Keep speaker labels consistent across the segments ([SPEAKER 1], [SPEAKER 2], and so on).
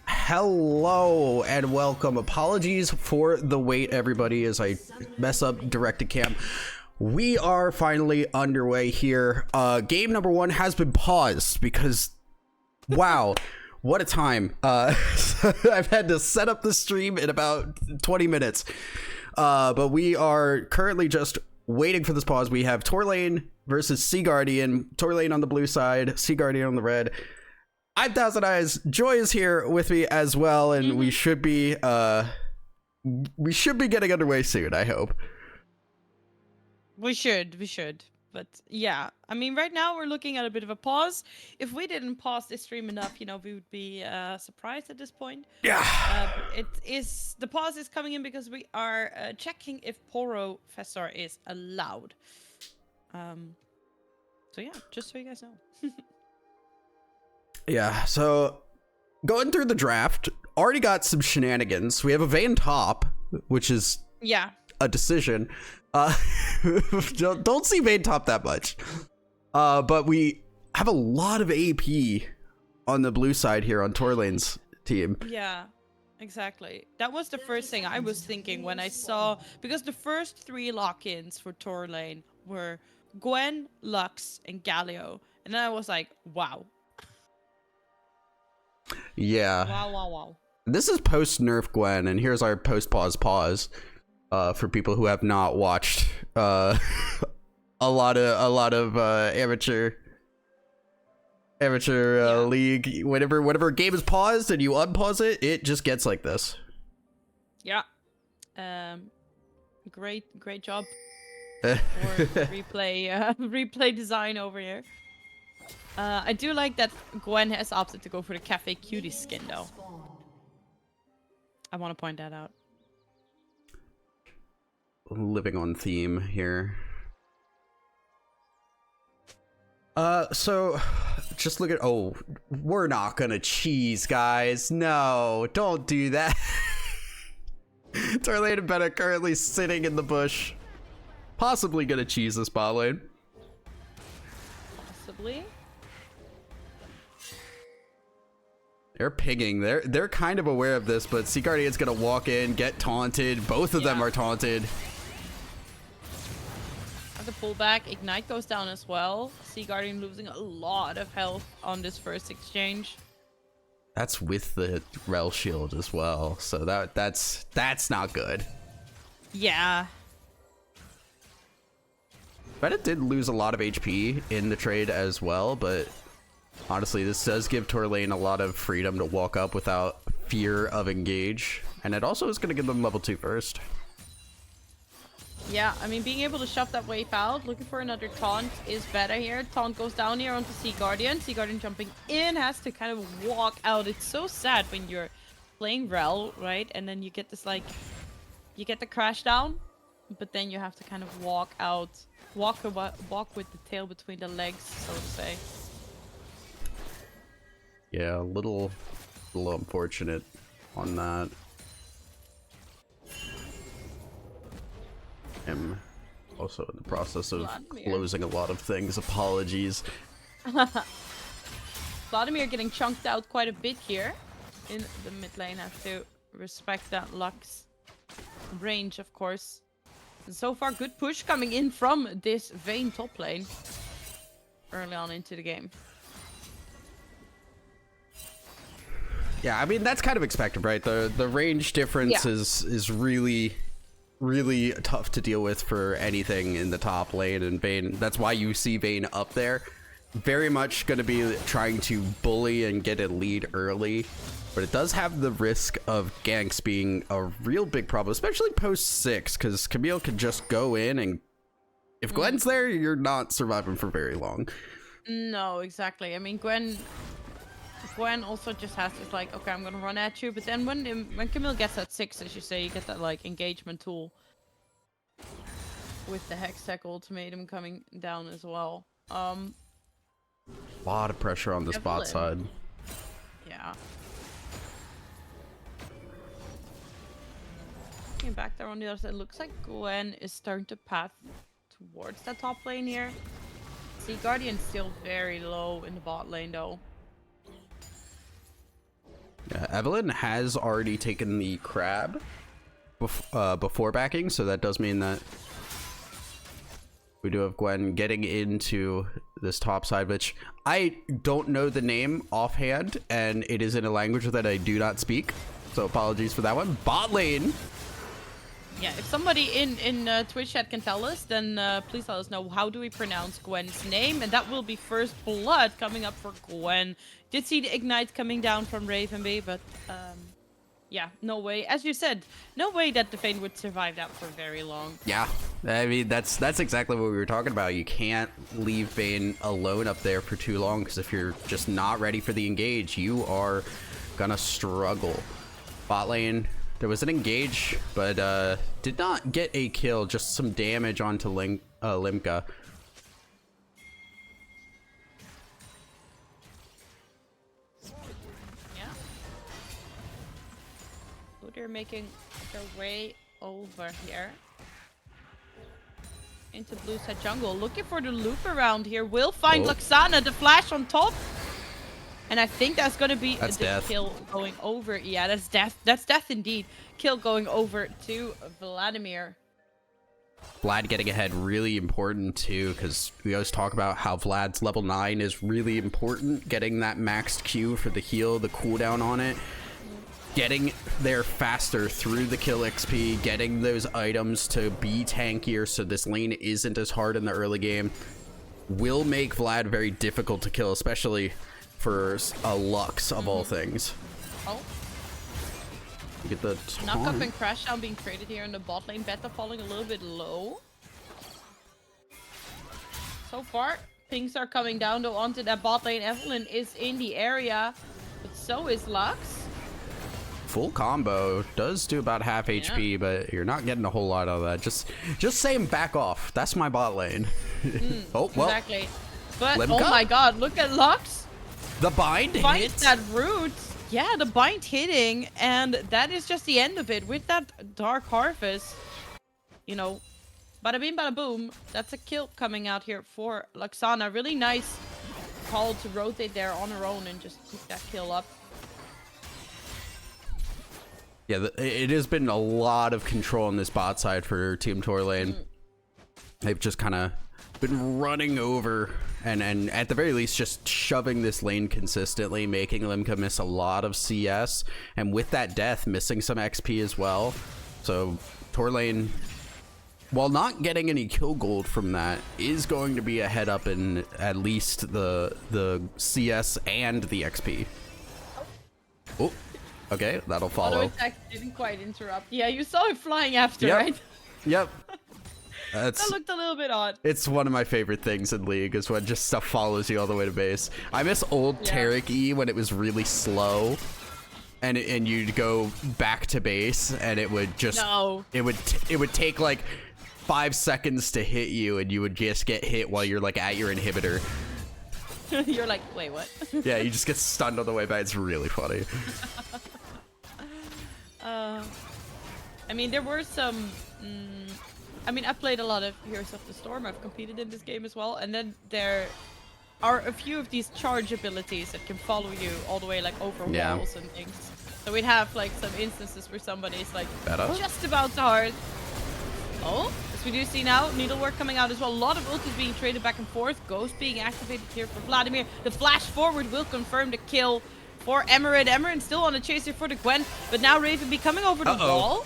[SPEAKER 1] Hello and welcome. Apologies for the wait, everybody, as I mess up direct-to-cam. We are finally underway here. Game number one has been paused because, wow, what a time. I've had to set up the stream in about 20 minutes. But we are currently just waiting for this pause. We have Torlane versus Sea Guardian. Torlane on the blue side, Sea Guardian on the red. I'm Thousand Eyes. Joy is here with me as well, and we should be getting underway soon, I hope.
[SPEAKER 2] We should. But yeah, I mean, right now we're looking at a bit of a pause. If we didn't pause this stream enough, you know, we would be surprised at this point.
[SPEAKER 1] Yeah.
[SPEAKER 2] The pause is coming in because we are checking if Poro Fessor is allowed. So yeah, just so you guys know.
[SPEAKER 1] Yeah, so going through the draft, already got some shenanigans. We have a Vayne top, which is a decision. Don't see Vayne top that much. But we have a lot of AP on the blue side here on Torlane's team.
[SPEAKER 2] Yeah, exactly. That was the first thing I was thinking when I saw, because the first three lock-ins for Torlane were Gwen, Lux, and Galio. And then I was like, wow.
[SPEAKER 1] Yeah.
[SPEAKER 2] Wow.
[SPEAKER 1] This is post nerf Gwen, and here's our post pause for people who have not watched a lot of amateur league. Whenever a game is paused and you unpause it, it just gets like this.
[SPEAKER 2] Yeah. Great job. Or replay design over here. I do like that Gwen has opted to go for the Café Cuties skin, though. I want to point that out.
[SPEAKER 1] Living on theme here. So just look at, oh, we're not gonna cheese, guys. No, don't do that. Torlane and Bennett currently sitting in the bush, possibly gonna cheese this bot lane.
[SPEAKER 2] Possibly.
[SPEAKER 1] They're pinging. They're kind of aware of this, but Sea Guardian's gonna walk in, get taunted. Both of them are taunted.
[SPEAKER 2] The pullback, Ignite goes down as well. Sea Guardian losing a lot of health on this first exchange.
[SPEAKER 1] That's with the Rel shield as well, so that's not good.
[SPEAKER 2] Yeah.
[SPEAKER 1] Bennett did lose a lot of HP in the trade as well, but honestly, this does give Torlane a lot of freedom to walk up without fear of engage, and it also is going to give them level 2 first.
[SPEAKER 2] Yeah, I mean, being able to shove that wave out, looking for another taunt is better here. Taunt goes down here onto Sea Guardian. Sea Guardian jumping in, has to kind of walk out. It's so sad when you're playing Rel, right? And then you get this, like, you get the crash down, but then you have to kind of walk out, walk with the tail between the legs, so to say.
[SPEAKER 1] Yeah, a little unfortunate on that. I'm also in the process of closing a lot of things. Apologies.
[SPEAKER 2] Vladimir getting chunked out quite a bit here in the mid lane. Have to respect that Lux range, of course. And so far, good push coming in from this Vayne top lane early on into the game.
[SPEAKER 1] Yeah, I mean, that's kind of expected, right? The range difference is really tough to deal with for anything in the top lane, and Vayne, that's why you see Vayne up there. Very much going to be trying to bully and get a lead early, but it does have the risk of ganks being a real big problem, especially post 6, because Camille can just go in, and if Gwen's there, you're not surviving for very long.
[SPEAKER 2] No, exactly. I mean, Gwen also just has this, like, okay, I'm gonna run at you, but then when Camille gets that 6, as you say, you get that, like, engagement tool with the Hextech ultimatum coming down as well.
[SPEAKER 1] A lot of pressure on this bot side.
[SPEAKER 2] Yeah. Looking back there on the other side, it looks like Gwen is starting to path towards that top lane here. Sea Guardian's still very low in the bot lane though.
[SPEAKER 1] Yeah, Evelyn has already taken the crab before backing, so that does mean that we do have Gwen getting into this top side, which I don't know the name offhand, and it is in a language that I do not speak, so apologies for that one. Bot lane.
[SPEAKER 2] Yeah, if somebody in Twitch chat can tell us, then please let us know how do we pronounce Gwen's name, and that will be first blood coming up for Gwen. Did see the ignite coming down from Ravenby, but yeah, no way. As you said, no way that the Vayne would survive that for very long.
[SPEAKER 1] Yeah, I mean that's exactly what we were talking about. You can't leave Vayne alone up there for too long, because if you're just not ready for the engage, you are gonna struggle. Bot lane. There was an engage, but did not get a kill, just some damage onto Limka.
[SPEAKER 2] Yeah. So they're making their way over here. Into blue side jungle. Looking for the loop around here. Will find Luxana, the flash on top. And I think that's going to be the
[SPEAKER 1] death.
[SPEAKER 2] Kill going over. Yeah, that's death. That's death indeed. Kill going over to Vladimir.
[SPEAKER 1] Vlad getting ahead really important too, because we always talk about how Vlad's level 9 is really important. Getting that maxed Q for the heal, the cooldown on it. Getting there faster through the kill XP. Getting those items to be tankier so this lane isn't as hard in the early game. Will make Vlad very difficult to kill, especially for a Lux of all things.
[SPEAKER 2] Oh.
[SPEAKER 1] Get the
[SPEAKER 2] Knock up and crash down being traded here in the bot lane. Beta falling a little bit low. So far, things are coming down though onto that bot lane. Evelyn is in the area, but so is Lux.
[SPEAKER 1] Full combo does do about half HP, but you're not getting a whole lot of that. Just saying back off. That's my bot lane. Oh, well.
[SPEAKER 2] Exactly. But
[SPEAKER 1] Limka?
[SPEAKER 2] oh my god, look at Lux.
[SPEAKER 1] The bind
[SPEAKER 2] Finds
[SPEAKER 1] hit.
[SPEAKER 2] that root. Yeah, the bind hitting, and that is just the end of it. With that Dark Harvest, you know, bada bing, bada boom. That's a kill coming out here for Luxana. Really nice call to rotate there on her own and just pick that kill up.
[SPEAKER 1] Yeah, it has been a lot of control on this bot side for Team Torlane. They've just kind of been running over and at the very least just shoving this lane consistently, making Limka miss a lot of CS, and with that death missing some XP as well. So Torlane, while not getting any kill gold from that, is going to be a head up in at least the CS and the XP. Oh, okay, that'll follow.
[SPEAKER 2] Auto attack didn't quite interrupt. Yeah, you saw it flying after, right?
[SPEAKER 1] Yep.
[SPEAKER 2] That looked a little bit odd.
[SPEAKER 1] It's one of my favorite things in League, is when just stuff follows you all the way to base. I miss old Taric E when it was really slow, and you'd go back to base, and it would just it would take like 5 seconds to hit you, and you would just get hit while you're like at your inhibitor.
[SPEAKER 2] You're like, wait, what?
[SPEAKER 1] Yeah, you just get stunned on the way back. It's really funny.
[SPEAKER 2] I mean, there were some. I mean, I played a lot of Heroes of the Storm. I've competed in this game as well. And then there are a few of these charge abilities that can follow you all the way, like, over walls and things. So we'd have, like, some instances where somebody's, like, just about to hard. Oh, as we do see now, Needlework coming out as well. A lot of ultis being traded back and forth. Ghost being activated here for Vladimir. The flash forward will confirm the kill for Emerald. Emerald still on the chase here for the Gwen. But now Ravenby coming over the wall.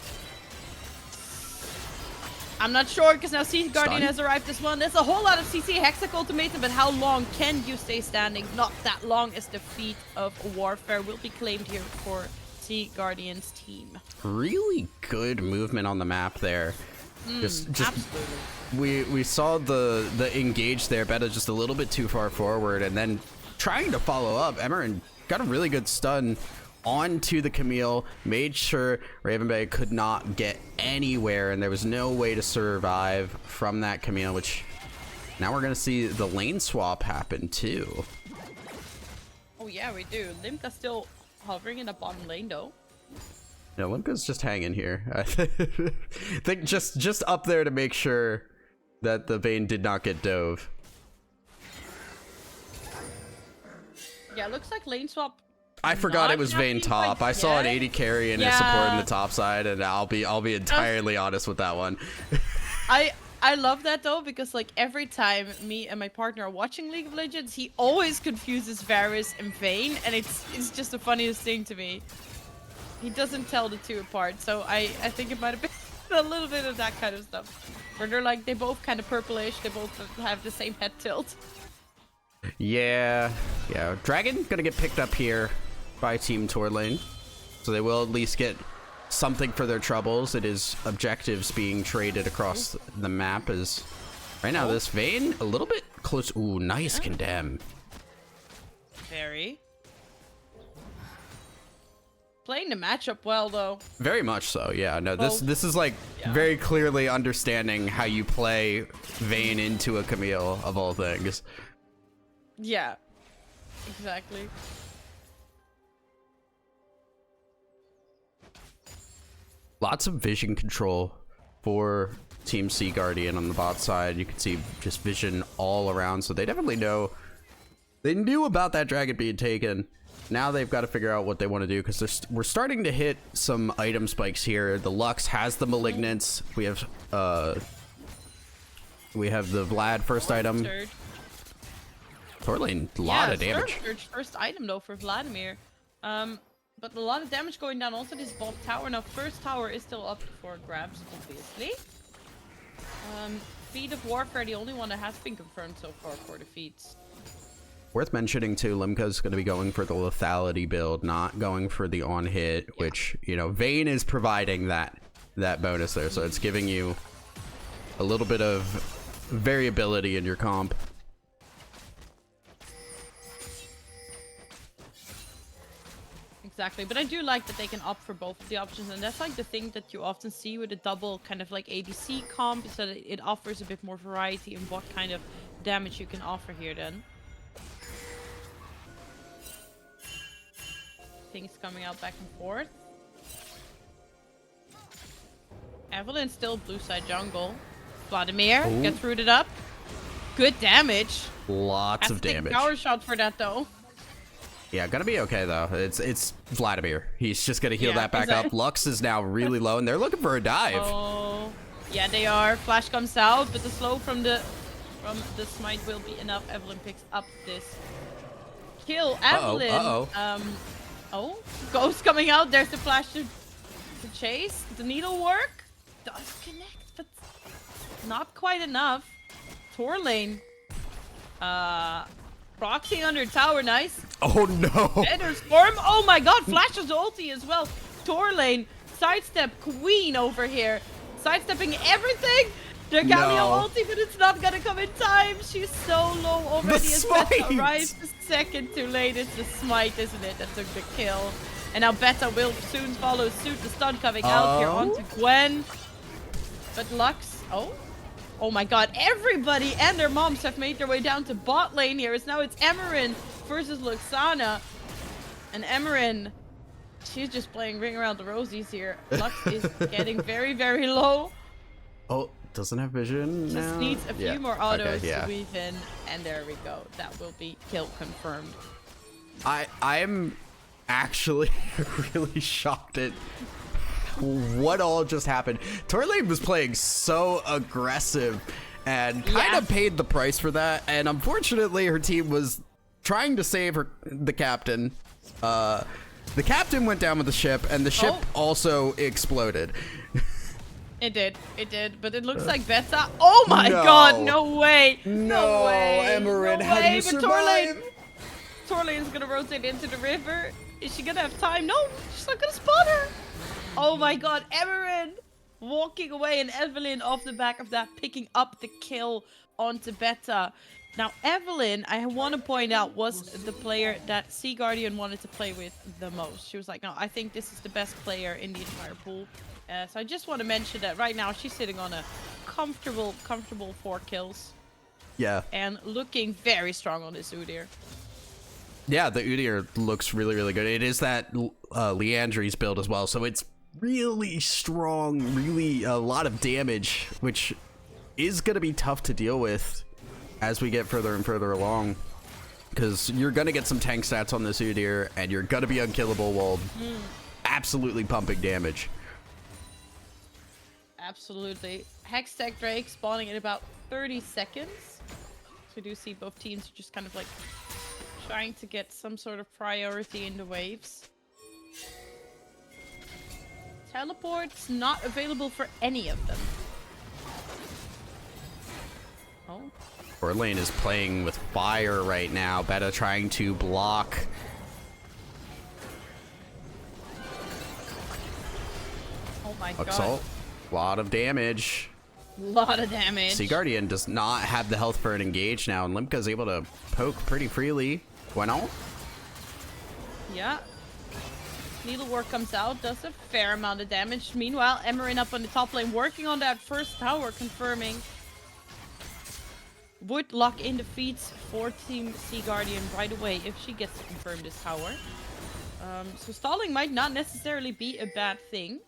[SPEAKER 2] I'm not sure, because now CC Guardian has arrived as well. There's a whole lot of CC Hextech ultimatum, but how long can you stay standing? Not that long, as the feat of warfare will be claimed here for CC Guardian's team.
[SPEAKER 1] Really good movement on the map there. Just
[SPEAKER 2] absolutely.
[SPEAKER 1] We saw the engage there, Beta just a little bit too far forward, and then trying to follow up. Emerin got a really good stun onto the Camille, made sure Ravenby could not get anywhere, and there was no way to survive from that Camille, which now we're gonna see the lane swap happen too.
[SPEAKER 2] Oh yeah, we do. Limka's still hovering in the bottom lane though.
[SPEAKER 1] No, Limka's just hanging here. I think just up there to make sure that the Vayne did not get dove.
[SPEAKER 2] Yeah, it looks like lane swap.
[SPEAKER 1] I forgot it was Vayne
[SPEAKER 2] happening
[SPEAKER 1] top.
[SPEAKER 2] quite
[SPEAKER 1] I saw an
[SPEAKER 2] yet.
[SPEAKER 1] 80 carry and a support in the top side, and I'll be entirely honest with that one.
[SPEAKER 2] I love that though, because like every time me and my partner are watching League of Legends, he always confuses Varus and Vayne, and it's just the funniest thing to me. He doesn't tell the two apart, so I think it might have been a little bit of that kind of stuff. Where they're like, they both kind of purplish, they both have the same head tilt.
[SPEAKER 1] Yeah. Dragon gonna get picked up here by Team Torlane, so they will at least get something for their troubles. It is objectives being traded across the map. Is right now this Vayne a little bit close. Ooh, nice condemn.
[SPEAKER 2] Very. Playing the matchup well though.
[SPEAKER 1] Very much so. Yeah. No, this is like very clearly understanding how you play Vayne into a Camille of all things.
[SPEAKER 2] Yeah. Exactly.
[SPEAKER 1] Lots of vision control for Team Sea Guardian on the bot side. You can see just vision all around, so they definitely know. They knew about that dragon being taken. Now they've got to figure out what they want to do, because we're starting to hit some item spikes here. The Lux has the Malignance. We have the Vlad first item. Torlane, a lot of damage.
[SPEAKER 2] First item though for Vladimir. But a lot of damage going down. Also this bot tower. Now first tower is still up for grabs, obviously. Feat of Warfare, the only one that has been confirmed so far for defeats.
[SPEAKER 1] Worth mentioning too, Limka's going to be going for the lethality build, not going for the on hit, which, you know, Vayne is providing that bonus there, so it's giving you a little bit of variability in your comp.
[SPEAKER 2] Exactly, but I do like that they can opt for both of the options, and that's like the thing that you often see with a double kind of like ADC comp, is that it offers a bit more variety in what kind of damage you can offer here then. Things coming out back and forth. Evelyn still blue side jungle. Vladimir gets rooted up. Good damage.
[SPEAKER 1] Lots of damage.
[SPEAKER 2] Power shot for that though.
[SPEAKER 1] Yeah, gonna be okay though. It's Vladimir. He's just gonna heal that back up. Lux is now really low, and they're looking for a dive.
[SPEAKER 2] Oh, yeah, they are. Flash comes out, but the slow from the smite will be enough. Evelyn picks up this kill. Evelyn. Oh, Ghost coming out. There's the flash to chase. The needle work does connect, but not quite enough. Torlane. Proxy under tower, nice.
[SPEAKER 1] Oh no!
[SPEAKER 2] Better Storm. Oh my god, flashes ulti as well. Torlane, sidestep queen over here. Sidestepping everything. They're Galio ulti, but it's not gonna come in time. She's so low already. As Beta arrives a second too late. It's the smite, isn't it, that took the kill. And now Beta will soon follow suit. The stun coming out here onto Gwen. But Lux, oh my god, everybody and their moms have made their way down to bot lane here. Now it's Emerin versus Luxana. And Emerin, she's just playing ring around the rosies here. Lux is getting very, very low.
[SPEAKER 1] Oh, doesn't have vision now?
[SPEAKER 2] Just needs a few more autos
[SPEAKER 1] to
[SPEAKER 2] weave in. And there we go. That will be kill confirmed.
[SPEAKER 1] I'm actually really shocked at what all just happened. Torlane was playing so aggressive and kind of paid the price for that, and unfortunately her team was trying to save the captain. The captain went down with the ship, and the ship also exploded.
[SPEAKER 2] It did, but it looks like Beta. Oh my god, no way.
[SPEAKER 1] No way. Emerin, how do you survive?
[SPEAKER 2] Torlane's gonna rotate into the river. Is she gonna have time? No, she's not gonna spot her. Oh my god, Emerin walking away, and Evelyn off the back of that picking up the kill onto Beta. Now Evelyn, I want to point out, was the player that Sea Guardian wanted to play with the most. She was like, no, I think this is the best player in the entire pool. So I just want to mention that right now she's sitting on a comfortable 4 kills.
[SPEAKER 1] Yeah.
[SPEAKER 2] And looking very strong on this Udyr.
[SPEAKER 1] Yeah, the Udyr looks really, really good. It is that Leandry's build as well, so it's really strong, really a lot of damage, which is going to be tough to deal with as we get further and further along. Because you're going to get some tank stats on this Udyr, and you're going to be unkillable while absolutely pumping damage.
[SPEAKER 2] Absolutely. Hextech Drake spawning in about 30 seconds. So we do see both teams are just kind of like trying to get some sort of priority in the waves. Teleport's not available for any of them. Oh.
[SPEAKER 1] Our lane is playing with fire right now. Beta trying to block.
[SPEAKER 2] Oh my god.
[SPEAKER 1] Assault. A lot of damage.
[SPEAKER 2] Lot of damage.
[SPEAKER 1] Sea Guardian does not have the health for an engage now, and Limpka's able to poke pretty freely. Bueno.
[SPEAKER 2] Yeah. Needlework comes out, does a fair amount of damage. Meanwhile, Emerin up on the top lane, working on that first tower, confirming. Would lock in defeats for Team Sea Guardian right away if she gets to confirm this tower. So stalling might not necessarily be a bad thing.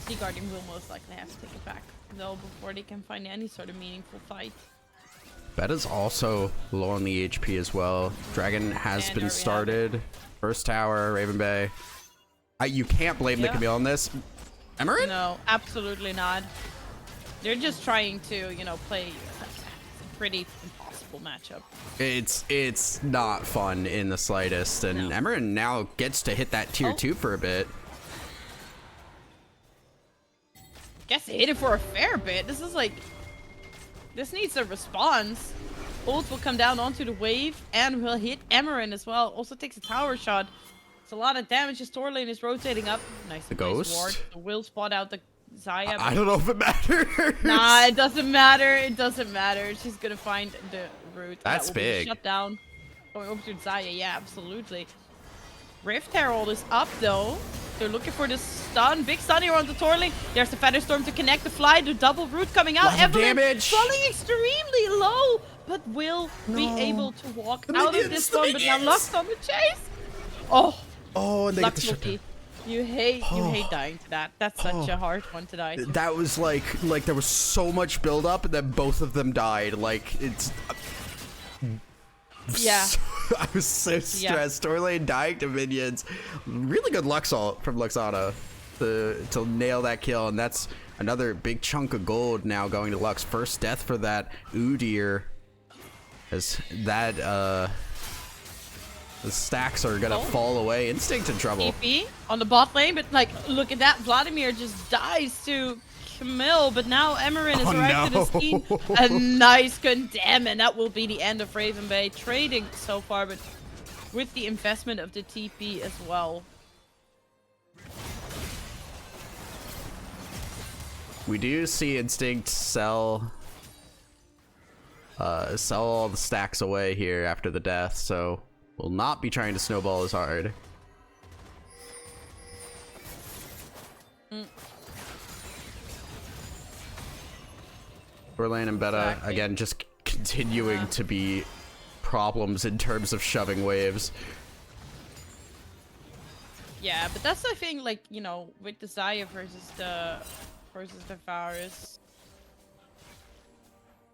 [SPEAKER 2] Sea Guardian will most likely have to take it back, though, before they can find any sort of meaningful fight.
[SPEAKER 1] Beta's also low on the HP as well. Dragon has been started. First tower, Raven Bay. You can't blame the Camille on this. Emerin?
[SPEAKER 2] No, absolutely not. They're just trying to, you know, play a pretty impossible matchup.
[SPEAKER 1] It's not fun in the slightest, and Emerin now gets to hit that tier 2 for a bit.
[SPEAKER 2] Guess they hit it for a fair bit. This is like... This needs a response. Ult will come down onto the wave and will hit Emerin as well. Also takes a tower shot. It's a lot of damage. His Tor lane is rotating up. Nice.
[SPEAKER 1] The ghost.
[SPEAKER 2] Ward. The will spot out the Xayah.
[SPEAKER 1] I don't know if it matters.
[SPEAKER 2] Nah, it doesn't matter. It doesn't matter. She's gonna find the route.
[SPEAKER 1] That's
[SPEAKER 2] that will
[SPEAKER 1] big.
[SPEAKER 2] Be shut down. Going over to Xayah. Yeah, absolutely. Rift Herald is up though. They're looking for this stun. Big stun here on the Tor lane. There's the Featherstorm to connect the fly. The double root coming out.
[SPEAKER 1] Evelyn
[SPEAKER 2] damage. Falling extremely low, but will be able to walk out of this one. But now Lux on the chase.
[SPEAKER 1] Oh, and they get the shot.
[SPEAKER 2] You hate dying to that. That's such a hard one to die to.
[SPEAKER 1] That was like there was so much build up, and then both of them died. Like it's.
[SPEAKER 2] Yeah.
[SPEAKER 1] I was so stressed. Tor lane dying to minions. Really good Lux ult from Luxana to nail that kill, and that's another big chunk of gold now going to Lux. First death for that Udyr. As that the stacks are gonna fall away. Instinct in trouble.
[SPEAKER 2] TP on the bot lane, but like look at that. Vladimir just dies to Camille, but now Emerin has arrived to the scene. A nice condemn, and that will be the end of Raven Bay trading so far, but with the investment of the TP as well.
[SPEAKER 1] We do see Instinct sell all the stacks away here after the death, so we'll not be trying to snowball as hard. Lane and Beta, again, just continuing to be problems in terms of shoving waves.
[SPEAKER 2] Yeah, but that's the thing, like, you know, with the Xayah versus the Varus.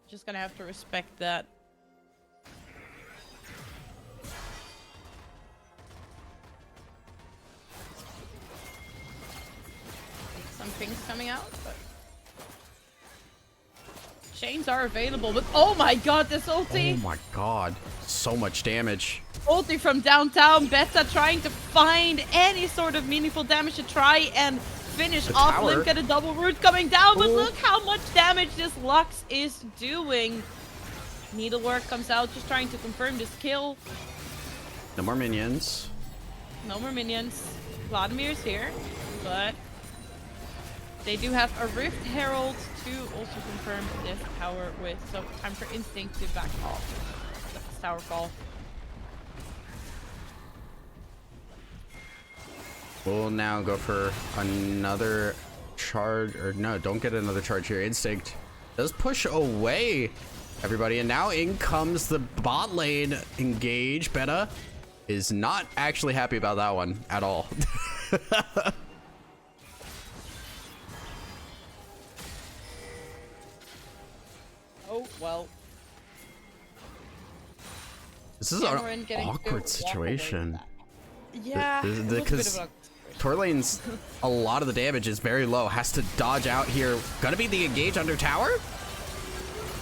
[SPEAKER 2] Just gonna have to respect that. Some things coming out, but chains are available, but oh my god, this ulti!
[SPEAKER 1] Oh my god, so much damage.
[SPEAKER 2] Ulti from downtown, Beta trying to find any sort of meaningful damage to try and finish off Limka, the double root coming down, but look how much damage this Lux is doing. Needlework comes out, just trying to confirm this kill.
[SPEAKER 1] No more minions.
[SPEAKER 2] No more minions. Vladimir's here, but they do have a Rift Herald to also confirm this tower with, so time for Instinct to back off this tower fall.
[SPEAKER 1] We'll now go for another charge, or no, don't get another charge here. Instinct does push away everybody, and now in comes the bot lane engage. Beta is not actually happy about that one at all.
[SPEAKER 2] Oh, well.
[SPEAKER 1] This is an awkward situation.
[SPEAKER 2] Yeah,
[SPEAKER 1] Because Tour Lane's a lot of the damage is very low. Has to dodge out here. Gonna be the engage under tower?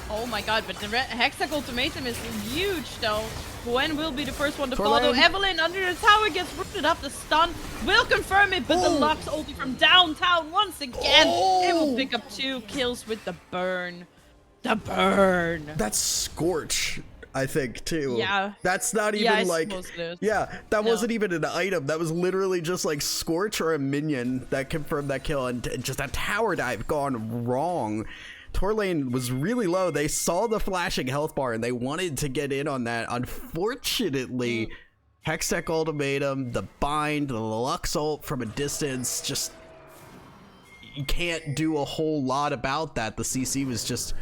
[SPEAKER 2] Oh my god, but the Hextech ultimatum is huge though. Gwen will be the first one to
[SPEAKER 1] Tour
[SPEAKER 2] follow.
[SPEAKER 1] Lane.
[SPEAKER 2] Evelyn under the tower gets rooted up. The stun will confirm it, but the Lux ulti from downtown once again. It will pick up 2 kills with the burn. The burn.
[SPEAKER 1] That's Scorch, I think, too.
[SPEAKER 2] Yeah.
[SPEAKER 1] That's not even like... Yeah, that
[SPEAKER 2] No.
[SPEAKER 1] wasn't even an item. That was literally just like Scorch or a minion that confirmed that kill, and just a tower dive gone wrong. Tour Lane was really low. They saw the flashing health bar and they wanted to get in on that. Unfortunately, Hextech ultimatum, the bind, the Lux ult from a distance, just... You can't do a whole lot about that. The CC was just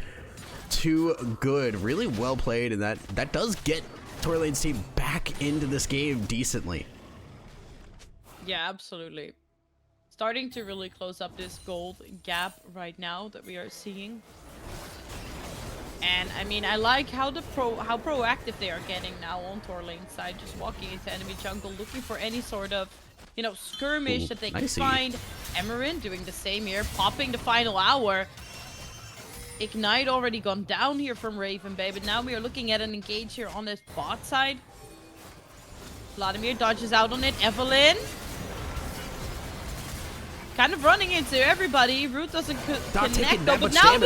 [SPEAKER 1] too good. Really well played, and that does get Tour Lane's team back into this game decently.
[SPEAKER 2] Yeah, absolutely. Starting to really close up this gold gap right now that we are seeing. And I mean, I like how how proactive they are getting now on Tour Lane's side, just walking into enemy jungle, looking for any sort of, you know, skirmish that they can find. Emerin doing the same here, popping the final hour. Ignite already gone down here from Raven Bay, but now we are looking at an engage here on this bot side. Vladimir dodges out on it. Evelyn kind of running into everybody. Root doesn't connect though, but now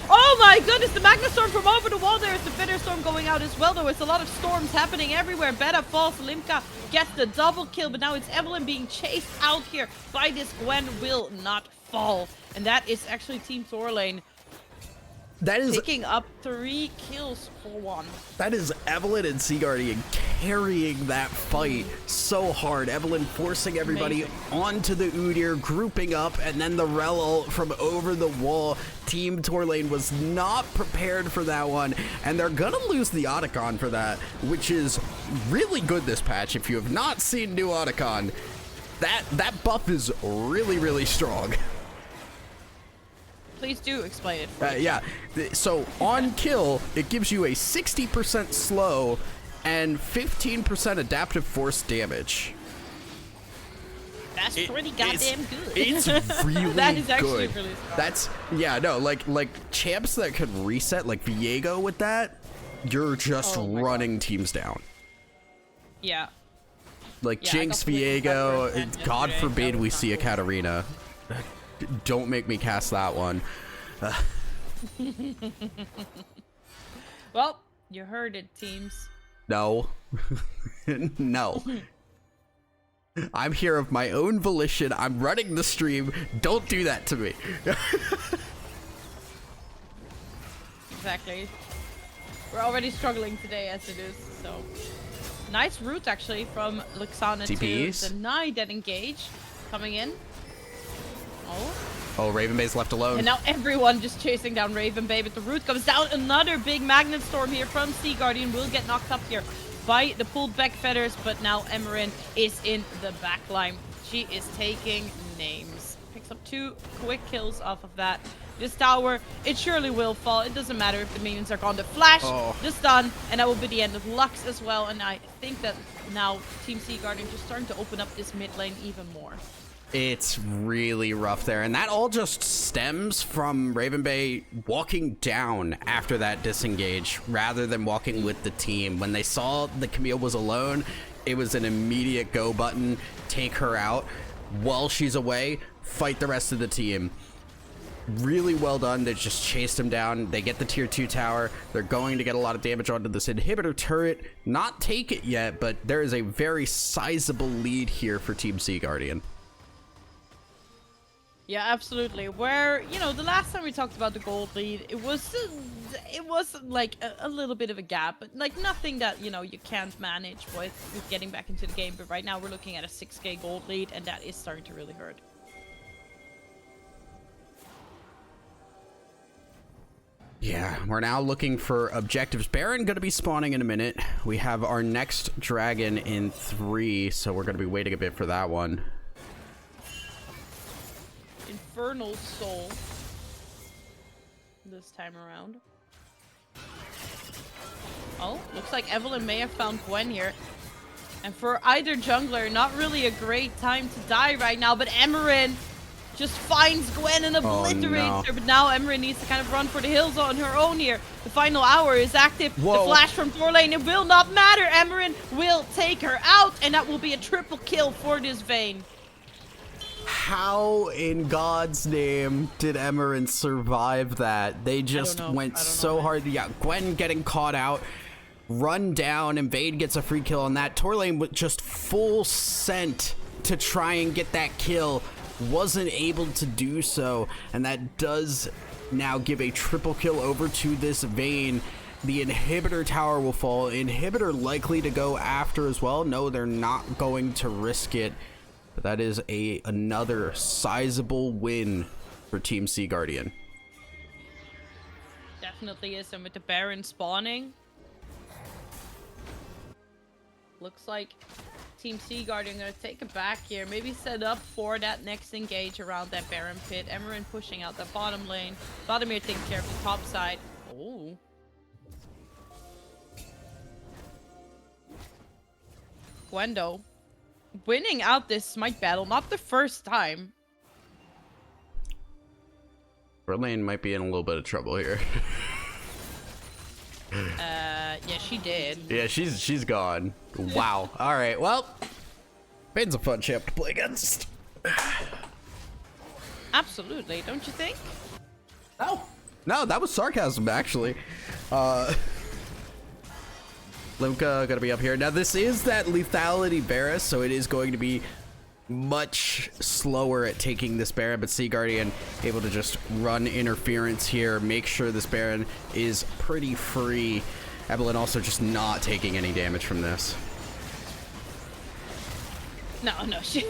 [SPEAKER 2] oh my goodness, the Magna Storm from over the wall. There is the Bitter Storm going out as well, though. It's a lot of storms happening everywhere. Beta falls, Limka gets the double kill, but now it's Evelyn being chased out here by this Gwen will not fall. And that is actually Team Tour Lane.
[SPEAKER 1] That is
[SPEAKER 2] picking up 3 kills for 1.
[SPEAKER 1] That is Evelyn and Seaguardian carrying that fight so hard. Evelyn forcing everybody onto the Udyr, grouping up, and then the Rel ult from over the wall. Team Tour Lane was not prepared for that one, and they're gonna lose the Otacon for that, which is really good this patch. If you have not seen new Otacon, that buff is really, really strong.
[SPEAKER 2] Please do explain it.
[SPEAKER 1] Yeah, so on kill, it gives you a 60% slow and 15% adaptive force damage.
[SPEAKER 2] That's pretty goddamn good.
[SPEAKER 1] It's really
[SPEAKER 2] that is actually
[SPEAKER 1] good.
[SPEAKER 2] Really strong.
[SPEAKER 1] That's, yeah, no, like champs that could reset, like Viego with that, you're just running teams down.
[SPEAKER 2] Yeah.
[SPEAKER 1] Like Jinx, Viego, God forbid we see a Katarina. Don't make me cast that one.
[SPEAKER 2] Well, you heard it, teams.
[SPEAKER 1] No. No. I'm here of my own volition. I'm running the stream. Don't do that to me.
[SPEAKER 2] Exactly. We're already struggling today as it is, so. Nice route, actually, from Luxana to deny that engage. Coming in.
[SPEAKER 1] Oh, Raven Bay's left alone.
[SPEAKER 2] And now everyone just chasing down Raven Bay, but the root comes down. Another big Magnet Storm here from Seaguardian will get knocked up here by the pulled back feathers, but now Emerin is in the back line. She is taking names. Picks up 2 quick kills off of that. This tower, it surely will fall. It doesn't matter if the minions are gone. The flash, the stun, and that will be the end of Lux as well. And I think that now Team Seaguardian just starting to open up this mid lane even more.
[SPEAKER 1] It's really rough there, and that all just stems from Raven Bay walking down after that disengage rather than walking with the team. When they saw the Camille was alone, it was an immediate go button, take her out. While she's away, fight the rest of the team. Really well done. They just chased him down. They get the tier 2 tower. They're going to get a lot of damage onto this inhibitor turret. Not take it yet, but there is a very sizable lead here for Team Seaguardian.
[SPEAKER 2] Yeah, absolutely. Where, you know, the last time we talked about the gold lead, it was like a little bit of a gap, but like nothing that, you know, you can't manage with getting back into the game. But right now we're looking at a 6k gold lead, and that is starting to really hurt.
[SPEAKER 1] Yeah, we're now looking for objectives. Baron going to be spawning in a minute. We have our next dragon in 3, so we're going to be waiting a bit for that one.
[SPEAKER 2] Infernal Soul this time around. Oh, looks like Evelyn may have found Gwen here. And for either jungler, not really a great time to die right now, but Emerin just finds Gwen and obliterates her. But now Emerin needs to kind of run for the hills on her own here. The final hour is active.
[SPEAKER 1] Whoa.
[SPEAKER 2] The flash from Torlane, it will not matter. Emerin will take her out, and that will be a triple kill for this Vayne.
[SPEAKER 1] How in God's name did Emerin survive that? They just went so hard. Yeah, Gwen getting caught out, run down, and Vayne gets a free kill on that. Torlane with just full scent to try and get that kill. Wasn't able to do so, and that does now give a triple kill over to this Vayne. The inhibitor tower will fall. Inhibitor likely to go after as well. No, they're not going to risk it. But that is another sizable win for Team Sea Guardian.
[SPEAKER 2] Definitely is, and with the Baron spawning, looks like Team Sea Guardian gonna take it back here. Maybe set up for that next engage around that Baron pit. Emerin pushing out the bottom lane. Vladimir taking care of the top side. Oh. Gwendo winning out this smite battle, not the first time.
[SPEAKER 1] Verlaine might be in a little bit of trouble here.
[SPEAKER 2] Yeah, she did.
[SPEAKER 1] Yeah, she's gone. Wow. All right. Well, Vayne's a fun champ to play against.
[SPEAKER 2] Absolutely, don't you think?
[SPEAKER 1] No, that was sarcasm actually. Luca gonna be up here. Now this is that lethality Varus, so it is going to be much slower at taking this Baron, but Sea Guardian able to just run interference here, make sure this Baron is pretty free. Evelyn also just not taking any damage from this.
[SPEAKER 2] No, she's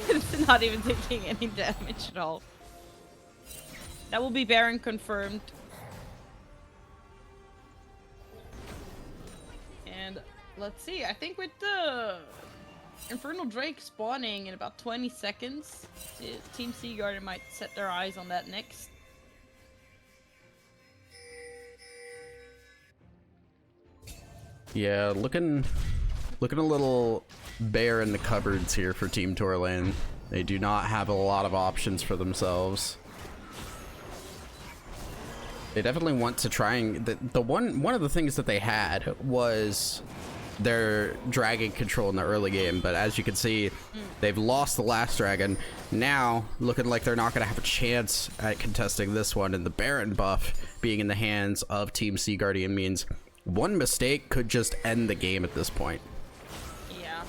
[SPEAKER 2] not even taking any damage at all. That will be Baron confirmed. And let's see, I think with the Infernal Drake spawning in about 20 seconds, Team Sea Guardian might set their eyes on that next.
[SPEAKER 1] Yeah, looking a little bare in the cupboards here for Team Torlane. They do not have a lot of options for themselves. They definitely want to try and one of the things that they had was their dragon control in the early game, but as you can see, they've lost the last dragon. Now looking like they're not going to have a chance at contesting this one, and the Baron buff being in the hands of Team Sea Guardian means one mistake could just end the game at this point.
[SPEAKER 2] Yeah.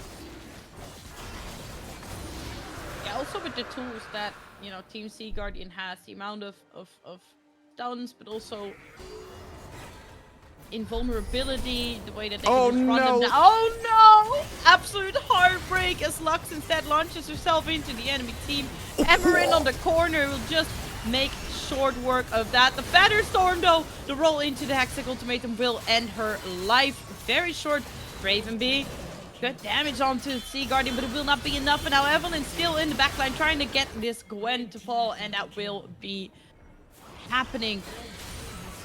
[SPEAKER 2] Yeah, also with the tools that, you know, Team Sea Guardian has, the amount of stuns, but also invulnerability, the way that they can just run them down. Oh no! Absolute heartbreak as Lux instead launches herself into the enemy team. Emerin on the corner will just make short work of that. The Feather Storm though, the roll into the Hextech ultimatum will end her life. Very short. Ravenby, good damage onto the Sea Guardian, but it will not be enough. And now Evelyn still in the backline trying to get this Gwen to fall, and that will be happening.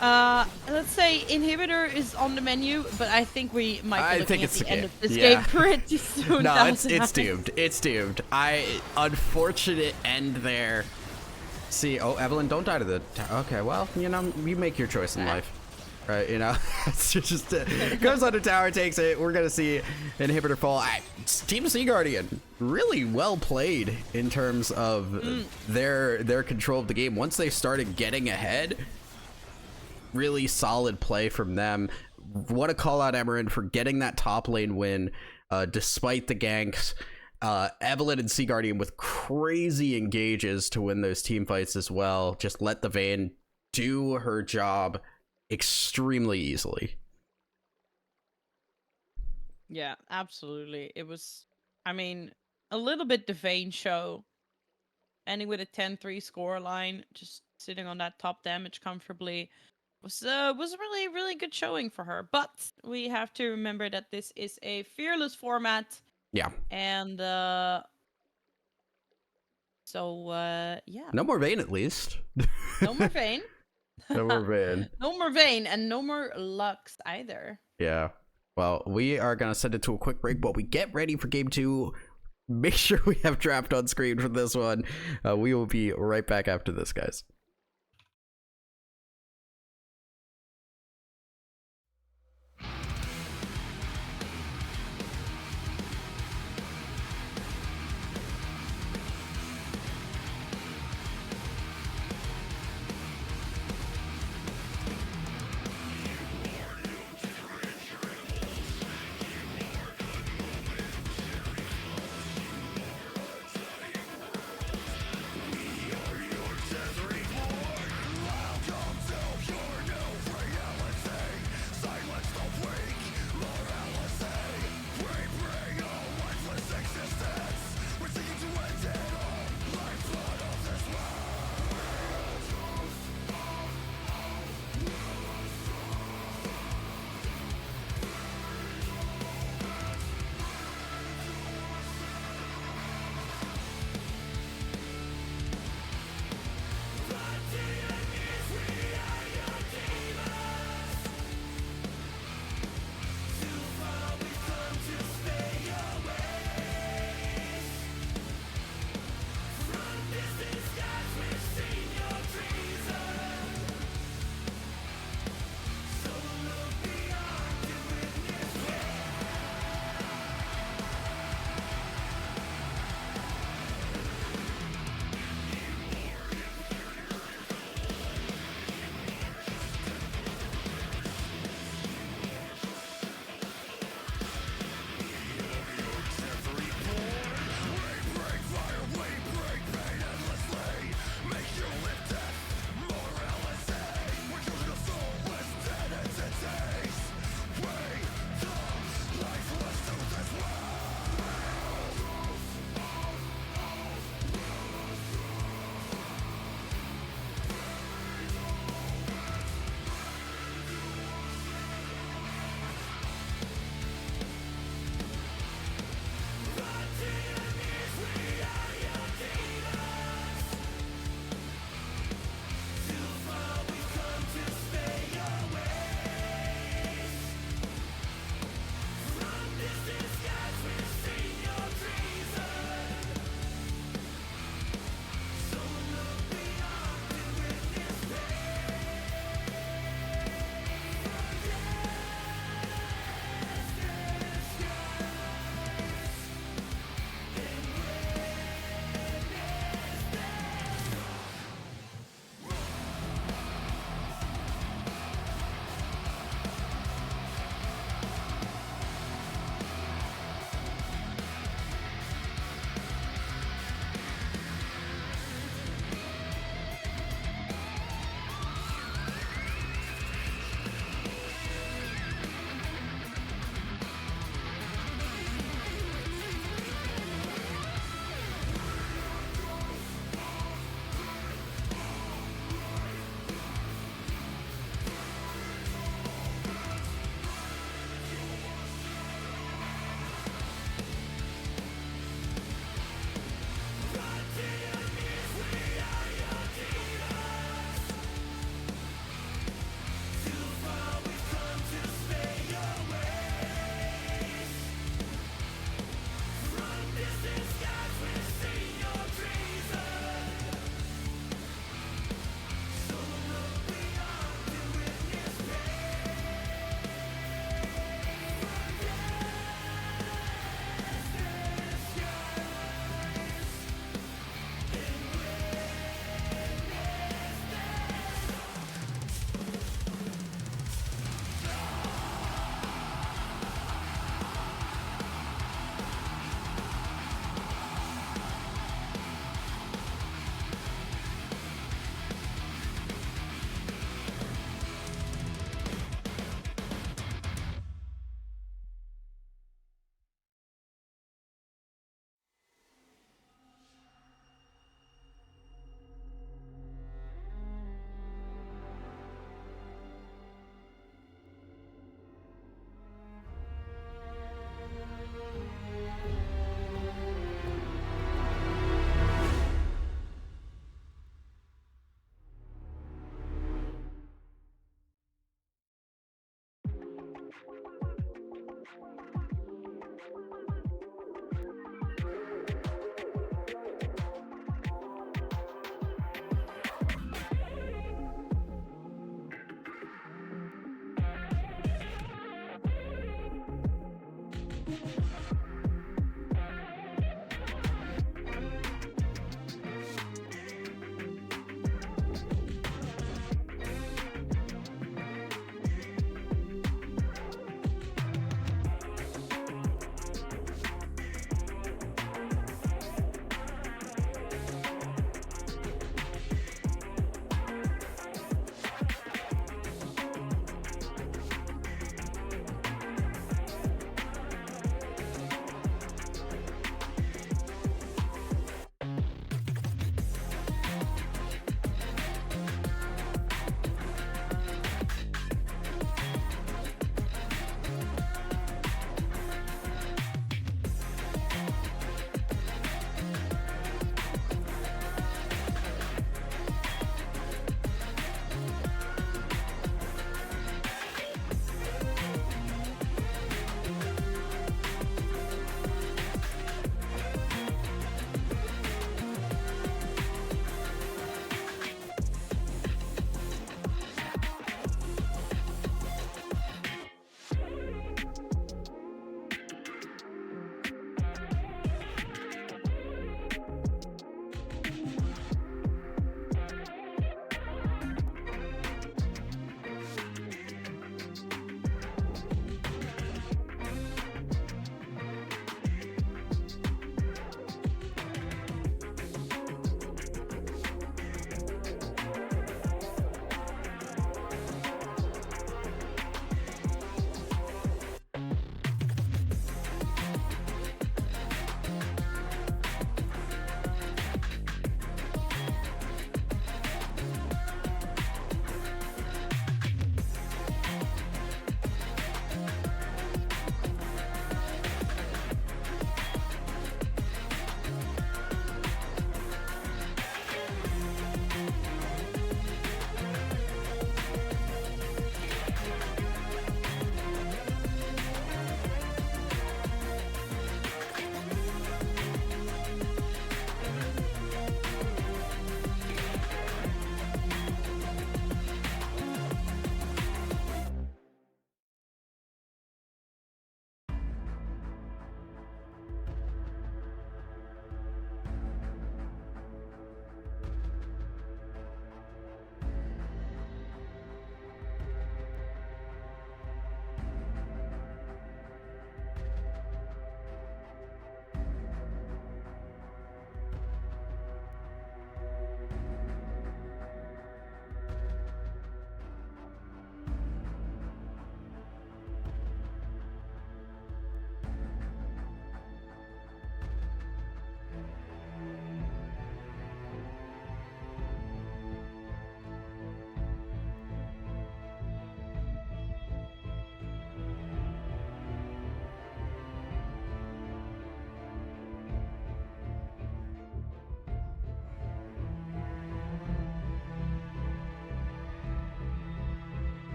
[SPEAKER 2] Let's say Inhibitor is on the menu, but I think we might be looking at the end of this game pretty soon.
[SPEAKER 1] No, it's doomed. It's doomed. Unfortunate end there. See, oh, Evelyn, don't die to the okay, well, you know, you make your choice in life. Right, you know, it's just goes under tower, takes it. We're gonna see Inhibitor fall. Team Sea Guardian really well played in terms of their control of the game. Once they started getting ahead, really solid play from them. Want to call out Emerin for getting that top lane win despite the ganks. Evelyn and Sea Guardian with crazy engages to win those team fights as well. Just let the Vayne do her job extremely easily.
[SPEAKER 2] Yeah, absolutely. It was, I mean, a little bit the Vayne show. Ending with a 10-3 scoreline, just sitting on that top damage comfortably. Was a really good showing for her. But we have to remember that this is a fearless format.
[SPEAKER 1] Yeah.
[SPEAKER 2] And yeah.
[SPEAKER 1] No more Vayne, at least.
[SPEAKER 2] No more Vayne.
[SPEAKER 1] No more Vayne.
[SPEAKER 2] No more Vayne, and no more Lux either.
[SPEAKER 1] Yeah. Well, we are gonna send it to a quick break while we get ready for game 2. Make sure we have draft on screen for this one. We will be right back after this, guys.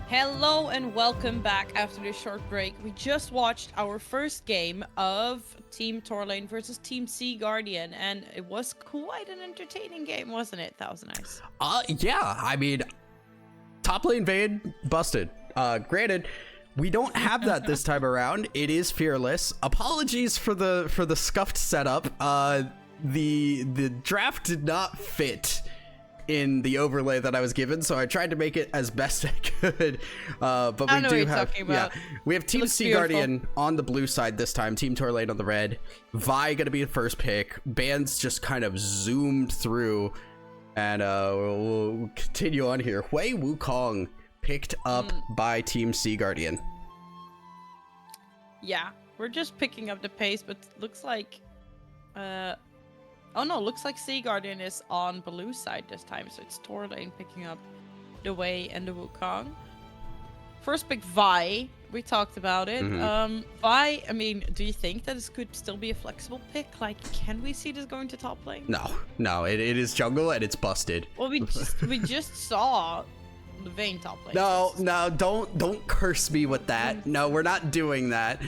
[SPEAKER 2] Hello and welcome back after this short break. We just watched our first game of Team Torlane versus Team Sea Guardian, and it was quite an entertaining game, wasn't it? That was nice.
[SPEAKER 1] Yeah, I mean, top lane Vayne busted. Granted, we don't have that this time around. It is Fearless. Apologies for the scuffed setup. The draft did not fit in the overlay that I was given, so I tried to make it as best I could. But we do have, we have Team Sea Guardian on the blue side this time, Team Torlane on the red. Vi gonna be the first pick. Bands just kind of zoomed through, and we'll continue on here. Hui Wukong picked up by Team Sea Guardian.
[SPEAKER 2] Yeah, we're just picking up the pace, but looks like oh no, looks like Sea Guardian is on blue side this time, so it's Torlane picking up the Wei and the Wukong. First pick Vi, we talked about it. Vi, I mean, do you think that this could still be a flexible pick? Like, can we see this going to top lane?
[SPEAKER 1] No, it is jungle and it's busted.
[SPEAKER 2] Well, we just saw the Vayne top lane.
[SPEAKER 1] No, don't curse me with that. No, we're not doing that.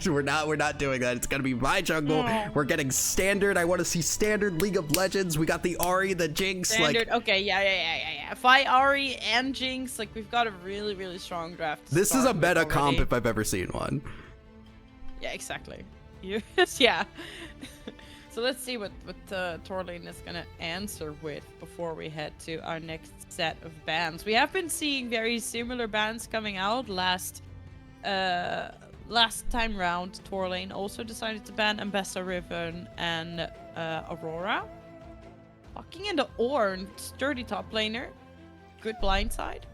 [SPEAKER 1] We're not doing that. It's gonna be my jungle. We're getting standard. I want to see standard League of Legends. We got the Ahri, the Jinx.
[SPEAKER 2] Standard. Like, okay, yeah. Fi Ahri and Jinx. Like, we've got a really strong draft.
[SPEAKER 1] This is a meta comp if I've ever seen one.
[SPEAKER 2] Yeah, exactly. Yeah. So let's see what Torlane is gonna answer with before we head to our next set of bans. We have been seeing very similar bans coming out. Last time round, Torlane also decided to ban Ambessa Riven and Aurora. Walking into Ornn, sturdy top laner, good blind side.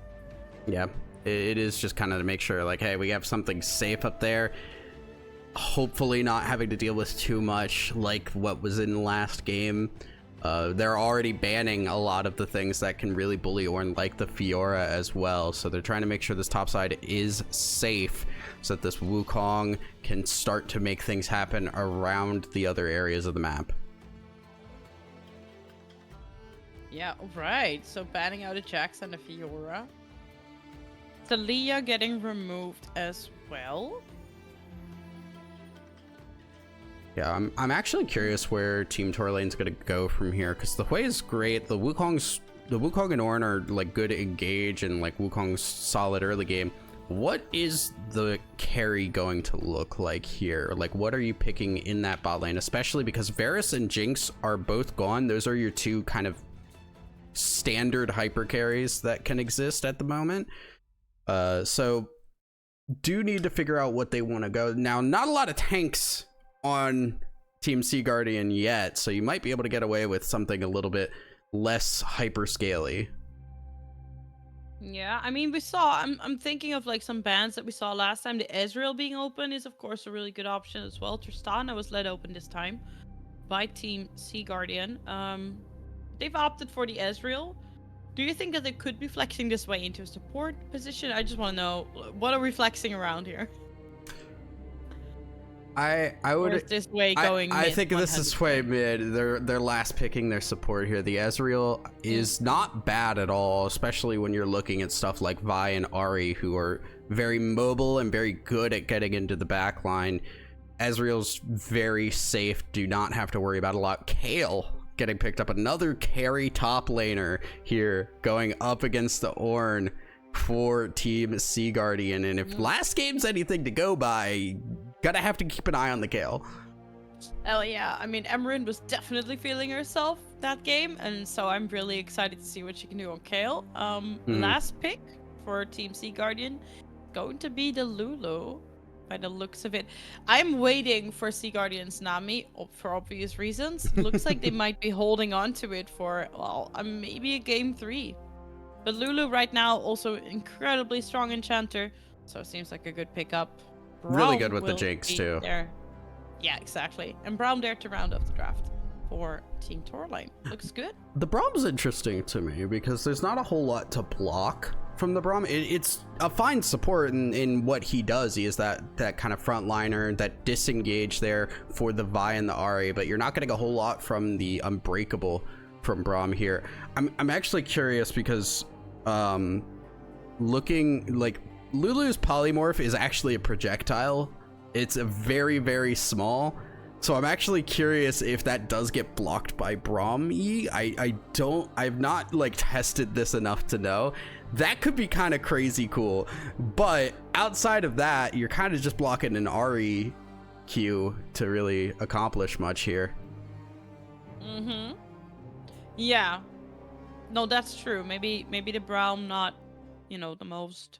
[SPEAKER 1] Yeah, it is just kind of to make sure, like, hey, we have something safe up there. Hopefully not having to deal with too much like what was in the last game. They're already banning a lot of the things that can really bully Ornn, like the Fiora as well. So they're trying to make sure this top side is safe so that this Wukong can start to make things happen around the other areas of the map.
[SPEAKER 2] Yeah, right. So banning out a Jax and a Fiora. Talia getting removed as well.
[SPEAKER 1] Yeah, I'm actually curious where Team Torlane's gonna go from here, because the Hui is great. The Wukong and Ornn are like good at engage, and like Wukong's solid early game. What is the carry going to look like here? Like, what are you picking in that bot lane, especially because Varus and Jinx are both gone? Those are your two kind of standard hyper carries that can exist at the moment. So do need to figure out what they want to go. Now, not a lot of tanks on Team Sea Guardian yet, so you might be able to get away with something a little bit less hyper scaly.
[SPEAKER 2] Yeah, I mean, we saw, I'm thinking of like some bans that we saw last time. The Ezreal being open is of course a really good option as well. Tristana was let open this time by Team Sea Guardian. They've opted for the Ezreal. Do you think that they could be flexing this way into a support position? I just want to know, what are we flexing around here?
[SPEAKER 1] I would.
[SPEAKER 2] Or is this way going
[SPEAKER 1] I
[SPEAKER 2] mid
[SPEAKER 1] think this is way mid. They're last picking their support here. The Ezreal is not bad at all, especially when you're looking at stuff like Vi and Ahri, who are very mobile and very good at getting into the back line. Ezreal's very safe. Do not have to worry about a lot. Kayle getting picked up, another carry top laner here, going up against the Ornn for Team Sea Guardian. And if last game's anything to go by, gotta have to keep an eye on the Kayle.
[SPEAKER 2] Oh yeah, I mean, Emerin was definitely feeling herself that game, and so I'm really excited to see what she can do on Kayle. Last pick for Team Sea Guardian, going to be the Lulu, by the looks of it. I'm waiting for Sea Guardian's Nami for obvious reasons. Looks like they might be holding on to it for, well, maybe a game 3. But Lulu right now also incredibly strong enchanter, so it seems like a good pickup.
[SPEAKER 1] Really good with the Jinx too.
[SPEAKER 2] There. Yeah, exactly. And Braum there to round off the draft for Team Torlane. Looks good.
[SPEAKER 1] The Braum's interesting to me because there's not a whole lot to block from the Braum. It's a fine support in what he does. He is that kind of frontliner, that disengage there for the Vi and the Ahri, but you're not getting a whole lot from the Unbreakable from Braum here. I'm actually curious because looking like Lulu's polymorph is actually a projectile. It's a very, very small. So I'm actually curious if that does get blocked by Brahmi. I've not like tested this enough to know. That could be kind of crazy cool. But outside of that, you're kind of just blocking an Ari Q to really accomplish much here.
[SPEAKER 2] Yeah. No, that's true. Maybe the Braum not, you know, the most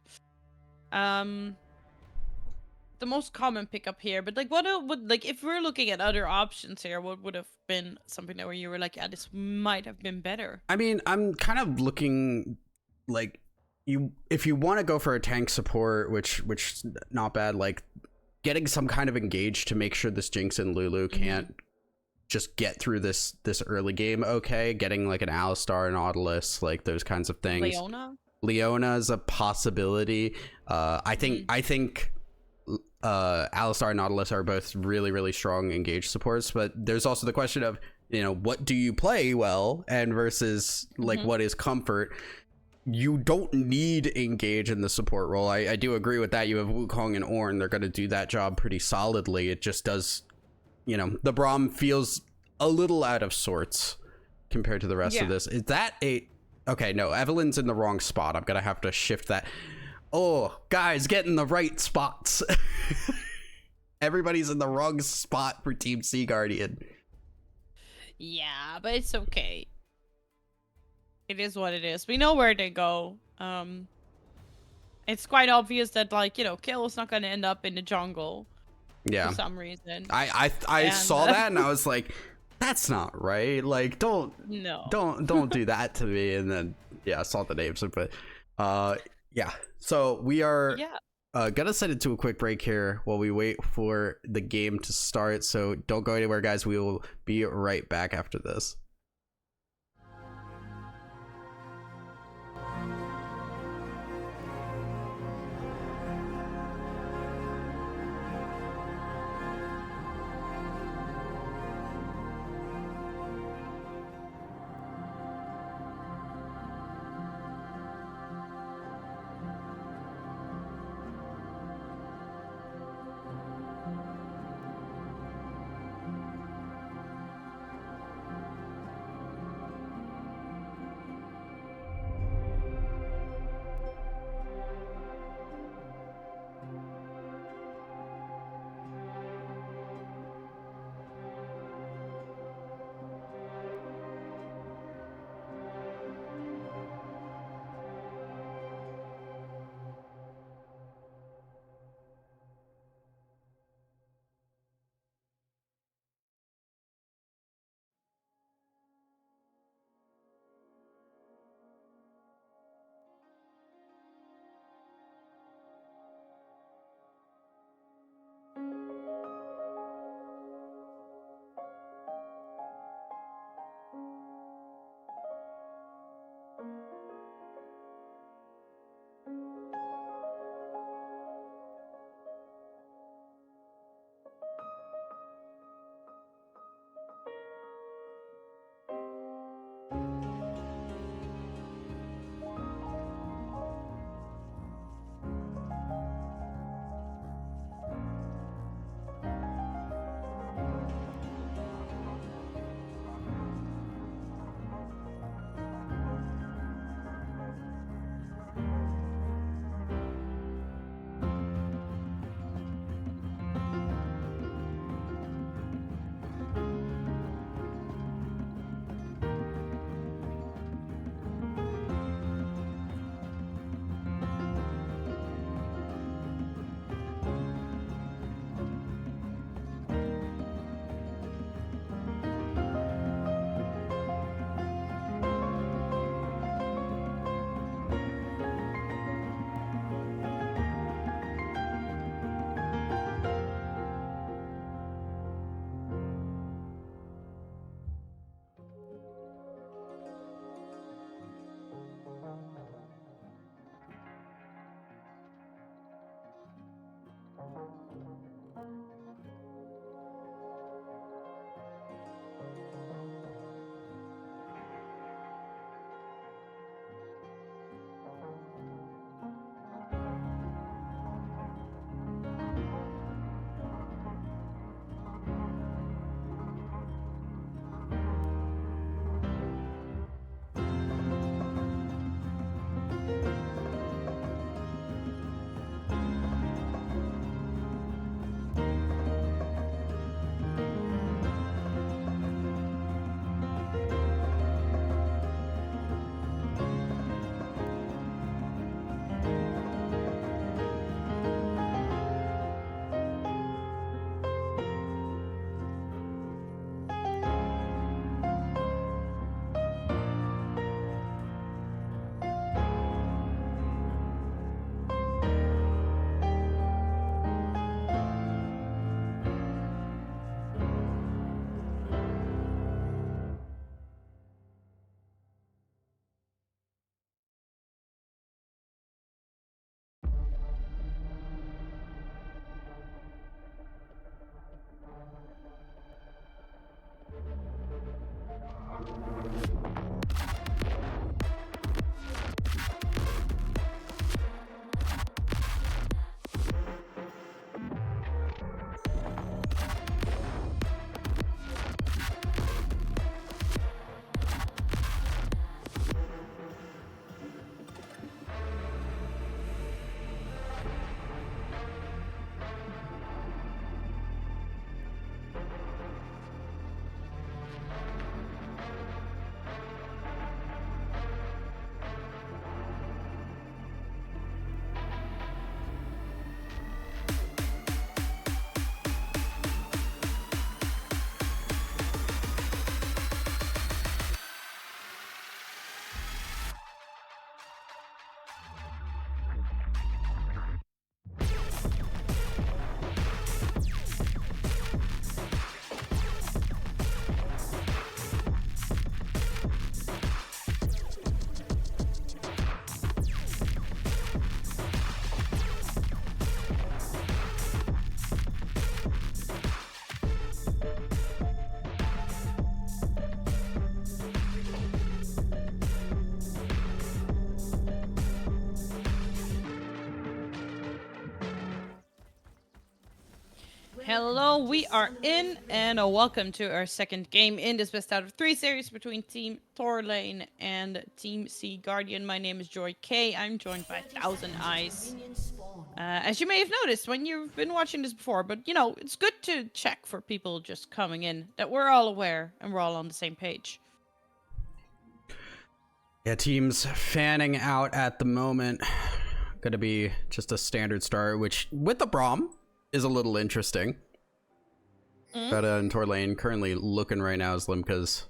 [SPEAKER 2] common pickup here. But like, what would, like, if we're looking at other options here, what would have been something that where you were like, yeah, this might have been better?
[SPEAKER 1] I mean, I'm kind of looking like if you want to go for a tank support, which not bad, like getting some kind of engage to make sure this Jinx and Lulu can't just get through this early game. Okay, getting like an Alistar and Nautilus, like those kinds of things. Leona is a possibility. I think Alistar and Nautilus are both really, really strong engage supports, but there's also the question of, you know, what do you play well and versus like what is comfort. You don't need engage in the support role. I do agree with that. You have Wukong and Ornn. They're going to do that job pretty solidly. It just does, you know, the Braum feels a little out of sorts compared to the rest of this. Is that a... Okay, no, Evelyn's in the wrong spot. I'm going to have to shift that. Oh, guys, get in the right spots. Everybody's in the wrong spot for Team Sea Guardian.
[SPEAKER 2] Yeah, but it's okay. It is what it is. We know where they go. It's quite obvious that, like, you know, Kill is not going to end up in the jungle.
[SPEAKER 1] Yeah.
[SPEAKER 2] For some reason.
[SPEAKER 1] I saw that and I was like, that's not right. Like, don't do that to me. And then, yeah, I saw the names, but, yeah. So we are gonna send it to a quick break here while we wait for the game to start. So don't go anywhere, guys. We will be right back after this.
[SPEAKER 2] Hello, we are in, and welcome to our second game in this best out of 3 series between Team Torlane and Team Sea Guardian. My name is JoyK. I'm joined by Thousand Eyes. As you may have noticed when you've been watching this before, but you know, it's good to check for people just coming in that we're all aware and we're all on the same page.
[SPEAKER 1] Yeah, teams fanning out at the moment. Gonna be just a standard start, which with the Braum is a little interesting. But in Torlane, currently looking right now as Limka's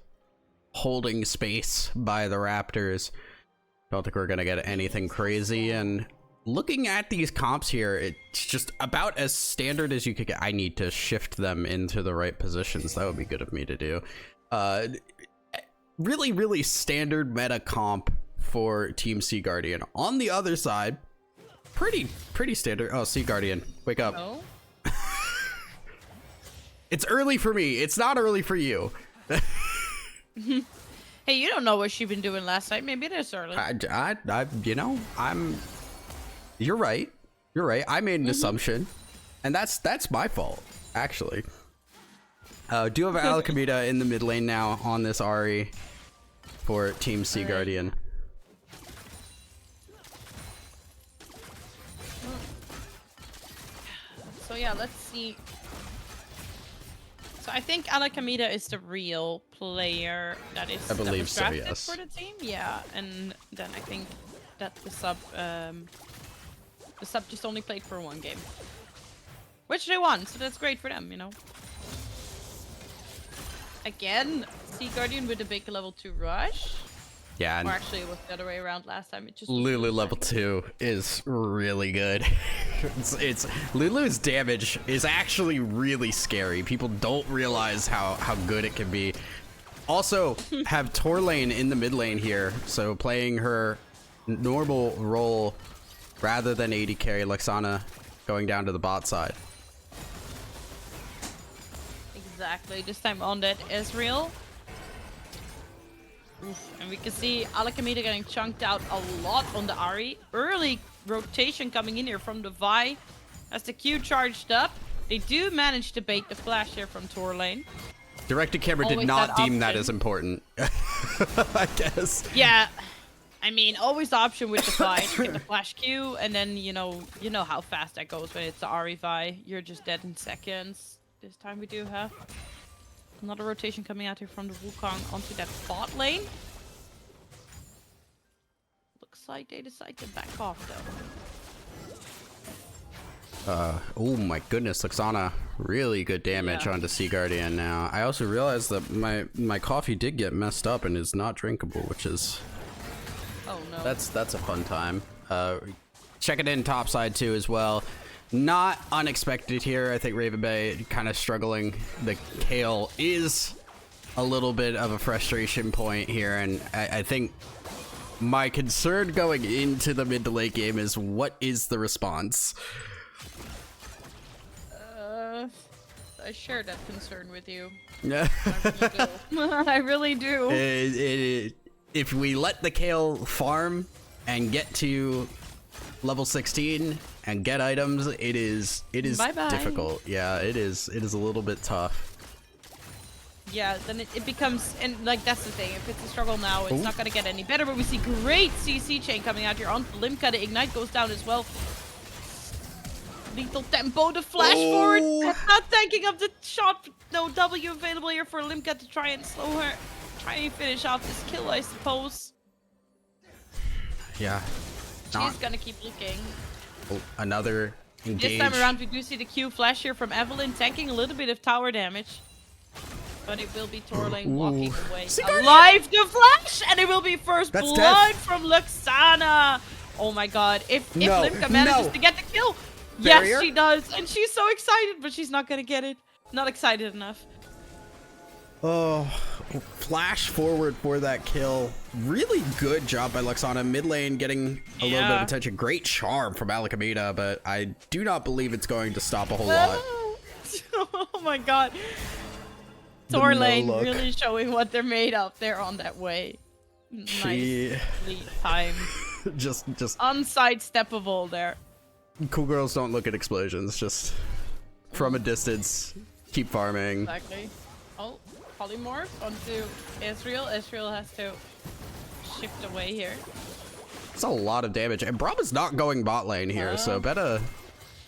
[SPEAKER 1] holding space by the Raptors. Don't think we're gonna get anything crazy. And looking at these comps here, it's just about as standard as you could get. I need to shift them into the right positions. That would be good of me to do. Really, really standard meta comp for Team Sea Guardian. On the other side, pretty standard. Oh, Sea Guardian, wake up.
[SPEAKER 2] Oh.
[SPEAKER 1] It's early for me. It's not early for you.
[SPEAKER 2] Hey, you don't know what she's been doing last night. Maybe it is early.
[SPEAKER 1] You know, you're right. You're right. I made an assumption, and that's my fault, actually. Do have Alchemida in the mid lane now on this Ahri for Team Sea Guardian.
[SPEAKER 2] So yeah, let's see. So I think Alchemida is the real player that is
[SPEAKER 1] I believe
[SPEAKER 2] was
[SPEAKER 1] so,
[SPEAKER 2] drafted
[SPEAKER 1] yes.
[SPEAKER 2] for the team. Yeah, and then I think that the sub just only played for 1 game, which they won. So that's great for them, you know. Again, Sea Guardian with a big level 2 rush.
[SPEAKER 1] Yeah, and
[SPEAKER 2] Or actually, it was the other way around last time. It just
[SPEAKER 1] Lulu level 2 is really good. it's Lulu's damage is actually really scary. People don't realize how good it can be. Also, have Torlane in the mid lane here, so playing her normal role rather than AD carry. Lexana going down to the bot side.
[SPEAKER 2] Exactly. This time on that Ezreal. Oof. And we can see Alchemida getting chunked out a lot on the Ahri. Early rotation coming in here from the Vi. As the Q charged up, they do manage to bait the flash here from Torlane.
[SPEAKER 1] Directed camera did
[SPEAKER 2] Always
[SPEAKER 1] not
[SPEAKER 2] that
[SPEAKER 1] deem that
[SPEAKER 2] option.
[SPEAKER 1] as important. I guess.
[SPEAKER 2] Yeah, I mean, always the option with the Vi to get the flash Q, and then you know how fast that goes when it's the Ahri Vi. You're just dead in seconds. This time we do have another rotation coming out here from the Wukong onto that bot lane. Looks like they decide to back off though.
[SPEAKER 1] Oh my goodness, Lexana, really good damage
[SPEAKER 2] Yeah.
[SPEAKER 1] onto Sea Guardian now. I also realized that my coffee did get messed up and is not drinkable, which is
[SPEAKER 2] Oh no.
[SPEAKER 1] that's a fun time. Check it in topside too as well. Not unexpected here. I think Raven Bay kind of struggling. The Kale is a little bit of a frustration point here, and I think my concern going into the mid to late game is what is the response?
[SPEAKER 2] I share that concern with you.
[SPEAKER 1] Yeah.
[SPEAKER 2] I really do.
[SPEAKER 1] If we let the Kale farm and get to level 16 and get items, it is
[SPEAKER 2] Bye-bye.
[SPEAKER 1] difficult. Yeah, it is a little bit tough.
[SPEAKER 2] Yeah, then it becomes, and like that's the thing, if it's a struggle now, it's
[SPEAKER 1] Ooh.
[SPEAKER 2] not gonna get any better, but we see great CC chain coming out here on Limka. The ignite goes down as well. Lethal tempo, the flash forward, not tanking up the shot. No W available here for Limka to try and slow her, try and finish off this kill, I suppose.
[SPEAKER 1] Yeah.
[SPEAKER 2] She's gonna keep looking.
[SPEAKER 1] Oh, another engage.
[SPEAKER 2] This time around, we do see the Q flash here from Evelyn, tanking a little bit of tower damage. But it will be Torlane walking away. Alive the flash! And it will be first blood from Luxana! Oh my god. If Limka manages to get the kill,
[SPEAKER 1] Barrier?
[SPEAKER 2] yes she does. And she's so excited, but she's not gonna get it. Not excited enough.
[SPEAKER 1] Oh, flash forward for that kill. Really good job by Luxana. Mid lane getting a little bit of attention. Great charm from Alchemida, but I do not believe it's going to stop a whole lot.
[SPEAKER 2] Oh my god. Torlane really showing what they're made of there on that way. Nicely timed.
[SPEAKER 1] just
[SPEAKER 2] unsidesteppable there.
[SPEAKER 1] Cool girls don't look at explosions, just from a distance, keep farming.
[SPEAKER 2] Exactly. Oh, polymorph onto Ezreal. Ezreal has to shift away here.
[SPEAKER 1] It's a lot of damage, and Brahma's not going bot lane here, so Beta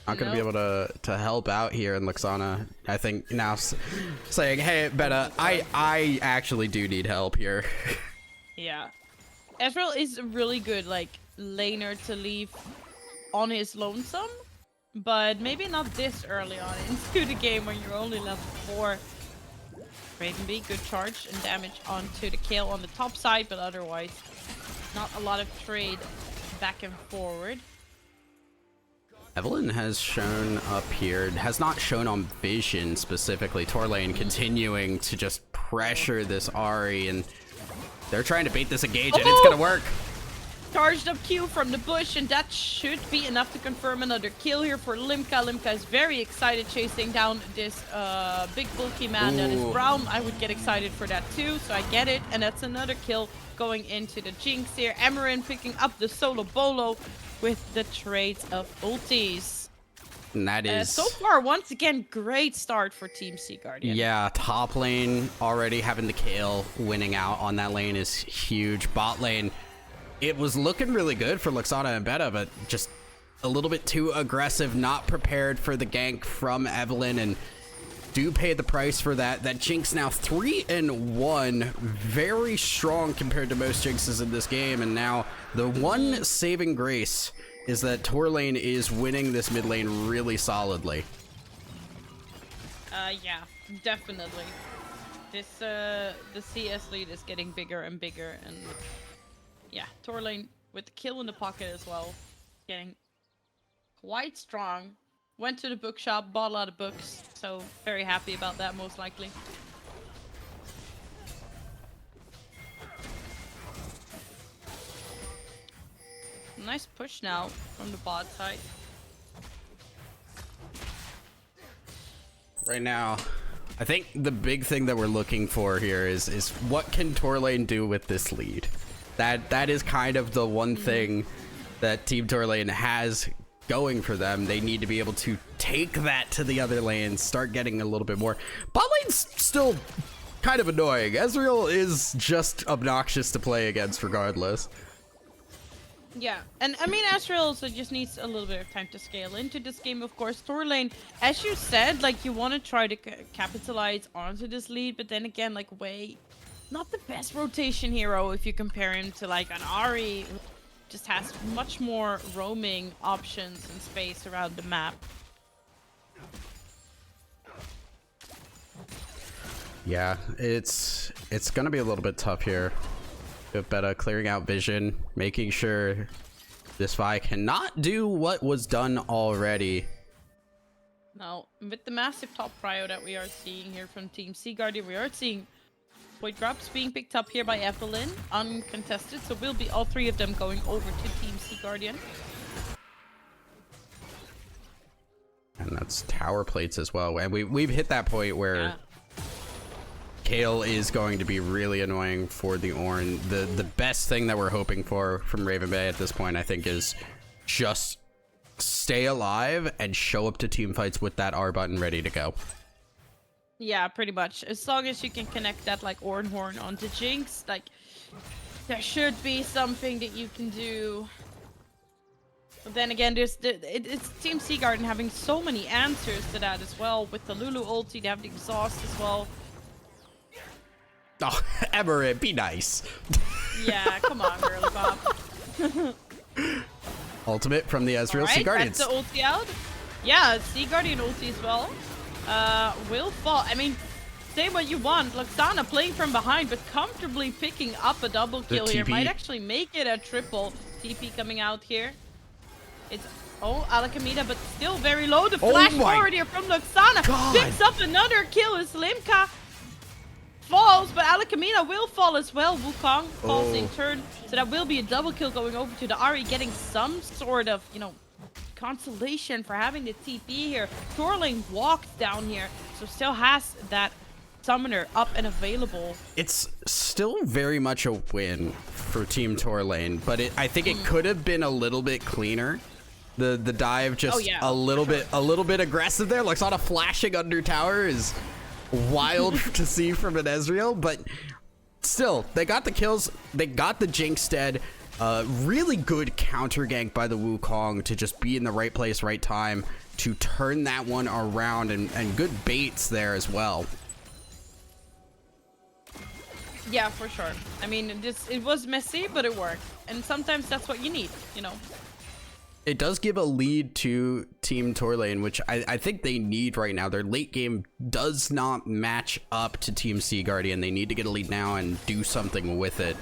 [SPEAKER 1] not gonna be able to help out here. And Luxana, I think, now saying, "Hey, Beta, I actually do need help here."
[SPEAKER 2] Yeah, Ezreal is a really good like laner to leave on his lonesome, but maybe not this early on into the game when you're only level 4. Ravenby, good charge and damage onto the kill on the top side, but otherwise not a lot of trade back and forward.
[SPEAKER 1] Evelyn has shown up here, has not shown on Vision specifically. Torlane continuing to just pressure this Ahri, and they're trying to bait this engage, and it's gonna work.
[SPEAKER 2] Charged up Q from the bush, and that should be enough to confirm another kill here for Limka. Limka is very excited chasing down this big bulky man that is brown. I would get excited for that too, so I get it. And that's another kill going into the Jinx here. Amarin picking up the solo bolo with the trades of ultis.
[SPEAKER 1] And that is...
[SPEAKER 2] so far, once again, great start for Team Sea Guardian.
[SPEAKER 1] Yeah, top lane already having the kill. Winning out on that lane is huge. Bot lane, it was looking really good for Luxana and Beta, but just a little bit too aggressive, not prepared for the gank from Evelyn, and do pay the price for that. That Jinx now 3-1, very strong compared to most Jinxes in this game, and now the one saving grace is that Torlane is winning this mid lane really solidly.
[SPEAKER 2] Yeah, definitely. This the CS lead is getting bigger and bigger, and yeah, Torlane with the kill in the pocket as well, getting quite strong. Went to the bookshop, bought a lot of books, so very happy about that, most likely. Nice push now from the bot side.
[SPEAKER 1] Right now, I think the big thing that we're looking for here is what can Torlane do with this lead? That is kind of the one thing that Team Torlane has going for them. They need to be able to take that to the other lanes, start getting a little bit more. Bot lane's still kind of annoying. Ezreal is just obnoxious to play against regardless.
[SPEAKER 2] Yeah, and I mean, Ezreal also just needs a little bit of time to scale into this game, of course. Torlane, as you said, like, you want to try to capitalize onto this lead, but then again, like, not the best rotation hero if you compare him to, like, an Ahri, who just has much more roaming options and space around the map.
[SPEAKER 1] Yeah, it's gonna be a little bit tough here. Beta clearing out vision, making sure this Vi cannot do what was done already.
[SPEAKER 2] Now, with the massive top prio that we are seeing here from Team Sea Guardian, we are seeing Void Drops being picked up here by Evelyn, uncontested, so will be all three of them going over to Team Sea Guardian.
[SPEAKER 1] And And that's tower plates as well. And we've hit that point where Kale is going to be really annoying for the Ornn. The best thing that we're hoping for from Raven Bay at this point, I think, is just stay alive and show up to team fights with that R button ready to go.
[SPEAKER 2] Yeah, pretty much. As long as you can connect that like Ornn Horn onto Jinx, like there should be something that you can do. But then again, it's Team Seagarden having so many answers to that as well. With the Lulu ulti, they have the exhaust as well.
[SPEAKER 1] Oh, Emmeryn, be nice.
[SPEAKER 2] Yeah, come on, girly pop.
[SPEAKER 1] Ultimate from the Ezreal
[SPEAKER 2] Right,
[SPEAKER 1] Seaguardians.
[SPEAKER 2] that's the ulti out. Yeah, Seaguardian ulti as well. Will fall. I mean, say what you want. Luxana playing from behind, but comfortably picking up a double kill here. Might actually make it a triple. TP coming out here. It's Alakemida, but still very low. The flash forward here from Luxana picks up another kill as Limca falls, but Alakemida will fall as well. Wukong falls in turn, so that will be a double kill going over to the Ahri, getting some sort of, you know, consolation for having the TP here. Torlane walked down here, so still has that summoner up and available.
[SPEAKER 1] It's still very much a win for Team Torlane, but I think it could have been a little bit cleaner. The dive just a little bit aggressive there. Luxana flashing under tower is wild to see from an Ezreal, but still, they got the kills. They got the Jinx dead. Really good counter gank by the Wukong to just be in the right place, right time to turn that one around, and good baits there as well.
[SPEAKER 2] Yeah, for sure. I mean, it was messy, but it worked. And sometimes that's what you need, you know.
[SPEAKER 1] It does give a lead to Team Torlane, which I think they need right now. Their late game does not match up to Team Seaguardian. They need to get a lead now and do something with it.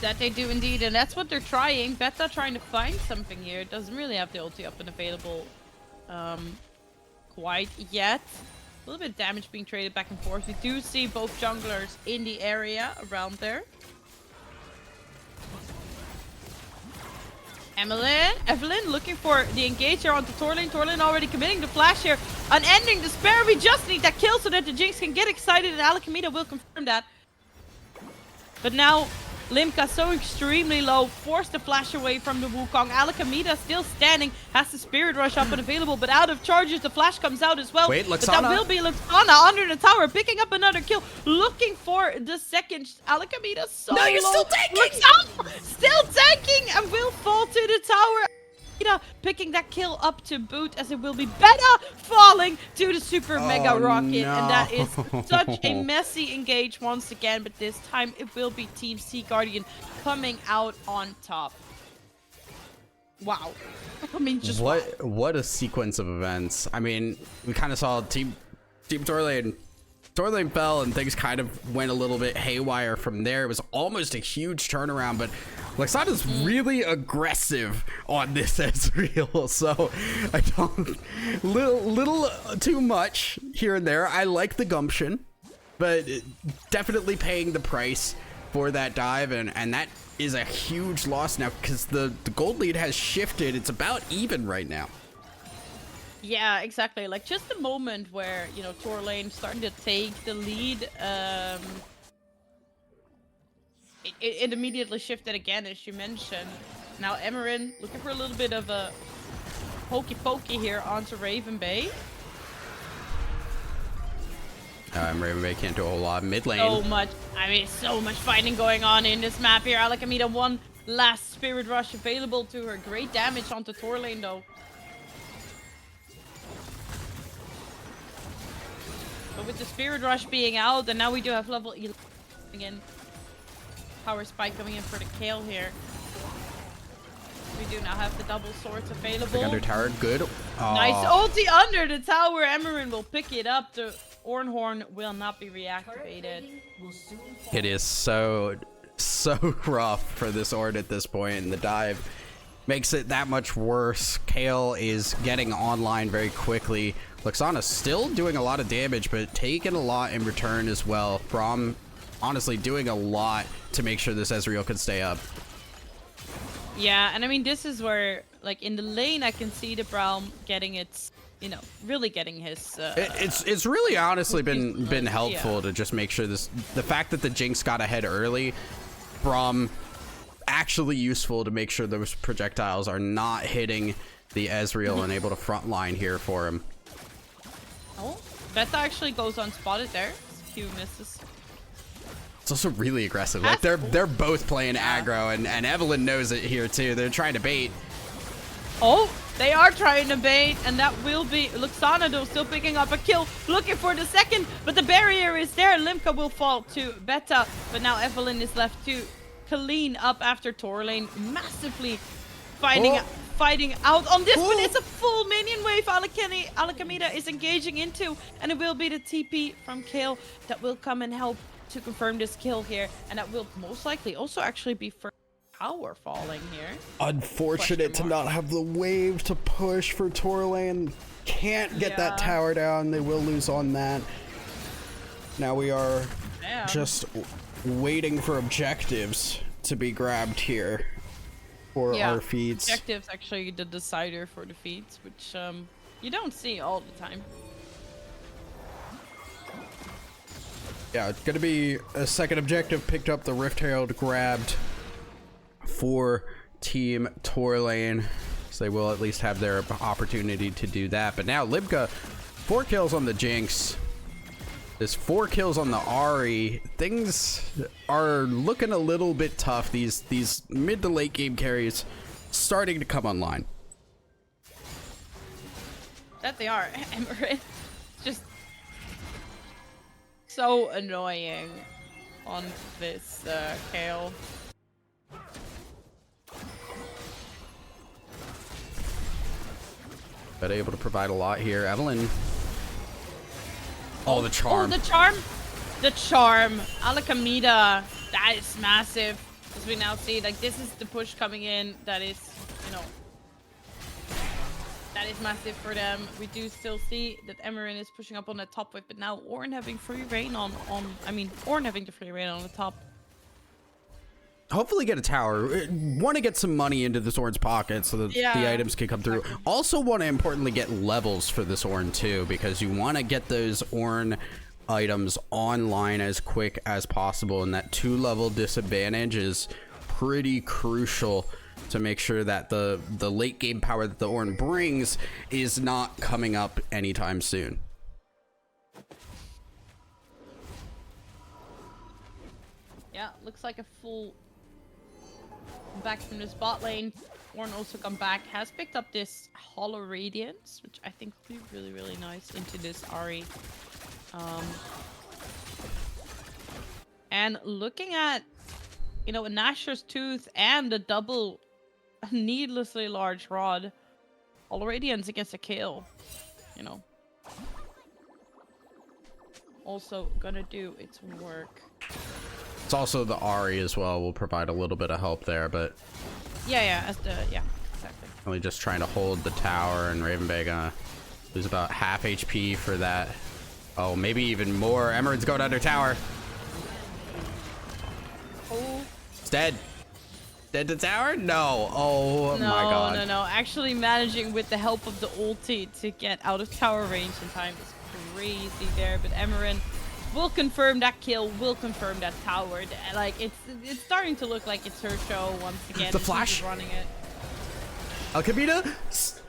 [SPEAKER 2] That they do indeed, and that's what they're trying. Beta trying to find something here. It doesn't really have the ulti up and available quite yet. A little bit of damage being traded back and forth. We do see both junglers in the area around there. Evelyn looking for the engager onto Torlane. Torlane already committing the flash here. Unending despair. We just need that kill so that the Jinx can get excited, and Alakemida will confirm that. But now Limca so extremely low, forced the flash away from the Wukong. Alakemida still standing, has the Spirit Rush up and available, but out of charges, the flash comes out as well.
[SPEAKER 1] Wait, Luxana.
[SPEAKER 2] But that will be Luxana under the tower, picking up another kill, looking for the second. Alakemida so
[SPEAKER 1] No, you're
[SPEAKER 2] low.
[SPEAKER 1] still tanking!
[SPEAKER 2] Luxana still tanking and will fall to the tower. Picking that kill up to boot, as it will be Beta falling to the super mega rocket.
[SPEAKER 1] No.
[SPEAKER 2] And that is such a messy engage once again, but this time it will be Team Seaguardian coming out on top. Wow. I mean, just
[SPEAKER 1] what a sequence of events. I mean, we kind of saw Team Torlane fell and things kind of went a little bit haywire from there. It was almost a huge turnaround, but Luxana's really aggressive on this Ezreal, so I don't little too much here and there. I like the gumption, but definitely paying the price for that dive, and that is a huge loss now because the gold lead has shifted. It's about even right now.
[SPEAKER 2] Yeah, exactly. Like just the moment where, you know, Torlane starting to take the lead, it immediately shifted again, as you mentioned. Now Emmeryn looking for a little bit of a pokey here onto Raven Bay.
[SPEAKER 1] Raven Bay can't do a whole lot. Mid lane.
[SPEAKER 2] So much, I mean, so much fighting going on in this map here. Alakemida, one last Spirit Rush available to her. Great damage onto Torlane though. But with the Spirit Rush being out, and now we do have level 11 again. Power Spike coming in for the Kale here. We do now have the double swords available.
[SPEAKER 1] Under tower, good.
[SPEAKER 2] Nice ulti under the tower. Emmeryn will pick it up. The Ornn Horn will not be reactivated.
[SPEAKER 1] It is so rough for this Ornn at this point, and the dive makes it that much worse. Kale is getting online very quickly. Luxana still doing a lot of damage, but taking a lot in return as well. Braum honestly doing a lot to make sure this Ezreal can stay up.
[SPEAKER 2] Yeah, and I mean, this is where like in the lane, I can see the Braum getting its, you know, really getting his.
[SPEAKER 1] It's really honestly been helpful
[SPEAKER 2] yeah.
[SPEAKER 1] to just make sure the fact that the Jinx got ahead early, Braum actually useful to make sure those projectiles are not hitting the Ezreal and able to frontline here for him.
[SPEAKER 2] Oh, Beta actually goes unspotted there. Q misses.
[SPEAKER 1] It's also really aggressive. Like they're both playing aggro, and Evelyn knows it here too. They're trying to bait.
[SPEAKER 2] Oh, they are trying to bait, and that will be Luxana though, still picking up a kill, looking for the second, but the barrier is there. Limca will fall to Beta, but now Evelyn is left to clean up after Torlane massively fighting out on this, but it's a full minion wave Alchemida is engaging into, and it will be the TP from Kale that will come and help to confirm this kill here, and that will most likely also actually be for tower falling here.
[SPEAKER 1] Unfortunate to not have the wave to push for Torlane. Can't get that tower down. They will lose on that. Now we are just waiting for objectives to be grabbed here for our feeds.
[SPEAKER 2] Objectives actually the decider for the feeds, which you don't see all the time.
[SPEAKER 1] Yeah, it's gonna be a second objective picked up, the Rift Herald grabbed for Team Torlane. So they will at least have their opportunity to do that. But now Libka, 4 kills on the Jinx. There's 4 kills on the Ahri. Things are looking a little bit tough. These mid to late game carries starting to come online.
[SPEAKER 2] That they are. Emmerich. Just so annoying on this Kale.
[SPEAKER 1] But able to provide a lot here. Evelyn. Oh, the charm.
[SPEAKER 2] Oh, the charm. The charm. Alchemida. That is massive. As we now see, like, this is the push coming in. That is, you know, that is massive for them. We do still see that Emerin is pushing up on that top wave, but now Ornn having free reign on Ornn having the free reign on the top.
[SPEAKER 1] Hopefully get a tower. Want to get some money into this Ornn's pocket so that the items can come through. Also want to importantly get levels for this Ornn too, because you want to get those Ornn items online as quick as possible, and that 2-level disadvantage is pretty crucial to make sure that the late game power that the Ornn brings is not coming up anytime soon.
[SPEAKER 2] Yeah, looks like a full back from the spot lane. Ornn also come back, has picked up this Hollow Radiance, which I think will be really, really nice into this Ahri. And looking at, you know, a Nashor's Tooth and the double needlessly large rod, Hollow Radiance against a kill, you know. Also gonna do its work.
[SPEAKER 1] It's also the Ahri as well will provide a little bit of help there, but
[SPEAKER 2] exactly.
[SPEAKER 1] Really just trying to hold the tower, and Ravenbay gonna lose about half HP for that. Oh, maybe even more. Emmerid's going under tower.
[SPEAKER 2] Oh,
[SPEAKER 1] it's dead. Dead to tower? No. Oh my god.
[SPEAKER 2] No. Actually managing with the help of the ulti to get out of tower range in time is crazy there, but Emerin will confirm that kill, will confirm that tower. Like, it's starting to look like it's her show once again.
[SPEAKER 1] The flash
[SPEAKER 2] she's running it.
[SPEAKER 1] Alchemida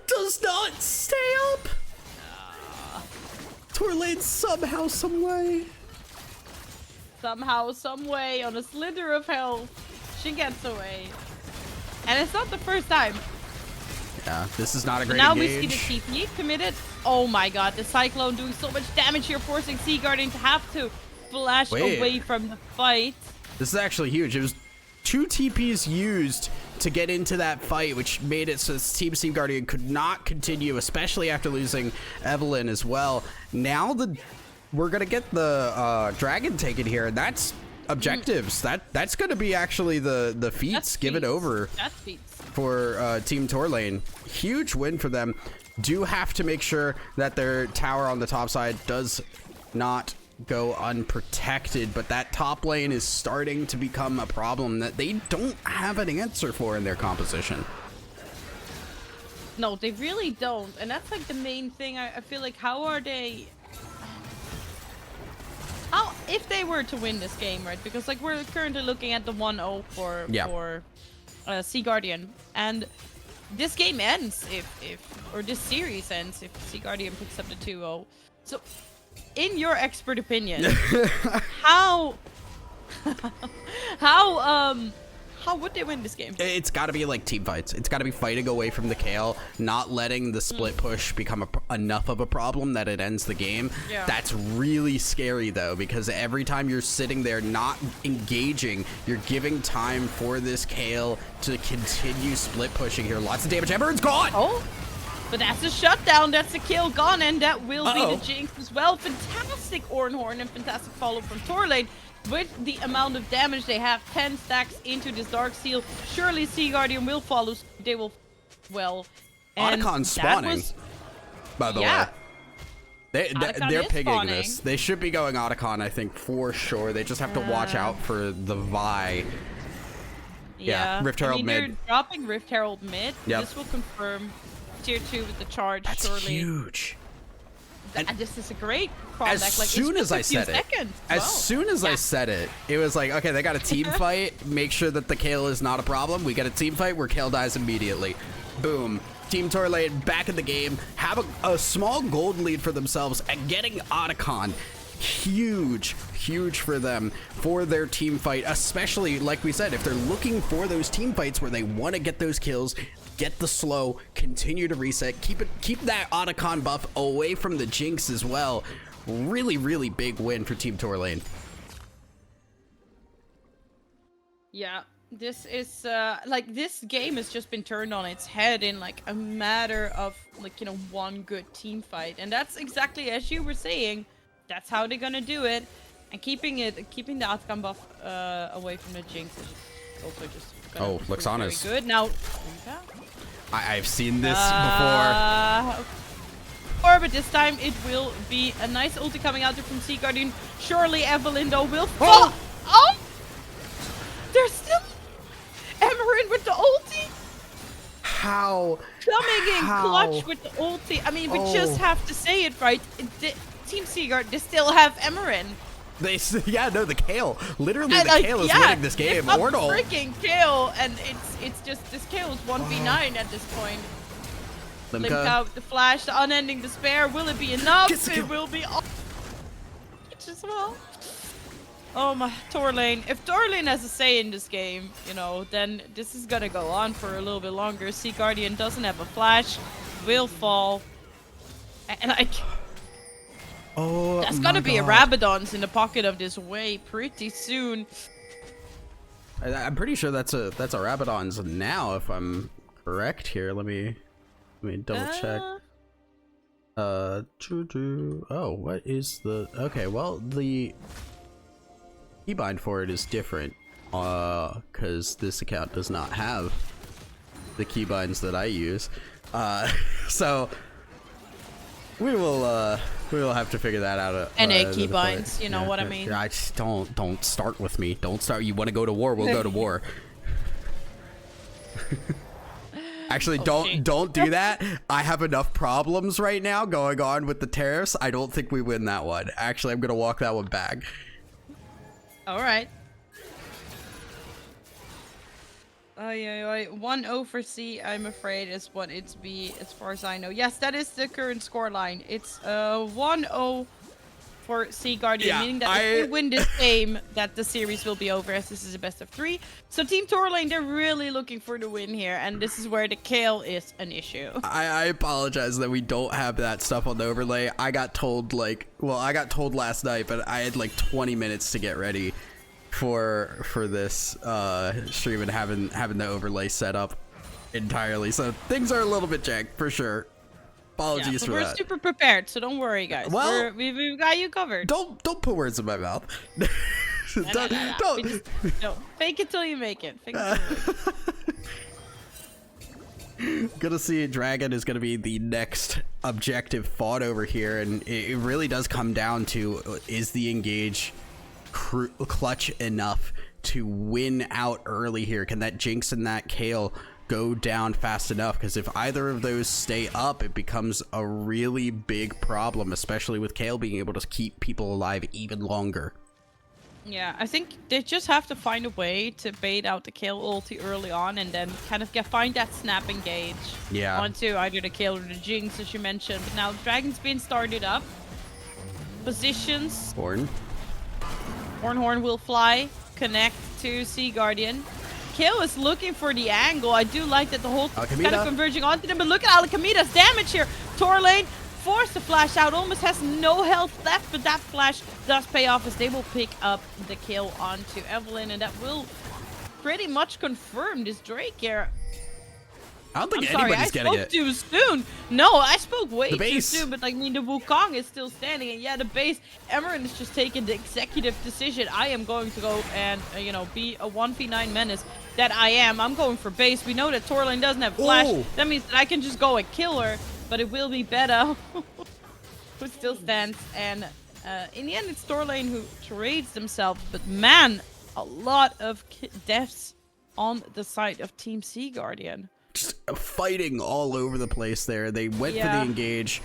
[SPEAKER 1] does not stay up. Torlane somehow, some way.
[SPEAKER 2] Somehow, some way, on a slither of health, she gets away. And it's not the first time.
[SPEAKER 1] Yeah, this is not a great
[SPEAKER 2] Now
[SPEAKER 1] engage.
[SPEAKER 2] we see the TP committed. Oh my god, the Cyclone doing so much damage here, forcing Sea Guardian to have to flash away from the fight.
[SPEAKER 1] This is actually huge. It was 2 TPs used to get into that fight, which made it so Team Sea Guardian could not continue, especially after losing Evelyn as well. Now we're gonna get the dragon taken here, and that's objectives. That's gonna be actually the feats given over.
[SPEAKER 2] That's feats
[SPEAKER 1] for Team Torlane. Huge win for them. Do have to make sure that their tower on the top side does not go unprotected, but that top lane is starting to become a problem that they don't have an answer for in their composition.
[SPEAKER 2] No, they really don't. And that's like the main thing. I feel like, how are they... How, if they were to win this game, right? Because like we're currently looking at the 1-0 for Sea Guardian. And this game ends or this series ends if Sea Guardian picks up the 2-0. So, in your expert opinion, how would they win this game?
[SPEAKER 1] It's got to be like team fights. It's got to be fighting away from the Kale, not letting the split push become enough of a problem that it ends the game.
[SPEAKER 2] Yeah.
[SPEAKER 1] That's really scary though, because every time you're sitting there not engaging, you're giving time for this Kale to continue split pushing here. Lots of damage. Emeren's gone.
[SPEAKER 2] Oh, but that's a shutdown. That's a kill gone, and that will be the Jinx as well. Fantastic Ornhorn and fantastic follow from Torlane. With the amount of damage they have, 10 stacks into this Dark Seal, surely Sea Guardian will follow. They will, well, and
[SPEAKER 1] Otacon spawning, by the way. They're pigging this. They should be going Otacon, I think, for sure. They just have to watch out for the Vi. Yeah, Rift Herald mid.
[SPEAKER 2] They're dropping Rift Herald mid.
[SPEAKER 1] Yep.
[SPEAKER 2] This will confirm tier 2 with the charge.
[SPEAKER 1] That's
[SPEAKER 2] surely.
[SPEAKER 1] Huge.
[SPEAKER 2] And this is a great product.
[SPEAKER 1] As
[SPEAKER 2] like,
[SPEAKER 1] soon as I said it, I said it, it was like, okay, they got a team fight. Make sure that the Kale is not a problem. We got a team fight where Kale dies immediately. Boom. Team Torlane back in the game. Have a small gold lead for themselves and getting Otacon. Huge for them for their team fight, especially like we said, if they're looking for those team fights where they want to get those kills, get the slow, continue to reset, keep that Otacon buff away from the Jinx as well. Really big win for Team Torlane.
[SPEAKER 2] Yeah, this is like this game has just been turned on its head in like a matter of like, you know, one good team fight, and that's exactly as you were saying. That's how they're gonna do it, and keeping the Otacon buff away from the Jinx is also just
[SPEAKER 1] Luxana's
[SPEAKER 2] very good. Now,
[SPEAKER 1] I've seen this before.
[SPEAKER 2] But this time it will be a nice ulti coming out there from Sea Guardian. Surely Evelyn though will fall. Oh! There's still Emeren with the ulti.
[SPEAKER 1] How?
[SPEAKER 2] Coming in clutch with the ulti. I mean, we just have to say it, right? Team Sea Guard, they still have Emeren.
[SPEAKER 1] The Kale. Literally, the Kale is winning this game.
[SPEAKER 2] Wardle. Freaking Kale, and it's just this Kale is 1v9 at this point. Limca with the flash, the unending despair. Will it be enough? It will be all as well. Oh my, Torlane. If Torlane has a say in this game, you know, then this is gonna go on for a little bit longer. Sea Guardian doesn't have a flash, will fall, and that's gonna be a Rabadon's in the pocket of this way pretty soon.
[SPEAKER 1] I'm pretty sure that's a Rabadon's now, if I'm correct here. Let me double check. Oh, what is the... Okay, well, the keybind for it is different, because this account does not have the keybinds that I use. So we will have to figure that out.
[SPEAKER 2] NA keybinds, you know what I mean?
[SPEAKER 1] I just don't start with me. Don't start. You want to go to war? We'll go to war. Actually, don't do that. I have enough problems right now going on with the tariffs. I don't think we win that one. Actually, I'm gonna walk that one back.
[SPEAKER 2] All right. 1-0 for C, I'm afraid, is what it's be as far as I know. Yes, that is the current score line. It's 1-0 for Sea Guardian, meaning that if we win this game, that the series will be over, as this is a best of 3. So Team Torlane, they're really looking for the win here, and this is where the Kale is an issue.
[SPEAKER 1] I apologize that we don't have that stuff on the overlay. I got told I got told last night, but I had like 20 minutes to get ready for this stream and having the overlay set up entirely. So things are a little bit jacked for sure. Apologies for that.
[SPEAKER 2] We're super prepared, so don't worry, guys.
[SPEAKER 1] Well,
[SPEAKER 2] we've got you covered.
[SPEAKER 1] Don't put words in my mouth. Don't.
[SPEAKER 2] Fake it till you make it. Fake it till you make it.
[SPEAKER 1] Gonna see Dragon is gonna be the next objective fought over here, and it really does come down to, is the engage clutch enough to win out early here? Can that Jinx and that Kale go down fast enough, because if either of those stay up, it becomes a really big problem, especially with Kayle being able to keep people alive even longer.
[SPEAKER 2] Yeah, I think they just have to find a way to bait out the Kayle ulti early on and then kind of find that snap engage onto either the Kayle or the Jinx, as you mentioned. But now Dragon's been started up. Positions.
[SPEAKER 1] Horn
[SPEAKER 2] Horn will fly, connect to Sea Guardian. Kayle is looking for the angle. I do like that the whole kind of converging onto them, but look at Alakamida's damage here. Torlane forced to flash out, almost has no health left, but that flash does pay off as they will pick up the kill onto Evelynn, and that will pretty much confirm this JoyK here.
[SPEAKER 1] I don't think anybody's getting it.
[SPEAKER 2] I spoke too soon. No, I spoke way too soon, but like, I mean, the Wukong is still standing, and yeah, the base, Emeren is just taking the executive decision. I am going to go and, you know, be a 1v9 menace that I am. I'm going for base. We know that Torlane doesn't have flash. Ooh. That means that I can just go and kill her, but it will be Beta who still stands, and in the end, it's Torlane who trades themselves, but man, a lot of deaths on the side of Team Sea Guardian.
[SPEAKER 1] Just fighting all over the place there. They went for the engage,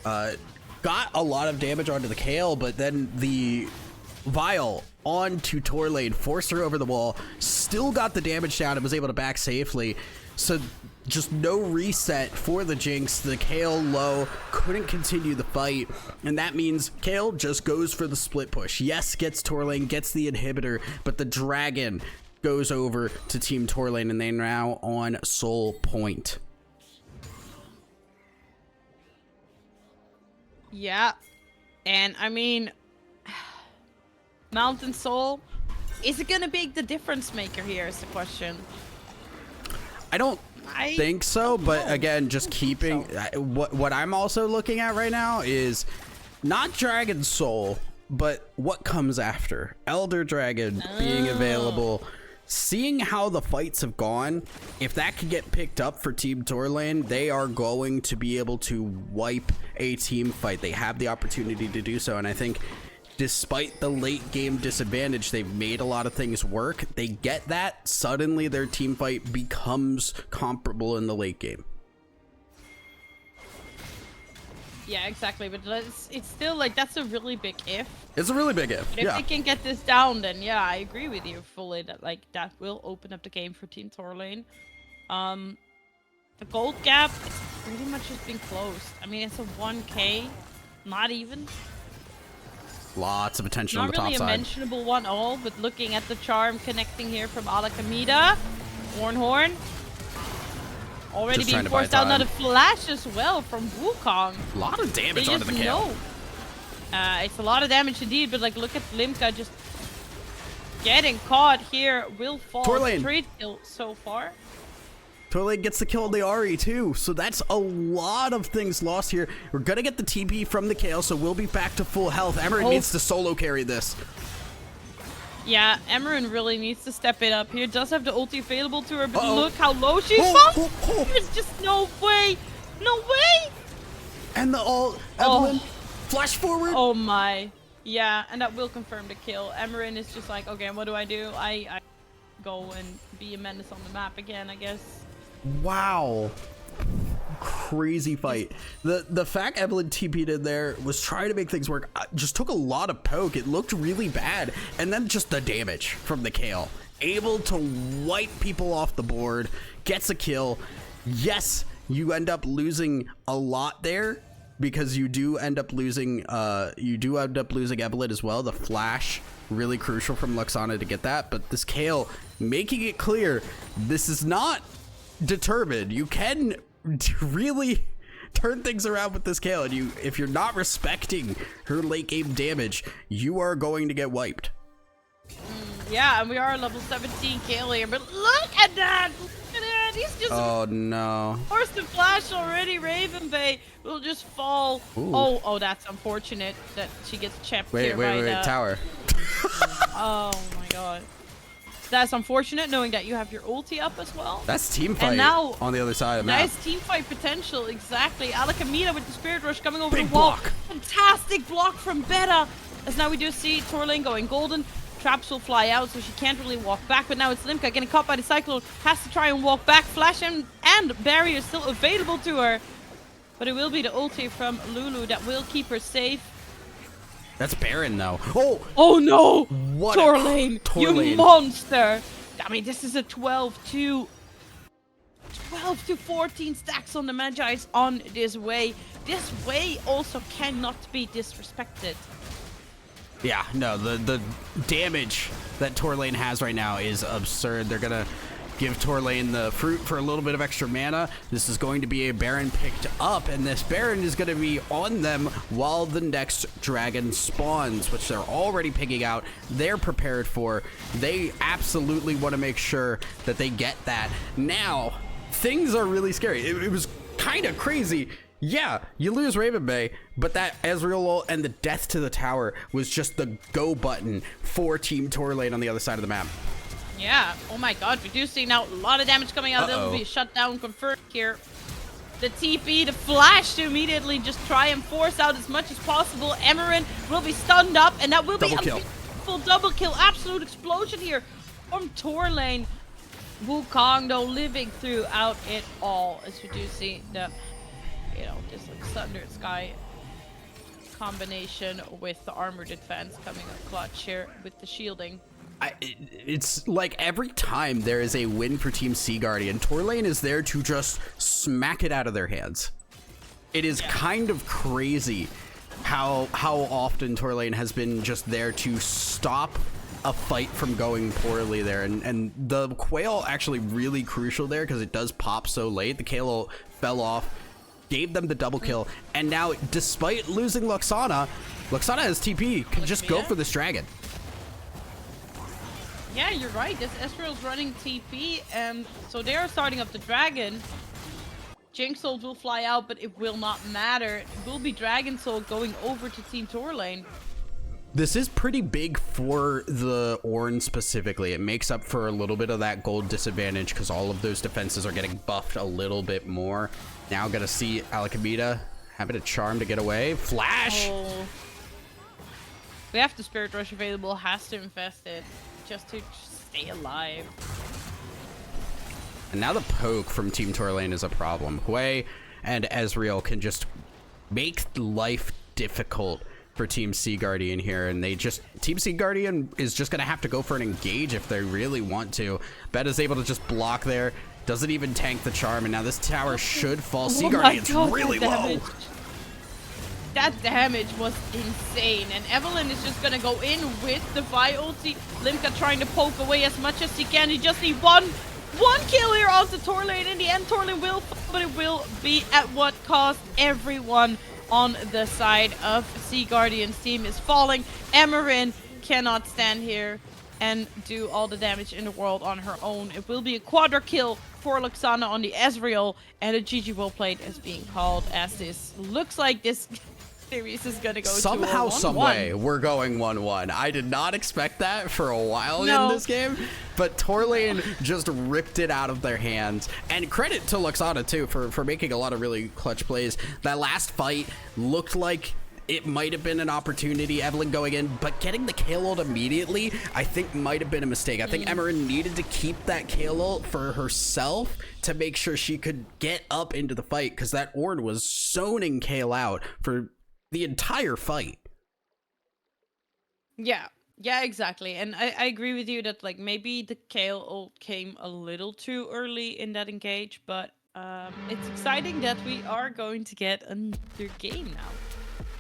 [SPEAKER 1] got a lot of damage onto the Kayle, but then the Vial onto Torlane forced her over the wall, still got the damage down and was able to back safely. So just no reset for the Jinx. The Kayle low, couldn't continue the fight, and that means Kayle just goes for the split push. Yes, gets Torlane, gets the inhibitor, but the Dragon goes over to Team Torlane, and they're now on Soul Point.
[SPEAKER 2] Yeah, and I mean, Mountain Soul, is it gonna be the difference maker here is the question.
[SPEAKER 1] I don't think so, but again, just keeping what I'm also looking at right now is not Dragon Soul, but what comes after. Elder Dragon being available. Seeing how the fights have gone, if that can get picked up for Team Torlane, they are going to be able to wipe a team fight. They have the opportunity to do so, and I think despite the late game disadvantage, they've made a lot of things work. They get that, suddenly their team fight becomes comparable in the late game.
[SPEAKER 2] Yeah, exactly, but it's still like, that's a really big if.
[SPEAKER 1] It's a really big if.
[SPEAKER 2] But if they can get this down, then yeah, I agree with you fully that like that will open up the game for Team Torlane. The gold gap, it's pretty much just been closed. I mean, it's a 1k, not even.
[SPEAKER 1] Lots of attention on the top side.
[SPEAKER 2] Not really a mentionable one all, but looking at the charm connecting here from Alakamida, Horn. Already being forced out, another flash as well from Wukong.
[SPEAKER 1] A lot of damage onto the Kayle.
[SPEAKER 2] It's a lot of damage indeed, but like, look at Limka just getting caught here. Will fall. Straight kill so far.
[SPEAKER 1] Torlane gets the kill on the Ahri too, so that's a lot of things lost here. We're gonna get the TP from the Kayle, so we'll be back to full health. Emeren needs to solo carry this.
[SPEAKER 2] Yeah, Emeren really needs to step it up here. Does have the ulti available to her, but look how low she's falling. There's just no way. No way.
[SPEAKER 1] And the ult, Evelynn, flash forward.
[SPEAKER 2] Oh my. Yeah, and that will confirm the kill. Emeren is just like, okay, what do? I go and be a menace on the map again, I guess.
[SPEAKER 1] Wow. Crazy fight. The fact Evelynn TP'd in there, was trying to make things work, just took a lot of poke. It looked really bad, and then just the damage from the Kayle, able to wipe people off the board, gets a kill. Yes, you end up losing a lot there, because you do end up losing Evelynn as well. The flash, really crucial from Luxana to get that, but this Kayle making it clear this is not determined. You can really turn things around with this Kayle, and if you're not respecting her late game damage, you are going to get wiped.
[SPEAKER 2] Yeah, and we are level 17 Kayle here, but look at that! Look at that! He's just forced to flash already. Ravenbay will just fall. Ooh. Oh, that's unfortunate that she gets chapped here.
[SPEAKER 1] Wait, tower.
[SPEAKER 2] Oh my god. That's unfortunate, knowing that you have your ulti up as well.
[SPEAKER 1] That's team fight now, on the other side of the map.
[SPEAKER 2] Nice team fight potential, exactly. Alakamida with the Spirit Rush coming over the wall. Fantastic block from Beta. As now we do see Torlane going golden. traps will fly out, so she can't really walk back. But now it's Limka getting caught by the Cyclone. Has to try and walk back. Flash and barrier still available to her. But it will be the ulti from Lulu that will keep her safe.
[SPEAKER 1] That's Baron, though.
[SPEAKER 2] Oh no!
[SPEAKER 1] What
[SPEAKER 2] Torlane, you monster! I mean, this is a 12 to 14 stacks on the Magi's on this way. This way also cannot be disrespected.
[SPEAKER 1] Yeah, no, the damage that Torlane has right now is absurd. They're gonna give Torlane the fruit for a little bit of extra mana. This is going to be a Baron picked up, and this Baron is gonna be on them while the next dragon spawns, which they're already picking out. They're prepared for. They absolutely want to make sure that they get that. Now, things are really scary. It was kind of crazy. Yeah, you lose Raven Bay, but that Ezreal ult and the death to the tower was just the go button for Team Torlane on the other side of the map.
[SPEAKER 2] Yeah, oh my god, we do see now a lot of damage coming out. There'll be a shutdown confirmed here. The TP, the flash to immediately just try and force out as much as possible. Emerin will be stunned up, and that will be a beautiful double kill. Absolute explosion here from Torlane. Wukong, though, living throughout it all, as we do see the, you know, just like Thunder Sky combination with the armor defense coming up clutch here with the shielding.
[SPEAKER 1] It's like every time there is a win for Team Sea Guardian, Torlane is there to just smack it out of their hands. It is kind of crazy how often Torlane has been just there to stop a fight from going poorly there, and the Quail actually really crucial there because it does pop so late. The Kale fell off, gave them the double kill, and now despite losing Luxana has TP, can just go for this dragon.
[SPEAKER 2] Yeah, you're right. This Ezreal's running TP, so they are starting up the dragon. Jinx ult will fly out, but it will not matter. It will be Dragon Soul going over to Team Torlane.
[SPEAKER 1] This is pretty big for the Ornn specifically. It makes up for a little bit of that gold disadvantage because all of those defenses are getting buffed a little bit more. Now gonna see Alchemida having a charm to get away. Flash!
[SPEAKER 2] Oh. We have the Spirit Rush available, has to infest it just to stay alive.
[SPEAKER 1] And now the poke from Team Torlane is a problem. Hwei and Ezreal can just make life difficult for Team Sea Guardian here, and Team Sea Guardian is just gonna have to go for an engage if they really want to. Beta's able to just block there, doesn't even tank the charm, and now this tower should fall. Sea Guardian's really low.
[SPEAKER 2] That damage was insane, and Evelyn is just gonna go in with the Vi ulti. Limka trying to poke away as much as he can. He just need one kill here onto Torlane. In the end, Torlane will fall, but it will be at what cost. Everyone on the side of Sea Guardian's team is falling. Emerin cannot stand here and do all the damage in the world on her own. It will be a quadra kill for Luxana on the Ezreal, and a GG well played is being called, as this looks like this series is gonna go
[SPEAKER 1] somehow,
[SPEAKER 2] to a 1-1.
[SPEAKER 1] some way we're going 1-1. I did not expect that for a while in this game, but Torlane just ripped it out of their hands. And credit to Luxana too for making a lot of really clutch plays. That last fight looked like it might have been an opportunity, Evelyn going in, but getting the Kale ult immediately, I think might have been a mistake. I think Emerin needed to keep that Kale ult for herself to make sure she could get up into the fight, because that Ornn was zoning Kale out for the entire fight.
[SPEAKER 2] Yeah, exactly. And I agree with you that like maybe the Kale ult came a little too early in that engage, but it's exciting that we are going to get another game now.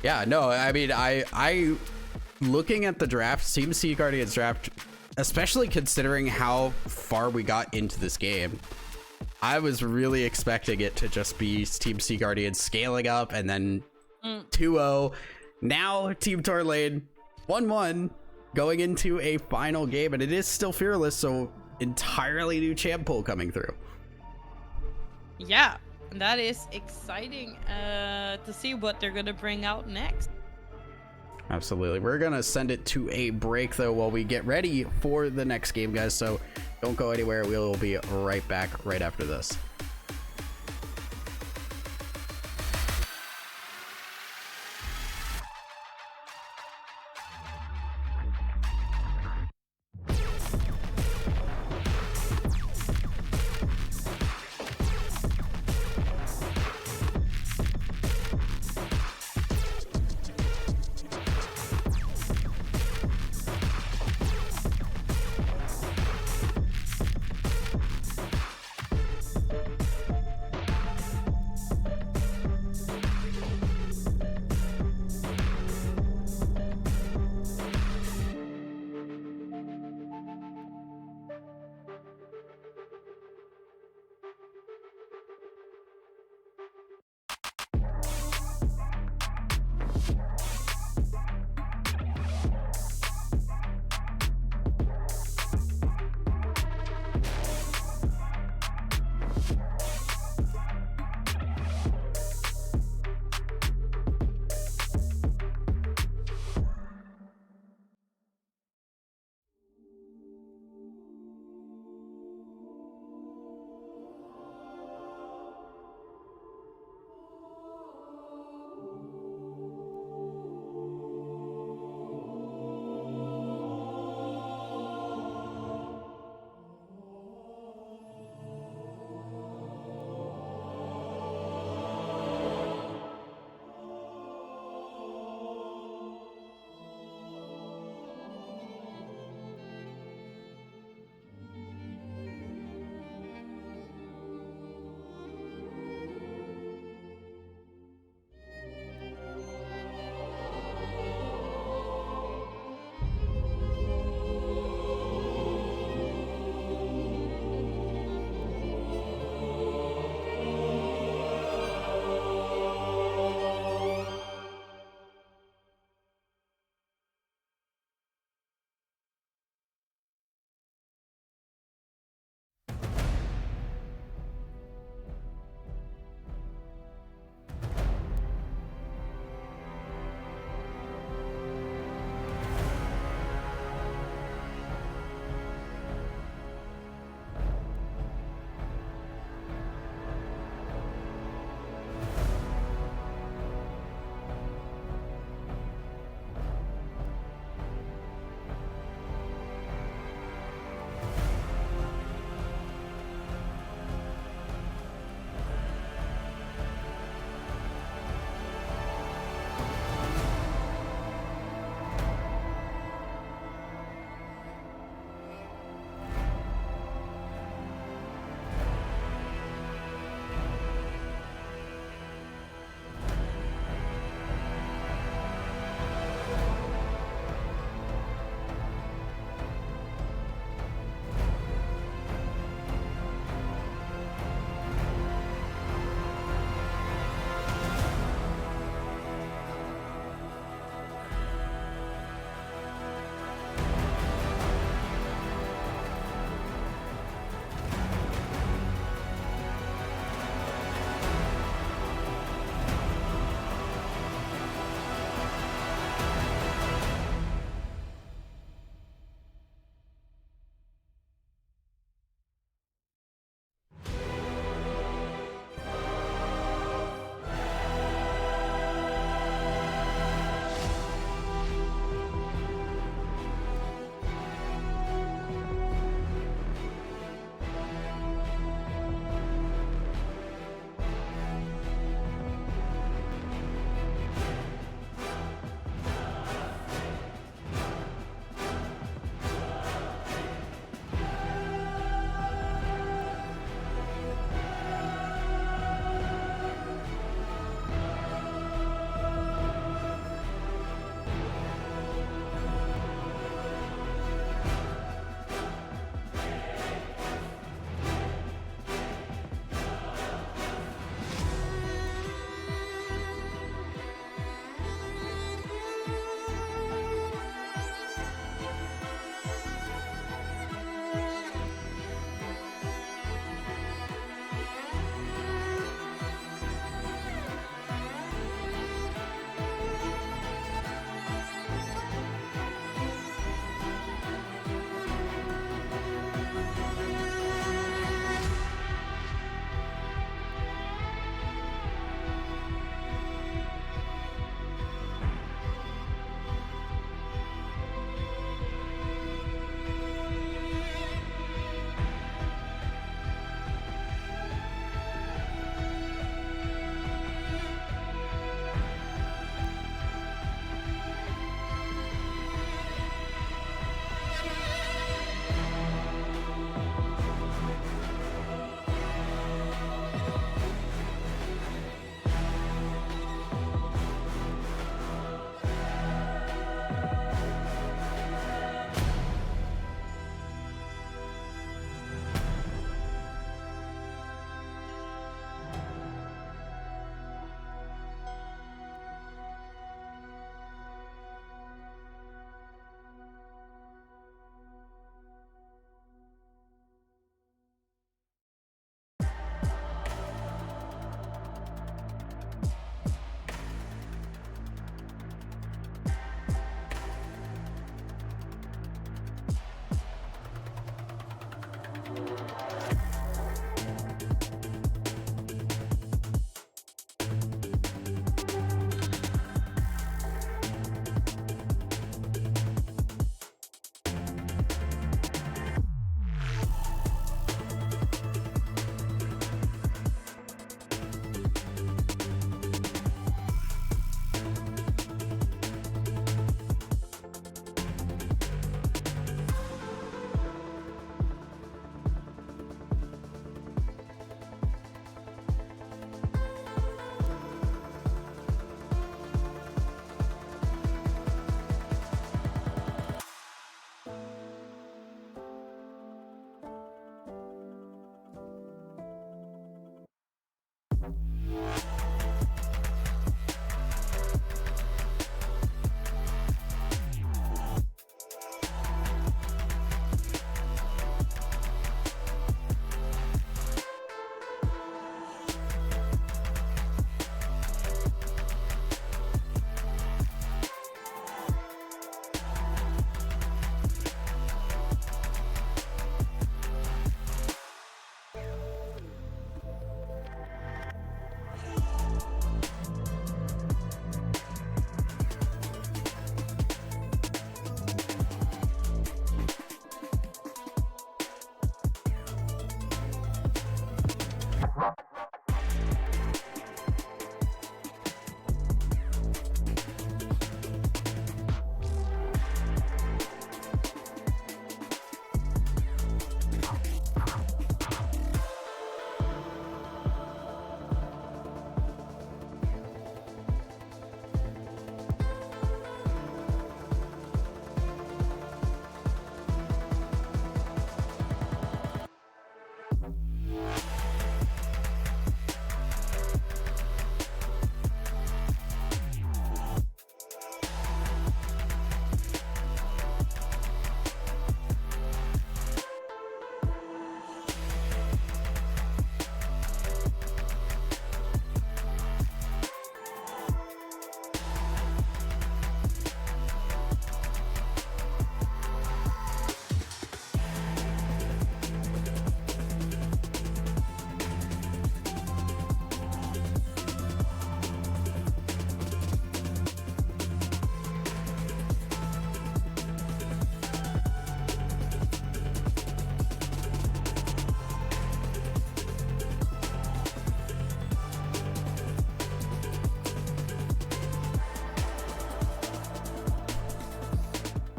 [SPEAKER 1] Yeah, no, I mean, I looking at the draft, Team Sea Guardian's draft, especially considering how far we got into this game, I was really expecting it to just be Team Sea Guardian scaling up and then 2-0. Now Team Torlane 1-1 going into a final game, and it is still Fearless, so entirely new champ pool coming through.
[SPEAKER 2] Yeah, that is exciting to see what they're gonna bring out next.
[SPEAKER 1] Absolutely. We're gonna send it to a break though while we get ready for the next game, guys, so don't go anywhere. We'll be right back right after this.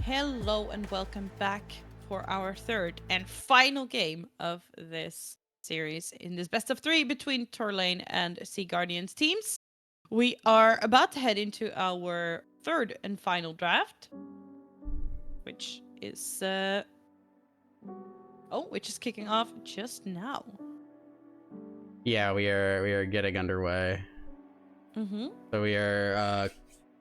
[SPEAKER 2] Hello and welcome back for our third and final game of this series in this best of three between Torlane and Sea Guardians teams. We are about to head into our third and final draft, which is which is kicking off just now.
[SPEAKER 1] Yeah, we are getting underway. So we are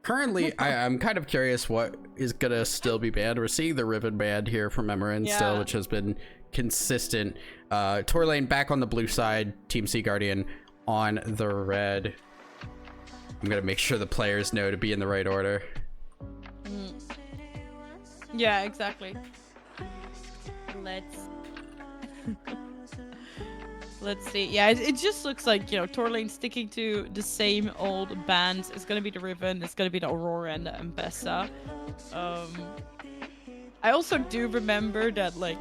[SPEAKER 1] currently, I'm kind of curious what is gonna still be banned. We're seeing the ribbon band here from Emerin still, which has been consistent. Torlane back on the blue side, Team Sea Guardian on the red. I'm gonna make sure the players know to be in the right order.
[SPEAKER 2] Yeah, exactly. Let's see. Yeah, it just looks like, you know, Torlane sticking to the same old bands. It's gonna be the Riven, it's gonna be the Aurora and the Ambessa. I also do remember that, like,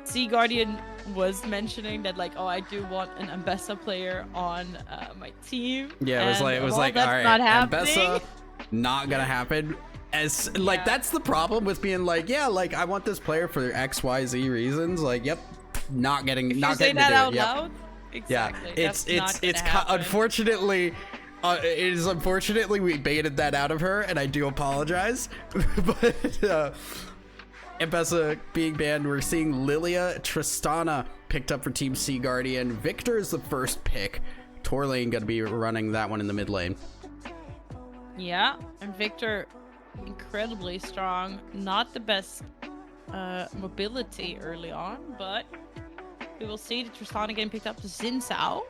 [SPEAKER 2] Sea Guardian was mentioning that, like, oh, I do want an Ambessa player on my team.
[SPEAKER 1] Yeah, it was like, all right,
[SPEAKER 2] not happening.
[SPEAKER 1] Ambessa, not gonna happen. As like, that's the problem with being like, yeah, like, I want this player for XYZ reasons. Like, yep. Not getting to do it.
[SPEAKER 2] Out loud? Exactly.
[SPEAKER 1] Yeah, it's unfortunately It is unfortunately we baited that out of her, and I do apologize. But M-Pesa being banned, we're seeing Lilia Tristana picked up for Team Sea Guardian. Victor is the first pick. Torlane gonna be running that one in the mid lane.
[SPEAKER 2] Yeah, and Victor, incredibly strong. Not the best mobility early on, but we will see the Tristana getting picked up to Xin Sao.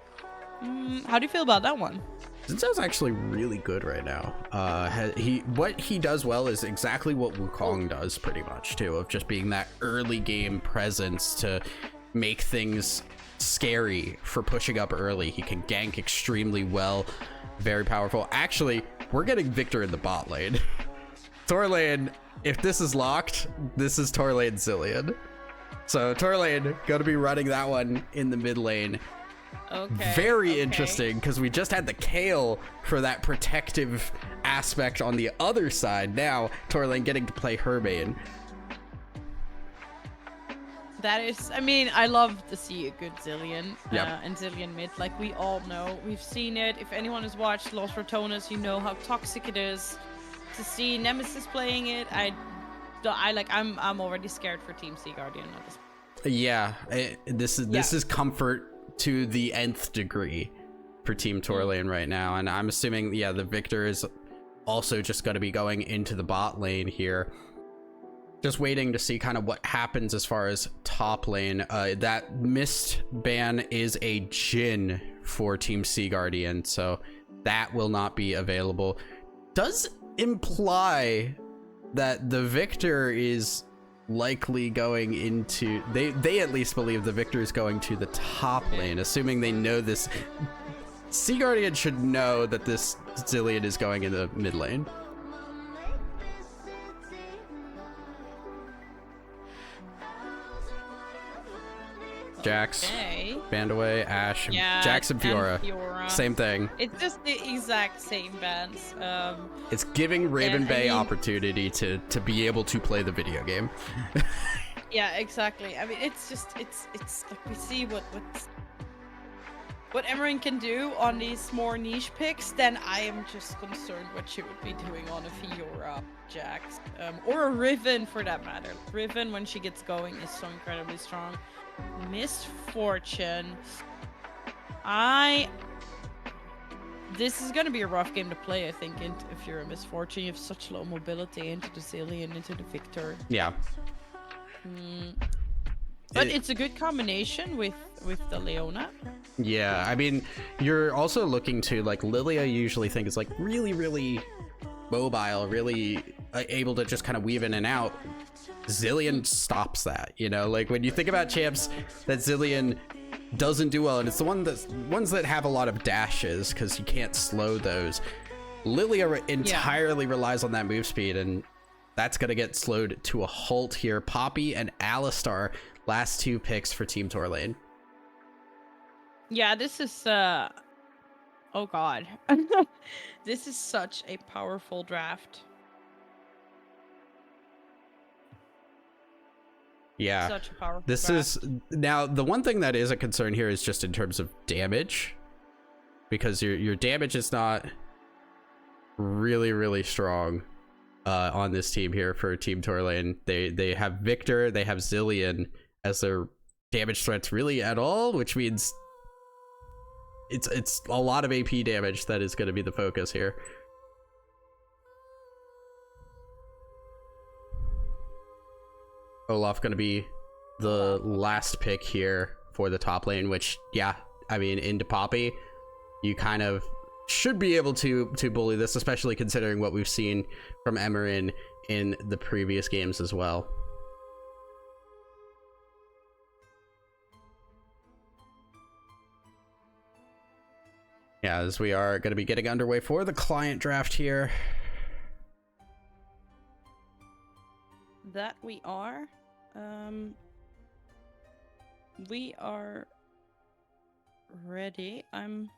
[SPEAKER 2] How do you feel about that one?
[SPEAKER 1] Xin Sao's actually really good right now. What he does well is exactly what Wukong does pretty much too, of just being that early game presence to make things scary for pushing up early. He can gank extremely well, very powerful. Actually, we're getting Victor in the bot lane. Torlane, if this is locked, this is Torlane Zilean. So Torlane gonna be running that one in the mid lane.
[SPEAKER 2] Okay.
[SPEAKER 1] Very interesting, because we just had the Kale for that protective aspect on the other side. Now Torlane getting to play her main.
[SPEAKER 2] That is, I mean, I love to see a good Zilean
[SPEAKER 1] Yep.
[SPEAKER 2] and Zilean mid. Like we all know, we've seen it. If anyone has watched Los Rotonas, you know how toxic it is. To see Nemesis playing it, I'm already scared for Team Sea Guardian at this point.
[SPEAKER 1] Yeah, this is comfort to the nth degree for Team Torlane right now, and I'm assuming the Victor is also just going to be going into the bot lane here. Just waiting to see kind of what happens as far as top lane. That mist ban is a Jhin for Team Sea Guardian, so that will not be available. Does imply that the Victor is likely going into, they at least believe the Victor is going to the top lane, assuming they know this. Sea Guardian should know that this Zilean is going in the mid lane. Jax,
[SPEAKER 2] Okay.
[SPEAKER 1] banned away, Ashe,
[SPEAKER 2] Yeah,
[SPEAKER 1] Jax and Fiora.
[SPEAKER 2] Fiora.
[SPEAKER 1] Same thing.
[SPEAKER 2] It's just the exact same bans.
[SPEAKER 1] It's giving Raven
[SPEAKER 2] And, I
[SPEAKER 1] Bay
[SPEAKER 2] mean-
[SPEAKER 1] opportunity to be able to play the video game.
[SPEAKER 2] Yeah, exactly. I mean, it's like we see what Emmeryn can do on these more niche picks. Then I am just concerned what she would be doing on a Fiora, Jax, or a Riven for that matter. Riven, when she gets going, is so incredibly strong. Misfortune. This is gonna be a rough game to play, I think. And if you're a Misfortune, you have such low mobility into the Zilean, into the Victor.
[SPEAKER 1] Yeah.
[SPEAKER 2] But it's a good combination with the Leona.
[SPEAKER 1] Yeah, I mean, you're also looking to, like, Lilia usually think is like really, really mobile, really able to just kind of weave in and out. Zilean stops that, you know, like when you think about champs that Zilean doesn't do well, and it's the ones that have a lot of dashes because you can't slow those. Lilia entirely relies on that move speed, and that's gonna get slowed to a halt here. Poppy and Alistar, last two picks for Team Torlane.
[SPEAKER 2] Yeah, this is oh god. This is such a powerful draft.
[SPEAKER 1] Yeah,
[SPEAKER 2] Such a powerful
[SPEAKER 1] this
[SPEAKER 2] draft.
[SPEAKER 1] is now the one thing that is a concern here is just in terms of damage, because your damage is not really strong on this team here for Team Torlane. They have Victor, they have Zilean as their damage threats really at all, which means it's a lot of AP damage that is going to be the focus here. Olaf going to be the last pick here for the top lane, which, yeah, I mean, into Poppy, you kind of should be able to bully this, especially considering what we've seen from Emmeryn in the previous games as well. Yeah, as we are going to be getting underway for the client draft here.
[SPEAKER 2] That we are. We are ready. I'm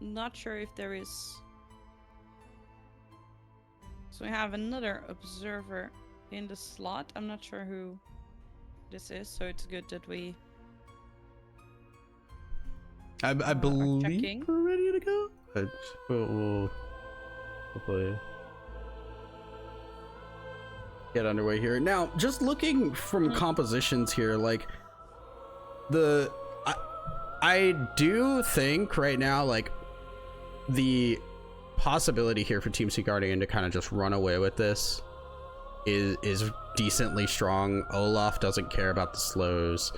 [SPEAKER 2] not sure if there is. So we have another observer in the slot. I'm not sure who this is, so it's good that we
[SPEAKER 1] I believe
[SPEAKER 2] checking.
[SPEAKER 1] we're ready to go. We'll hopefully get underway here. Now, just looking from compositions here, like I do think right now, like the possibility here for Team Sea Guardian to kind of just run away with this is decently strong. Olaf doesn't care about the slows.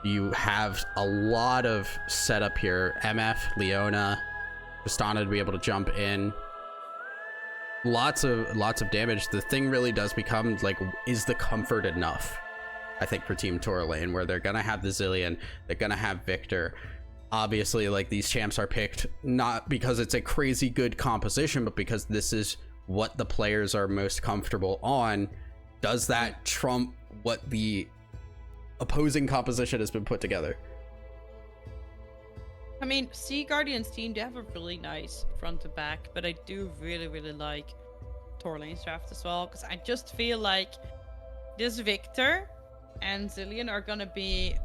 [SPEAKER 1] You have a lot of setup here. MF, Leona, Tristana to be able to jump in. Lots of damage. The thing really does become like, is the comfort enough? I think for Team Torlane, where they're gonna have the Zillion, they're gonna have Victor. Obviously, like, these champs are picked not because it's a crazy good composition, but because this is what the players are most comfortable on. Does that trump what the opposing composition has been put together?
[SPEAKER 2] I mean, Sea Guardian's team, they have a really nice front to back, but I do really like Torlane's draft as well, because I just feel like this Victor and Zillion are gonna be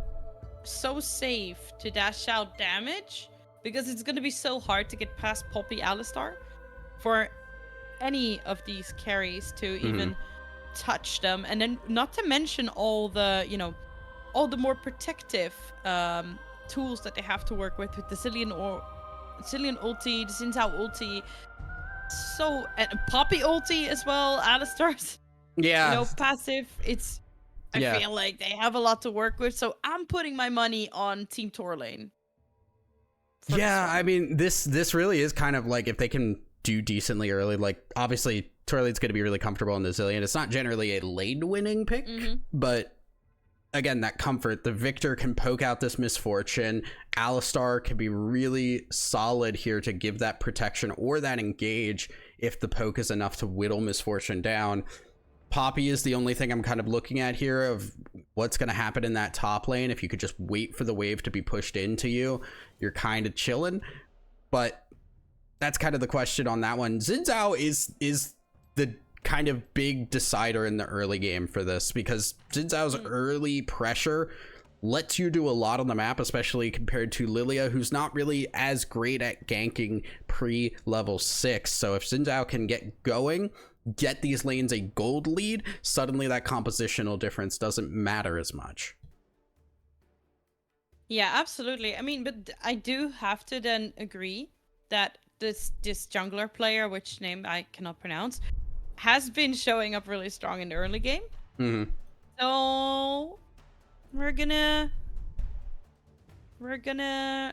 [SPEAKER 2] so safe to dash out damage, because it's gonna be so hard to get past Poppy Alistar for any of these carries to even touch them. And then not to mention all the, you know, all the more protective tools that they have to work with the Zillion ulti, the Xin Zhao ulti, so, and Poppy ulti as well, Alistar's passive. I feel like they have a lot to work with, so I'm putting my money on Team Torlane.
[SPEAKER 1] Yeah, I mean, this really is kind of like, if they can do decently early, like, obviously Torlane's going to be really comfortable in the Zillion. It's not generally a lane winning pick, but again, that comfort. The Victor can poke out this Misfortune. Alistar can be really solid here to give that protection or that engage if the poke is enough to whittle Misfortune down. Poppy is the only thing I'm kind of looking at here of what's going to happen in that top lane. If you could just wait for the wave to be pushed into you, you're kind of chilling. But that's kind of the question on that one. Xin Zhao is the kind of big decider in the early game for this, because Xin Zhao's early pressure lets you do a lot on the map, especially compared to Lilia, who's not really as great at ganking pre-level 6. So if Xin Zhao can get going, get these lanes a gold lead, suddenly that compositional difference doesn't matter as much.
[SPEAKER 2] Yeah, absolutely. I mean, but I do have to then agree that this jungler player, which name I cannot pronounce, has been showing up really strong in the early game. So we're gonna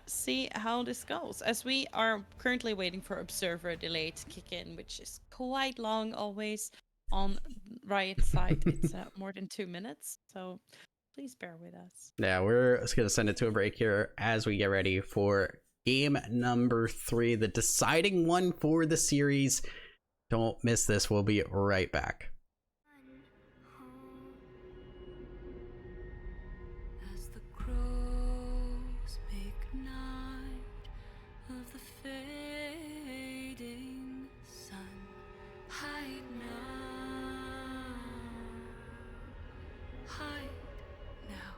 [SPEAKER 2] see how this goes, as we are currently waiting for observer delay to kick in, which is quite long always on Riot's side. It's more than 2 minutes, so please bear with us.
[SPEAKER 1] Yeah, we're just gonna send it to a break here as we get ready for game number 3, the deciding one for the series. Don't miss this. We'll be right back.
[SPEAKER 3] As the crows make night of the fading sun, hide now, hide now.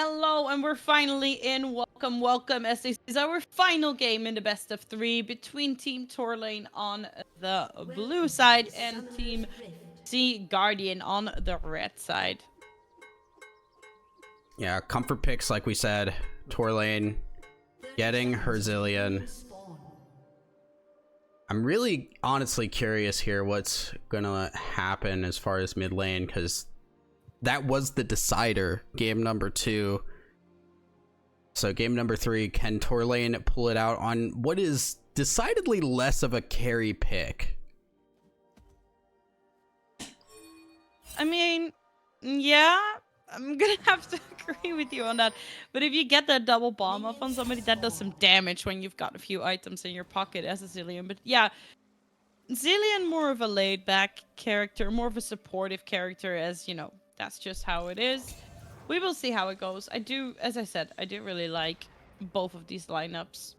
[SPEAKER 2] Hello, and we're finally in. Welcome, welcome. As this is our final game in the best of 3 between Team Torlane on the blue side and Team Sea Guardian on the red side.
[SPEAKER 1] Yeah, comfort picks, like we said. Torlane getting her Zillion. I'm really honestly curious here what's gonna happen as far as mid lane, because that was the decider, game number 2. So game number 3, can Torlane pull it out on what is decidedly less of a carry pick?
[SPEAKER 2] I mean, yeah, I'm gonna have to agree with you on that. But if you get that double bomb up on somebody, that does some damage when you've got a few items in your pocket as a Zillion. But yeah, Zillion more of a laid-back character, more of a supportive character, as, you know, that's just how it is. We will see how it goes. I do, as I said, I do really like both of these lineups.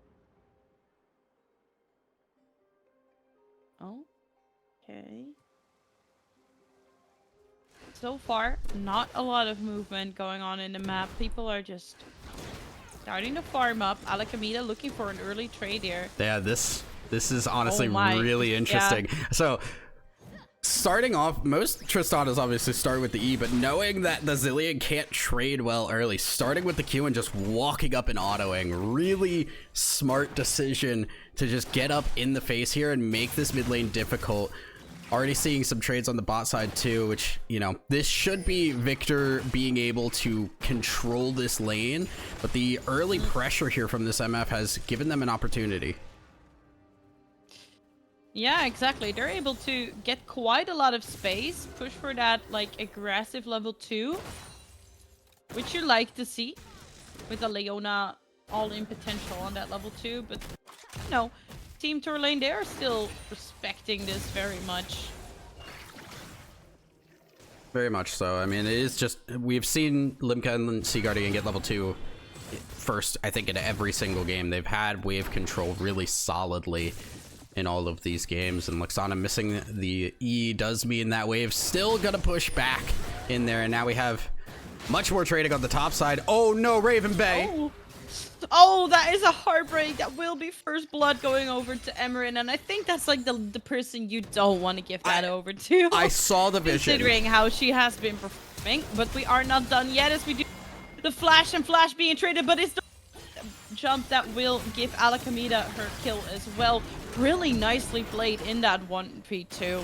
[SPEAKER 2] Okay. So far, not a lot of movement going on in the map. People are just starting to farm up. Alakemida looking for an early trade here.
[SPEAKER 1] Yeah, this is honestly
[SPEAKER 2] my.
[SPEAKER 1] really interesting.
[SPEAKER 2] Yeah.
[SPEAKER 1] So starting off, most Tristanas obviously start with the E, but knowing that the Zillion can't trade well early, starting with the Q and just walking up and autoing, really smart decision to just get up in the face here and make this mid lane difficult. Already seeing some trades on the bot side too, which, you know, this should be Victor being able to control this lane, but the early pressure here from this MF has given them an opportunity.
[SPEAKER 2] Yeah, exactly. They're able to get quite a lot of space, push for that, like, aggressive level 2, which you like to see with a Leona all-in potential on that level 2, but, you know, Team Torlane, they are still respecting this very much.
[SPEAKER 1] Very much so. I mean, it is just, we've seen Limca and Sea Guardian get level 2 first, I think, in every single game. They've had wave control really solidly in all of these games, and Luxana missing the E does mean that wave still gonna push back in there, and now we have much more trading on the top side. Oh no, Raven Bay!
[SPEAKER 2] Oh, that is a heartbreak. That will be first blood going over to Emerin, and I think that's like the person you don't want to give that over to.
[SPEAKER 1] I saw the vision.
[SPEAKER 2] Considering how she has been performing, but we are not done yet as we do the flash and flash being traded, but it's the jump that will give Alakemida her kill as well. Really nicely played in that 1v2. So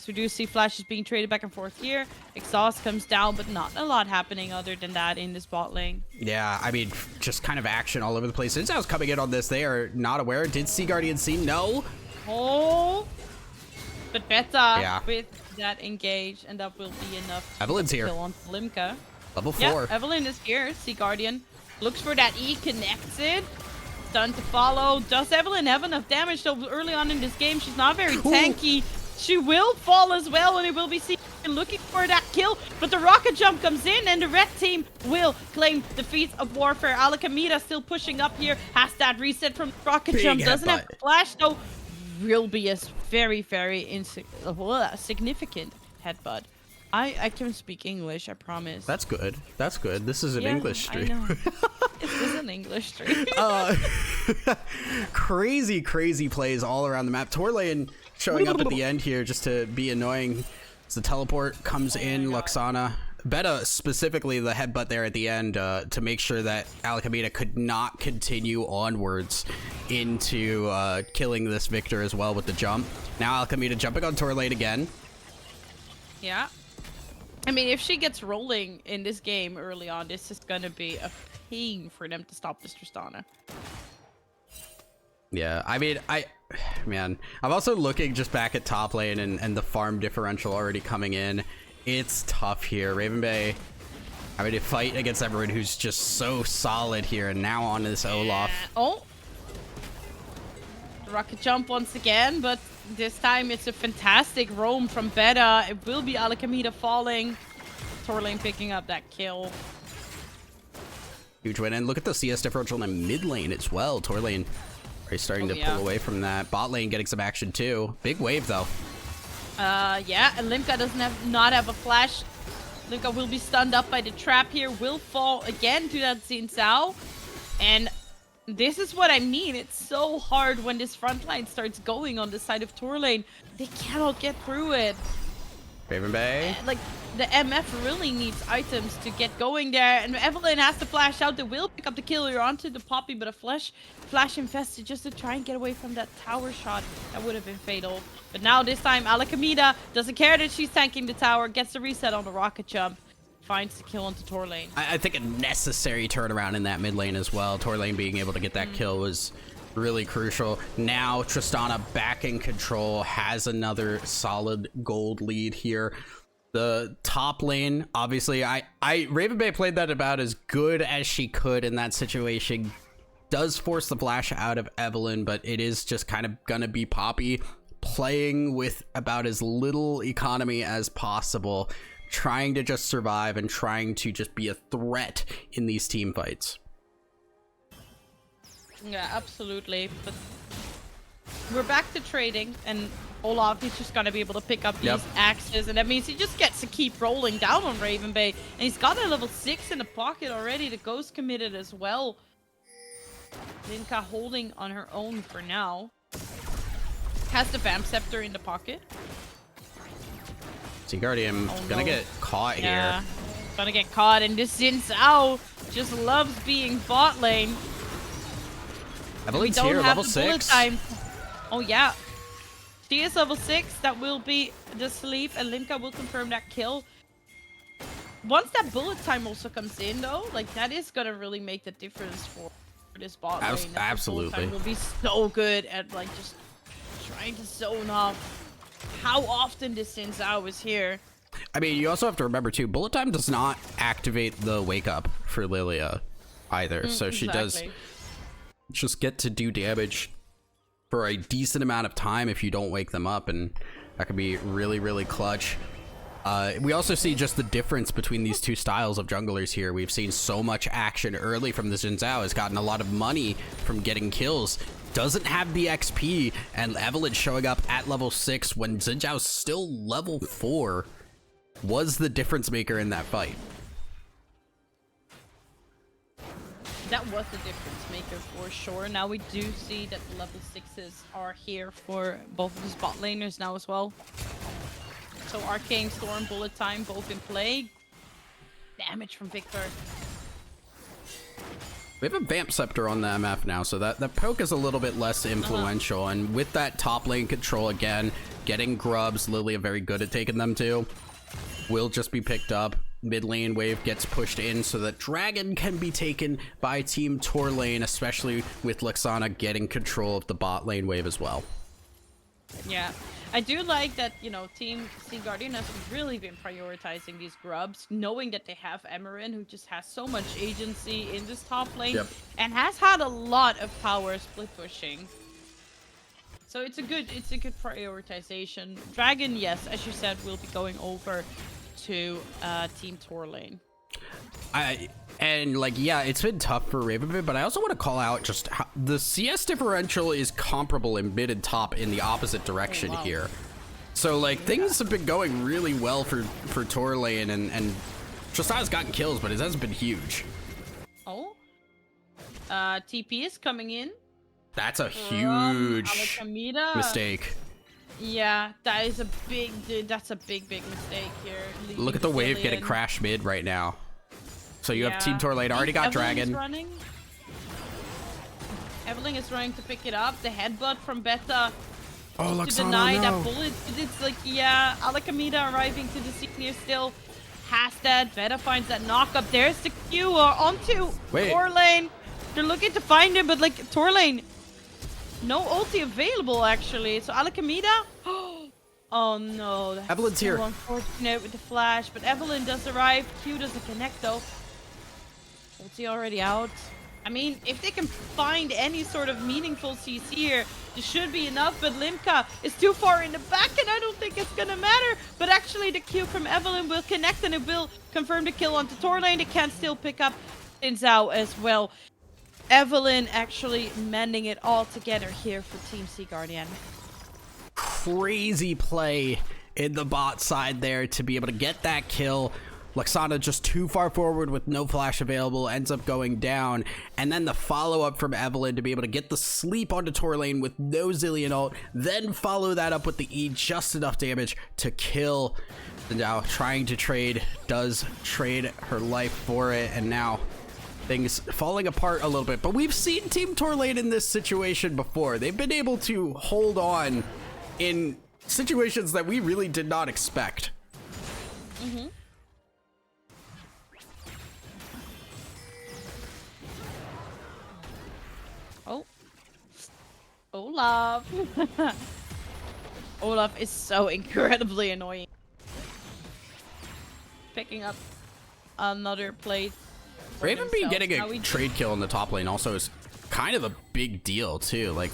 [SPEAKER 2] we do see flashes being traded back and forth here. Exhaust comes down, but not a lot happening other than that in this bot lane.
[SPEAKER 1] Yeah, I mean, just kind of action all over the place. Since I was coming in on this, they are not aware. Did Sea Guardian see? No.
[SPEAKER 2] Oh, but Beta with that engage, and that will be enough.
[SPEAKER 1] Evelyn's here.
[SPEAKER 2] Kill on Limca.
[SPEAKER 1] Level 4.
[SPEAKER 2] Yeah, Evelyn is here. Sea Guardian looks for that E, connects it. Stun to follow. Does Evelyn have enough damage? So early on in this game, she's not very tanky. She will fall as well, and it will be seen looking for that kill. But the rocket jump comes in, and the red team will claim the feats of warfare. Alakemida still pushing up here. Has that reset from the rocket jump. Doesn't have flash, though. Will be a very, very significant headbutt. I can speak English, I promise.
[SPEAKER 1] That's good. That's good. This is an English stream.
[SPEAKER 2] I know. This is an English stream.
[SPEAKER 1] Crazy plays all around the map. Torlane showing up at the end here just to be annoying. As the teleport comes in, Luxana. Beta specifically the headbutt there at the end to make sure that Alakemida could not continue onwards into killing this Victor as well with the jump. Now Alakemida jumping on Torlane again.
[SPEAKER 2] Yeah. I mean, if she gets rolling in this game early on, this is going to be a pain for them to stop this Tristana.
[SPEAKER 1] Yeah, I mean, I'm also looking just back at top lane and the farm differential already coming in. It's tough here. Raven Bay having to fight against everyone who's just so solid here, and now on this Olaf.
[SPEAKER 2] Oh. Rocket jump once again, but this time it's a fantastic roam from Beta. It will be Alakemida falling. Torlane picking up that kill.
[SPEAKER 1] Huge win, and look at the CS differential in the mid lane as well. Torlane already starting to pull away from that. Bot lane getting some action too. Big wave though.
[SPEAKER 2] Yeah, and Limca doesn't not have a flash. Luca will be stunned up by the trap here, will fall again to that Xin Zhao. And this is what I mean. It's so hard when this front line starts going on the side of Tour lane. They cannot get through it.
[SPEAKER 1] Raven Bay.
[SPEAKER 2] Like, the MF really needs items to get going there. And Evelyn has to flash out. They will pick up the kill. You're onto the Poppy, but a flash infested just to try and get away from that tower shot. That would have been fatal. But now this time, Alakamida doesn't care that she's tanking the tower. Gets the reset on the rocket jump. Finds the kill onto Tour lane.
[SPEAKER 1] I think a necessary turnaround in that mid lane as well. Tour lane being able to get that kill was really crucial. Now Tristana back in control, has another solid gold lead here. The top lane, obviously, Raven Bay played that about as good as she could in that situation. Does force the flash out of Evelyn, but it is just kind of gonna be Poppy playing with about as little economy as possible, trying to just survive and trying to just be a threat in these team fights.
[SPEAKER 2] Yeah, absolutely. But we're back to trading, and Olaf is just gonna be able to pick up these axes, and that means he just gets to keep rolling down on Raven Bay. And he's got a level 6 in the pocket already. The Ghost committed as well. Linka holding on her own for now. Has the Vamp Scepter in the pocket.
[SPEAKER 1] Sea Guardian gonna get caught here.
[SPEAKER 2] Gonna get caught, and this Xin Zhao just loves being bot lane.
[SPEAKER 1] Evelyn's here, level 6.
[SPEAKER 2] Oh yeah. She is level 6. That will be the sleep, and Linka will confirm that kill. Once that bullet time also comes in though, like that is gonna really make the difference for this bot lane.
[SPEAKER 1] Absolutely.
[SPEAKER 2] Will be so good at like just trying to zone off how often this Xin Zhao is here.
[SPEAKER 1] I mean, you also have to remember too, bullet time does not activate the wake up for Lilia either. So she does just get to do damage for a decent amount of time if you don't wake them up, and that can be really, really clutch. We also see just the difference between these two styles of junglers here. We've seen so much action early from the Xin Zhao, has gotten a lot of money from getting kills, doesn't have the XP, and Evelyn showing up at level 6 when Xin Zhao's still level 4 was the difference maker in that fight.
[SPEAKER 2] That was the difference maker for sure. Now we do see that the level 6s are here for both of the spot laners now as well. So Arcane Storm, Bullet Time, both in play. Damage from Victor.
[SPEAKER 1] We have a Vamp Scepter on the MF now, so that poke is a little bit less influential. And with that top lane control again, getting grubs, Lilia very good at taking them too, will just be picked up. Mid lane wave gets pushed in so that Dragon can be taken by Team Tour lane, especially with Lexana getting control of the bot lane wave as well.
[SPEAKER 2] Yeah, I do like that, you know, Team Sea Guardian has really been prioritizing these grubs, knowing that they have Emerin, who just has so much agency in this top lane, and has had a lot of power split pushing. So it's a good prioritization. Dragon, yes, as you said, will be going over to Team Tour lane.
[SPEAKER 1] And like, yeah, it's been tough for Raven, but I also want to call out just how the CS differential is comparable in mid and top in the opposite direction here. So like things have been going really well for Tour lane, and Tristana's gotten kills, but it hasn't been huge.
[SPEAKER 2] Oh, TP is coming in.
[SPEAKER 1] That's a huge mistake.
[SPEAKER 2] Yeah, that is a big, that's a big mistake here.
[SPEAKER 1] Look at the wave getting crashed mid right now. So you have Team Tour lane already got Dragon.
[SPEAKER 2] Evelyn is running to pick it up. The headbutt from Beta
[SPEAKER 1] to
[SPEAKER 2] deny that bullet. It's like, yeah, Alakamida arriving to the scene here still. Has that. Beta finds that knock up. There's the Q onto Tour lane. They're looking to find him, but like Tour lane, no ulti available actually. So Alakamida. Oh no. That's
[SPEAKER 1] Evelyn's
[SPEAKER 2] so
[SPEAKER 1] here.
[SPEAKER 2] Unfortunate with the flash, but Evelyn does arrive. Q doesn't connect though. Ulti already out. I mean, if they can find any sort of meaningful CC here, this should be enough, but Limka is too far in the back, and I don't think it's gonna matter. But actually, the Q from Evelyn will connect, and it will confirm the kill onto Tour lane. They can still pick up Xin Zhao as well. Evelyn actually mending it all together here for Team Sea Guardian.
[SPEAKER 1] Crazy play in the bot side there to be able to get that kill. Luxana just too far forward with no flash available, ends up going down. And then the follow-up from Evelyn to be able to get the sleep onto Tour Lane with no Zillion ult, then follow that up with the E, just enough damage to kill. And now trying to trade, does trade her life for it, and now things falling apart a little bit. But we've seen Team Tour Lane in this situation before. They've been able to hold on in situations that we really did not expect.
[SPEAKER 2] Mm-hmm. Oh. Olaf. Olaf is so incredibly annoying. Picking up another plate.
[SPEAKER 1] Raven B getting a trade kill in the top lane also is kind of a big deal too. Like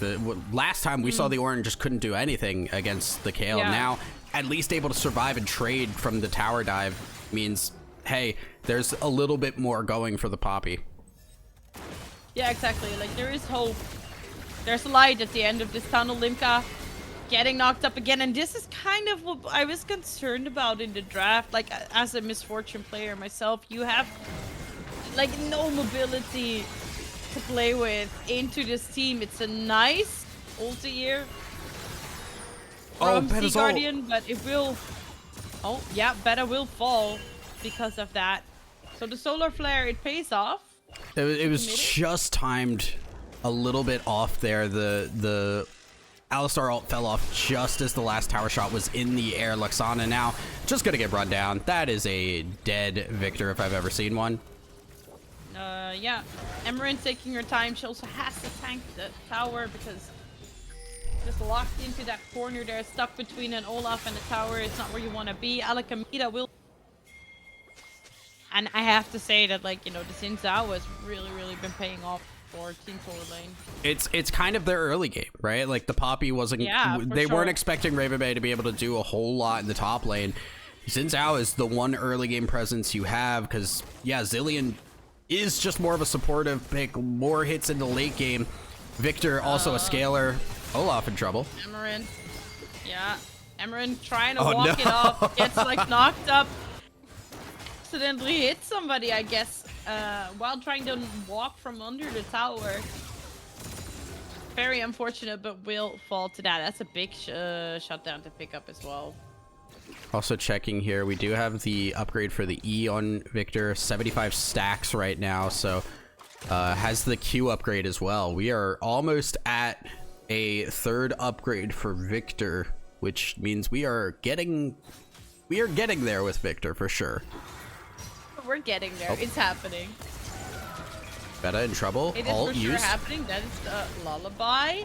[SPEAKER 1] last time we saw the Orange just couldn't do anything against the Kayle. Now at least able to survive and trade from the tower dive means, hey, there's a little bit more going for the Poppy.
[SPEAKER 2] Yeah, exactly. Like, there is hope. There's a light at the end of this tunnel. Limka getting knocked up again, and this is kind of what I was concerned about in the draft. Like, as a Misfortune player myself, you have like no mobility to play with into this team. It's a nice ulti here from Sea Guardian, but it will... Oh, yeah, Beta will fall because of that. So the Solar Flare, it pays off.
[SPEAKER 1] It was just timed a little bit off there. The Alistar ult fell off just as the last tower shot was in the air. Luxana now just gonna get run down. That is a dead Victor if I've ever seen one.
[SPEAKER 2] Yeah. Emerald taking her time. She also has to tank the tower because just locked into that corner there, stuck between an Olaf and the tower. It's not where you want to be. Alakamita will... And I have to say that, like, you know, the Xin Zhao has really been paying off for Team Tour Lane.
[SPEAKER 1] It's kind of their early game, right? Like, the Poppy wasn't...
[SPEAKER 2] Yeah,
[SPEAKER 1] they weren't expecting Raven Bay to be able to do a whole lot in the top lane. Xin Zhao is the one early game presence you have because, yeah, Zillion is just more of a supportive pick, more hits in the late game. Victor, also a scaler. Olaf in trouble.
[SPEAKER 2] Emerald. Yeah. Emerald trying to walk it off. Gets, like, knocked up. Accidentally hit somebody, I guess, while trying to walk from under the tower. Very unfortunate, but will fall to that. That's a big shutdown to pick up as well.
[SPEAKER 1] Also checking here, we do have the upgrade for the E on Victor, 75 stacks right now, so has the Q upgrade as well. We are almost at a third upgrade for Victor, which means we are getting there with Victor for sure.
[SPEAKER 2] We're getting there. It's happening.
[SPEAKER 1] Beta in trouble.
[SPEAKER 2] It is for sure happening. That is the lullaby.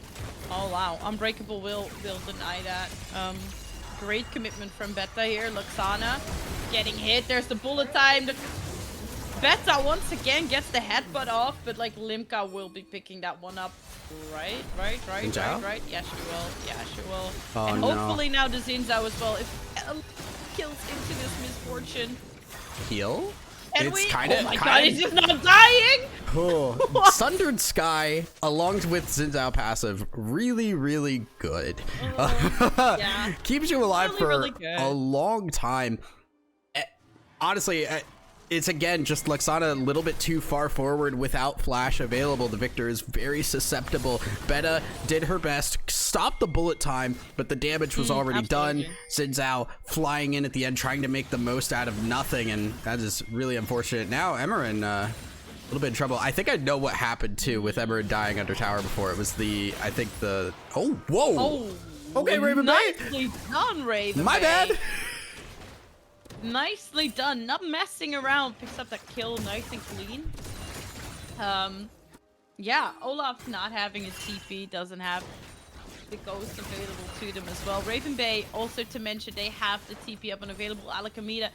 [SPEAKER 2] Oh wow. Unbreakable will deny that. Great commitment from Beta here. Luxana getting hit. There's the bullet time. Beta once again gets the headbutt off, but like Limka will be picking that one up. Right. Yeah, she will. Yeah, she will.
[SPEAKER 1] Oh,
[SPEAKER 2] and hopefully now the Xin Zhao as well. If kills into this Misfortune.
[SPEAKER 1] Heal?
[SPEAKER 2] And
[SPEAKER 1] it's kind of...
[SPEAKER 2] Oh my god, he's just not dying!
[SPEAKER 1] Oh. Sundered Sky, along with Xin Zhao passive, really good.
[SPEAKER 2] Yeah.
[SPEAKER 1] Keeps you alive for a long time. Honestly, it's again just Luxana a little bit too far forward without flash available. The Victor is very susceptible. Beta did her best, stopped the bullet time, but the damage was already done. Xin Zhao flying in at the end, trying to make the most out of nothing, and that is really unfortunate. Now Emerin a little bit in trouble. I think I know what happened too with Emerin dying under tower before. It was the, I think the... Oh, whoa!
[SPEAKER 2] Oh,
[SPEAKER 1] okay, Raven Bay!
[SPEAKER 2] Nicely done, Raven
[SPEAKER 1] My
[SPEAKER 2] Bay.
[SPEAKER 1] bad!
[SPEAKER 2] Nicely done, not messing around. Picks up that kill nice and clean. Yeah, Olaf not having a TP, doesn't have the ghost available to them as well. Raven Bay, also to mention, they have the TP up and available. Alakamita,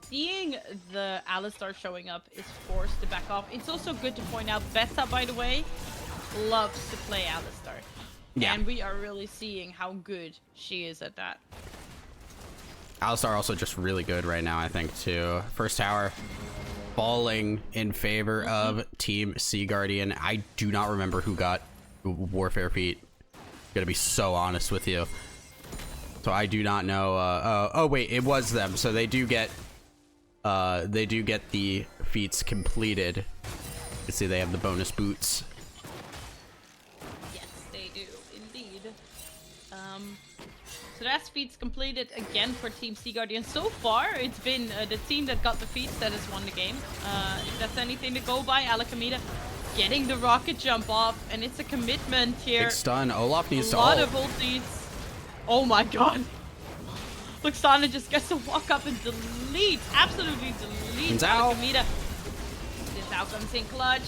[SPEAKER 2] seeing the Alistar showing up, is forced to back off. It's also good to point out, Beta, by the way, loves to play Alistar. Yeah. And we are really seeing how good she is at that.
[SPEAKER 1] Alistar also just really good right now, I think, too. First tower falling in favor of Team Sea Guardian. I do not remember who got Warfare Feet. Gonna be so honest with you. So I do not know. Oh, wait, it was them. So they do get they do get the feats completed. You can see they have the bonus boots.
[SPEAKER 2] Yes, they do, indeed. So that's feats completed again for Team Sea Guardian. So far, it's been the team that got the feats that has won the game. If that's anything to go by, Alakamita getting the rocket jump off, and it's a commitment here.
[SPEAKER 1] Big stun. Olaf needs to
[SPEAKER 2] A lot
[SPEAKER 1] ult.
[SPEAKER 2] of ultis. Oh my god. Luxana just gets to walk up and delete. Absolutely delete
[SPEAKER 1] Zhao.
[SPEAKER 2] Alakamita. Zhao comes in clutch.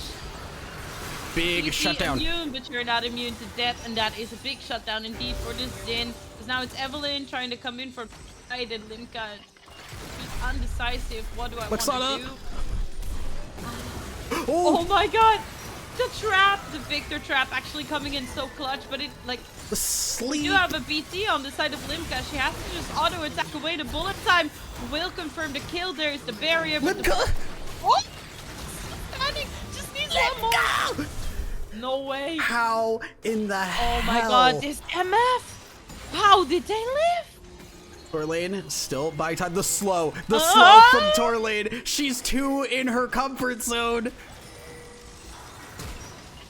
[SPEAKER 1] Big
[SPEAKER 2] You
[SPEAKER 1] shutdown.
[SPEAKER 2] Immune, but you're not immune to death, and that is a big shutdown indeed for the Xin. Because now it's Evelyn trying to come in for fight, and Limka is undecisive. What do I want
[SPEAKER 1] Luxana.
[SPEAKER 2] to do?
[SPEAKER 1] Oh,
[SPEAKER 2] Oh my god! The trap! The Victor trap actually coming in so clutch, but it like
[SPEAKER 1] the sleep.
[SPEAKER 2] you have a BT on the side of Limka. She has to just auto attack away. The bullet time will confirm the kill. There is the barrier. but
[SPEAKER 1] Limka.
[SPEAKER 2] Oh! Standing! Just needs one more! No way!
[SPEAKER 1] How in the hell?
[SPEAKER 2] Oh my god, this MF! How did they live?
[SPEAKER 1] Torlane still buying time. The slow from Torlane. She's too in her comfort zone.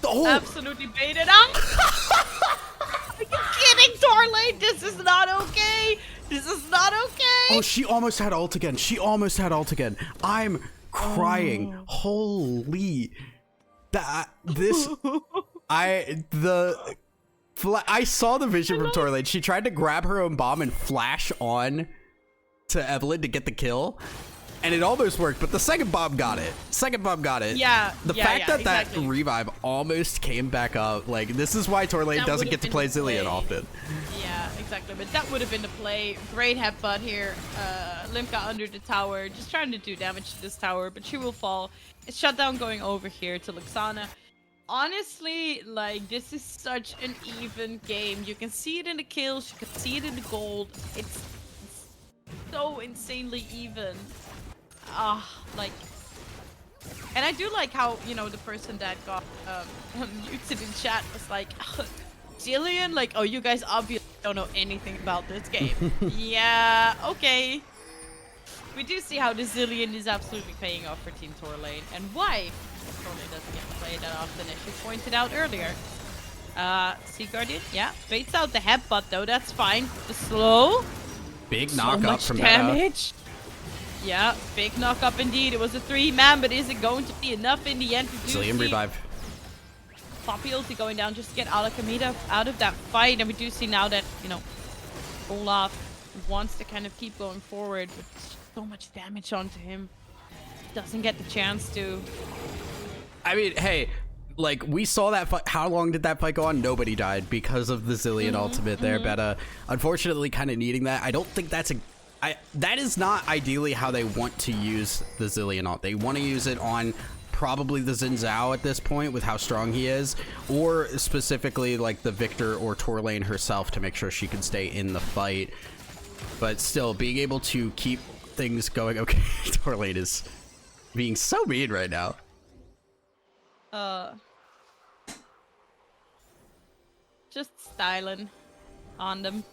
[SPEAKER 1] Oh,
[SPEAKER 2] Absolutely baited out. Are you kidding, Torlane? This is not okay. This is not okay.
[SPEAKER 1] oh, she almost had ult again. She almost had ult again. I'm crying. Holy, I saw the vision from Torlane. She tried to grab her own bomb and flash on to Evelyn to get the kill, and it almost worked, but the second bomb got it.
[SPEAKER 2] Yeah,
[SPEAKER 1] The
[SPEAKER 2] yeah,
[SPEAKER 1] fact
[SPEAKER 2] yeah,
[SPEAKER 1] that
[SPEAKER 2] exactly.
[SPEAKER 1] revive almost came back up, like, this is why Torlane
[SPEAKER 2] That
[SPEAKER 1] doesn't
[SPEAKER 2] would've
[SPEAKER 1] get to
[SPEAKER 2] been
[SPEAKER 1] play
[SPEAKER 2] the
[SPEAKER 1] Zillion
[SPEAKER 2] play.
[SPEAKER 1] often.
[SPEAKER 2] Yeah, exactly. But that would have been the play. Great headbutt here. Limka under the tower, just trying to do damage to this tower, but she will fall. It's shutdown going over here to Luxana. Honestly, like, this is such an even game. You can see it in the kills, you can see it in the gold. It's so insanely even. Like, and I do like how, you know, the person that got muted in chat was like, Jillian, like, oh, you guys obviously don't know anything about this game. Yeah, okay. We do see how the Zillion is absolutely paying off for Team Torlane, and why Torlane doesn't get played that often, as you pointed out earlier. Sea Guardian, yeah, baits out the headbutt though, that's fine. The slow,
[SPEAKER 1] Big
[SPEAKER 2] so
[SPEAKER 1] knock up
[SPEAKER 2] much
[SPEAKER 1] from Meta.
[SPEAKER 2] damage. Yeah, big knock up indeed. It was a 3-man, but is it going to be enough in the end to do
[SPEAKER 1] Zillion
[SPEAKER 2] see
[SPEAKER 1] revive.
[SPEAKER 2] Poppy ulti going down just to get Alakamita out of that fight, and we do see now that, you know, Olaf wants to kind of keep going forward with so much damage onto him. Doesn't get the chance to.
[SPEAKER 1] I mean, hey, like, we saw that fight. How long did that fight go on? Nobody died because of the Zillion ultimate there. But unfortunately, kind of needing that. I don't think that's that is not ideally how they want to use the Zillion ult. They want to use it on probably the Xin Zhao at this point with how strong he is, or specifically like the Victor or Torlane herself to make sure she can stay in the fight. But still, being able to keep things going. Okay, Torlane is being so mean right now.
[SPEAKER 2] Just styling on them.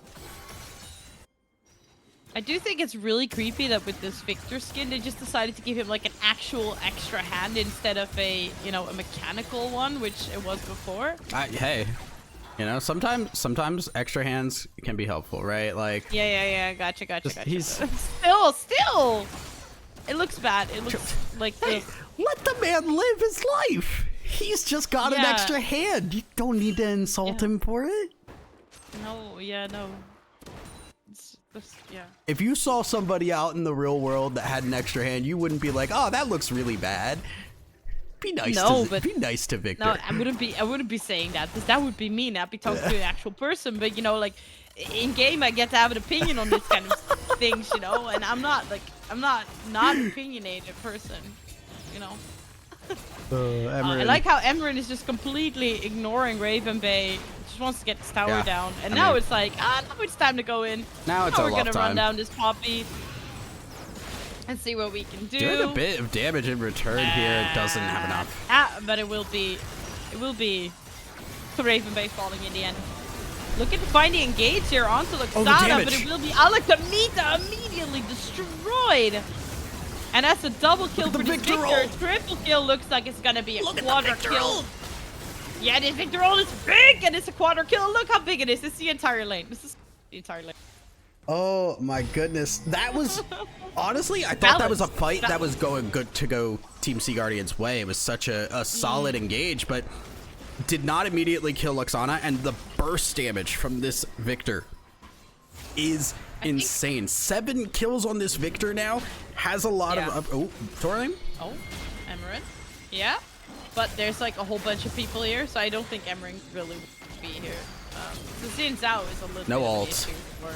[SPEAKER 2] I do think it's really creepy that with this Victor skin, they just decided to give him like an actual extra hand instead of a, you know, a mechanical one, which it was before.
[SPEAKER 1] Hey, you know, sometimes extra hands can be helpful, right? Like,
[SPEAKER 2] Yeah. Gotcha.
[SPEAKER 1] he's-
[SPEAKER 2] Still. It looks bad. It looks like
[SPEAKER 1] hey, let the man live his life. He's just got an
[SPEAKER 2] Yeah.
[SPEAKER 1] extra hand. You don't need to insult him for it.
[SPEAKER 2] no. It's just, yeah.
[SPEAKER 1] If you saw somebody out in the real world that had an extra hand, you wouldn't be like, "Oh, that looks really bad." Be nice to Victor.
[SPEAKER 2] No, I wouldn't be saying that, because that would be mean. I'd be talking to an actual person, but you know, like in game, I get to have an opinion on this kind of things, you know, and I'm not an opinionated person, you know. I like how Emran is just completely ignoring Raven Bay. Just wants to get this tower
[SPEAKER 1] Yeah,
[SPEAKER 2] down, and
[SPEAKER 1] I
[SPEAKER 2] now
[SPEAKER 1] mean-
[SPEAKER 2] it's like, now it's time to go in.
[SPEAKER 1] Now it's
[SPEAKER 2] we're
[SPEAKER 1] Olaf
[SPEAKER 2] gonna run
[SPEAKER 1] time.
[SPEAKER 2] down this Poppy and see what we can do.
[SPEAKER 1] Doing a bit of damage in return here. It doesn't have enough.
[SPEAKER 2] But it will be Raven Bay falling in the end. Looking to find the engage here onto Luxana, but
[SPEAKER 1] damage.
[SPEAKER 2] it will be Alakamita immediately destroyed. And that's a double kill for
[SPEAKER 1] the
[SPEAKER 2] this
[SPEAKER 1] Victor
[SPEAKER 2] Victor.
[SPEAKER 1] ult.
[SPEAKER 2] Triple kill looks like it's gonna be a
[SPEAKER 1] Look at the
[SPEAKER 2] quadra
[SPEAKER 1] Victor
[SPEAKER 2] kill.
[SPEAKER 1] ult.
[SPEAKER 2] Yeah, this Victor ult is big, and it's a quadra kill. Look how big it is. It's the entire lane. This is the entire lane.
[SPEAKER 1] Oh my goodness. That was honestly, I thought that was a fight that was going good to go Team Sea Guardian's way. It was such a solid engage, but did not immediately kill Luxana, and the burst damage from this Victor is insane. 7 kills on this Victor now. Has a lot of oh, Torlane?
[SPEAKER 2] Oh, Emmeryn. Yeah. But there's like a whole bunch of people here, so I don't think Emmeryn really would be here. So Xin Zhao is a little bit of an
[SPEAKER 1] ult.
[SPEAKER 2] issue for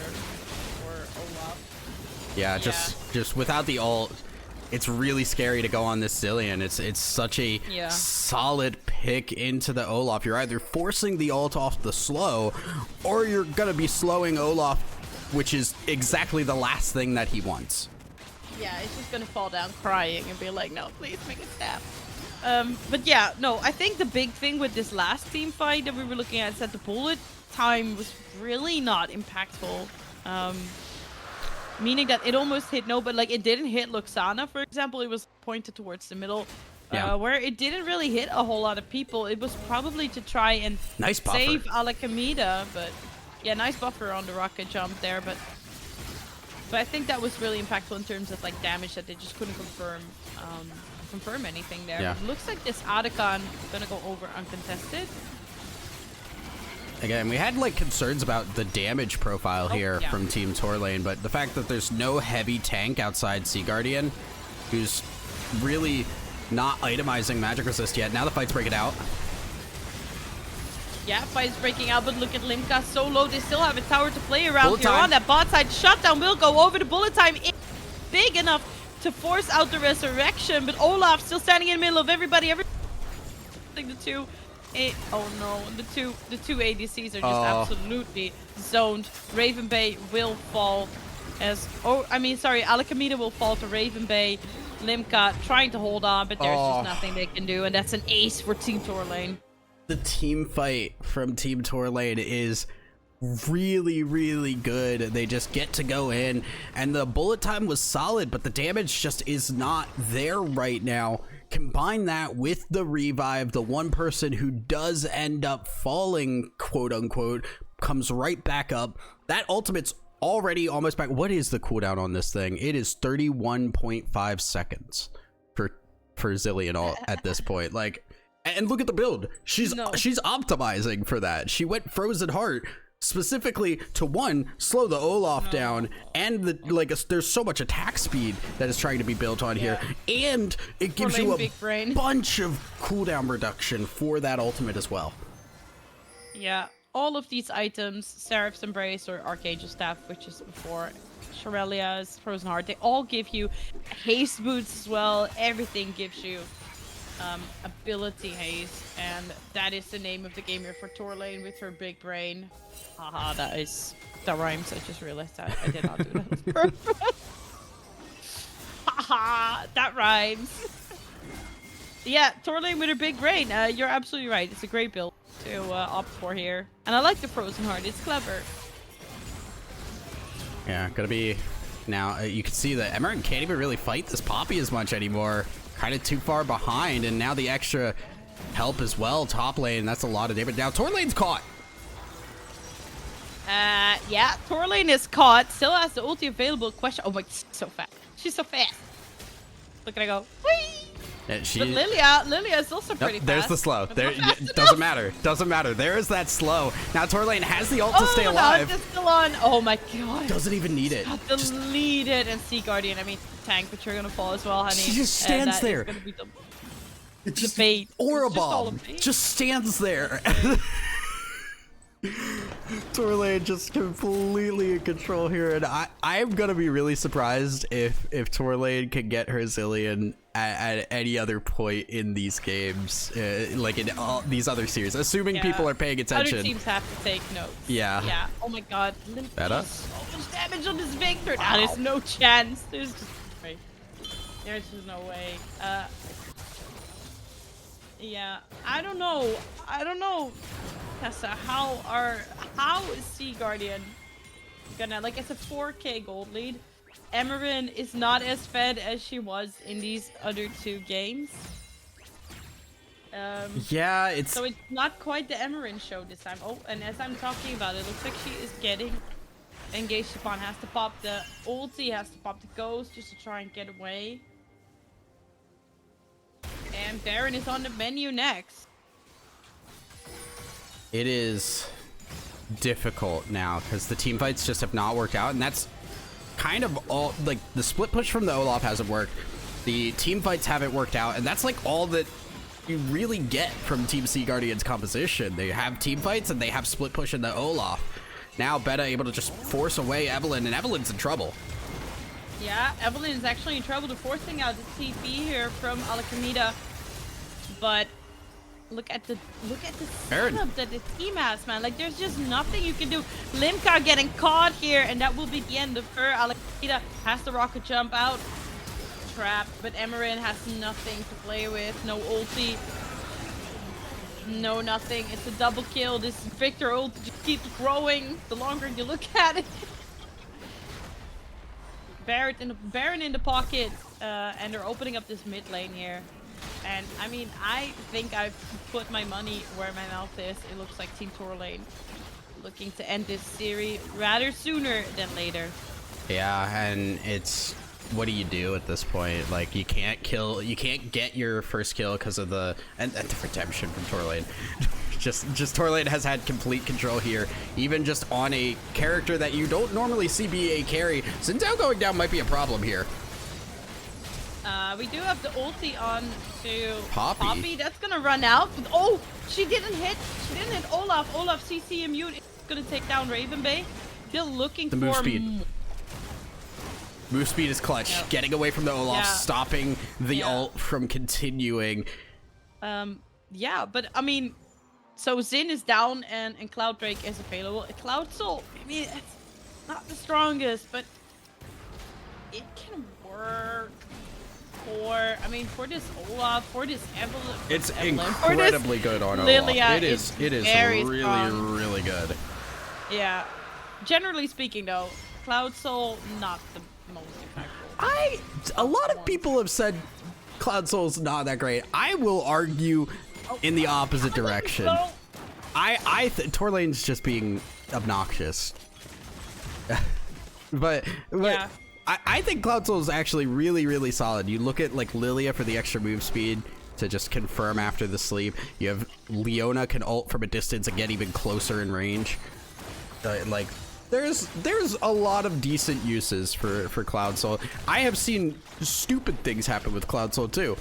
[SPEAKER 2] Olaf.
[SPEAKER 1] Yeah, just without the ult, it's really scary to go on this Zillion. It's such a solid pick into the Olaf. You're either forcing the ult off the slow, or you're gonna be slowing Olaf, which is exactly the last thing that he wants.
[SPEAKER 2] Yeah, he's just gonna fall down crying and be like, no, please make it stop. But yeah, no, I think the big thing with this last team fight that we were looking at is that the bullet time was really not impactful. Meaning that it almost hit but like it didn't hit Luxana, for example. It was pointed towards the middle, where it didn't really hit a whole lot of people. It was probably to try and save Alakemida, but yeah, nice buffer on the rocket jump there, but I think that was really impactful in terms of like damage that they just couldn't confirm anything there.
[SPEAKER 1] Yeah.
[SPEAKER 2] It looks like this Adakan gonna go over uncontested.
[SPEAKER 1] Again, we had like concerns about the damage profile here from Team Torlane, but the fact that there's no heavy tank outside Sea Guardian, who's really not itemizing magic resist yet. Now the fight's breaking out.
[SPEAKER 2] Yeah, fight's breaking out, but look at Limka so low. They still have a tower to play around
[SPEAKER 1] Bullet
[SPEAKER 2] here.
[SPEAKER 1] time.
[SPEAKER 2] On that bot side, shutdown will go over. The bullet time is big enough to force out the resurrection, but Olaf still standing in the middle of everybody. The two ADCs are just absolutely zoned. Raven Bay will fall as Alakemida will fall to Raven Bay. Limka trying to hold on, but there's just nothing they can do, and that's an ace for Team Torlane.
[SPEAKER 1] The team fight from Team Torlane is really, really good. They just get to go in, and the bullet time was solid, but the damage just is not there right now. Combine that with the revive, the one person who does end up falling, quote unquote, comes right back up. That ultimate's already almost back. What is the cooldown on this thing? It is 31.5 seconds for Zillion at this point. Like, and look at the build. She's optimizing for that. She went Frozen Heart specifically to slow the Olaf down, and there's so much attack speed that is trying to be built on here, and it gives you a bunch of cooldown reduction for that ultimate as well.
[SPEAKER 2] Yeah, all of these items, Seraph's Embrace or Archangel Staff, which is before Shirelia's Frozen Heart, they all give you haste boots as well. Everything gives you ability haste, and that is the name of the game here for Torlane with her big brain. Haha, that rhymes. I just realized that I did not do that on purpose. Haha, that rhymes. Yeah, Torlane with her big brain. You're absolutely right. It's a great build to opt for here, and I like the Frozen Heart. It's clever.
[SPEAKER 1] Yeah, gonna be now. You can see that Emmeryn can't even really fight this Poppy as much anymore. Kind of too far behind, and now the extra help as well. Top lane, that's a lot of damage. Now Torlane's caught.
[SPEAKER 2] Yeah, Torlane is caught. Still has the ulti available. Question. Oh my, so fast. She's so fast. Look at her go. Whee! But Lilia is also pretty fast.
[SPEAKER 1] There's the slow. There, doesn't matter. Doesn't matter. There is that slow. Now Torlane has the ult to stay alive.
[SPEAKER 2] No, it's still on. Oh my god.
[SPEAKER 1] Doesn't even need it.
[SPEAKER 2] Delete it, and Sea Guardian. I mean, tank, but you're gonna fall as well, honey.
[SPEAKER 1] She just stands there.
[SPEAKER 2] It's just bait.
[SPEAKER 1] Or a bomb. Just stands there. Torlane just completely in control here, and I'm gonna be really surprised if Torlane can get her Zillion at any other point in these games, like in all these other series, assuming people are paying attention.
[SPEAKER 2] Other teams have to take notes.
[SPEAKER 1] Yeah.
[SPEAKER 2] Yeah. Oh my god.
[SPEAKER 1] Better.
[SPEAKER 2] So much damage on this Victor. Wow. There's no chance. There's just no way. Yeah. I don't know. Tessa, how is Sea Guardian gonna, like, it's a 4k gold lead. Emerin is not as fed as she was in these other 2 games.
[SPEAKER 1] Yeah, it's
[SPEAKER 2] So it's not quite the Emerin show this time. Oh, and as I'm talking about it, looks like she is getting engaged upon. Has to pop the ulti, has to pop the ghost just to try and get away. And Baron is on the menu next.
[SPEAKER 1] it is difficult now because the team fights just have not worked out, and that's kind of all. Like, the split push from the Olaf hasn't worked, the team fights haven't worked out, and that's like all that you really get from Team Sea Guardian's composition. They have team fights and they have split push in the Olaf. Now Beta able to just force away Evelyn, and Evelyn's in trouble.
[SPEAKER 2] Yeah, Evelyn is actually in trouble. They're forcing out the TP here from Alchemida, but look at the
[SPEAKER 1] Baron.
[SPEAKER 2] setup that the team has, man. Like, there's just nothing you can do. Limka getting caught here, and that will be the end of her. Alchemida has the rocket jump out, trapped, but Emerin has nothing to play with. No ulti, no nothing. It's a double kill. This Victor ult just keeps growing the longer you look at it. Baron in the pocket, and they're opening up this mid lane here. And I mean, I think I've put my money where my mouth is. It looks like Team Torlane looking to end this series rather sooner than later.
[SPEAKER 1] Yeah, and it's, what do you do at this point? Like, you can't get your first kill because of the and the redemption from Torlane. just Torlane has had complete control here, even just on a character that you don't normally see be a carry. Xin going down might be a problem here.
[SPEAKER 2] We do have the ulti on to
[SPEAKER 1] Poppy.
[SPEAKER 2] That's gonna run out. But, oh, she didn't hit Olaf. Olaf CC immune. It's gonna take down Raven Bay. Still looking
[SPEAKER 1] The
[SPEAKER 2] for
[SPEAKER 1] move speed. Move speed is clutch.
[SPEAKER 2] Yep.
[SPEAKER 1] Getting away from the Olaf,
[SPEAKER 2] Yeah.
[SPEAKER 1] stopping the
[SPEAKER 2] Yeah.
[SPEAKER 1] ult from continuing.
[SPEAKER 2] Yeah, but I mean, so Xin is down and Cloud Drake is available. Cloud Soul, I mean, it's not the strongest, but it can work for this Olaf, for this Evelyn.
[SPEAKER 1] It's
[SPEAKER 2] Evelyn,
[SPEAKER 1] incredibly good on
[SPEAKER 2] Lilia.
[SPEAKER 1] Olaf. It is
[SPEAKER 2] very
[SPEAKER 1] really,
[SPEAKER 2] strong.
[SPEAKER 1] really good.
[SPEAKER 2] Yeah. Generally speaking, though, Cloud Soul not the most impactful.
[SPEAKER 1] A lot of people have said Cloud Soul's not that great. I will argue in the opposite direction.
[SPEAKER 2] So,
[SPEAKER 1] Torlane's just being obnoxious. but
[SPEAKER 2] Yeah.
[SPEAKER 1] I think Cloud Soul is actually really, really solid. You look at like Lilia for the extra move speed to just confirm after the sleep. You have Leona can ult from a distance and get even closer in range. Like, there's a lot of decent uses for Cloud Soul. I have seen stupid things happen with Cloud Soul too.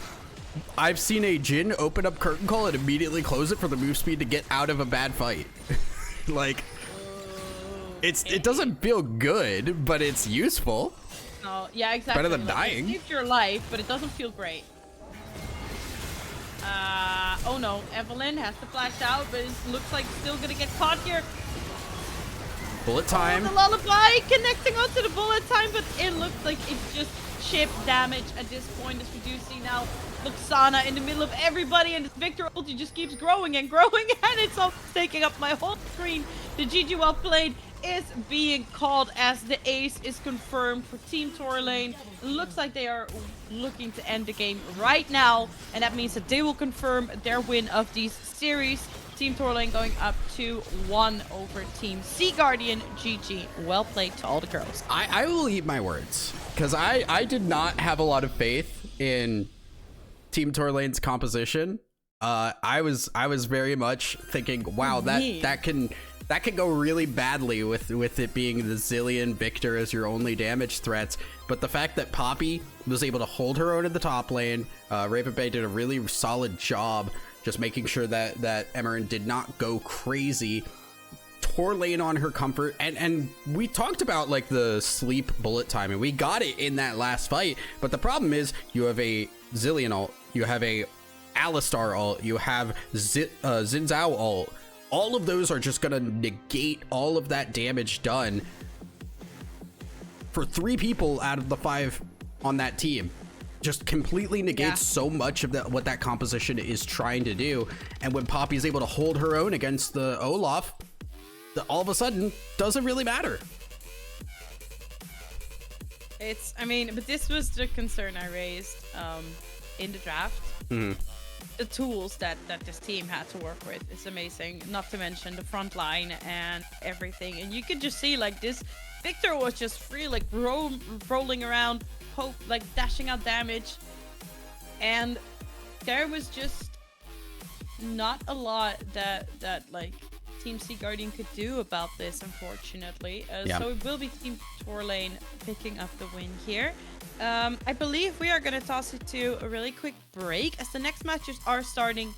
[SPEAKER 1] I've seen a Jhin open up Curtain Call and immediately close it for the move speed to get out of a bad fight. Like, it doesn't feel good, but it's useful.
[SPEAKER 2] No, yeah, exactly.
[SPEAKER 1] Better than
[SPEAKER 2] Like,
[SPEAKER 1] dying.
[SPEAKER 2] It saves your life, but it doesn't feel great. Oh no, Evelyn has to flash out, but it looks like still gonna get caught here.
[SPEAKER 1] Bullet time.
[SPEAKER 2] Oh, the lullaby connecting onto the bullet time, but it looks like it's just chip damage at this point, as we do see now Luxana in the middle of everybody, and this Victor ulti just keeps growing and growing, and it's all taking up my whole screen. The GG well played is being called as the ace is confirmed for Team Torlane. Looks like they are looking to end the game right now, and that means that they will confirm their win of these series. Team Torlane going up 2-1 over Team Sea Guardian. GG. Well played to all the girls.
[SPEAKER 1] I will eat my words, because I did not have a lot of faith in Team Torlane's composition. I was very much thinking, wow, that can go really badly with it being the Zillion Victor as your only damage threats. But the fact that Poppy was able to hold her own in the top lane, Raven Bay did a really solid job just making sure that Emerin did not go crazy. Torlane on her comfort, and we talked about like the sleep bullet time, and we got it in that last fight. But the problem is you have a Zillion ult, you have a Alistar ult, you have Xin Zhao ult. All of those are just gonna negate all of that damage done for 3 people out of the 5 on that team. Just completely negates so much of what that composition is trying to do. And when Poppy's able to hold her own against the Olaf, all of a sudden doesn't really matter.
[SPEAKER 2] It's, I mean, but this was the concern I raised in the draft. The tools that this team had to work with is amazing. Not to mention the front line and everything. And you could just see like this, Victor was just free, like rolling around, like dashing out damage. And there was just not a lot that like Team Sea Guardian could do about this, unfortunately. So it will be Team Torlane picking up the win here. I believe we are going to toss it to a really quick break as the next matches are starting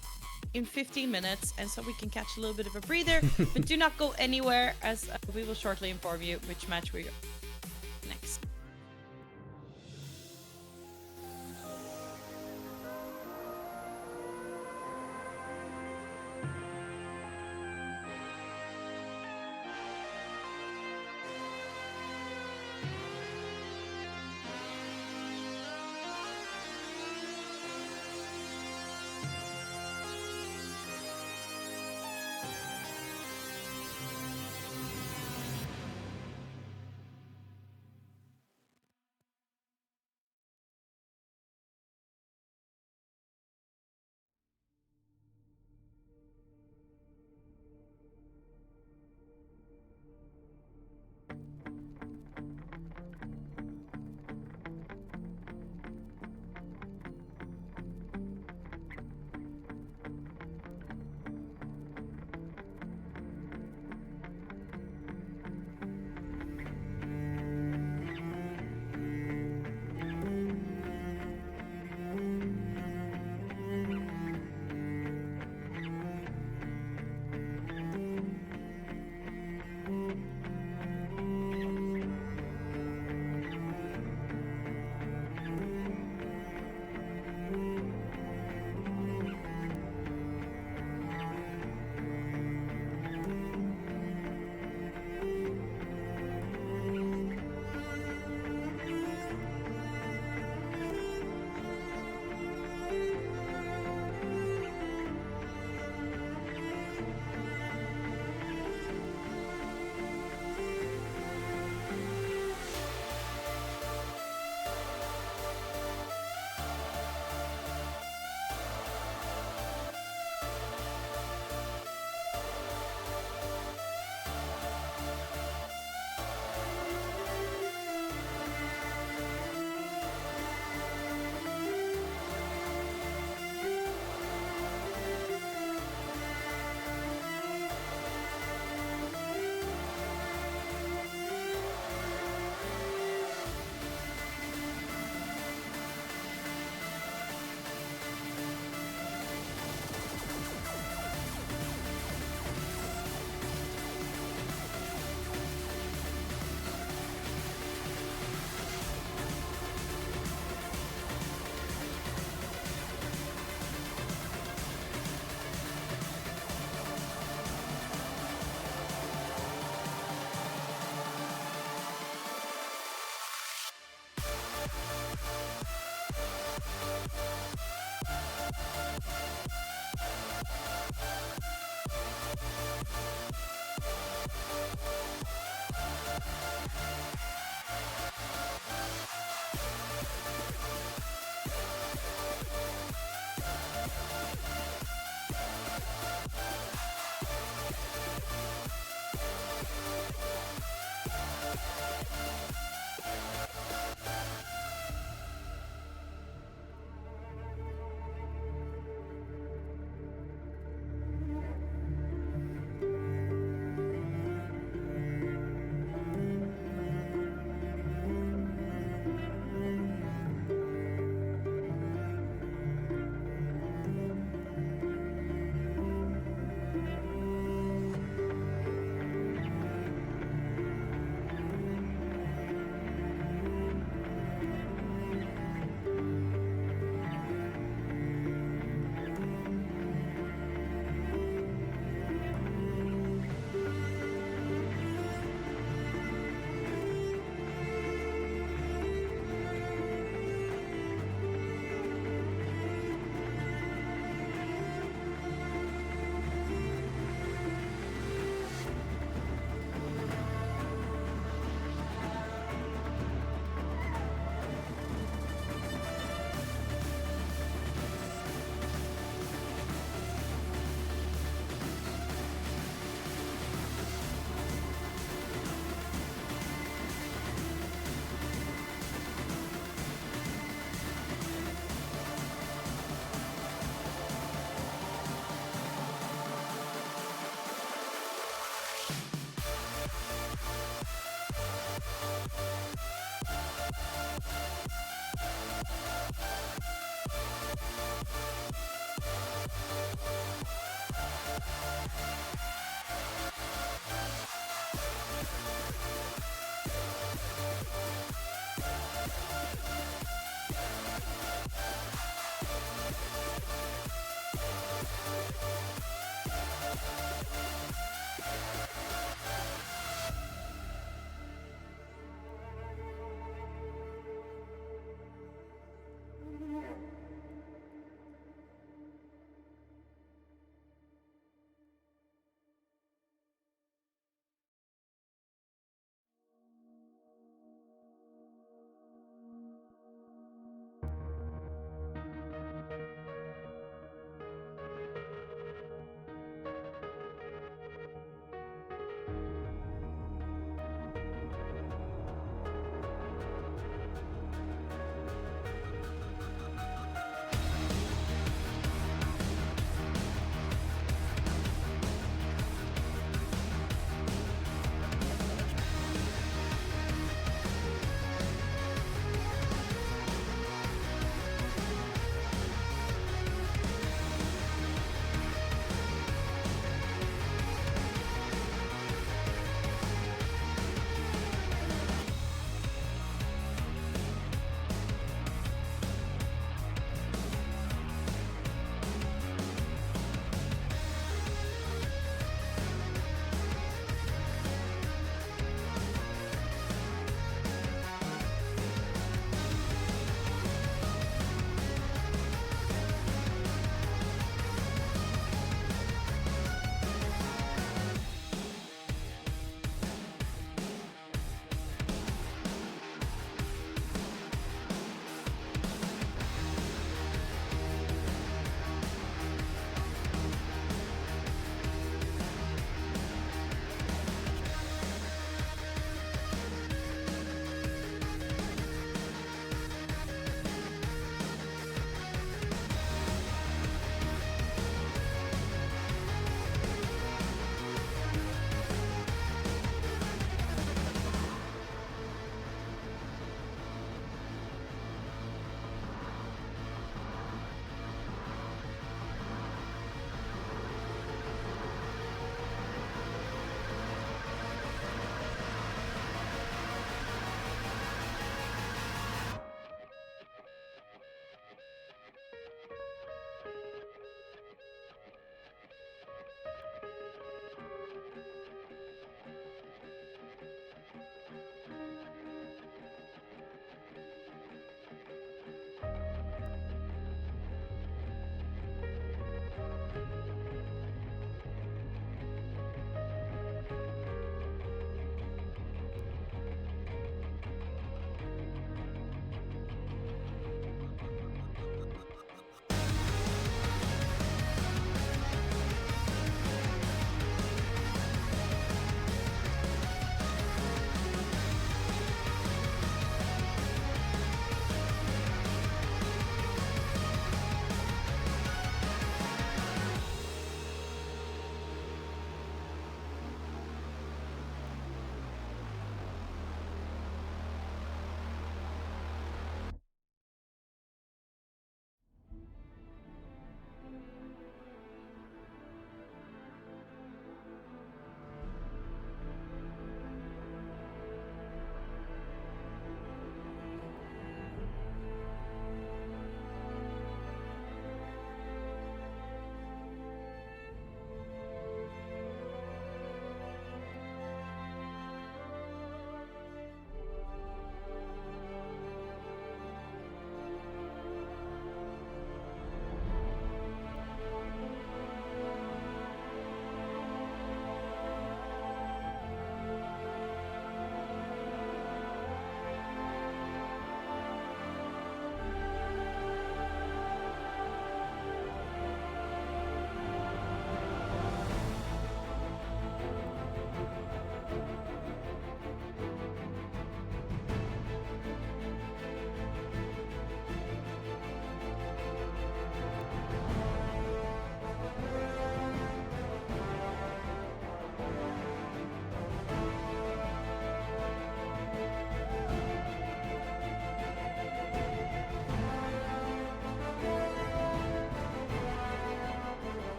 [SPEAKER 2] in 15 minutes, and so we can catch a little bit of a breather. But do not go anywhere, as we will shortly inform you which match we are next.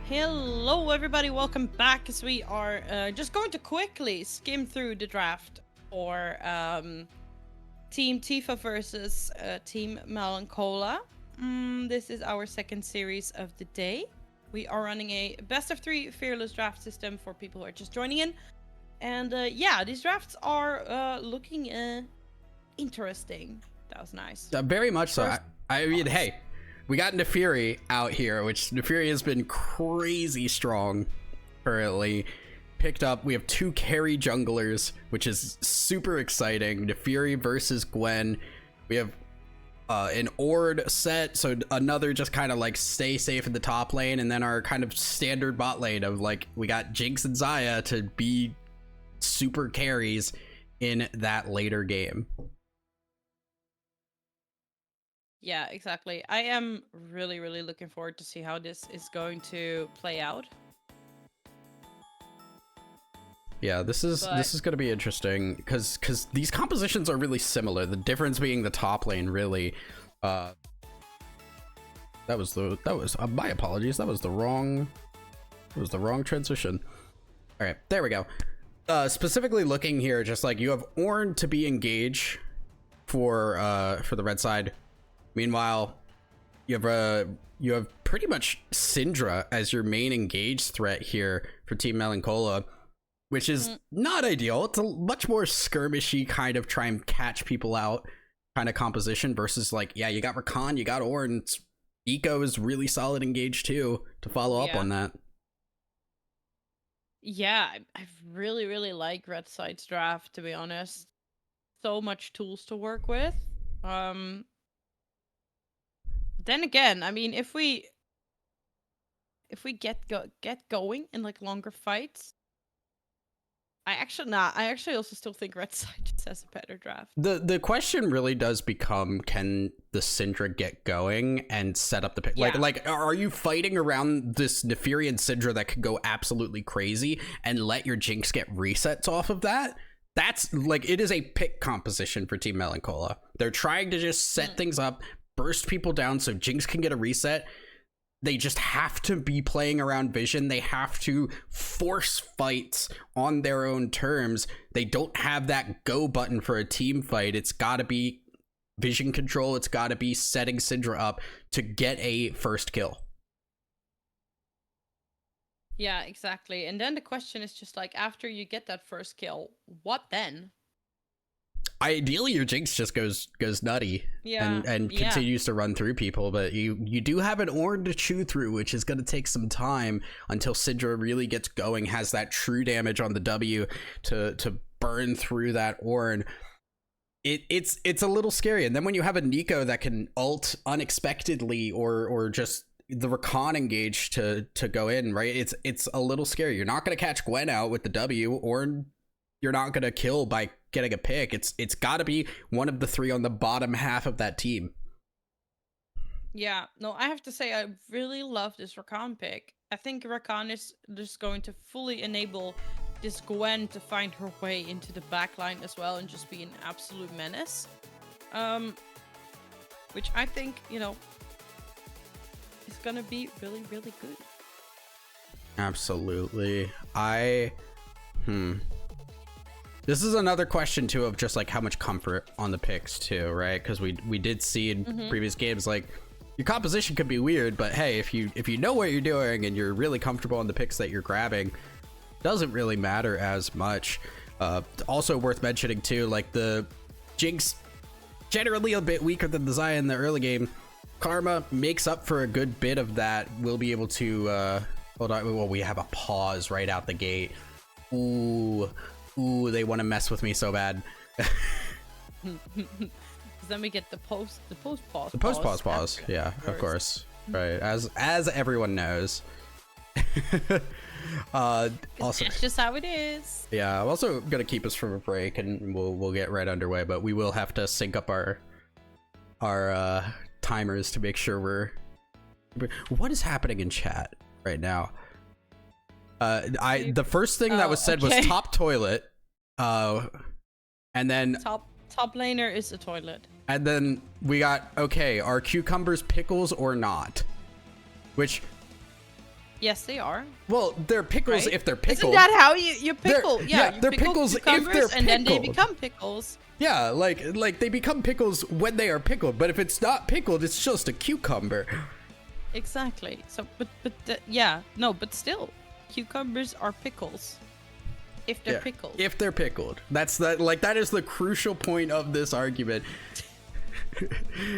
[SPEAKER 2] Hello everybody, welcome back as we are just going to quickly skim through the draft for Team Tifa versus Team Melanchola. This is our second series of the day. We are running a best of 3 fearless draft system for people who are just joining in. And yeah, these drafts are looking interesting. That was nice.
[SPEAKER 1] Very much so.
[SPEAKER 2] First-
[SPEAKER 1] I mean, hey, we got Nefiri out here, which Nefiri has been crazy strong currently. Picked up, we have 2 carry junglers, which is super exciting. Nefiri versus Gwen. We have an Ord set, so another just kind of like stay safe in the top lane, and then our kind of standard bot lane of like, we got Jinx and Xayah to be super carries in that later game.
[SPEAKER 2] Yeah, exactly. I am really looking forward to see how this is going to play out.
[SPEAKER 1] Yeah, this is going to be interesting because these compositions are really similar. The difference being the top lane, really. That was my apologies. That was the wrong transition. All right, there we go. Specifically looking here, just like you have Ornn to be engaged for the red side. Meanwhile, you have pretty much Syndra as your main engaged threat here for Team Melanchola, which is not ideal. It's a much more skirmishy kind of try and catch people out kind of composition versus like, yeah, you got Rakan, you got Ornn. Eco is really solid engaged too to follow up on that.
[SPEAKER 2] Yeah, I really like Red Side's draft, to be honest. So much tools to work with. Then again, I mean, if we get going in like longer fights, I actually also still think Red Side just has a better draft.
[SPEAKER 1] The question really does become, can the Syndra get going and set up the pick?
[SPEAKER 2] Yeah.
[SPEAKER 1] Like are you fighting around this Neferian Syndra that could go absolutely crazy and let your Jinx get resets off of that? That's like, it is a pick composition for Team Melanchola. They're trying to just set things up, burst people down so Jinx can get a reset. They just have to be playing around vision. They have to force fights on their own terms. They don't have that go button for a team fight. It's got to be vision control. It's got to be setting Syndra up to get a first kill.
[SPEAKER 2] Yeah, exactly. And then the question is just like, after you get that first kill, what then?
[SPEAKER 1] Ideally, your Jinx just goes nutty,
[SPEAKER 2] Yeah,
[SPEAKER 1] and continues to run through people, but you do have an Ornn to chew through, which is going to take some time until Syndra really gets going, has that true damage on the W to burn through that Ornn. It's a little scary, and then when you have a Nico that can ult unexpectedly or just the Rakan engage to go in, right? It's a little scary. You're not going to catch Gwen out with the W, or you're not going to kill by getting a pick. It's got to be one of the 3 on the bottom half of that team.
[SPEAKER 2] Yeah, no, I have to say I really love this Rakan pick. I think Rakan is just going to fully enable this Gwen to find her way into the backline as well and just be an absolute menace. Which I think, you know, is gonna be really good.
[SPEAKER 1] Absolutely. This is another question too of just like how much comfort on the picks too, right? Because we did see in previous games, like, your composition could be weird, but hey, if you know what you're doing and you're really comfortable on the picks that you're grabbing, doesn't really matter as much. Also worth mentioning too, like, the Jinx generally a bit weaker than the Xayah in the early game. Karma makes up for a good bit of that. We'll be able to hold on. Well, we have a pause right out the gate. Ooh, they want to mess with me so bad.
[SPEAKER 2] Then we get the post pause.
[SPEAKER 1] The post pause. Yeah, of course. Right, as everyone knows. Also,
[SPEAKER 2] it's just how it is.
[SPEAKER 1] Yeah, I'm also gonna keep us from a break, and we'll get right underway. But we will have to sync up our timers to make sure we're. What is happening in chat right now? The first thing that was said was top toilet, and then
[SPEAKER 2] top laner is a toilet,
[SPEAKER 1] and then we got, okay, are cucumbers pickles or not? Which
[SPEAKER 2] Yes, they are.
[SPEAKER 1] Well, they're pickles
[SPEAKER 2] Right?
[SPEAKER 1] if they're pickled.
[SPEAKER 2] Isn't that how you pickle?
[SPEAKER 1] yeah,
[SPEAKER 2] you
[SPEAKER 1] they're
[SPEAKER 2] pickle
[SPEAKER 1] pickles if
[SPEAKER 2] cucumbers
[SPEAKER 1] they're
[SPEAKER 2] and then they
[SPEAKER 1] pickled.
[SPEAKER 2] become pickles.
[SPEAKER 1] Yeah, like they become pickles when they are pickled, but if it's not pickled, it's just a cucumber.
[SPEAKER 2] Exactly. So, yeah, no, but still, cucumbers are pickles. If they're pickled.
[SPEAKER 1] If they're pickled. That is the crucial point of this argument.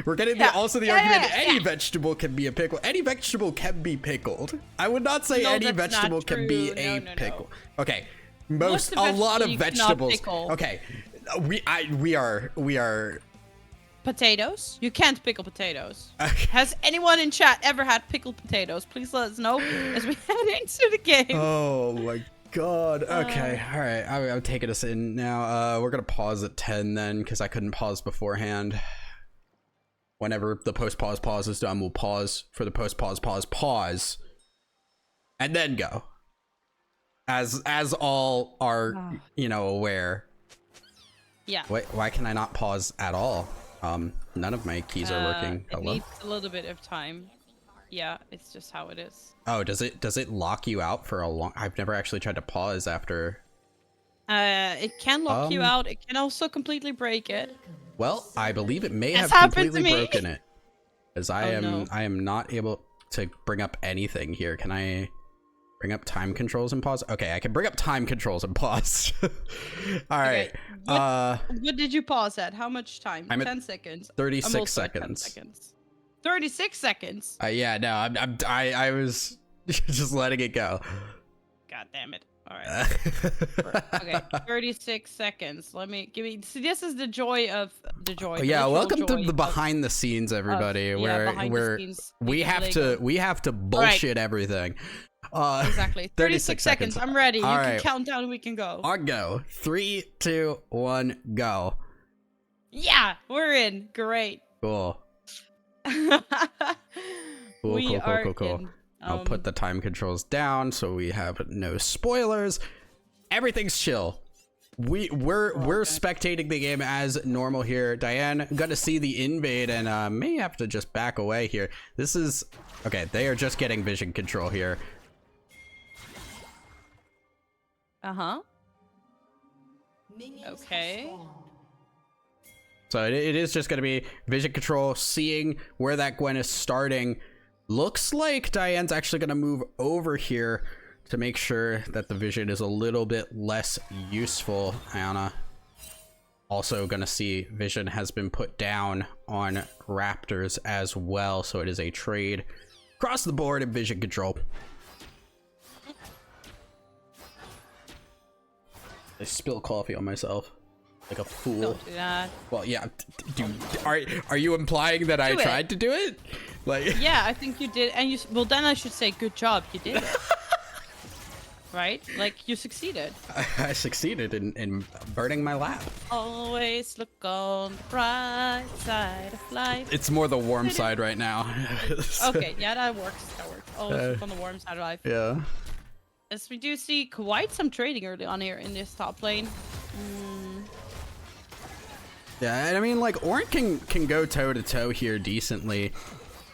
[SPEAKER 1] We're getting the argument any vegetable can be a pickle. Any vegetable can be pickled. I would not say
[SPEAKER 2] No,
[SPEAKER 1] any
[SPEAKER 2] that's
[SPEAKER 1] vegetable
[SPEAKER 2] not
[SPEAKER 1] can be
[SPEAKER 2] true.
[SPEAKER 1] a
[SPEAKER 2] No.
[SPEAKER 1] pickle. Okay.
[SPEAKER 2] What's
[SPEAKER 1] A lot of
[SPEAKER 2] you cannot
[SPEAKER 1] vegetables.
[SPEAKER 2] pickle?
[SPEAKER 1] Okay. We are
[SPEAKER 2] Potatoes? You can't pickle potatoes. Has anyone in chat ever had pickled potatoes? Please let us know as we head into the game.
[SPEAKER 1] Oh my god. Okay. All right. I'm taking us in now. We're going to pause at 10 then because I couldn't pause beforehand. Whenever the post-pause is done, we'll pause for the post-pause, and then go. As all are, aware.
[SPEAKER 2] Yeah.
[SPEAKER 1] Wait, why can I not pause at all? None of my keys are working.
[SPEAKER 2] It needs a little bit of time. Yeah, it's just how it is.
[SPEAKER 1] Oh, does it lock you out for a long? I've never actually tried to pause after.
[SPEAKER 2] It can lock you out. It can also completely break it.
[SPEAKER 1] Well, I believe it may
[SPEAKER 2] That's
[SPEAKER 1] have
[SPEAKER 2] happened to
[SPEAKER 1] completely
[SPEAKER 2] me.
[SPEAKER 1] broken it, as I
[SPEAKER 2] no.
[SPEAKER 1] am not able to bring up anything here. Can I bring up time controls and pause? Okay, I can bring up time controls and pause. All right.
[SPEAKER 2] What did you pause at? How much time?
[SPEAKER 1] I'm at
[SPEAKER 2] 10 seconds.
[SPEAKER 1] 36
[SPEAKER 2] I'm also at 10
[SPEAKER 1] seconds.
[SPEAKER 2] seconds. 36 seconds.
[SPEAKER 1] Yeah, no, I was just letting it go.
[SPEAKER 2] God damn it. All right. Okay, 36 seconds. See, this is the joy of the joy.
[SPEAKER 1] Oh, yeah, welcome to
[SPEAKER 2] joy
[SPEAKER 1] the behind the scenes, everybody.
[SPEAKER 2] behind the
[SPEAKER 1] where
[SPEAKER 2] scenes,
[SPEAKER 1] we have to bullshit everything.
[SPEAKER 2] Exactly. 36 seconds. I'm ready. You can
[SPEAKER 1] right.
[SPEAKER 2] count down. We can go.
[SPEAKER 1] I'll go. 3, 2, 1, go.
[SPEAKER 2] Yeah, we're in. Great.
[SPEAKER 1] Cool.
[SPEAKER 2] We are
[SPEAKER 1] Cool.
[SPEAKER 2] in.
[SPEAKER 1] I'll put the time controls down so we have no spoilers. Everything's chill. We're spectating the game as normal here. Diane gonna see the invade and may have to just back away here. This is okay. They are just getting vision control here.
[SPEAKER 2] Okay.
[SPEAKER 1] So it is just gonna be vision control, seeing where that Gwen is starting. Looks like Diane's actually gonna move over here to make sure that the vision is a little bit less useful. Iana also gonna see vision has been put down on Raptors as well, so it is a trade across the board in vision control. I spilled coffee on myself like a fool.
[SPEAKER 2] Don't do that.
[SPEAKER 1] Well, yeah. Are you implying that I tried to do it? Like,
[SPEAKER 2] yeah, I think you did, and well, then I should say good job. You did it. Right? Like, you succeeded.
[SPEAKER 1] I succeeded in burning my lap.
[SPEAKER 2] Always look on the bright side of life.
[SPEAKER 1] It's more the warm side right now.
[SPEAKER 2] Okay, yeah, that works. Always look on the warm side of life.
[SPEAKER 1] Yeah.
[SPEAKER 2] As we do see quite some trading early on here in this top lane.
[SPEAKER 1] Yeah, and I mean, like, Ornn can go toe-to-toe here decently.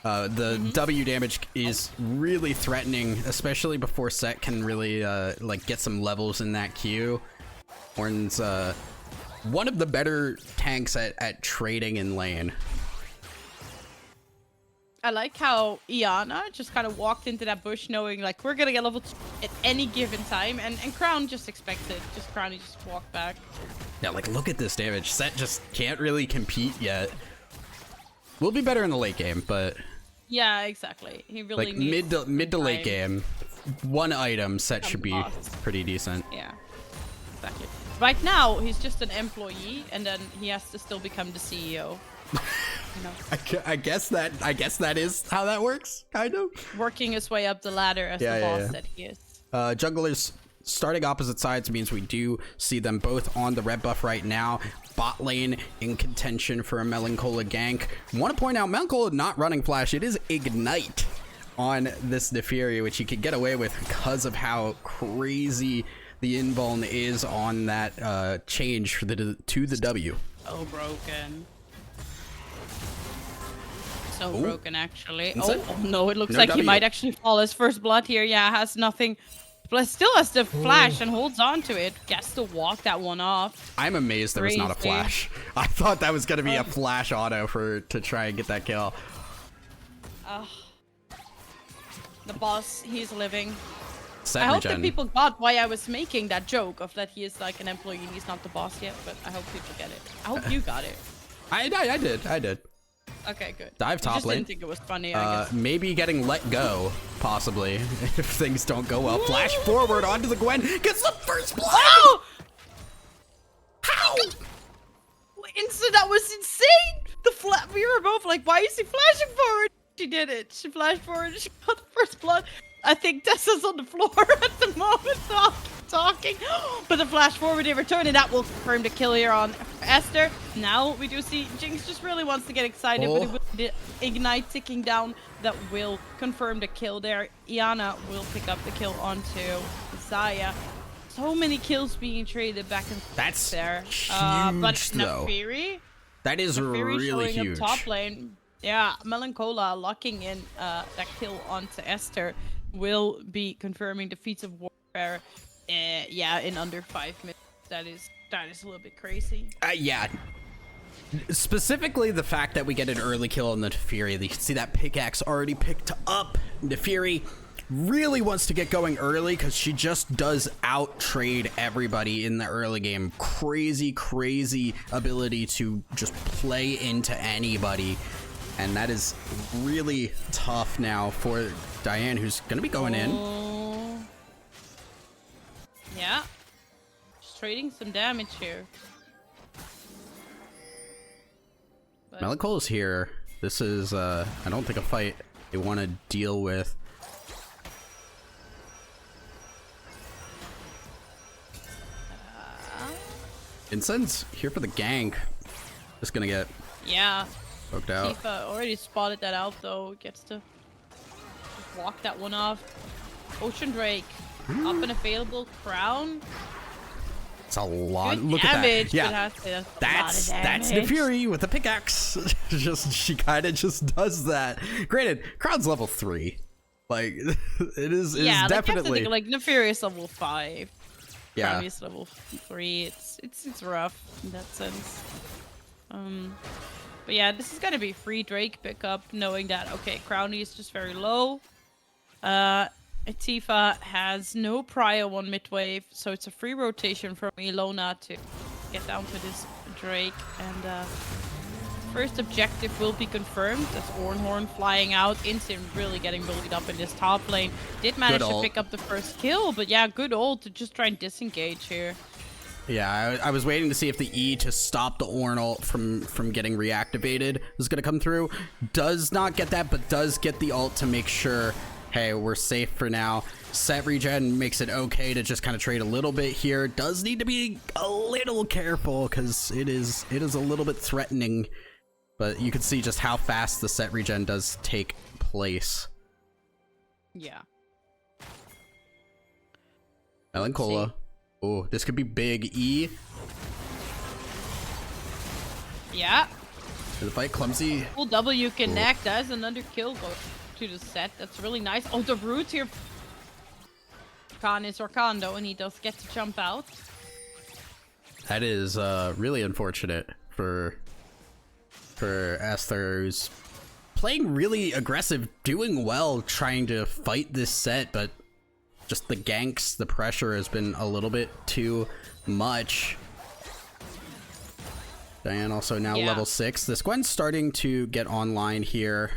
[SPEAKER 1] The W damage is really threatening, especially before Set can really, like, get some levels in that queue. Ornn's, one of the better tanks at trading in lane.
[SPEAKER 2] I like how Iana just kind of walked into that bush knowing, like, we're gonna get level 2 at any given time, and Crown just expected. Crowny just walked back.
[SPEAKER 1] Yeah, like, look at this damage. Set just can't really compete yet. We'll be better in the late game, but...
[SPEAKER 2] Yeah, exactly. He really
[SPEAKER 1] like,
[SPEAKER 2] needs
[SPEAKER 1] mid to late
[SPEAKER 2] time.
[SPEAKER 1] game, one item, Set should be pretty decent.
[SPEAKER 2] Yeah, exactly. Right now, he's just an employee, and then he has to still become the CEO. You know,
[SPEAKER 1] I guess that is how that works, kind of.
[SPEAKER 2] working his way up the ladder as the boss that he is.
[SPEAKER 1] Junglers starting opposite sides means we do see them both on the red buff right now. Bot lane in contention for a Melancholia gank. Want to point out, Melancholia not running flash. It is Ignite on this Neferia, which you can get away with because of how crazy the invuln is on that change for to the W.
[SPEAKER 2] Oh, broken. so
[SPEAKER 1] Ooh.
[SPEAKER 2] broken, actually.
[SPEAKER 1] Insane.
[SPEAKER 2] Oh, no, it looks
[SPEAKER 1] No
[SPEAKER 2] like he
[SPEAKER 1] W.
[SPEAKER 2] might actually fall his first blood here. Yeah, has nothing. But still has the flash and holds on to it. Gets to walk that one off.
[SPEAKER 1] I'm amazed there was not a
[SPEAKER 2] Crazy.
[SPEAKER 1] flash. I thought that was going to be a flash auto to try and get that kill.
[SPEAKER 2] The boss, he's living.
[SPEAKER 1] Set
[SPEAKER 2] I hope that
[SPEAKER 1] regen.
[SPEAKER 2] people got why I was making that joke of that he is like an employee and he's not the boss yet, but I hope people get it. I hope you got it.
[SPEAKER 1] I did.
[SPEAKER 2] Okay, good.
[SPEAKER 1] Dive top
[SPEAKER 2] I just
[SPEAKER 1] lane.
[SPEAKER 2] didn't think it was funny, I guess.
[SPEAKER 1] Maybe getting let go, possibly, if things don't go well. Flash forward onto the Gwen, gets the first blood!
[SPEAKER 2] Oh!
[SPEAKER 1] How?
[SPEAKER 2] Instant, that was insane! We were both like, why is he flashing forward? She did it. She flashed forward and she got the first blood. I think Tessa's on the floor at the moment talking. But the flash forward in return, and that will confirm the kill here on Esther. Now we do see Jinx just really wants to get excited, but it will be the Ignite ticking down that will confirm the kill there. Iana will pick up the kill onto Zaya. So many kills being traded back and forth
[SPEAKER 1] That's
[SPEAKER 2] there.
[SPEAKER 1] huge,
[SPEAKER 2] But
[SPEAKER 1] though.
[SPEAKER 2] Nefiri,
[SPEAKER 1] That is really
[SPEAKER 2] showing
[SPEAKER 1] huge.
[SPEAKER 2] up top lane. Yeah, Melanchola locking in that kill onto Esther will be confirming the feats of warfare. Yeah, in under 5 minutes. That is a little bit crazy.
[SPEAKER 1] Yeah. Specifically, the fact that we get an early kill on the Nefiri. You can see that pickaxe already picked up. Nefiri really wants to get going early because she just does out-trade everybody in the early game. Crazy ability to just play into anybody. And that is really tough now for Diane, who's going to be going in.
[SPEAKER 2] Yeah. Just trading some damage here. But
[SPEAKER 1] Melanchola's here. This is, I don't think a fight they want to deal with. Incense here for the gank. Just gonna get
[SPEAKER 2] yeah.
[SPEAKER 1] poked out.
[SPEAKER 2] Tifa already spotted that out though. Gets to just walk that one off. Ocean Drake. Up and available. Crown.
[SPEAKER 1] It's a lot.
[SPEAKER 2] Good
[SPEAKER 1] Look
[SPEAKER 2] damage,
[SPEAKER 1] at that.
[SPEAKER 2] but
[SPEAKER 1] Yeah,
[SPEAKER 2] that's
[SPEAKER 1] that's the Fury with the pickaxe. She kind of just does that. Granted, Crown's level 3. Like it is definitely
[SPEAKER 2] like Nefarious level 5.
[SPEAKER 1] yeah.
[SPEAKER 2] Crown is level 3. It's rough in that sense. But yeah, this is gonna be free Drake pickup, knowing that okay, Crowny is just very low. Tifa has no prio on mid-wave, so it's a free rotation from Ilona to get down to this Drake. And first objective will be confirmed. That's Ornhorn flying out. Instant really getting bullied up in this top lane. Did manage to pick up the first kill, but yeah, good ult to just try and disengage here.
[SPEAKER 1] Yeah, I was waiting to see if the E to stop the Ornn ult from getting reactivated was going to come through. Does not get that, but does get the ult to make sure, hey, we're safe for now. Set regen makes it okay to just kind of trade a little bit here. Does need to be a little careful because it is a little bit threatening. But you can see just how fast the set regen does take place.
[SPEAKER 2] Yeah.
[SPEAKER 1] Melanchola. Oh, this could be big. E.
[SPEAKER 2] Yeah.
[SPEAKER 1] For the fight, clumsy.
[SPEAKER 2] Full W connect. That's another kill go to the set. That's really nice. Oh, the root here. Khan is Orkando, and he does get to jump out.
[SPEAKER 1] That is really unfortunate for Esther, who's playing really aggressive, doing well, trying to fight this set, but just the ganks, the pressure has been a little bit too much. Diane also now level 6. This Gwen's starting to get online here.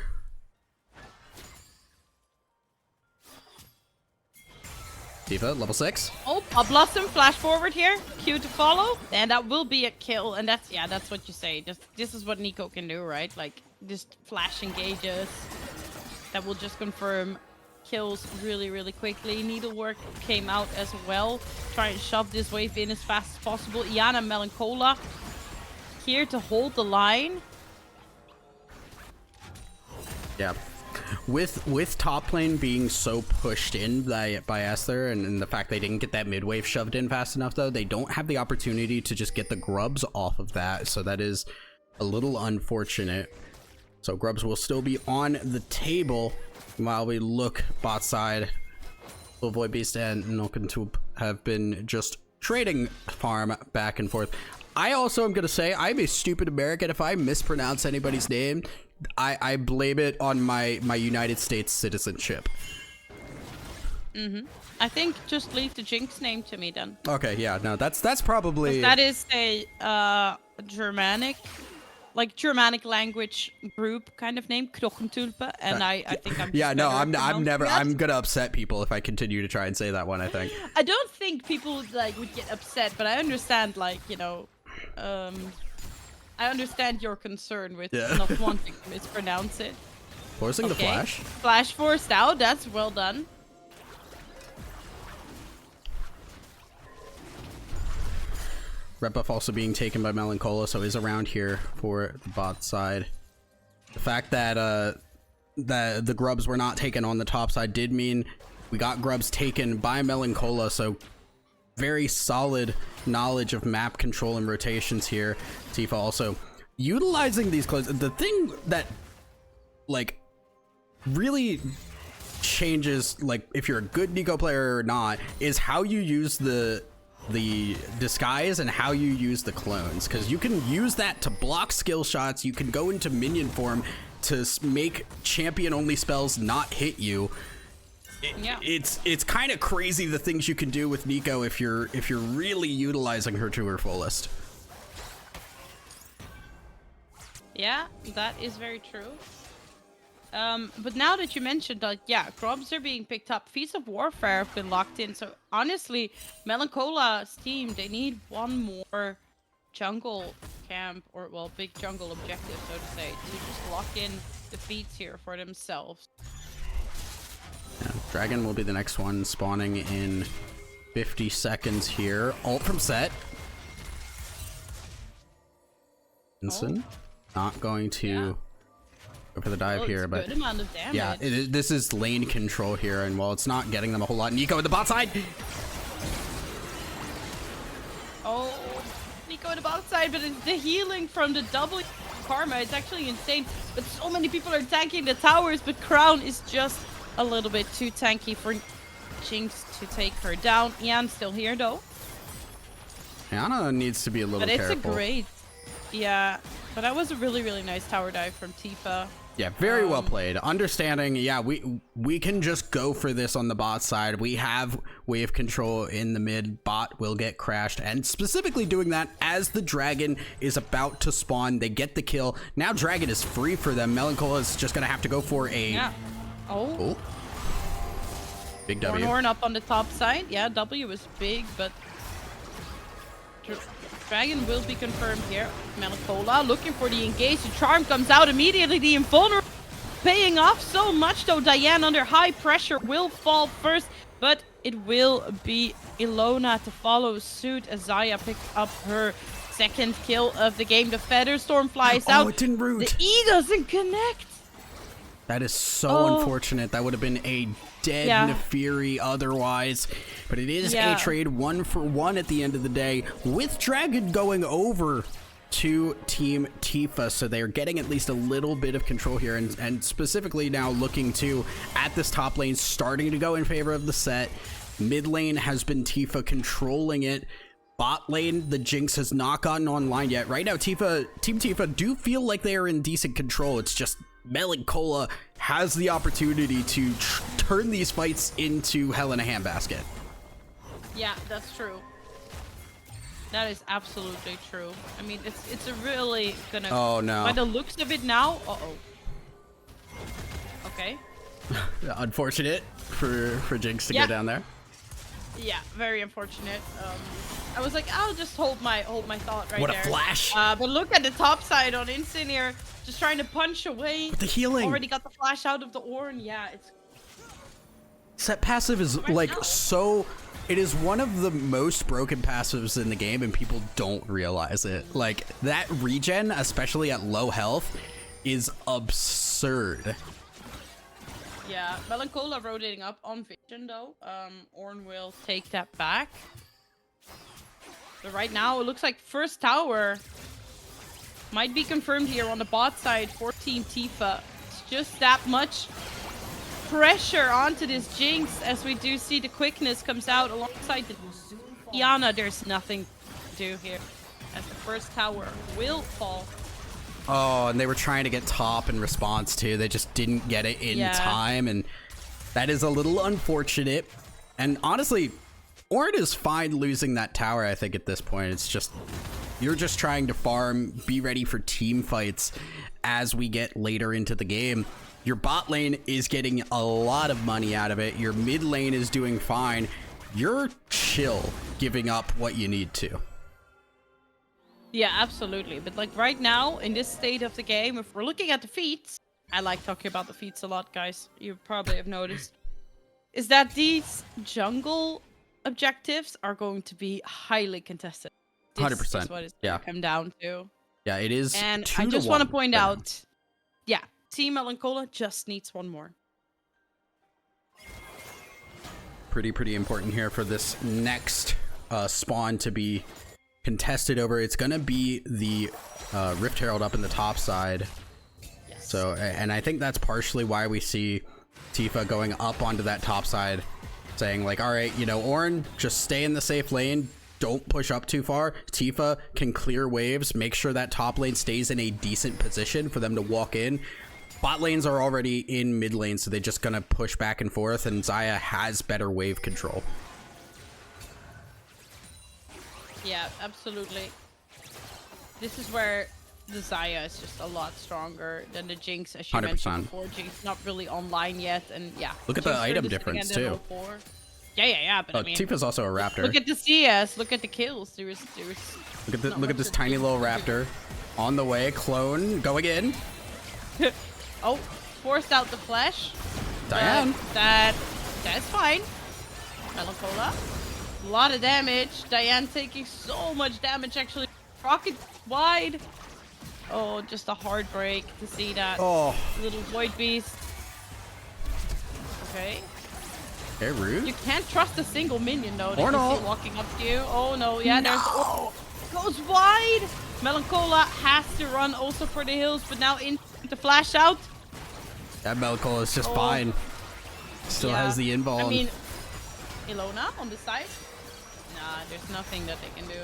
[SPEAKER 1] Tifa, level 6.
[SPEAKER 2] Oh, a Blossom flash forward here. Q to follow. And that will be a kill. And that's, yeah, that's what you say. This is what Nico can do, right? Like, just flash engages. That will just confirm kills really quickly. Needlework came out as well. Try and shove this wave in as fast as possible. Iana Melanchola here to hold the line.
[SPEAKER 1] Yeah. With top lane being so pushed in by Esther and the fact they didn't get that mid wave shoved in fast enough, though, they don't have the opportunity to just get the grubs off of that. So that is a little unfortunate. So grubs will still be on the table while we look bot side. Void Beast and Nulkentup have been just trading farm back and forth. I also am going to say I'm a stupid American. If I mispronounce anybody's name, I blame it on my United States citizenship.
[SPEAKER 2] I think just leave the Jinx name to me then.
[SPEAKER 1] Okay, yeah, no, that's probably...
[SPEAKER 2] That is a Germanic language group kind of name, Knochentulpe, and I think I'm
[SPEAKER 1] yeah,
[SPEAKER 2] just
[SPEAKER 1] no,
[SPEAKER 2] better at
[SPEAKER 1] I'm never,
[SPEAKER 2] pronouncing
[SPEAKER 1] I'm gonna upset people if I continue to try and say that one, I think.
[SPEAKER 2] I don't think people like would get upset, but I understand, like, you know, I understand your concern with not wanting to mispronounce it.
[SPEAKER 1] Forcing the flash?
[SPEAKER 2] Flash forced out, that's well done.
[SPEAKER 1] Red buff also being taken by Melancholia, so is around here for the bot side. The fact that the grubs were not taken on the top side did mean we got grubs taken by Melancholia, so very solid knowledge of map control and rotations here. Tifa also utilizing these clothes. The thing that like really changes, like, if you're a good Nico player or not, is how you use the disguise and how you use the clones, because you can use that to block skill shots. You can go into minion form to make champion only spells not hit you. It's kind of crazy the things you can do with Nico if you're really utilizing her to her fullest.
[SPEAKER 2] Yeah, that is very true. But now that you mentioned that, yeah, grubs are being picked up. Feats of Warfare have been locked in. So honestly, Melancola's team, they need one more jungle camp, or, well, big jungle objective, so to say, to just lock in the feats here for themselves.
[SPEAKER 1] Yeah, Dragon will be the next one, spawning in 50 seconds here. Ult from Set. Vincent, not going to... go for the dive here, but
[SPEAKER 2] good amount of damage.
[SPEAKER 1] Yeah, this is lane control here, and while it's not getting them a whole lot, Nico at the bot side.
[SPEAKER 2] Oh, Nico at the bot side, but it's the healing from the double karma. It's actually insane. But so many people are tanking the towers, but Crown is just a little bit too tanky for Jinx to take her down. Ian's still here though.
[SPEAKER 1] Yana needs to be a little careful.
[SPEAKER 2] But it's a great, yeah. But that was a really, really nice tower dive from Tifa.
[SPEAKER 1] Yeah, very well played. Understanding, yeah, we can just go for this on the bot side. We have wave control in the mid. Bot will get crashed, and specifically doing that as the dragon is about to spawn. They get the kill. Now dragon is free for them. Melancholia is just gonna have to go for a...
[SPEAKER 2] Yeah. Oh.
[SPEAKER 1] Big W.
[SPEAKER 2] Horn up on the top side. Yeah, W was big, but... Dragon will be confirmed here. Melancholia looking for the engage. The charm comes out immediately. The invulnerable paying off so much though. Diane under high pressure will fall first, but it will be Ilona to follow suit as Zaya picks up her second kill of the game. The Feather Storm flies out.
[SPEAKER 1] Oh, it didn't root.
[SPEAKER 2] The E doesn't connect.
[SPEAKER 1] That is so unfortunate. That would have been a dead Fury otherwise. But it is a trade 1-for-1 at the end of the day, with Dragon going over to Team Tifa. So they're getting at least a little bit of control here, and specifically now looking to, at this top lane, starting to go in favor of the Set. Mid lane has been Tifa controlling it. Bot lane, the Jinx has not gotten online yet. Right now, Team Tifa do feel like they are in decent control. It's just Melancholia has the opportunity to turn these fights into hell in a handbasket.
[SPEAKER 2] Yeah, that's true. That is absolutely true. I mean, it's a really gonna...
[SPEAKER 1] Oh, no.
[SPEAKER 2] By the looks of it now... Uh-oh. Okay.
[SPEAKER 1] Unfortunate for Jinx to go down there.
[SPEAKER 2] Yeah, very unfortunate. I was like, I'll just hold my thought right there.
[SPEAKER 1] What a flash!
[SPEAKER 2] But look at the top side on Instant here, just trying to punch away.
[SPEAKER 1] With the healing.
[SPEAKER 2] Already got the flash out of the Ornn. Yeah, it's...
[SPEAKER 1] Set passive is so... It is one of the most broken passives in the game, and people don't realize it. Like, that regen, especially at low health, is absurd.
[SPEAKER 2] Yeah, Melancholia rotating up on Vision though. Ornn will take that back. But right now, it looks like first tower might be confirmed here on the bot side for Team Tifa. It's just that much pressure onto this Jinx as we do see the quickness comes out alongside the Iana. There's nothing to do here as the first tower will fall.
[SPEAKER 1] Oh, and they were trying to get top in response too. They just didn't get it in time, and that is a little unfortunate. And honestly, Orin is fine losing that tower, I think, at this point. It's just, you're just trying to farm, be ready for team fights as we get later into the game. Your bot lane is getting a lot of money out of it. Your mid lane is doing fine. You're chill giving up what you need to.
[SPEAKER 2] Yeah, absolutely. But like right now, in this state of the game, if we're looking at the feats, I like talking about the feats a lot, guys. You probably have noticed. Is that these jungle objectives are going to be highly contested. This
[SPEAKER 1] 100%.
[SPEAKER 2] is what it's going to come down to.
[SPEAKER 1] Yeah, it is.
[SPEAKER 2] And I just want to point out, yeah, Team Melancholia just needs one more.
[SPEAKER 1] Pretty important here for this next spawn to be contested over. It's gonna be the Rift Herald up in the top side.
[SPEAKER 2] Yes.
[SPEAKER 1] So, and I think that's partially why we see Tifa going up onto that top side, saying like, all right, you know, Orin, just stay in the safe lane. Don't push up too far. Tifa can clear waves, make sure that top lane stays in a decent position for them to walk in. Bot lanes are already in mid lane, so they're just gonna push back and forth, and Xayah has better wave control.
[SPEAKER 2] Yeah, absolutely. This is where the Xayah is just a lot stronger than the Jinx, as you
[SPEAKER 1] 100%.
[SPEAKER 2] mentioned before. Jinx not really online yet, and yeah.
[SPEAKER 1] Look at the item difference too.
[SPEAKER 2] Yeah, but I mean,
[SPEAKER 1] Tifa's also a raptor.
[SPEAKER 2] look at the CS, look at the kills. There's
[SPEAKER 1] Look at this tiny little raptor on the way. Clone going in.
[SPEAKER 2] Oh, forced out the flash.
[SPEAKER 1] Diane.
[SPEAKER 2] That's fine. Melancholia. A lot of damage. Diane taking so much damage actually. Rocket wide. Oh, just a heartbreak to see that little void beast. Okay.
[SPEAKER 1] Hey, rude.
[SPEAKER 2] You can't trust a single minion though.
[SPEAKER 1] Or no.
[SPEAKER 2] Walking up to you. Oh no, yeah,
[SPEAKER 1] No.
[SPEAKER 2] goes wide. Melancholia has to run also for the hills, but now in the flash out.
[SPEAKER 1] That Melancholia is just fine. Still has the invuln.
[SPEAKER 2] I mean, Ilona on the side? Nah, there's nothing that they can do.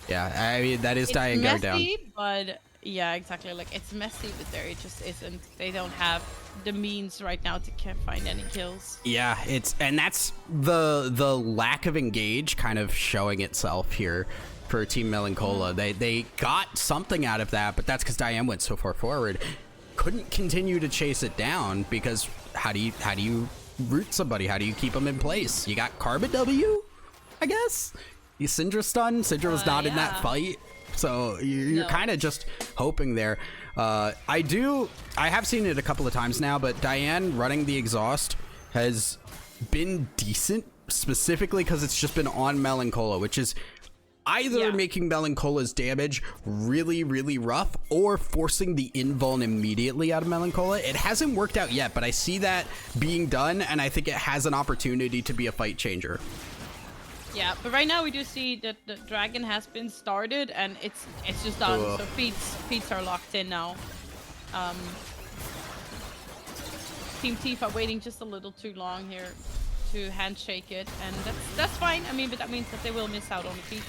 [SPEAKER 1] Yeah, I mean, that is Diane going down.
[SPEAKER 2] It's messy, but yeah, exactly. Like, it's messy, but there it just isn't. They don't have the means right now to find any kills.
[SPEAKER 1] Yeah, and that's the lack of engage kind of showing itself here for Team Melancholia. They got something out of that, but that's because Diane went so far forward. Couldn't continue to chase it down because how do you root somebody? How do you keep them in place? You got Carbon W, I guess. You Syndra stun. Syndra was not in that fight, so you're kind of just hoping there. I have seen it a couple of times now, but Diane running the exhaust has been decent, specifically because it's just been on Melancholia, which is either making Melancola's damage really, really rough or forcing the invuln immediately out of Melancholia. It hasn't worked out yet, but I see that being done, and I think it has an opportunity to be a fight changer.
[SPEAKER 2] Yeah, but right now we do see that the dragon has been started and it's just done. So feats are locked in now. Team Tifa waiting just a little too long here to handshake it, and that's fine. I mean, but that means that they will miss out on the feats.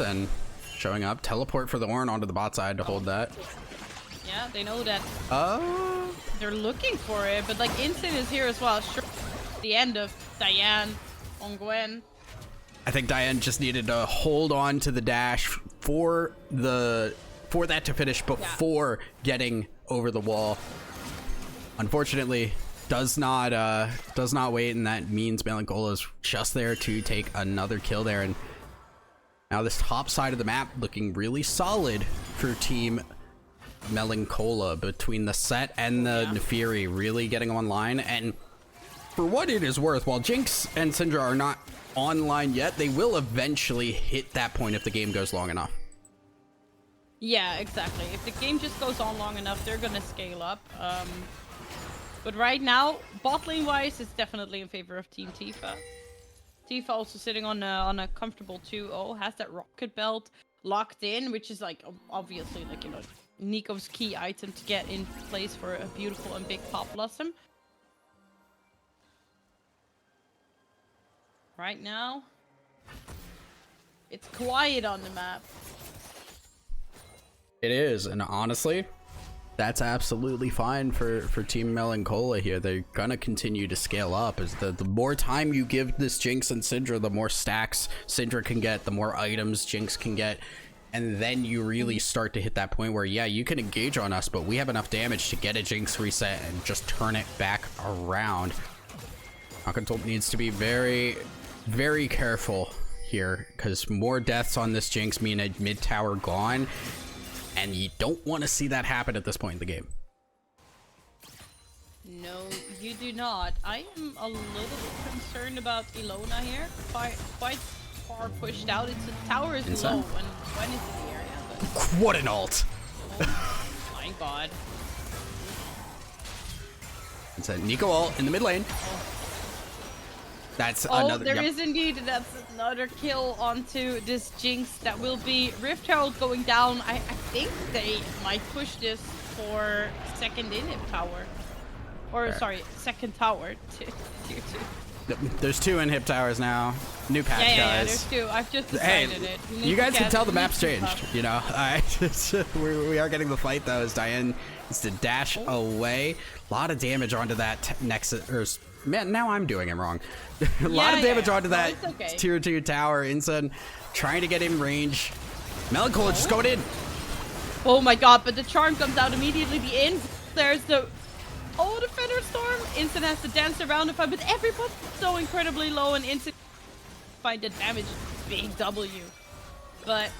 [SPEAKER 1] And showing up, teleport for the Ornn onto the bot side to hold that.
[SPEAKER 2] Yeah, they know that. They're looking for it, but like Insane is here as well. Sure, the end of Diane on Gwen.
[SPEAKER 1] I think Diane just needed to hold on to the dash for that to finish before getting over the wall. Unfortunately, does not wait, and that means Melancholia is just there to take another kill there. And now this top side of the map looking really solid for Team Melancholia between the Set and the Nefiri really getting online. And for what it is worth, while Jinx and Syndra are not online yet, they will eventually hit that point if the game goes long enough.
[SPEAKER 2] Yeah, exactly. If the game just goes on long enough, they're gonna scale up. But right now, bot lane wise, it's definitely in favor of Team Tifa. Tifa also sitting on a comfortable 2-0, has that rocket belt locked in, which is like obviously like, you know, Nico's key item to get in place for a beautiful and big pop blossom. Right now, it's quiet on the map.
[SPEAKER 1] It is, and honestly, that's absolutely fine for Team Melancholia here. They're gonna continue to scale up. As the more time you give this Jinx and Syndra, the more stacks Syndra can get, the more items Jinx can get, and then you really start to hit that point where, yeah, you can engage on us, but we have enough damage to get a Jinx reset and just turn it back around. Akantop needs to be very, very careful here, because more deaths on this Jinx mean a mid tower gone. And you don't want to see that happen at this point in the game.
[SPEAKER 2] No, you do not. I am a little bit concerned about Ilona here. Quite far pushed out. Its tower is
[SPEAKER 1] Inside?
[SPEAKER 2] low and Gwen is in the area. But
[SPEAKER 1] What an ult!
[SPEAKER 2] oh my god.
[SPEAKER 1] It's a Nico ult in the mid lane. That's
[SPEAKER 2] Oh,
[SPEAKER 1] another.
[SPEAKER 2] there
[SPEAKER 1] Yep.
[SPEAKER 2] is indeed. That's another kill onto this Jinx. That will be Rift Herald going down. I think they might push this for second inhib tower. Or,
[SPEAKER 1] Fair.
[SPEAKER 2] sorry, second tower. Tier 2.
[SPEAKER 1] There's 2 inhib towers now. New patch,
[SPEAKER 2] Yeah,
[SPEAKER 1] guys.
[SPEAKER 2] there's 2. I've just
[SPEAKER 1] Hey,
[SPEAKER 2] decided it. We need
[SPEAKER 1] you
[SPEAKER 2] to
[SPEAKER 1] guys can
[SPEAKER 2] get-
[SPEAKER 1] tell the
[SPEAKER 2] we
[SPEAKER 1] map's
[SPEAKER 2] need to
[SPEAKER 1] changed,
[SPEAKER 2] stop.
[SPEAKER 1] you know. We are getting the fight though, as Diane is to dash away. A lot of damage onto that Nexus. Or, man, now I'm doing it wrong. A lot of damage onto
[SPEAKER 2] No,
[SPEAKER 1] that
[SPEAKER 2] it's okay.
[SPEAKER 1] tier 2 tower. Insun trying to get in range. Melancholia just going in.
[SPEAKER 2] Oh my god, but the charm comes out immediately. The in, there's the... Oh, the Feather Storm. Instant has to dance around it, but everybody's so incredibly low and Instant find the damage. Big W. But,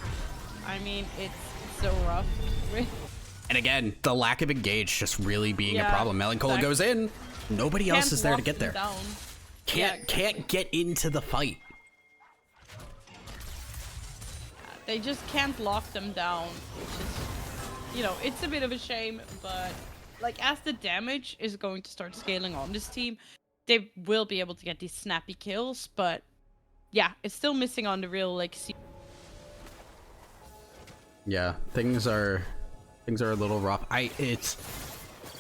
[SPEAKER 2] I mean, it's so rough.
[SPEAKER 1] And again, the lack of engage just really being a
[SPEAKER 2] Yeah,
[SPEAKER 1] problem. Melancholia
[SPEAKER 2] that-
[SPEAKER 1] goes in. Nobody else
[SPEAKER 2] Can't
[SPEAKER 1] is there to
[SPEAKER 2] lock
[SPEAKER 1] get
[SPEAKER 2] them
[SPEAKER 1] there.
[SPEAKER 2] down.
[SPEAKER 1] Can't get into the fight.
[SPEAKER 2] They just can't lock them down, which is, you know, it's a bit of a shame, but like as the damage is going to start scaling on this team, they will be able to get these snappy kills, but yeah, it's still missing on the real like
[SPEAKER 1] Yeah, things are a little rough. It's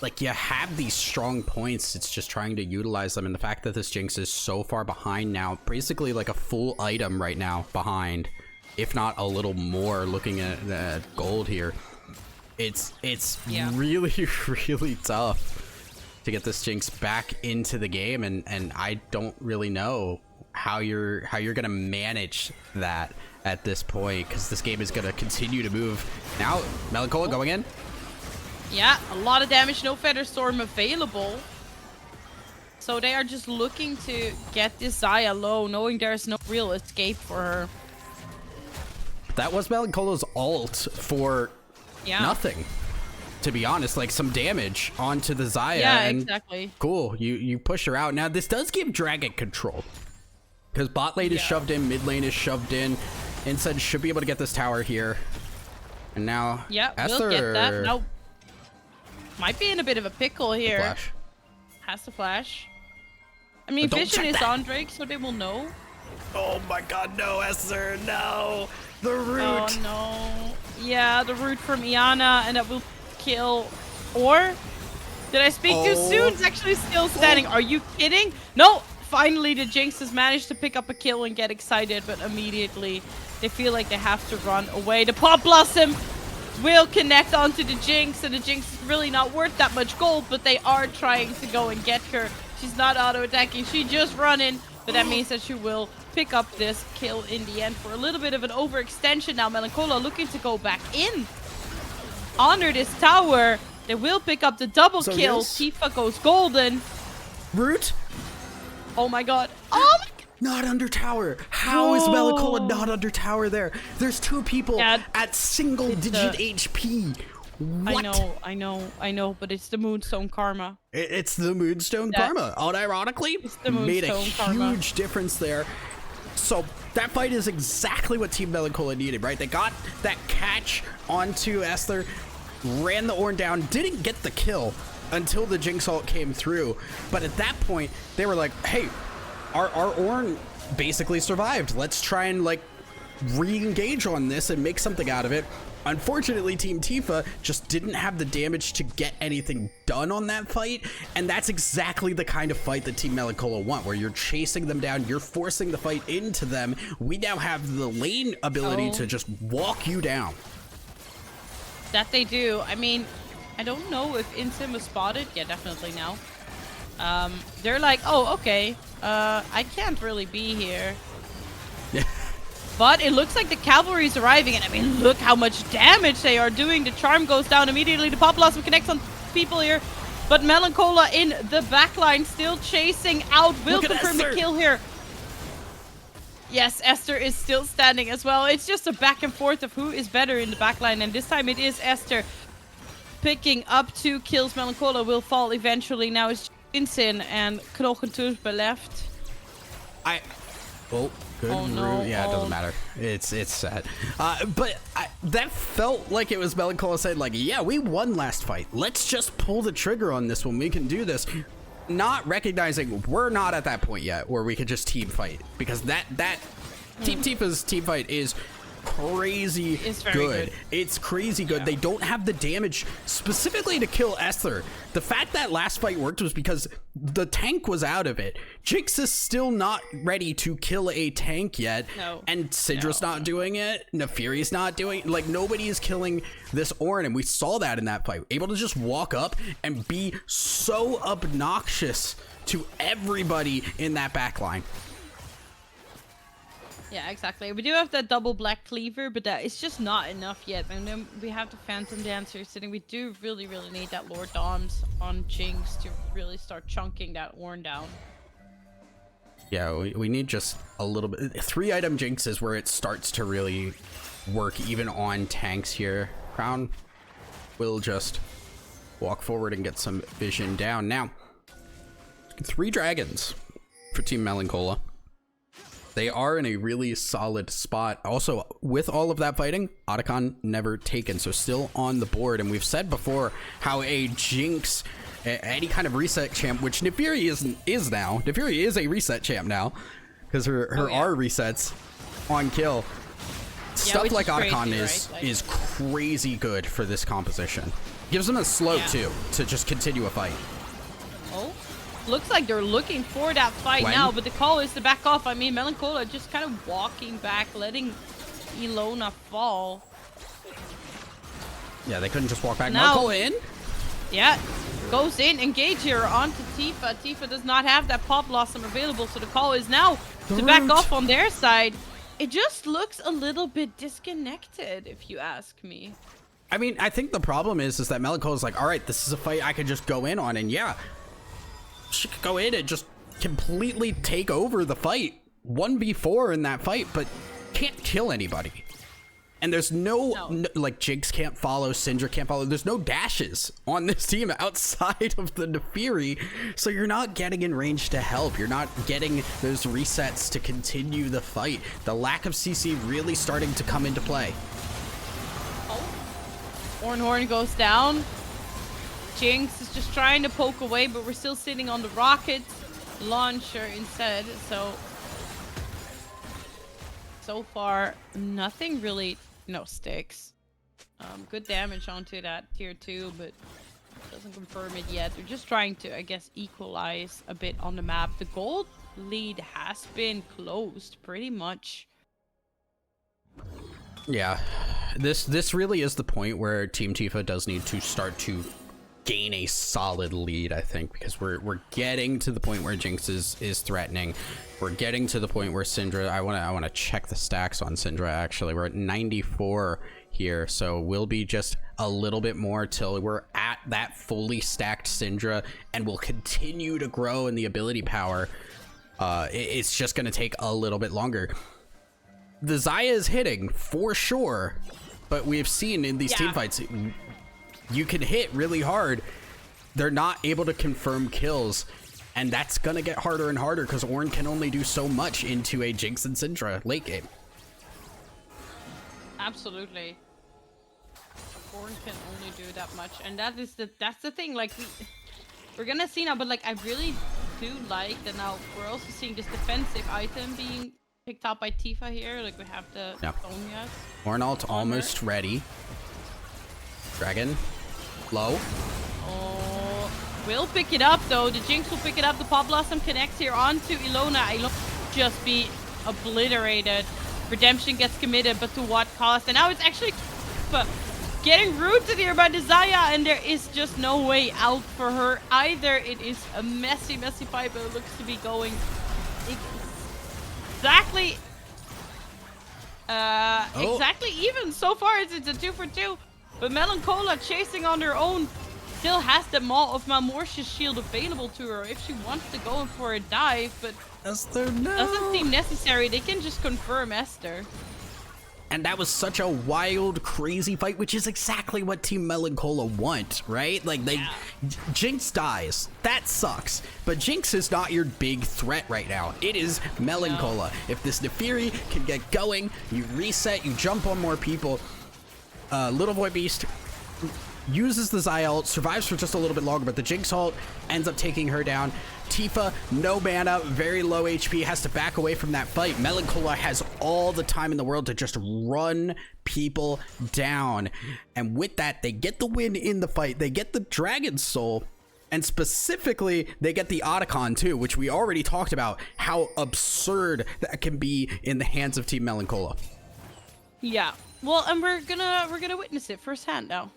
[SPEAKER 1] like you have these strong points, it's just trying to utilize them, and the fact that this Jinx is so far behind now, basically like a full item right now behind, if not a little more, looking at gold here. It's
[SPEAKER 2] Yeah.
[SPEAKER 1] really really tough to get this Jinx back into the game, and I don't really know how you're gonna manage that at this point, because this game is gonna continue to move. Now Melancholia going in.
[SPEAKER 2] Yeah, a lot of damage, no Feather Storm available. So they are just looking to get this Zaya low, knowing there's no real escape for her.
[SPEAKER 1] That was Melancolia's ult for
[SPEAKER 2] Yeah.
[SPEAKER 1] nothing, to be honest. Like some damage onto the Zaya.
[SPEAKER 2] Yeah,
[SPEAKER 1] and
[SPEAKER 2] exactly.
[SPEAKER 1] Cool, you push her out. Now this does give Dragon control, because bot lane is
[SPEAKER 2] Yeah.
[SPEAKER 1] shoved in, mid lane is shoved in. Inside should be able to get this tower here. And now
[SPEAKER 2] Yeah,
[SPEAKER 1] Esther,
[SPEAKER 2] we'll get that. No. Might be in a bit of a pickle here.
[SPEAKER 1] flash.
[SPEAKER 2] Has to flash. I mean,
[SPEAKER 1] But don't
[SPEAKER 2] Vision
[SPEAKER 1] check
[SPEAKER 2] is
[SPEAKER 1] that.
[SPEAKER 2] on Drake, so they will know.
[SPEAKER 1] Oh my god, no, Esther, no! The root!
[SPEAKER 2] Oh no. Yeah, the root from Iana, and that will kill. Or did I speak too
[SPEAKER 1] Oh.
[SPEAKER 2] soon? It's actually still standing. Are you kidding? No! Finally, the Jinx has managed to pick up a kill and get excited, but immediately they feel like they have to run away. The Pop Blossom will connect onto the Jinx, and the Jinx is really not worth that much gold, but they are trying to go and get her. She's not auto-attacking, she's just running, but that means that she will pick up this kill in the end for a little bit of an overextension. Now Melancholia looking to go back in under this tower. They will pick up the double
[SPEAKER 1] So
[SPEAKER 2] kill.
[SPEAKER 1] yes.
[SPEAKER 2] Tifa goes golden.
[SPEAKER 1] Root?
[SPEAKER 2] Oh my god. Oh my god.
[SPEAKER 1] Not under tower. How is Melancholia
[SPEAKER 2] Oh.
[SPEAKER 1] not under tower there? There's 2 people
[SPEAKER 2] Yeah,
[SPEAKER 1] at single digit HP. What?
[SPEAKER 2] I know, but it's the Moonstone Karma.
[SPEAKER 1] It's the Moonstone
[SPEAKER 2] That-
[SPEAKER 1] Karma. Unironically,
[SPEAKER 2] It's the
[SPEAKER 1] made a
[SPEAKER 2] Moonstone Karma.
[SPEAKER 1] huge difference there. So that fight is exactly what Team Melancholia needed, right? They got that catch onto Esther, ran the Ornn down, didn't get the kill until the Jinx ult came through. But at that point, they were like, hey, our Ornn basically survived. Let's try and like re-engage on this and make something out of it. Unfortunately, Team Tifa just didn't have the damage to get anything done on that fight, and that's exactly the kind of fight that Team Melancholia want, where you're chasing them down, you're forcing the fight into them. We now have the lane ability to just walk you down.
[SPEAKER 2] That they do. I mean, I don't know if Insim was spotted. Yeah, definitely now. They're like, oh, okay, I can't really be here.
[SPEAKER 1] Yeah.
[SPEAKER 2] But it looks like the cavalry is arriving, and I mean, look how much damage they are doing. The charm goes down immediately. The pop blossom connects on people here, but Melancholia in the backline still chasing out. Will confirm the kill here. Yes, Esther is still standing as well. It's just a back and forth of who is better in the backline, and this time it is Esther picking up 2 kills. Melancholia will fall eventually. Now it's Jinsin and Knochenturbe left.
[SPEAKER 1] Good.
[SPEAKER 2] Oh, no.
[SPEAKER 1] Yeah, it doesn't matter. It's sad. But that felt like it was Melancholia saying, like, yeah, we won last fight. Let's just pull the trigger on this one. We can do this. Not recognizing we're not at that point yet where we could just team fight. Because that Team Tifa's team fight is crazy good. It's crazy good. Yeah. They don't have the damage specifically to kill Esther. The fact that last fight worked was because the tank was out of it. Jinx is still not ready to kill a tank yet.
[SPEAKER 2] No.
[SPEAKER 1] And Syndra's not doing it. Neferi's not doing it. Like, nobody is killing this Ornn, and we saw that in that fight. Able to just walk up and be so obnoxious to everybody in that backline.
[SPEAKER 2] Yeah, exactly. We do have that double black cleaver, but that is just not enough yet. And then we have the Phantom Dancer sitting. We do really need that Lord Doms on Jinx to really start chunking that Ornn down.
[SPEAKER 1] Yeah, we need just a little bit. 3-item Jinx is where it starts to really work even on tanks here. Crown will just walk forward and get some vision down. Now, 3 dragons for Team Melancholia. They are in a really solid spot. Also, with all of that fighting, Otacon never taken, so still on the board. And we've said before how a Jinx, any kind of reset champ, which Neferi is now. Neferi is a reset champ now, because her R resets on kill. Stuff like Otacon is crazy good for this composition. Gives them a slow too to just continue a fight.
[SPEAKER 2] Oh. Looks like they're looking for that fight now, but the call is to back off. I mean, Melancholia just kind of walking back, letting Ilona fall.
[SPEAKER 1] Yeah, they couldn't just walk back. Melancholia in?
[SPEAKER 2] Yeah, goes in, engage here onto Tifa. Tifa does not have that pop blossom available, so the call is now to back off on their side. It just looks a little bit disconnected, if you ask me.
[SPEAKER 1] I mean, I think the problem is that Melancolia's like, all right, this is a fight I could just go in on, and yeah, she could go in and just completely take over the fight. 1v4 in that fight, but can't kill anybody. And there's no, like, Jinx can't follow, Syndra can't follow. There's no dashes on this team outside of the Neferi. So you're not getting in range to help. You're not getting those resets to continue the fight. The lack of CC really starting to come into play.
[SPEAKER 2] Horn goes down. Jinx is just trying to poke away, but we're still sitting on the rocket launcher instead. So far, nothing really, sticks. Good damage onto that tier 2, but doesn't confirm it yet. They're just trying to, I guess, equalize a bit on the map. The gold lead has been closed pretty much.
[SPEAKER 1] Yeah, this really is the point where Team Tifa does need to start to gain a solid lead, I think, because we're getting to the point where Jinx is threatening. We're getting to the point where Syndra, I want to check the stacks on Syndra actually. We're at 94 here, so we'll be just a little bit more till we're at that fully stacked Syndra, and we'll continue to grow in the ability power. It's just going to take a little bit longer. The Xayah is hitting for sure, but we've seen in these team fights, you can hit really hard. They're not able to confirm kills, and that's gonna get harder and harder because Ornn can only do so much into a Jinx and Syndra late game.
[SPEAKER 2] Absolutely. Ornn can only do that much, and that's the thing. Like we're gonna see now, but like I really do like that now we're also seeing this defensive item being picked up by Tifa here. Like we have the Sonias.
[SPEAKER 1] Ornalt almost ready. Dragon. Low.
[SPEAKER 2] Oh, will pick it up though. The Jinx will pick it up. The Pop Blossom connects here onto Ilona. Ilona just be obliterated. Redemption gets committed, but to what cost? And now it's actually getting rooted here by Desire, and there is just no way out for her either. It is a messy fight, but it looks to be going exactly even. So far it's a 2 for 2, but Melancholia chasing on her own still has the Maw of Malmortia's shield available to her if she wants to go in for a dive, but
[SPEAKER 1] Esther, no.
[SPEAKER 2] Doesn't seem necessary. They can just confirm Esther.
[SPEAKER 1] And that was such a wild, crazy fight, which is exactly what Team Melancholia want, right? Like, Jinx dies. That sucks. But Jinx is not your big threat right now. It is Melancholia. No. If this Nephiri can get going, you reset, you jump on more people. Little Boy Beast uses the Xayah ult, survives for just a little bit longer, but the Jinx ult ends up taking her down. Tifa, no mana, very low HP, has to back away from that fight. Melancholia has all the time in the world to just run people down. And with that, they get the win in the fight. They get the Dragon Soul. And specifically, they get the Otacon too, which we already talked about how absurd that can be in the hands of Team Melancholia.
[SPEAKER 2] Yeah. Well, and we're gonna witness it firsthand now.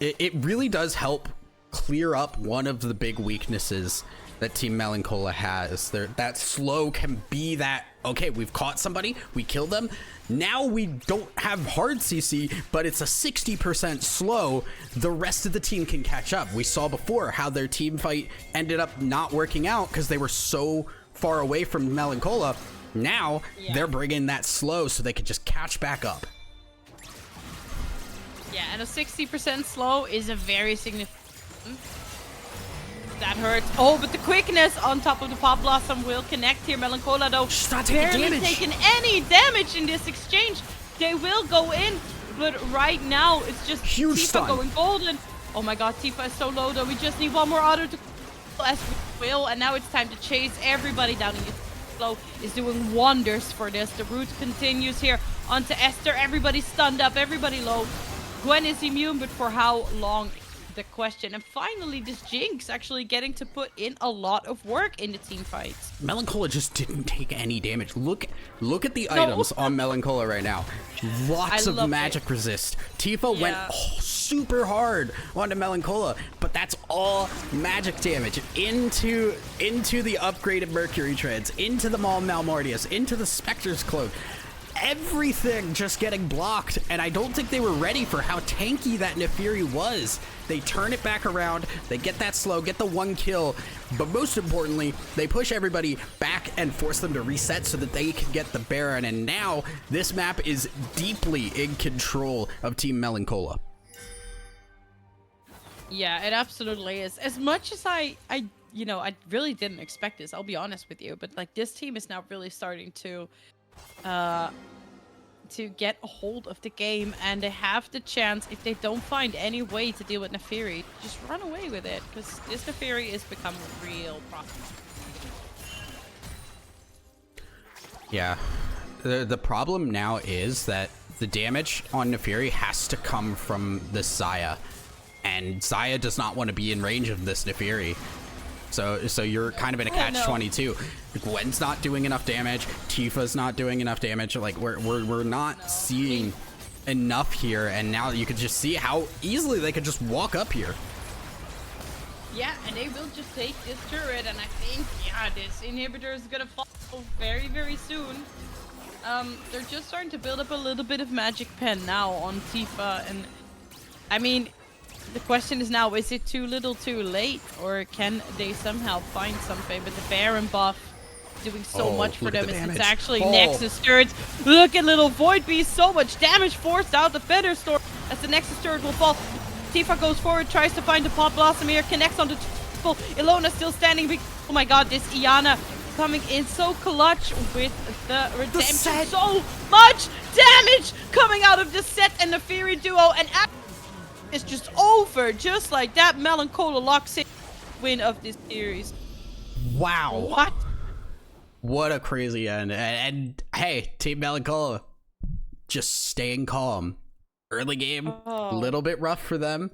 [SPEAKER 1] It really does help clear up one of the big weaknesses that Team Melancholia has. That slow can be that, okay, we've caught somebody, we kill them, now we don't have hard CC, but it's a 60% slow, the rest of the team can catch up. We saw before how their team fight ended up not working out because they were so far away from Melancholia. Now they're bringing that slow so they can just catch back up.
[SPEAKER 2] Yeah, and a 60% slow is a very significant. That hurts. Oh, but the quickness on top of the Pop Blossom will connect here. Melancholia, though,
[SPEAKER 1] she's not taking
[SPEAKER 2] taking any damage in this exchange. They will go in, but right now it's just
[SPEAKER 1] huge
[SPEAKER 2] Tifa
[SPEAKER 1] stun.
[SPEAKER 2] Going golden. Oh my god, Tifa is so low, though. We just need one more auto to as we will, and now it's time to chase everybody down. And slow is doing wonders for this. The route continues here onto Esther. Everybody's stunned up, everybody low. Gwen is immune, but for how long? The question. And finally, this Jinx actually getting to put in a lot of work in the team fights.
[SPEAKER 1] Melancholia just didn't take any damage. Look at the items on Melancholia right now. Lots of magic resist. Tifa went super hard onto Melancholia, but that's all magic damage into the upgraded Mercury Treads, into the Maw Malmortius, into the Spectre's Cloak. Everything just getting blocked, and I don't think they were ready for how tanky that Nephiri was. They turn it back around, they get that slow, get the one kill, but most importantly, they push everybody back and force them to reset so that they can get the Baron, and now this map is deeply in control of Team Melancholia.
[SPEAKER 2] Yeah, it absolutely is. As much as I really didn't expect this, I'll be honest with you, but like this team is now really starting to get a hold of the game, and they have the chance, if they don't find any way to deal with Nephiri, just run away with it, because this Nephiri is becoming a real problem.
[SPEAKER 1] Yeah, the problem now is that the damage on Nephiri has to come from the Xayah, and Xayah does not want to be in range of this Nephiri. So you're kind of in a catch-22. Gwen's not doing enough damage. Tifa's not doing enough damage. Like we're not seeing enough here, and now you can just see how easily they could just walk up here.
[SPEAKER 2] Yeah, and they will just take this turret, and I think this inhibitor is gonna fall very, very soon. They're just starting to build up a little bit of magic pen now on Tifa, and I mean, the question is now, is it too little too late, or can they somehow find something? But the Baron buff doing so much for them. It's actually Nexus turrets. Look at little Void Beast, so much damage forced out the Feather Storm as the Nexus turret will fall. Tifa goes forward, tries to find the Pop Blossom here, connects onto people. Ilona still standing big. Oh my god, this Iana coming in so clutch with the redemption. So much damage coming out of the set and the Fury duo, and it's just over, just like that. Melancholia locks in win of this series.
[SPEAKER 1] Wow.
[SPEAKER 2] What?
[SPEAKER 1] What a crazy end. And hey, Team Melancholia, just staying calm. Early game, a little bit rough for them.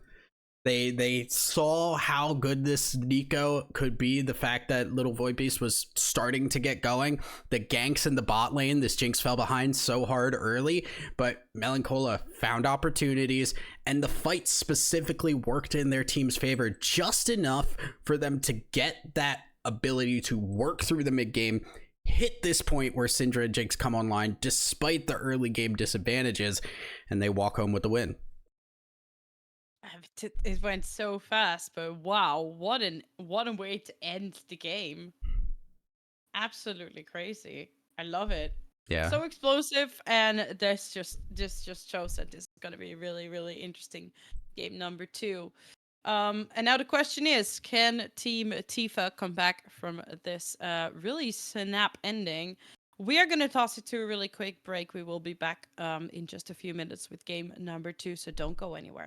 [SPEAKER 1] They saw how good this Nico could be. The fact that Little Void Beast was starting to get going. The ganks in the bot lane, this Jinx fell behind so hard early, but Melancholia found opportunities, and the fight specifically worked in their team's favor just enough for them to get that ability to work through the mid game, hit this point where Syndra and Jinx come online despite the early game disadvantages, and they walk home with the win.
[SPEAKER 2] It went so fast, but wow, what a way to end the game. Absolutely crazy. I love it.
[SPEAKER 1] Yeah.
[SPEAKER 2] So explosive, and this just shows that this is gonna be really, really interesting game number 2. And now the question is, can Team Tifa come back from this really snap ending? We are gonna toss it to a really quick break. We will be back in just a few minutes with game number 2, so don't go anywhere.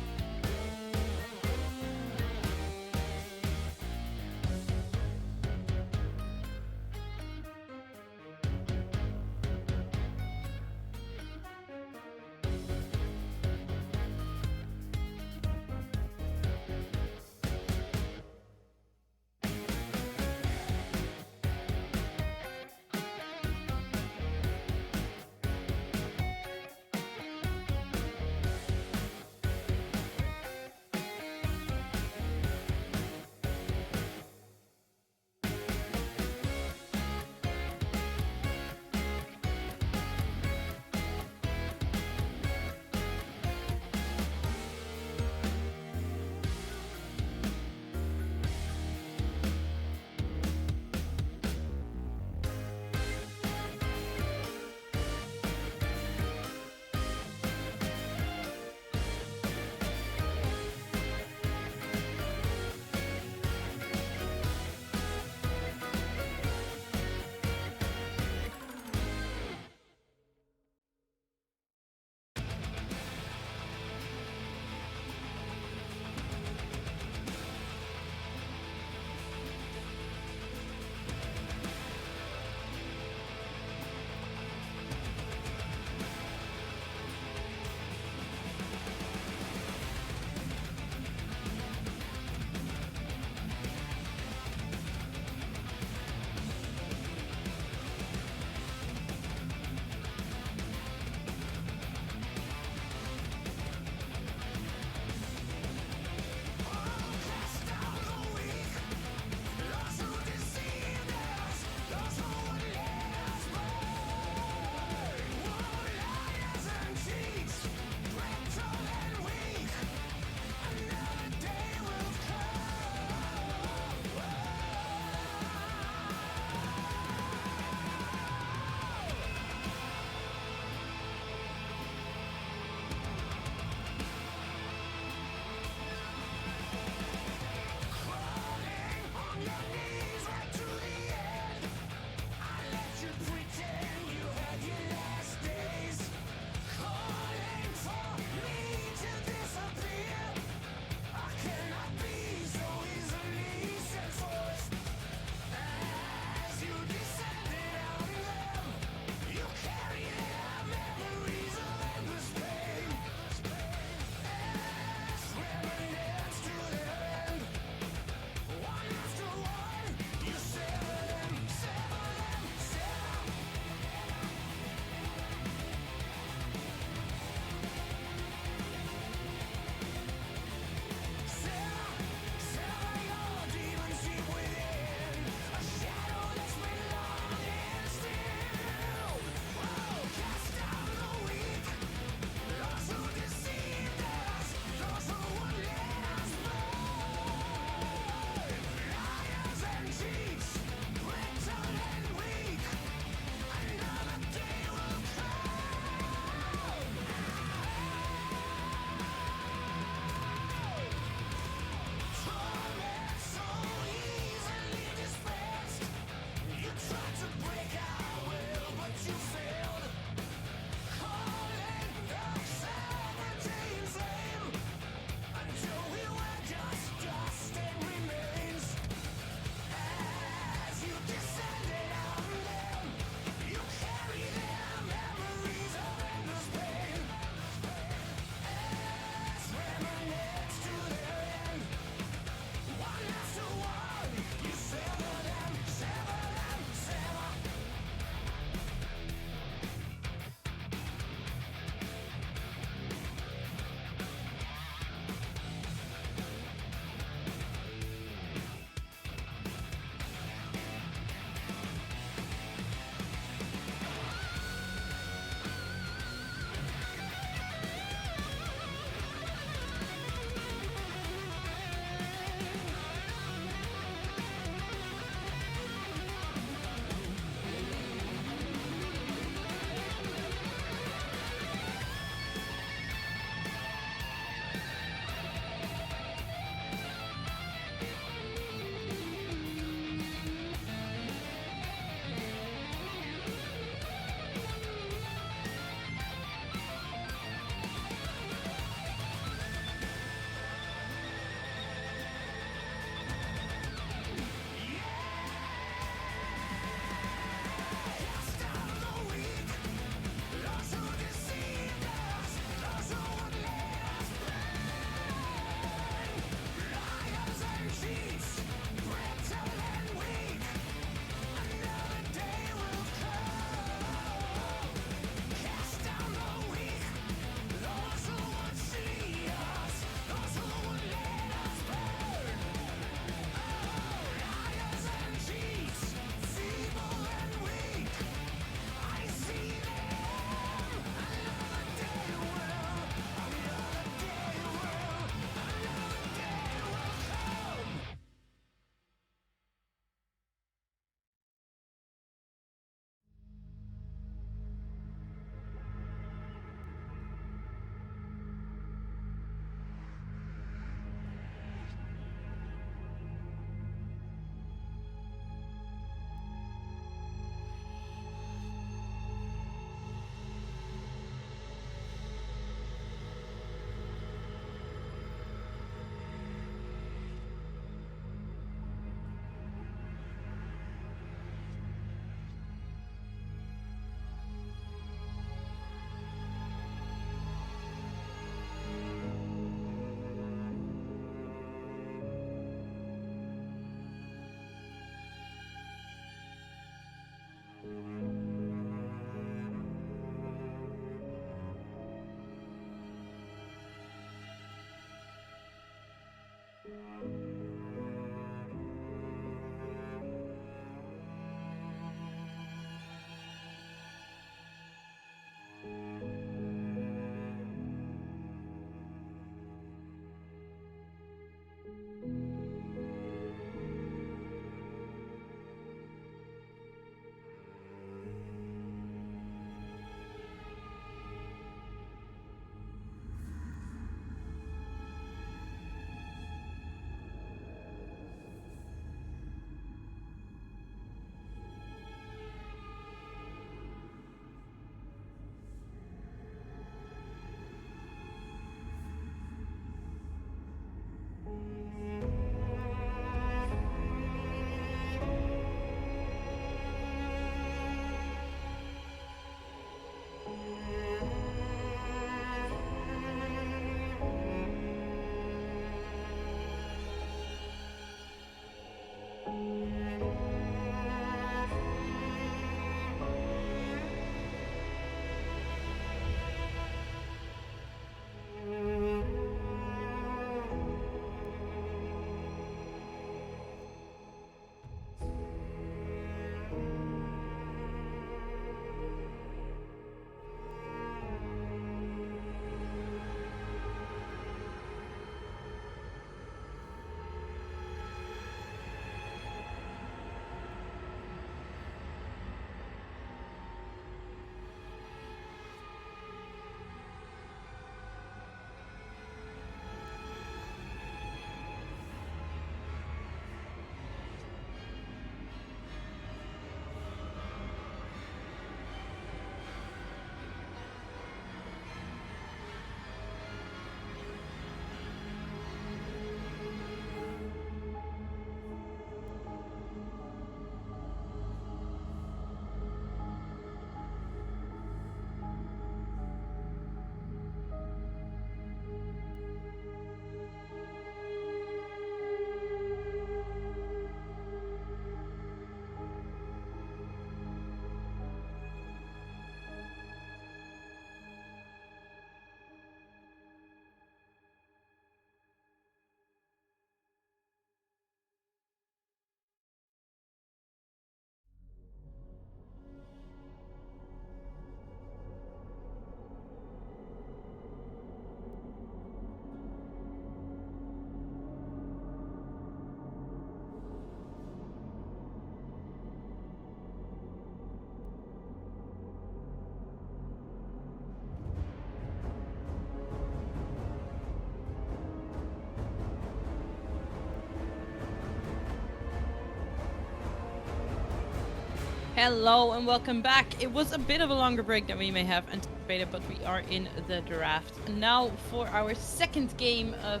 [SPEAKER 2] Hello and welcome back. It was a bit of a longer break than we may have anticipated, but we are in the draft. Now for our second game of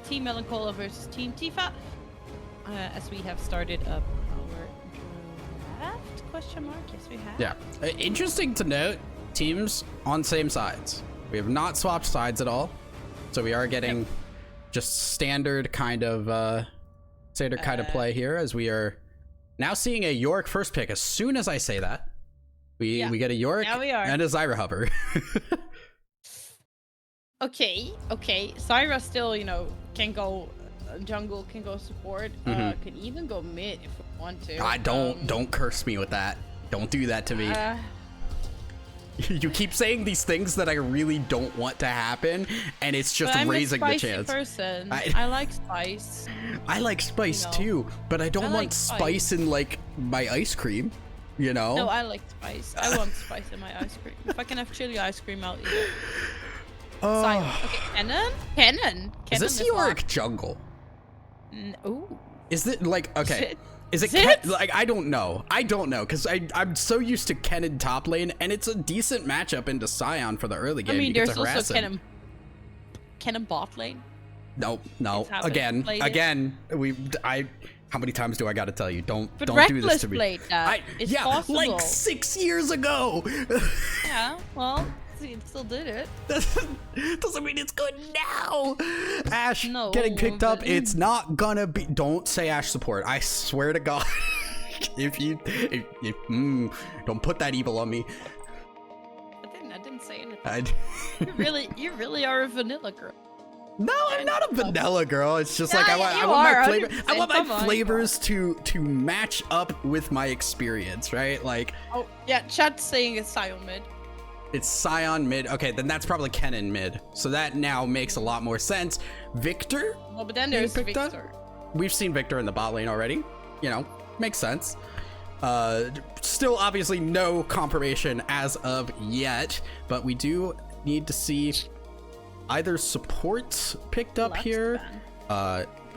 [SPEAKER 2] Team Melancholia versus Team Tifa. As we have started up our draft? Question mark? Yes, we have.
[SPEAKER 1] Yeah. Interesting to note, teams on same sides. We have not swapped sides at all. So we are getting just standard kind of play here, as we are now seeing a JoyK first pick. As soon as I say that, we get a JoyK and a Zyra hover.
[SPEAKER 2] Okay. Zyra still, can go jungle, can go support, can even go mid if we want to.
[SPEAKER 1] Don't curse me with that. Don't do that to me. You keep saying these things that I really don't want to happen, and it's just raising the chance.
[SPEAKER 2] Person. I like spice.
[SPEAKER 1] I like spice too, but I don't want spice in like my ice cream,
[SPEAKER 2] No, I like spice. I want spice in my ice cream. If I can have chili ice cream, I'll eat it. Okay, Kennen.
[SPEAKER 1] Is this JoyK jungle?
[SPEAKER 2] Ooh.
[SPEAKER 1] Is it like okay? Is it like I don't know because I'm so used to Kennen top lane, and it's a decent matchup into Sion for the early game.
[SPEAKER 2] I mean, there's also Kennen bot lane.
[SPEAKER 1] No. Again. How many times do I got to tell you? Don't do this to me.
[SPEAKER 2] Played that. It's possible.
[SPEAKER 1] Like 6 years ago.
[SPEAKER 2] Yeah. Well. It still did it.
[SPEAKER 1] Doesn't mean it's good now. Ash getting picked up. It's not gonna be. Don't say Ash support. I swear to God. if don't put that evil on me.
[SPEAKER 2] I didn't say anything. You really are a vanilla girl.
[SPEAKER 1] No, I'm not a vanilla girl. It's just like I want my flavors to match up with my experience, right? Like.
[SPEAKER 2] Oh yeah, chat's saying it's Sion mid.
[SPEAKER 1] It's Sion mid. Okay, then that's probably Kennen mid. So that now makes a lot more sense. Victor?
[SPEAKER 2] Well, but then there's Victor.
[SPEAKER 1] We've seen Victor in the bot lane already. Makes sense. Still, obviously, no confirmation as of yet, but we do need to see either supports picked up here,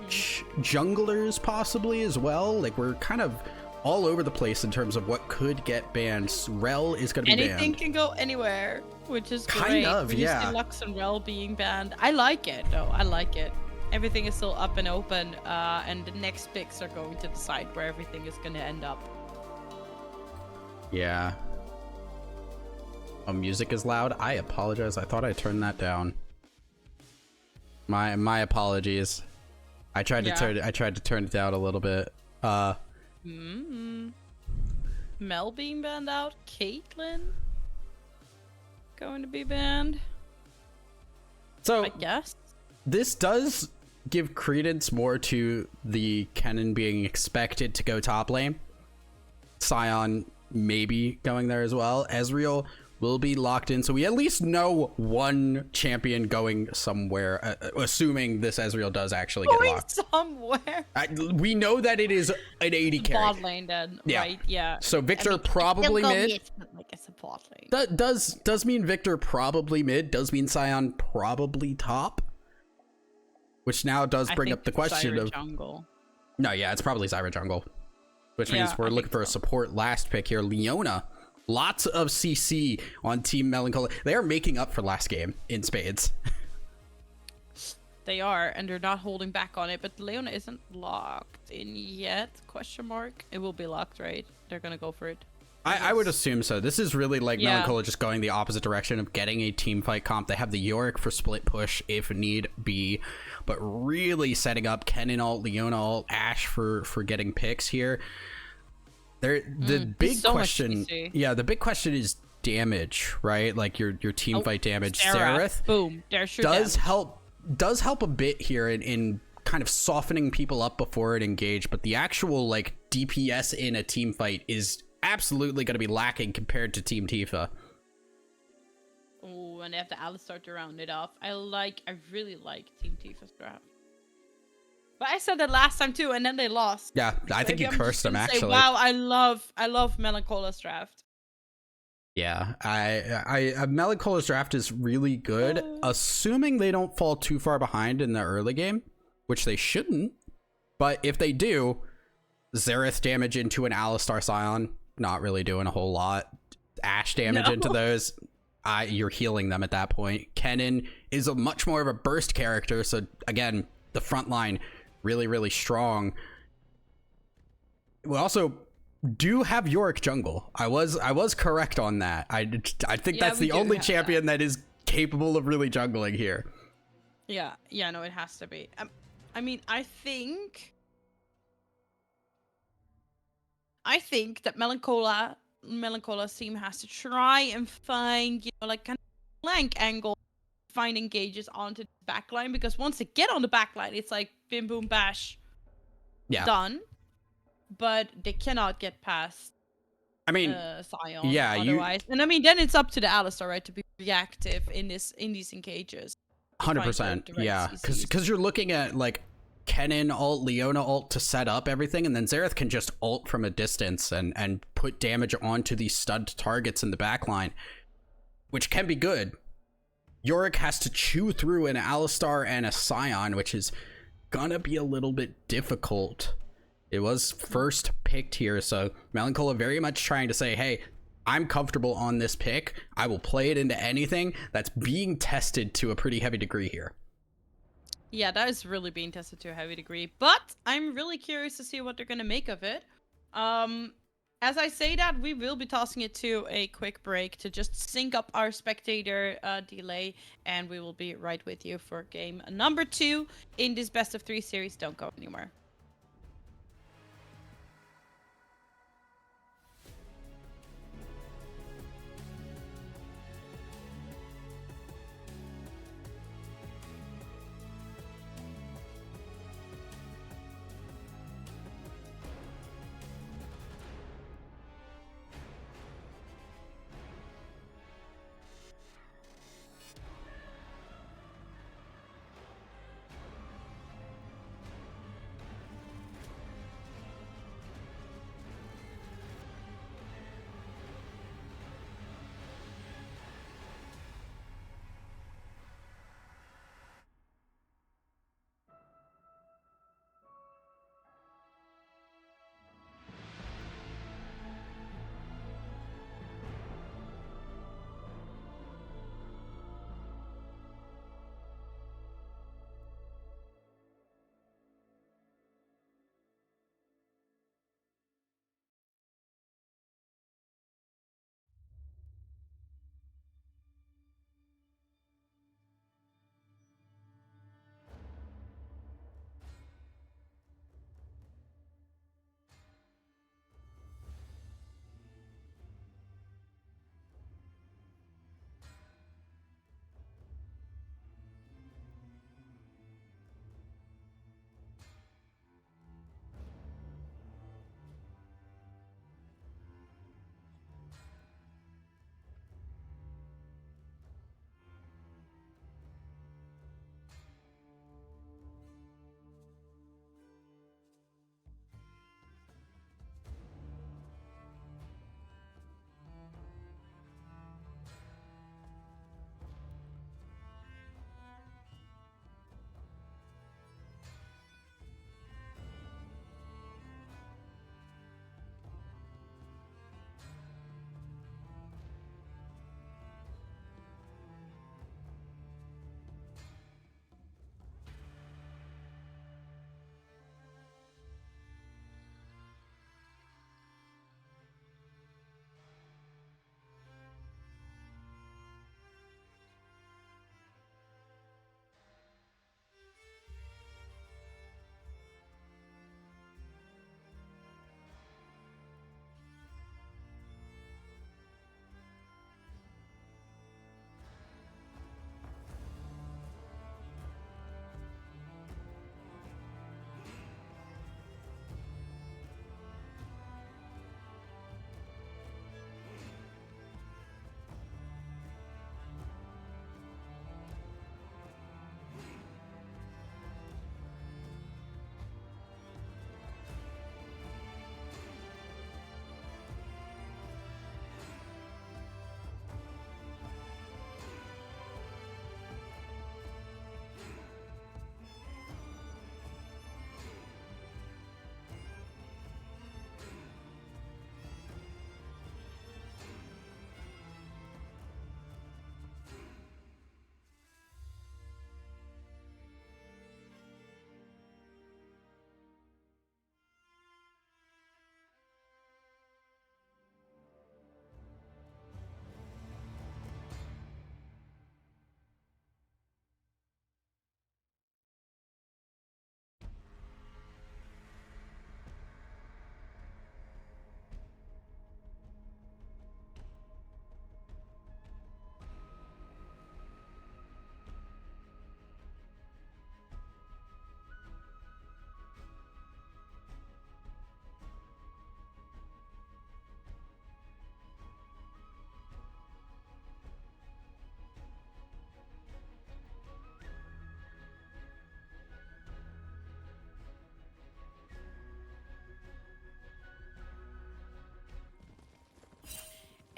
[SPEAKER 1] junglers possibly as well. Like, we're kind of all over the place in terms of what could get banned. Rel is going to be banned.
[SPEAKER 2] Anything can go anywhere, which is great.
[SPEAKER 1] Kind of, yeah.
[SPEAKER 2] See Lux and Rel being banned. I like it, though. I like it. Everything is still up and open, and the next picks are going to decide where everything is going to end up.
[SPEAKER 1] Yeah. Oh, music is loud. I apologize. I thought I turned that down. My apologies. I tried to turn it down a little bit.
[SPEAKER 2] Mel being banned out. Caitlyn going to be banned.
[SPEAKER 1] So
[SPEAKER 2] I guess
[SPEAKER 1] this does give credence more to the Kennen being expected to go top lane. Sion maybe going there as well. Ezreal will be locked in, so we at least know one champion going somewhere, assuming this Ezreal does actually get locked.
[SPEAKER 2] Somewhere.
[SPEAKER 1] We know that it is an 80 carry.
[SPEAKER 2] Bot lane then, right? Yeah.
[SPEAKER 1] So Victor probably mid.
[SPEAKER 2] Like it's a bot lane.
[SPEAKER 1] Does mean Victor probably mid. Does mean Sion probably top. Which now does bring up the question
[SPEAKER 2] Zyra
[SPEAKER 1] of
[SPEAKER 2] jungle.
[SPEAKER 1] No, yeah, it's probably Zyra jungle. Which means we're looking for a support last pick here. Leona. Lots of CC on Team Melancholia. They are making up for last game in spades.
[SPEAKER 2] They are, and they're not holding back on it. But Leona isn't locked in yet? Question mark. It will be locked, right? They're gonna go for it.
[SPEAKER 1] I would assume so. This is really like Melancholia just going the opposite direction of getting a team fight comp. They have the JoyK for split push if need be, but really setting up Kennen ult, Leona ult, Ash for getting picks here. The big question, the big question is damage, right? Like your team fight damage. Xerath,
[SPEAKER 2] boom,
[SPEAKER 1] does help a bit here in kind of softening people up before it engage, but the actual like DPS in a team fight is absolutely going to be lacking compared to Team Tifa.
[SPEAKER 2] Oh, and they have the Alistar to round it off. I really like Team Tifa's draft. But I said that last time too, and then they lost.
[SPEAKER 1] Yeah, I think you cursed them actually.
[SPEAKER 2] Wow, I love Melancola's draft.
[SPEAKER 1] Yeah, I Melancola's draft is really good, assuming they don't fall too far behind in the early game, which they shouldn't. But if they do, Xerath damage into an Alistar Scion, not really doing a whole lot. Ash damage
[SPEAKER 2] No.
[SPEAKER 1] into those, you're healing them at that point. Kennen is a much more of a burst character, so again, the front line really, really strong. We also do have JoyK jungle. I was correct on that. I think that's the only champion that is capable of really jungling here.
[SPEAKER 2] Yeah, no, it has to be. I mean, I think that Melancola's team has to try and find, like kind of flank angle, find engages onto the backline, because once they get on the backline, it's like bim boom bash, done. But they cannot get past.
[SPEAKER 1] I mean,
[SPEAKER 2] Sion,
[SPEAKER 1] yeah,
[SPEAKER 2] otherwise, and I mean, then it's up to the Alistar, right, to be reactive in these engages.
[SPEAKER 1] 100%, yeah, because you're looking at like Kennen ult, Leona ult to set up everything, and then Xerath can just ult from a distance and put damage onto these stunned targets in the backline, which can be good. JoyK has to chew through an Alistar and a Sion, which is gonna be a little bit difficult. It was first picked here, so Melancholia very much trying to say, hey, I'm comfortable on this pick. I will play it into anything. That's being tested to a pretty heavy degree here.
[SPEAKER 2] Yeah, that is really being tested to a heavy degree, but I'm really curious to see what they're going to make of it. As I say that, we will be tossing it to a quick break to just sync up our spectator delay, and we will be right with you for game number 2 in this best of 3 series. Don't go anywhere.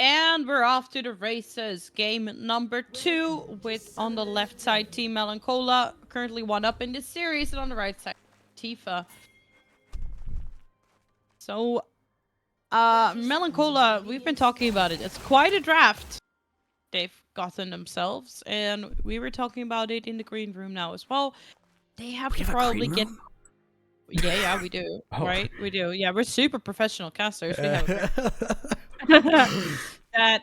[SPEAKER 2] And we're off to the races. Game number 2 with on the left side Team Melanchola, currently 1 up in this series, and on the right side Tifa. So, Melanchola, we've been talking about it. It's quite a draft they've gotten themselves, and we were talking about it in the green room now as well. They have to probably get. Yeah, we do.
[SPEAKER 1] Oh.
[SPEAKER 2] Right, we do. Yeah, we're super professional casters. We have that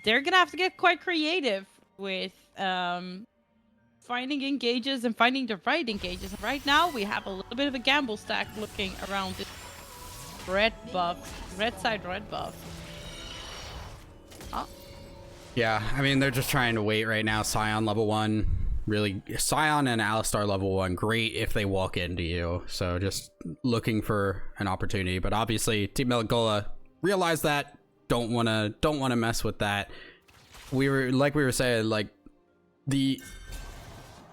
[SPEAKER 2] they're gonna have to get quite creative with finding engages and finding the right engages. Right now, we have a little bit of a gamble stack looking around this red side red buff. Oh.
[SPEAKER 1] Yeah, I mean, they're just trying to wait right now. Scion level 1, really. Scion and Alistar level 1, great if they walk into you. So just looking for an opportunity. But obviously, Team Melanchola realize that. Don't wanna mess with that. We were saying, like, it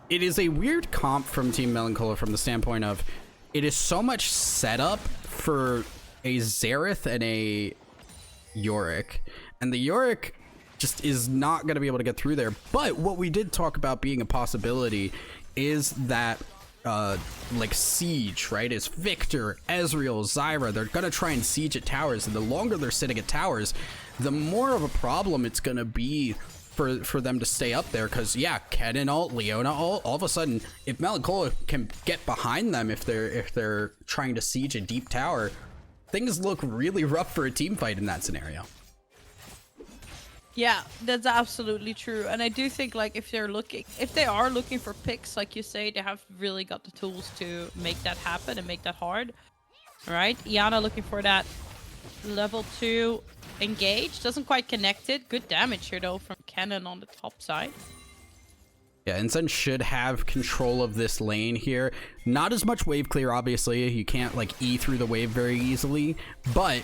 [SPEAKER 1] is a weird comp from Team Melanchola from the standpoint of it is so much setup for a Xerath and a Yorick, and the Yorick just is not going to be able to get through there. But what we did talk about being a possibility is that like siege, right? Is Victor, Ezreal, Zyra, they're gonna try and siege at towers, and the longer they're sitting at towers, the more of a problem it's gonna be for them to stay up there. Because yeah, Kennen ult, Leona ult, all of a sudden, if Melanchola can get behind them, if they're trying to siege a deep tower, things look really rough for a team fight in that scenario.
[SPEAKER 2] Yeah, that's absolutely true. And I do think, like, if they are looking for picks, like you say, they have really got the tools to make that happen and make that hard. Right? Iana looking for that level 2 engage. Doesn't quite connect it. Good damage here, though, from Kennen on the top side.
[SPEAKER 1] Yeah, Incen should have control of this lane here. Not as much wave clear, obviously. You can't, like, E through the wave very easily, but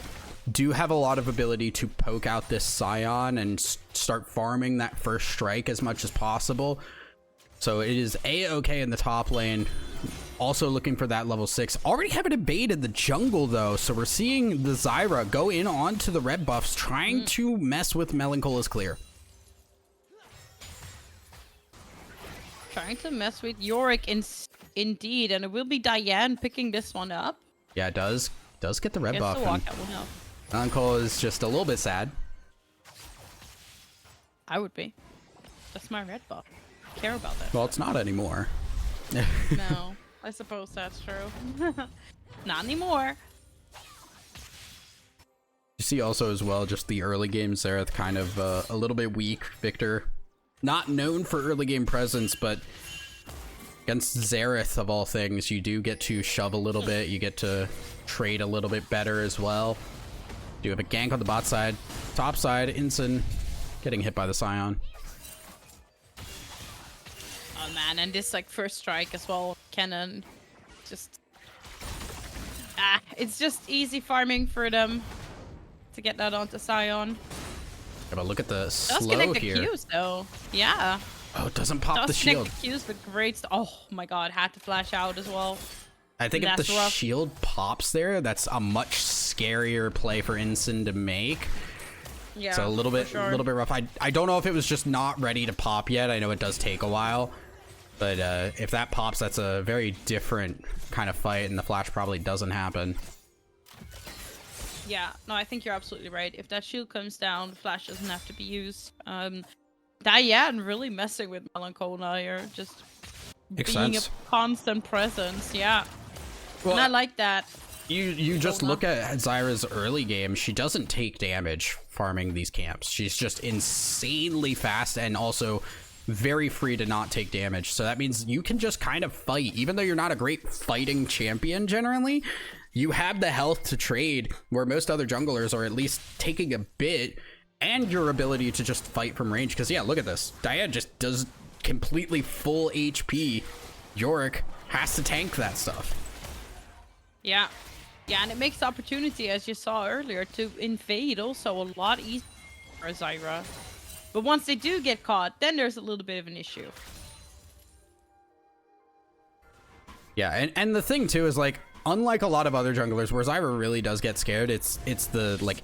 [SPEAKER 1] do have a lot of ability to poke out this Scion and start farming that first strike as much as possible. So it is A-okay in the top lane. Also looking for that level 6. Already having a bait in the jungle, though. So we're seeing the Zyra go in onto the red buffs, trying to mess with Melanchola's clear.
[SPEAKER 2] Trying to mess with Yorick indeed. And it will be Diane picking this one up.
[SPEAKER 1] Yeah, it does. Does get the red buff.
[SPEAKER 2] The walkout will help.
[SPEAKER 1] Melanchola is just a little bit sad.
[SPEAKER 2] I would be. That's my red buff. I care about that.
[SPEAKER 1] Well, it's not anymore.
[SPEAKER 2] No, I suppose that's true. Not anymore.
[SPEAKER 1] You see also as well, just the early game Xerath kind of a little bit weak. Victor, not known for early game presence, but against Xerath of all things, you do get to shove a little bit. You get to trade a little bit better as well. Do have a gank on the bot side. Top side, Incen getting hit by the Scion.
[SPEAKER 2] Oh man, and this like first strike as well, Kennen. Just it's just easy farming for them to get that onto Scion.
[SPEAKER 1] Yeah, but look at the
[SPEAKER 2] Does
[SPEAKER 1] slow
[SPEAKER 2] connect
[SPEAKER 1] here.
[SPEAKER 2] the Qs though. Yeah.
[SPEAKER 1] Oh, it doesn't pop the
[SPEAKER 2] Does
[SPEAKER 1] shield.
[SPEAKER 2] connect the Qs with great. Oh my god, had to flash out as well.
[SPEAKER 1] I think if the
[SPEAKER 2] That's rough.
[SPEAKER 1] shield pops there, that's a much scarier play for Incen to make.
[SPEAKER 2] Yeah.
[SPEAKER 1] So a little bit rough. I don't know if it was just not ready to pop yet. I know it does take a while, but if that pops, that's a very different kind of fight, and the flash probably doesn't happen.
[SPEAKER 2] Yeah, no, I think you're absolutely right. If that shield comes down, the flash doesn't have to be used. Diane really messing with Melanchola here, just
[SPEAKER 1] Makes
[SPEAKER 2] being
[SPEAKER 1] sense.
[SPEAKER 2] a constant presence. Yeah,
[SPEAKER 1] Well,
[SPEAKER 2] and I like that.
[SPEAKER 1] You just look at Zyra's early game. She doesn't take damage farming these camps. She's just insanely fast and also very free to not take damage. So that means you can just kind of fight, even though you're not a great fighting champion generally. You have the health to trade where most other junglers are at least taking a bit, and your ability to just fight from range. Because yeah, look at this. Diane just does completely full HP. Yorick has to tank that stuff.
[SPEAKER 2] Yeah. Yeah, and it makes the opportunity, as you saw earlier, to invade also a lot easier for Zyra. But once they do get caught, then there's a little bit of an issue.
[SPEAKER 1] Yeah, and the thing too is, like, unlike a lot of other junglers where Zyra really does get scared, it's the like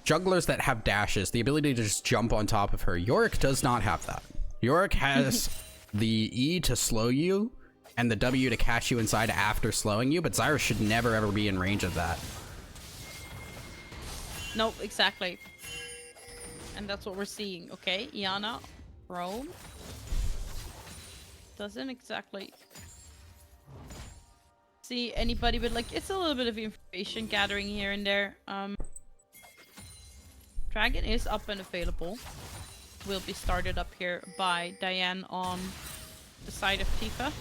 [SPEAKER 1] junglers that have dashes, the ability to just jump on top of her. JoyK does not have that. JoyK has the E to slow you and the W to catch you inside after slowing you, but Zyra should never ever be in range of that.
[SPEAKER 2] Nope, exactly. And that's what we're seeing. Okay, Iana, roam. Doesn't exactly see anybody, but like it's a little bit of information gathering here and there. Dragon is up and available. Will be started up here by Diane on the side of Tifa.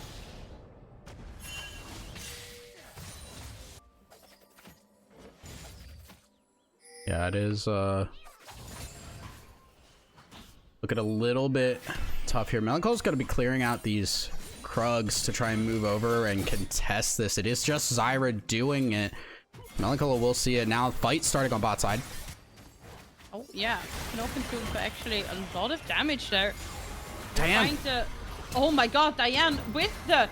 [SPEAKER 1] Yeah, it is look at a little bit tough here. Melancholy's got to be clearing out these Krugs to try and move over and contest this. It is just Zyra doing it. Melancholy will see it now. Fight starting on bot side.
[SPEAKER 2] Oh yeah, Knoken Tufa actually a lot of damage there.
[SPEAKER 1] Diane.
[SPEAKER 2] Oh my god, Diane with the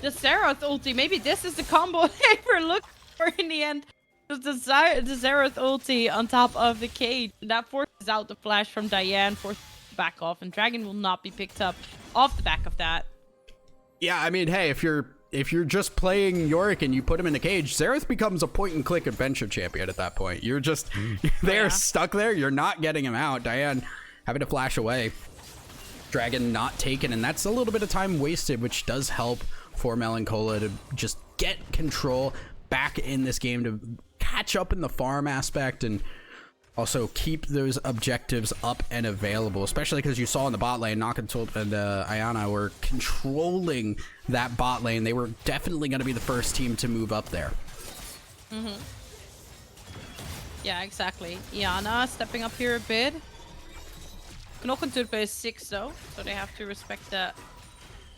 [SPEAKER 2] Zerath ulti. Maybe this is the combo they were looking for in the end. The Zerath ulti on top of the cage. That forces out the flash from Diane, forces back off, and Dragon will not be picked up off the back of that.
[SPEAKER 1] Yeah, I mean, hey, if you're just playing JoyK and you put him in the cage, Zerath becomes a point-and-click adventure champion at that point. You're just they're stuck there. You're not getting him out. Diane having to flash away. Dragon not taken, and that's a little bit of time wasted, which does help for Melancholy to just get control back in this game, to catch up in the farm aspect and also keep those objectives up and available, especially because you saw in the bot lane, Knockentulp and Iana were controlling that bot lane. They were definitely going to be the first team to move up there.
[SPEAKER 2] Yeah, exactly. Iana stepping up here a bit. Knockentulp is 6 though, so they have to respect the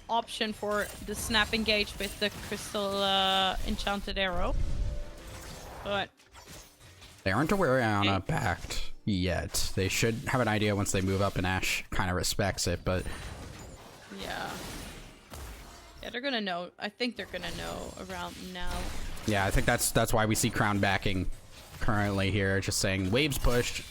[SPEAKER 2] option for the snap engage with the crystal enchanted arrow. But
[SPEAKER 1] they aren't aware Iana backed yet. They should have an idea once they move up, and Ashe kind of respects it, but
[SPEAKER 2] yeah, they're gonna know. I think they're gonna know around now.
[SPEAKER 1] Yeah, I think that's why we see Crown backing currently here, just saying waves pushed,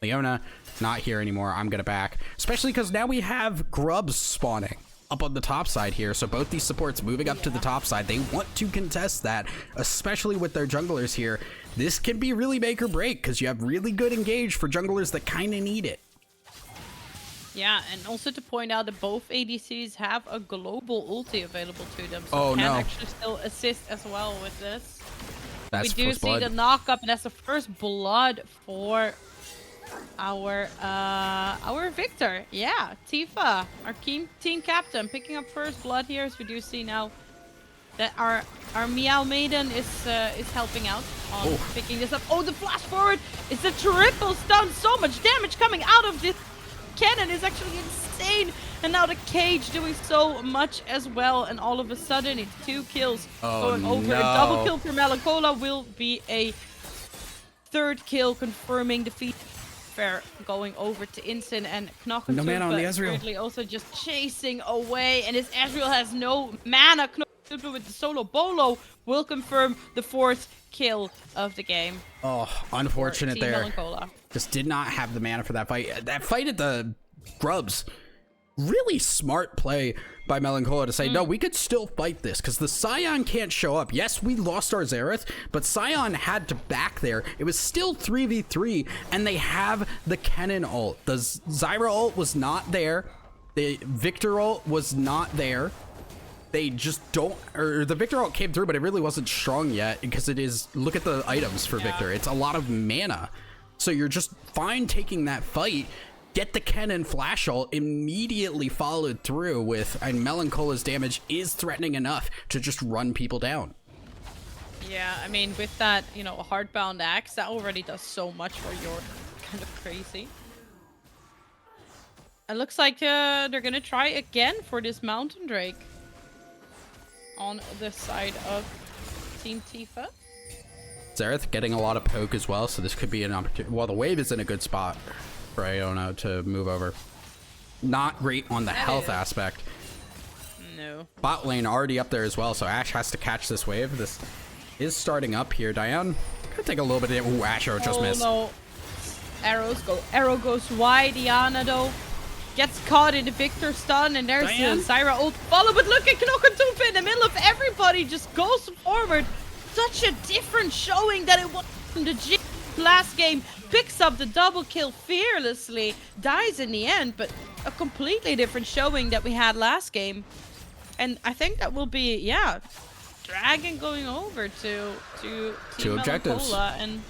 [SPEAKER 1] Leona not here anymore, I'm gonna back, especially because now we have grubs spawning up on the top side here, so both these supports moving up to the top side. They want to contest that, especially with their junglers here. This can be really make or break, because you have really good engage for junglers that kind of need it.
[SPEAKER 2] Yeah, and also to point out that both ADCs have a global ulti available to them, so can actually still assist as well with this.
[SPEAKER 1] That's
[SPEAKER 2] we do see
[SPEAKER 1] blood.
[SPEAKER 2] the knock up, and that's the first blood for our Victor. Yeah, Tifa, our team captain, picking up first blood here, as we do see now that our Meow Maiden is helping out on picking this up. Oh, the flash forward! It's a triple stun. So much damage coming out of this cannon is actually insane. And now the cage doing so much as well. And all of a sudden, it's 2 kills going over. A double kill for Melancholy will be a 3rd kill, confirming defeat. Fair going over to Instant, and Knockentulp
[SPEAKER 1] no mana on the Ezreal.
[SPEAKER 2] Also just chasing away, and his Ezreal has no mana. Knockentulp with the solo bolo will confirm the 4th kill of the game.
[SPEAKER 1] Oh, unfortunate there.
[SPEAKER 2] Melancholy.
[SPEAKER 1] Just did not have the mana for that fight. That fight at the Grubs, really smart play by Melancholy to say, no, we could still fight this, because the Scion can't show up. Yes, we lost our Xerath, but Scion had to back there. It was still 3v3, and they have the Kennen ult. The Zyra ult was not there. The Victor ult was not there. They just don't, or the Victor ult came through, but it really wasn't strong yet, because it is, look at the items for Victor. It's a lot of mana. So you're just fine taking that fight. Get the Kennen flash ult immediately followed through with, and Melancholy's damage is threatening enough to just run people down.
[SPEAKER 2] Yeah, I mean, with that, you know, a hardbound axe, that already does so much for your kind of crazy. It looks like they're gonna try again for this Mountain Drake on the side of Team Tifa.
[SPEAKER 1] Xerath getting a lot of poke as well, so this could be an opportunity. Well, the wave is in a good spot for Iona to move over. Not great on the health aspect.
[SPEAKER 2] No.
[SPEAKER 1] Bot lane already up there as well, so Ashe has to catch this wave. This is starting up here. Diane Could take a little bit of... Ooh, Asher just missed.
[SPEAKER 2] No. Arrow goes wide. Diana, though, gets caught in the Victor stun. And there's the Zyra ult follow. But look at Knock-on-Toompa in the middle of everybody. Just goes forward. Such a different showing that it was from the G last game. Picks up the double kill fearlessly. Dies in the end. But a completely different showing that we had last game. And I think that will be, yeah, Dragon going over to Team
[SPEAKER 1] objectives.
[SPEAKER 2] Melanchola, and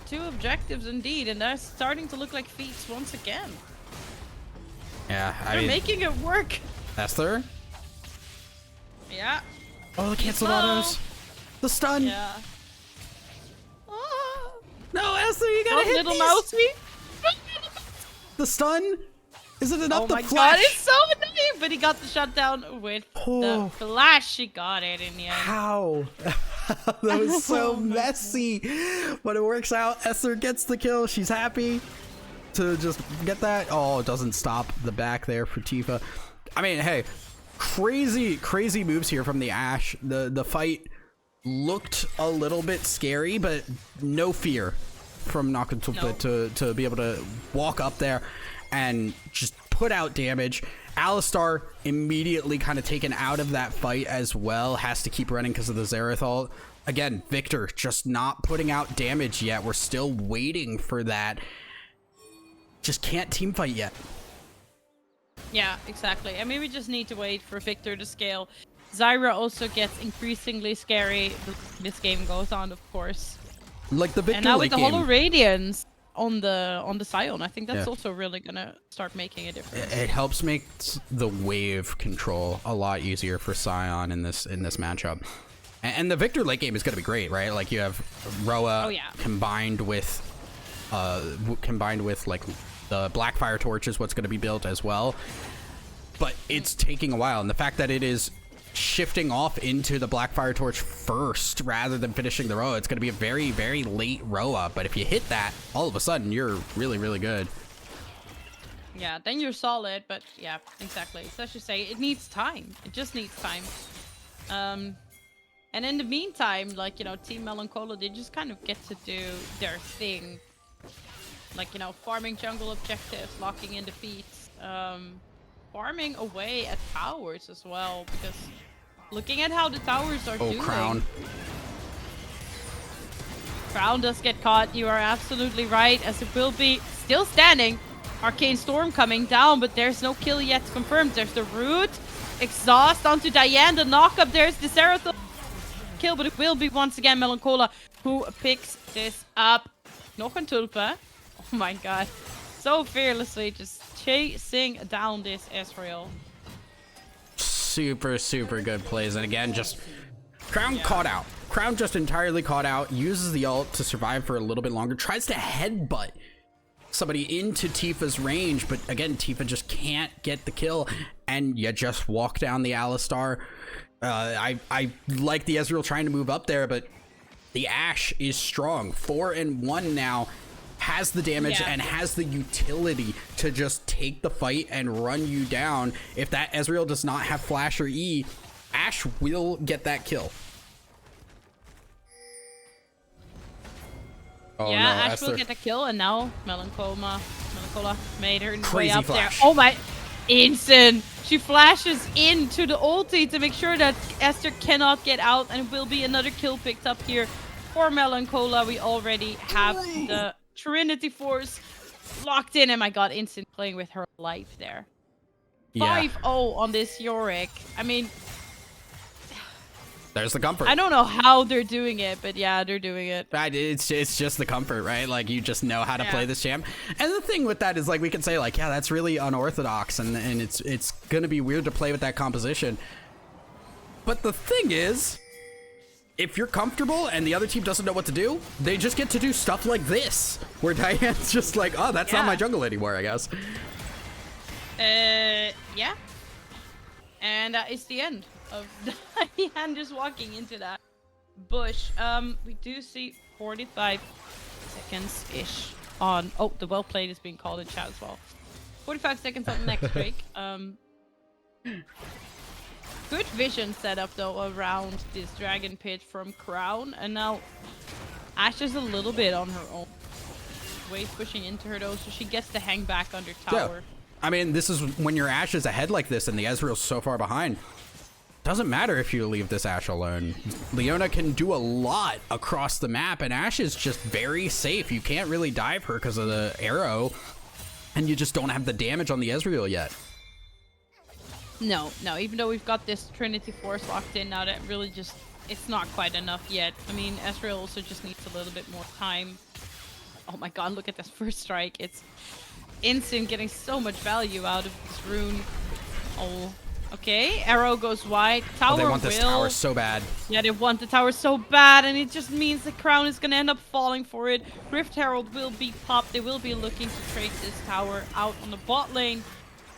[SPEAKER 2] 2 objectives indeed, and they're starting to look like feats once again.
[SPEAKER 1] Yeah, I
[SPEAKER 2] They're
[SPEAKER 1] mean,
[SPEAKER 2] making it work.
[SPEAKER 1] Esther?
[SPEAKER 2] Yeah.
[SPEAKER 1] Oh, the canceled
[SPEAKER 2] Slow.
[SPEAKER 1] autos. The stun.
[SPEAKER 2] Yeah. Oh,
[SPEAKER 1] No, Esther, you gotta hit
[SPEAKER 2] little
[SPEAKER 1] these.
[SPEAKER 2] mousey.
[SPEAKER 1] The stun? Isn't enough
[SPEAKER 2] Oh
[SPEAKER 1] to
[SPEAKER 2] my
[SPEAKER 1] flash?
[SPEAKER 2] god, it's so annoying, but he got the shutdown with the flash. He got it in the end.
[SPEAKER 1] How? That was so messy. But it works out. Esther gets the kill. She's happy to just get that. Oh, it doesn't stop the back there for Tifa. I mean, hey, crazy moves here from the Ashe. The fight looked a little bit scary, but no fear from Knock-on-Toompa to be able to walk up there and just put out damage. Alistar immediately kind of taken out of that fight as well. Has to keep running because of the Zerathal. Again, Victor just not putting out damage yet. We're still waiting for that. Just can't team fight yet.
[SPEAKER 2] Yeah, exactly. I mean, we just need to wait for Victor to scale. Zyra also gets increasingly scary. This game goes on, of course.
[SPEAKER 1] Like the Victor
[SPEAKER 2] And now
[SPEAKER 1] late
[SPEAKER 2] with the
[SPEAKER 1] game.
[SPEAKER 2] Hollow Radiance on the Scion, I think that's also really gonna start making a difference.
[SPEAKER 1] It helps make the wave control a lot easier for Scion in this matchup. And the Victor late game is gonna be great, right? Like you have Roa combined with like the Blackfire Torch is what's gonna be built as well. But it's taking a while, and the fact that it is shifting off into the Blackfire Torch first rather than finishing the Roa, it's going to be a very, very late Roa. But if you hit that, all of a sudden you're really, really good.
[SPEAKER 2] Yeah, then you're solid. But yeah, exactly. So as you say, it needs time. It just needs time. And in the meantime, like, you know, Team Melanchola, they just kind of get to do their thing. Like, you know, farming jungle objectives, locking in defeats, farming away at towers as well, because looking at how the towers are doing.
[SPEAKER 1] Crown.
[SPEAKER 2] Crown does get caught. You are absolutely right, as it will be still standing. Arcane Storm coming down, but there's no kill yet confirmed. There's the root. Exhaust onto Diane. The knock up. There's the Zerathal kill, but it will be once again Melanchola who picks this up. Knock-on-Toompa. Oh my god. So fearlessly just chasing down this Ezreal.
[SPEAKER 1] Super, super good plays. And again, just Crown caught out. Crown just entirely caught out. Uses the ult to survive for a little bit longer. Tries to headbutt somebody into Tifa's range. But again, Tifa just can't get the kill. And you just walk down the Alistar. I like the Ezreal trying to move up there, but the Ashe is strong. 4-1 now. Has the damage and has the utility to just take the fight and run you down. If that Ezreal does not have flash or E, Ashe will get that kill. Oh,
[SPEAKER 2] yeah,
[SPEAKER 1] no,
[SPEAKER 2] Ashe
[SPEAKER 1] Esther.
[SPEAKER 2] will get the kill, and now Melanchola made her way
[SPEAKER 1] Crazy
[SPEAKER 2] up
[SPEAKER 1] flash.
[SPEAKER 2] there. Oh my, instant! She flashes into the ulti to make sure that Esther cannot get out, and it will be another kill picked up here for Melanchola. We already have the Trinity Force locked in, and my god, instant playing with her life there. 5-0 on this Yorick. I mean,
[SPEAKER 1] there's the comfort.
[SPEAKER 2] I don't know how they're doing it, but yeah, they're doing it.
[SPEAKER 1] It's just the comfort, right? Like, you just know how to play this champ. And the thing with that is, like, we can say, like, yeah, that's really unorthodox, and it's gonna be weird to play with that composition. But the thing is, if you're comfortable and the other team doesn't know what to do, they just get to do stuff like this, where Diane's just like, oh, that's not my jungle anymore, I guess.
[SPEAKER 2] Yeah. And that is the end of Diane just walking into that bush. We do see 45 seconds-ish on... Oh, the well played is being called in chat as well. 45 seconds on the next break. Good vision setup though around this dragon pit from Crown, and now Ashe is a little bit on her own. Wave pushing into her though, so she gets to hang back under tower.
[SPEAKER 1] I mean, this is when your Ashe is ahead like this and the Ezreal's so far behind. Doesn't matter if you leave this Ashe alone. Leona can do a lot across the map, and Ashe is just very safe. You can't really dive her because of the arrow, and you just don't have the damage on the Ezreal yet.
[SPEAKER 2] No, even though we've got this Trinity Force locked in now, that really just, it's not quite enough yet. I mean, Ezreal also just needs a little bit more time. Oh my god, look at this first strike. It's instant, getting so much value out of this rune. Oh. Okay, arrow goes wide. Tower
[SPEAKER 1] they want this tower so bad.
[SPEAKER 2] Yeah, they want the tower so bad, and it just means the crown is gonna end up falling for it. Rift Herald will be popped. They will be looking to trade this tower out on the bot lane.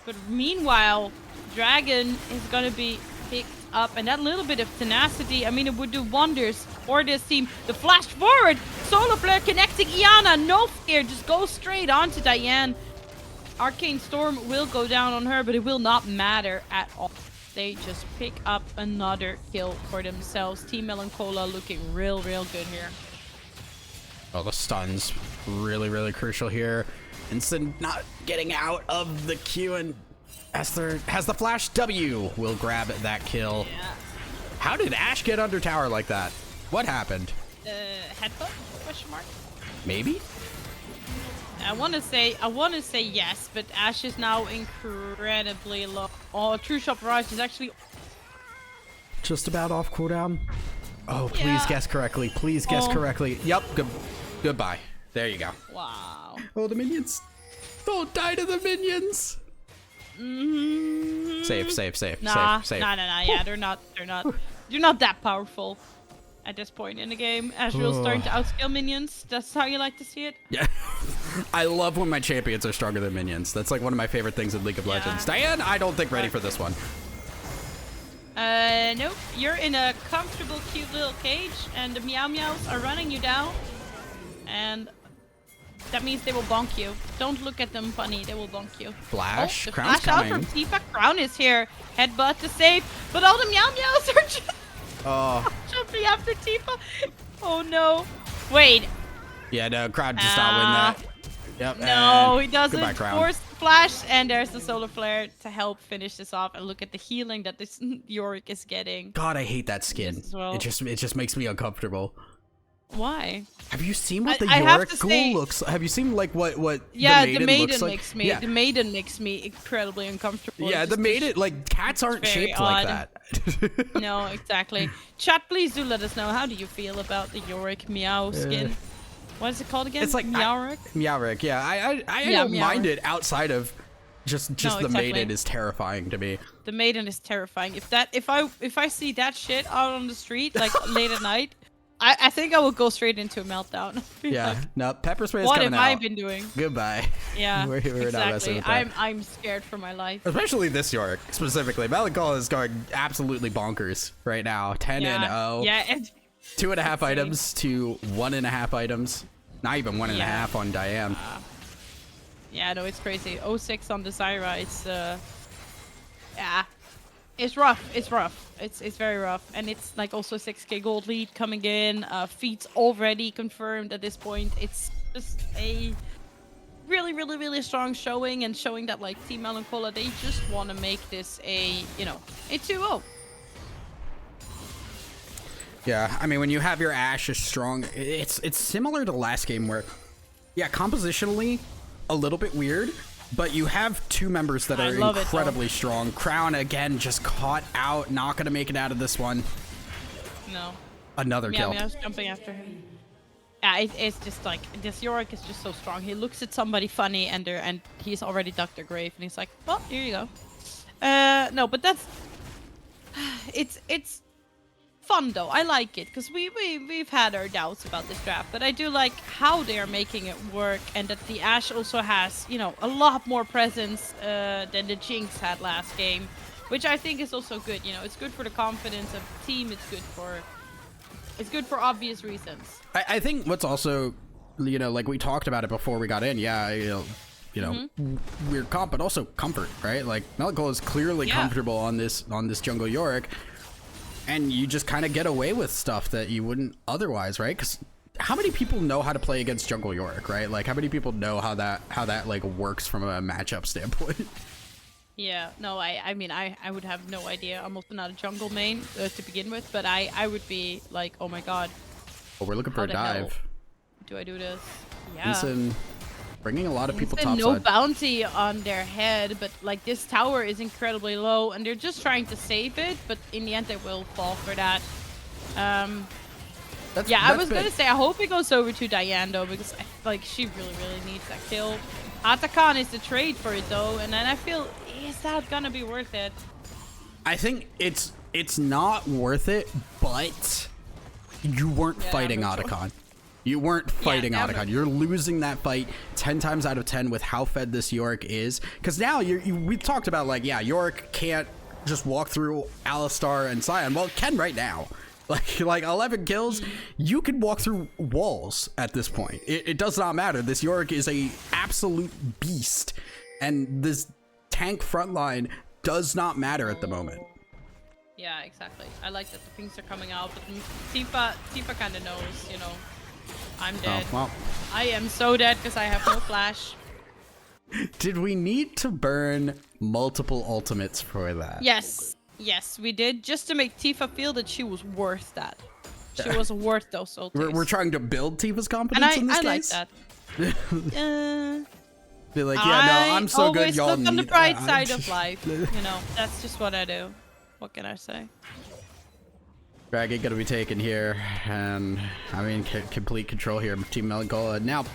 [SPEAKER 2] But meanwhile, Dragon is gonna be picked up, and that little bit of tenacity, I mean, it would do wonders for this team. The flash forward, Solar Flare connecting Iana, no fear, just go straight on to Diane. Arcane Storm will go down on her, but it will not matter at all. They just pick up another kill for themselves. Team Melancholia looking real good here.
[SPEAKER 1] Oh, the stun's really crucial here. Instant not getting out of the queue, and Esther has the flash W. Will grab that kill.
[SPEAKER 2] Yeah.
[SPEAKER 1] How did Ashe get under tower like that? What happened?
[SPEAKER 2] Headbutt? Question mark?
[SPEAKER 1] Maybe?
[SPEAKER 2] I want to say yes, but Ashe is now incredibly low. Oh, True Shot Barrage is actually
[SPEAKER 1] Just about off cooldown. Oh, please
[SPEAKER 2] Yeah.
[SPEAKER 1] guess correctly. Please guess
[SPEAKER 2] Oh.
[SPEAKER 1] correctly. Yep. Goodbye. There you go.
[SPEAKER 2] wow.
[SPEAKER 1] Oh, the minions. Don't die to the minions.
[SPEAKER 2] Mm-hmm.
[SPEAKER 1] Save.
[SPEAKER 2] Nah,
[SPEAKER 1] Save.
[SPEAKER 2] nah. Yeah, they're not that powerful at this point in the game. Ezreal's starting to outscale minions. That's how you like to see it.
[SPEAKER 1] Yeah. I love when my champions are stronger than minions. That's like one of my favorite things in League of Legends. Diane, I don't think ready for this one.
[SPEAKER 2] Nope. You're in a comfortable, cute little cage, and the Meow Meows are running you down. And that means they will bonk you. Don't look at them funny, they will bonk you.
[SPEAKER 1] Flash,
[SPEAKER 2] the
[SPEAKER 1] Crown's
[SPEAKER 2] flash out
[SPEAKER 1] coming.
[SPEAKER 2] from Tifa. Crown is here. Headbutt to save, but all the Meow Meows are just jumping after Tifa. Oh no. Wait.
[SPEAKER 1] Yeah, no, Crown does not win that. Yep.
[SPEAKER 2] No,
[SPEAKER 1] and
[SPEAKER 2] he doesn't.
[SPEAKER 1] Goodbye, Crown.
[SPEAKER 2] Force flash, and there's the solar flare to help finish this off. And look at the healing that this Yorick is getting.
[SPEAKER 1] God, I hate that skin.
[SPEAKER 2] As well.
[SPEAKER 1] It just makes me uncomfortable.
[SPEAKER 2] Why?
[SPEAKER 1] Have you seen what the
[SPEAKER 2] I have
[SPEAKER 1] Yorick
[SPEAKER 2] to
[SPEAKER 1] ghoul
[SPEAKER 2] say-
[SPEAKER 1] looks like? Have you seen like what
[SPEAKER 2] Yeah,
[SPEAKER 1] the maiden looks like?
[SPEAKER 2] makes me.
[SPEAKER 1] Yeah.
[SPEAKER 2] The maiden makes me incredibly uncomfortable.
[SPEAKER 1] Yeah,
[SPEAKER 2] It's
[SPEAKER 1] the
[SPEAKER 2] just
[SPEAKER 1] maiden, like, cats aren't
[SPEAKER 2] very
[SPEAKER 1] shaped like
[SPEAKER 2] odd.
[SPEAKER 1] that.
[SPEAKER 2] No, exactly. Chat, please do let us know. How do you feel about the Yorick Meow skin? What is it called again?
[SPEAKER 1] It's like
[SPEAKER 2] Meowrick?
[SPEAKER 1] Meowrick, yeah. I
[SPEAKER 2] Yeah,
[SPEAKER 1] don't mind
[SPEAKER 2] Meowrick.
[SPEAKER 1] it outside of just
[SPEAKER 2] No,
[SPEAKER 1] the
[SPEAKER 2] exactly.
[SPEAKER 1] maiden is terrifying to me.
[SPEAKER 2] The maiden is terrifying. If I see that shit out on the street like late at night, I think I will go straight into a meltdown. Be
[SPEAKER 1] Yeah,
[SPEAKER 2] like,
[SPEAKER 1] no, pepper spray is
[SPEAKER 2] what
[SPEAKER 1] coming
[SPEAKER 2] have I
[SPEAKER 1] out.
[SPEAKER 2] been doing?
[SPEAKER 1] Goodbye.
[SPEAKER 2] Yeah,
[SPEAKER 1] we're not messing
[SPEAKER 2] exactly.
[SPEAKER 1] with that.
[SPEAKER 2] I'm scared for my life.
[SPEAKER 1] Especially this Yorick, specifically. Melancholia is going absolutely bonkers right now. 10 and 0.
[SPEAKER 2] Yeah, and
[SPEAKER 1] 2.5
[SPEAKER 2] insane.
[SPEAKER 1] items to 1.5 items. Not even 1.5
[SPEAKER 2] Yeah.
[SPEAKER 1] on Diane.
[SPEAKER 2] yeah, no, it's crazy. 06 on the Zyra, it's yeah. It's rough. It's very rough. And it's like also 6k gold lead coming in. Feats already confirmed at this point. It's just a really strong showing, and showing that like Team Melancholia, they just want to make this a 2-0.
[SPEAKER 1] Yeah, I mean, when you have your Ashe as strong, it's similar to last game where, yeah, compositionally, a little bit weird, but you have two members that
[SPEAKER 2] I
[SPEAKER 1] are
[SPEAKER 2] love it,
[SPEAKER 1] incredibly strong. Crown, again, just caught out, not going to make it out of this one.
[SPEAKER 2] No.
[SPEAKER 1] Another
[SPEAKER 2] Yeah,
[SPEAKER 1] kill.
[SPEAKER 2] I was jumping after him. Yeah, it's just like this Yorick is just so strong. He looks at somebody funny, and he's already dug their grave, and he's like, "Well, here you go." No, but that's it's fun though. I like it because we've had our doubts about this draft, but I do like how they are making it work, and that the Ashe also has a lot more presence than the Jinx had last game, which I think is also good. It's good for the confidence of the team. It's good for obvious reasons.
[SPEAKER 1] I think what's also, like we talked about it before we got in. Yeah, weird comp, but also comfort, right? Like Melancholia is clearly comfortable on this jungle Yorick, and you just kind of get away with stuff that you wouldn't otherwise, right? Because how many people know how to play against jungle Yorick, right? Like, how many people know how that like works from a matchup standpoint?
[SPEAKER 2] Yeah, no, I mean, I would have no idea. I'm also not a jungle main to begin with, but I would be like, oh my god.
[SPEAKER 1] Oh, we're looking for a
[SPEAKER 2] How the hell
[SPEAKER 3] Oh.
[SPEAKER 1] dive.
[SPEAKER 2] do I do this? Yeah.
[SPEAKER 1] Ensign bringing a lot of people
[SPEAKER 2] Ensign, no
[SPEAKER 1] topside.
[SPEAKER 2] bounty on their head, but like this tower is incredibly low, and they're just trying to save it, but in the end they will fall for that. Yeah, I was gonna say, I hope it goes over to Diane though, because I feel like she really needs that kill. Atakan is the trade for it though, and then I feel, is that gonna be worth it?
[SPEAKER 1] I think it's not worth it, but you weren't fighting
[SPEAKER 2] no choice.
[SPEAKER 1] Otacon. You weren't fighting
[SPEAKER 2] never.
[SPEAKER 1] Otacon. You're losing that fight 10 times out of 10 with how fed this Yorick is. Because now we talked about, like, yeah, Yorick can't just walk through Alistar and Sion. Well, it can right now. Like 11 kills, you can walk through walls at this point. It does not matter. This Yorick is a absolute beast, and this tank frontline does not matter at the moment.
[SPEAKER 2] Yeah, exactly. I like that the things are coming out, but Tifa kind of knows, you know, I'm dead.
[SPEAKER 1] Oh, well.
[SPEAKER 2] I am so dead because I have no flash.
[SPEAKER 1] Did we need to burn multiple ultimates for that?
[SPEAKER 2] Yes, we did, just to make Tifa feel that she was worth that. She was worth those ultimates.
[SPEAKER 1] We're trying to build Tifa's
[SPEAKER 2] and
[SPEAKER 1] confidence in this
[SPEAKER 2] I like
[SPEAKER 1] case?
[SPEAKER 2] that.
[SPEAKER 1] Be like, yeah, no, I'm so good, y'all
[SPEAKER 2] always look on the
[SPEAKER 1] need-
[SPEAKER 2] bright
[SPEAKER 1] I
[SPEAKER 2] side
[SPEAKER 1] just-
[SPEAKER 2] of life. You know, that's just what I do. What can I say?
[SPEAKER 1] Dragon gonna be taken here, and I mean, complete control here of Team Melancholia. Now,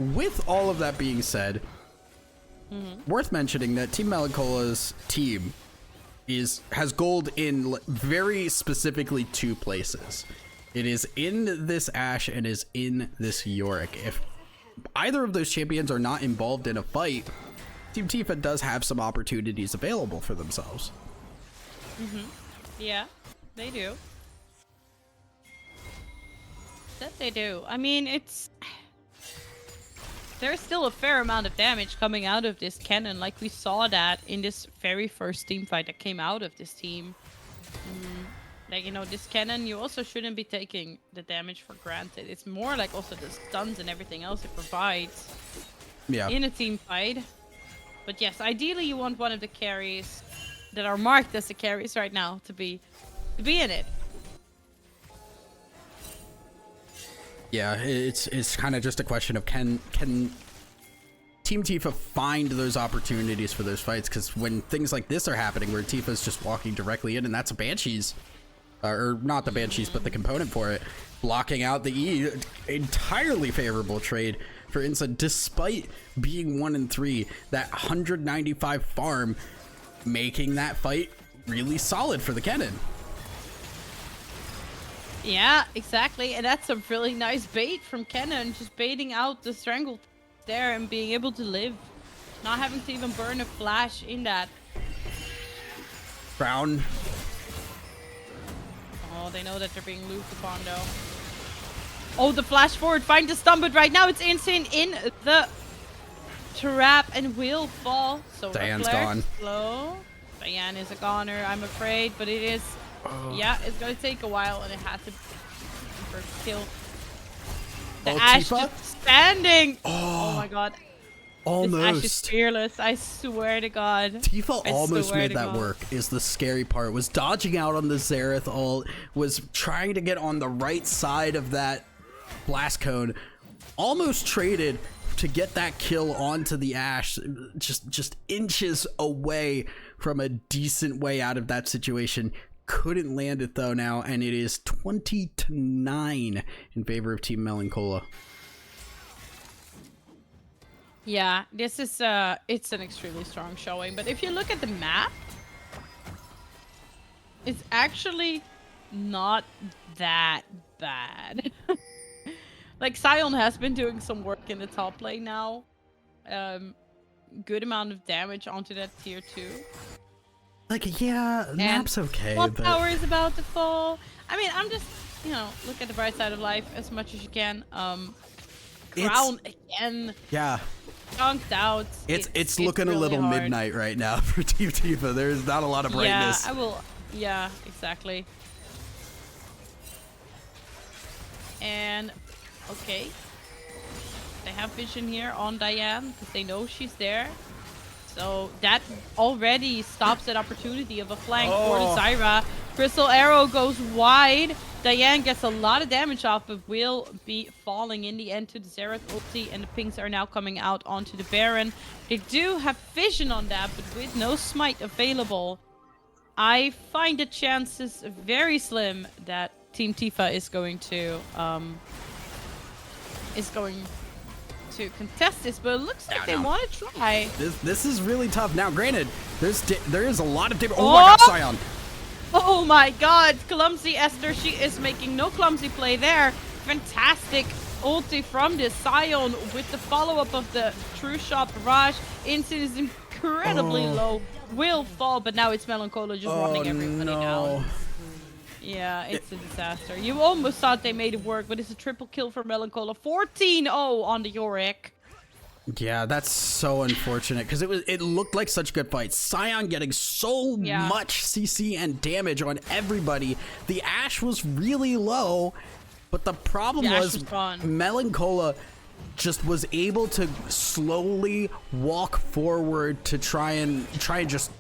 [SPEAKER 1] with all of that being said, worth mentioning that Team Melancolia's team has gold in very specifically two places. It is in this Ashe and is in this Yorick. If either of those champions are not involved in a fight, Team Tifa does have some opportunities available for themselves.
[SPEAKER 2] Yeah, they do. That they do. I mean, there's still a fair amount of damage coming out of this cannon. Like, we saw that in this very first team fight that came out of this team. Like, you know, this cannon, you also shouldn't be taking the damage for granted. It's more like also the stuns and everything else it provides
[SPEAKER 1] Yeah.
[SPEAKER 2] in a team fight. But yes, ideally you want one of the carries that are marked as the carries right now to be in it.
[SPEAKER 1] Yeah, it's kind of just a question of can Team Tifa find those opportunities for those fights? Because when things like this are happening, where Tifa's just walking directly in, and that's a Banshees, or not the Banshees, but the component for it, blocking out the E, entirely favorable trade for Ensign, despite being 1-3, that 195 farm, making that fight really solid for the Kennen.
[SPEAKER 2] Yeah, exactly. And that's a really nice bait from Kennen, just baiting out the strangled there and being able to live. Not having to even burn a flash in that.
[SPEAKER 1] Brown.
[SPEAKER 2] Oh, they know that they're being looped upon though. Oh, the flash forward, find the stun, but right now it's Insane in the trap and will fall. So
[SPEAKER 1] Diane's
[SPEAKER 2] Leclerc,
[SPEAKER 1] gone.
[SPEAKER 2] slow. Diane is a goner, I'm afraid, but it is... Yeah, it's gonna take a while, and it has to first kill. The Ashe
[SPEAKER 1] Tifa?
[SPEAKER 2] just standing. Oh my god. This Ashe is
[SPEAKER 1] Almost.
[SPEAKER 2] fearless. I swear to God.
[SPEAKER 1] Tifa
[SPEAKER 2] I
[SPEAKER 1] almost
[SPEAKER 2] swear
[SPEAKER 1] made
[SPEAKER 2] to
[SPEAKER 1] that
[SPEAKER 2] God.
[SPEAKER 1] work, is the scary part. Was dodging out on the Xerath ult, was trying to get on the right side of that blast cone, almost traded to get that kill onto the Ashe, just inches away from a decent way out of that situation. Couldn't land it though now, and it is 20-9 in favor of Team Melancholia.
[SPEAKER 2] Yeah, this is it's an extremely strong showing, but if you look at the map, it's actually not that bad. Like, Sion has been doing some work in the top lane now. Good amount of damage onto that tier 2.
[SPEAKER 1] Like, yeah, map's okay,
[SPEAKER 2] What
[SPEAKER 1] but
[SPEAKER 2] tower is about to fall? I mean, I'm just, you know, look at the bright side of life as much as you can. Crown again,
[SPEAKER 1] yeah.
[SPEAKER 2] dunked out.
[SPEAKER 1] It's looking
[SPEAKER 2] really
[SPEAKER 1] a little
[SPEAKER 2] hard.
[SPEAKER 1] midnight right now for Team Tifa. There's not a lot of brightness.
[SPEAKER 2] Yeah, I will. Yeah, exactly. And Okay. They have vision here on Diane because they know she's there. So that already stops that opportunity of a flank for the Zyra. Crystal Arrow goes wide. Diane gets a lot of damage off, but will be falling in the end to the Xerath ulti. And the pings are now coming out onto the Baron. They do have vision on that, but with no smite available, I find the chances very slim that Team Tifa is going to contest this, but it looks like they want to try.
[SPEAKER 1] This is really tough. Now, granted, there is a lot of damage. Oh my god, Sion!
[SPEAKER 2] Oh my god, clumsy Esther. She is making no clumsy play there. Fantastic ulti from this Sion with the follow-up of the True Shot Barrage. Instant is incredibly low. Will fall, but now it's Melancholia just running everybody down. Yeah, it's a disaster. You almost thought they made it work, but it's a triple kill for Melancholia. 14-0 on the JoyK.
[SPEAKER 1] Yeah, that's so unfortunate because it looked like such a good fight. Sion getting so much CC and damage on everybody. The Ashe was really low, but the problem was Melancholia just was able to slowly walk forward to try and just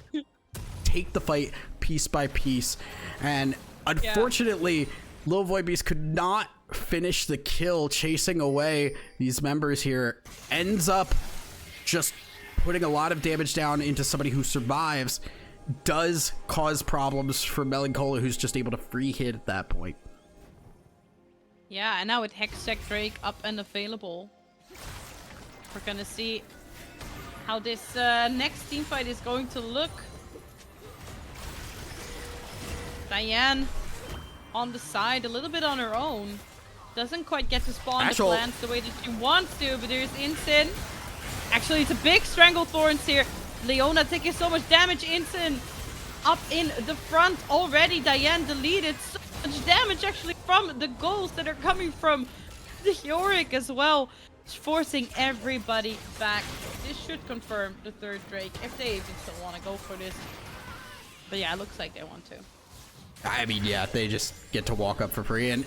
[SPEAKER 1] take the fight piece by piece. And unfortunately, Lil Void Beast could not finish the kill chasing away these members here. Ends up just putting a lot of damage down into somebody who survives. Does cause problems for Melancholia, who's just able to free hit at that point.
[SPEAKER 2] Yeah, and now with Hextech Drake up and available, we're gonna see how this next team fight is going to look. Diane on the side, a little bit on her own. Doesn't quite get to spawn the plants the way that she wants to, but there's Instant. Actually, it's a big Strangle Thorns here. Leona taking so much damage. Instant up in the front already. Diane deleted. So much damage actually from the goals that are coming from the JoyK as well. It's forcing everybody back. This should confirm the third Drake if they even still want to go for this. But yeah, it looks like they want to.
[SPEAKER 1] I mean, yeah, they just get to walk up for free, and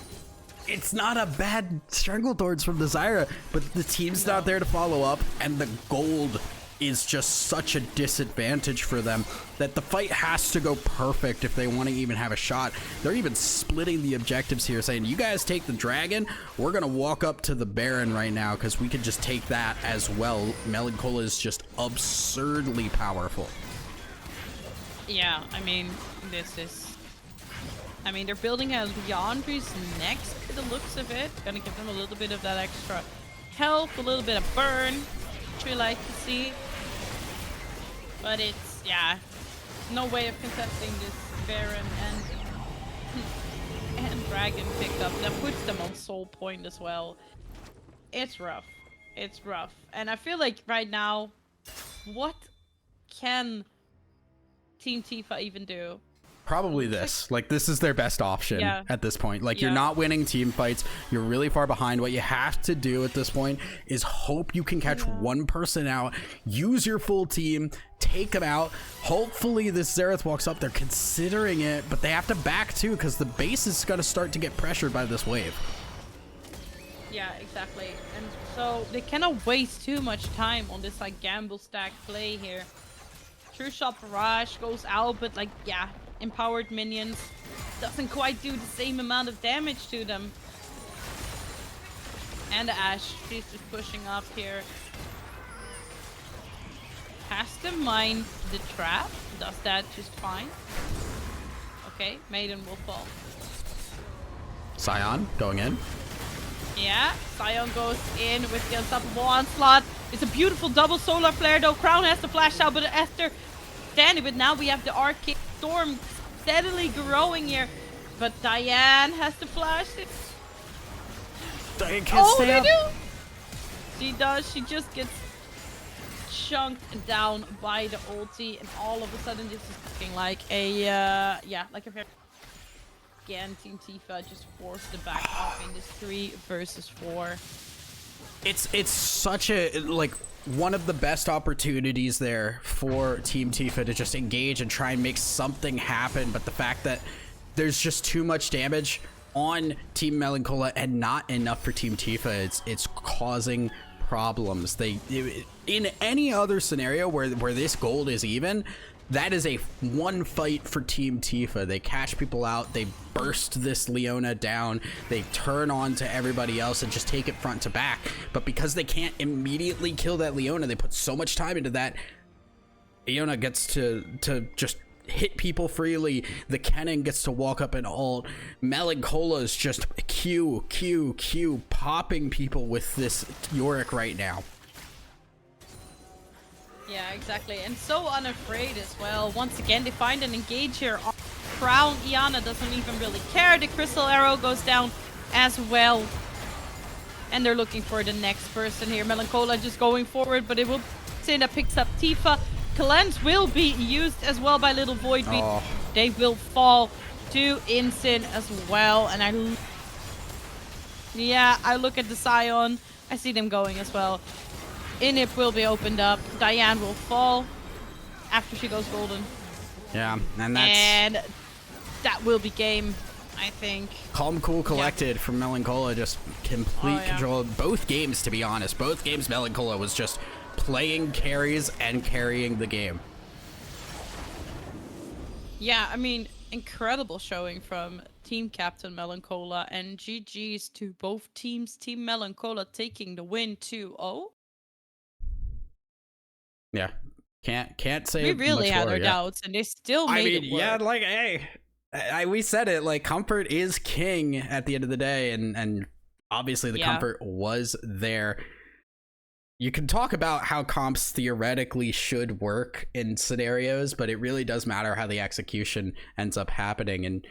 [SPEAKER 1] it's not a bad Stranglethorns from the Zyra, but the team's not there to follow up, and the gold is just such a disadvantage for them that the fight has to go perfect if they want to even have a shot. They're even splitting the objectives here, saying, you guys take the dragon, we're going to walk up to the Baron right now because we could just take that as well. Melancholia is just absurdly powerful.
[SPEAKER 2] Yeah, I mean, they're building a Leandri's next to the looks of it. Gonna give them a little bit of that extra health, a little bit of burn, which we like to see. But it's, yeah, no way of contesting this Baron and Dragon pickup. That puts them on soul point as well. It's rough. It's rough. And I feel like right now, what can Team Tifa even do?
[SPEAKER 1] Probably this. Like, this is their best option at this point. Like, you're not winning team fights. You're really far behind. What you have to do at this point is hope you can catch one person out, use your full team, take them out. Hopefully this Xerath walks up. They're considering it, but they have to back too because the base is going to start to get pressured by this wave.
[SPEAKER 2] Yeah, exactly. And so they cannot waste too much time on this, like, gamble stack play here. True Shot Barrage goes out, but, like, yeah, empowered minions doesn't quite do the same amount of damage to them. And the Ashe, she's just pushing up here. Has to mind the trap, does that just fine. Okay, Maiden will fall.
[SPEAKER 1] Sion going in.
[SPEAKER 2] Yeah, Sion goes in with the unstoppable onslaught. It's a beautiful double solar flare though. Crown has to flash out, but Esther standing. But now we have the Arcade Storm steadily growing here. But Diane has to flash it.
[SPEAKER 1] Diane can't stay up.
[SPEAKER 2] She does. She just gets chunked down by the ulti, and all of a sudden this is looking like a like a very again Team Tifa just forced the back off in this 3 versus 4.
[SPEAKER 1] It's such a, like, one of the best opportunities there for Team Tifa to just engage and try and make something happen, but the fact that there's just too much damage on Team Melancholia and not enough for Team Tifa. It's causing problems. In any other scenario where this gold is even, that is a one fight for Team Tifa. They cash people out, they burst this Leona down, they turn on to everybody else and just take it front to back. But because they can't immediately kill that Leona, they put so much time into that. Leona gets to just hit people freely. The Kennen gets to walk up and ult. Melancola's just Q popping people with this Yorick right now.
[SPEAKER 2] Yeah, exactly. And so unafraid as well. Once again, they find an engager on Crown. Iana doesn't even really care. The crystal arrow goes down as well. And they're looking for the next person here. Melancholia just going forward, but it will Cinda picks up Tifa. Cleanse will be used as well by Little Void Beast.
[SPEAKER 1] Oh.
[SPEAKER 2] They will fall to Incin as well. And I look at the Scion. I see them going as well. Inip will be opened up. Diane will fall after she goes golden.
[SPEAKER 1] Yeah, and
[SPEAKER 2] that will be game, I think.
[SPEAKER 1] Calm, cool, collected from Melancholia. Just complete control of both games, to be honest. Both games, Melancholia was just playing carries and carrying the game.
[SPEAKER 2] Yeah, I mean, incredible showing from Team Captain Melancholia, and GG's to both teams. Team Melancholia taking the win 2-0.
[SPEAKER 1] Yeah, can't say
[SPEAKER 2] we really
[SPEAKER 1] much
[SPEAKER 2] had
[SPEAKER 1] more,
[SPEAKER 2] our doubts, and they still made it work.
[SPEAKER 1] Yeah, like, hey, we said it, like, comfort is king at the end of the day, and obviously the comfort was there. You can talk about how comps theoretically should work in scenarios, but it really does matter how the execution ends up happening. And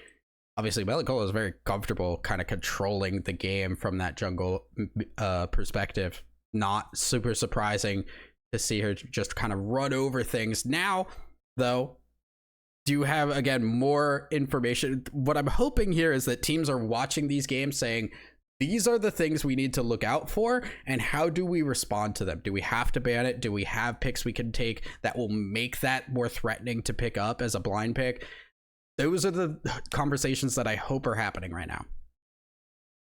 [SPEAKER 1] obviously Melancholia is very comfortable kind of controlling the game from that jungle perspective. Not super surprising to see her just kind of run over things. Now, though, do have, again, more information. What I'm hoping here is that teams are watching these games saying, these are the things we need to look out for, and how do we respond to them? Do we have to ban it? Do we have picks we can take that will make that more threatening to pick up as a blind pick? Those are the conversations that I hope are happening right now.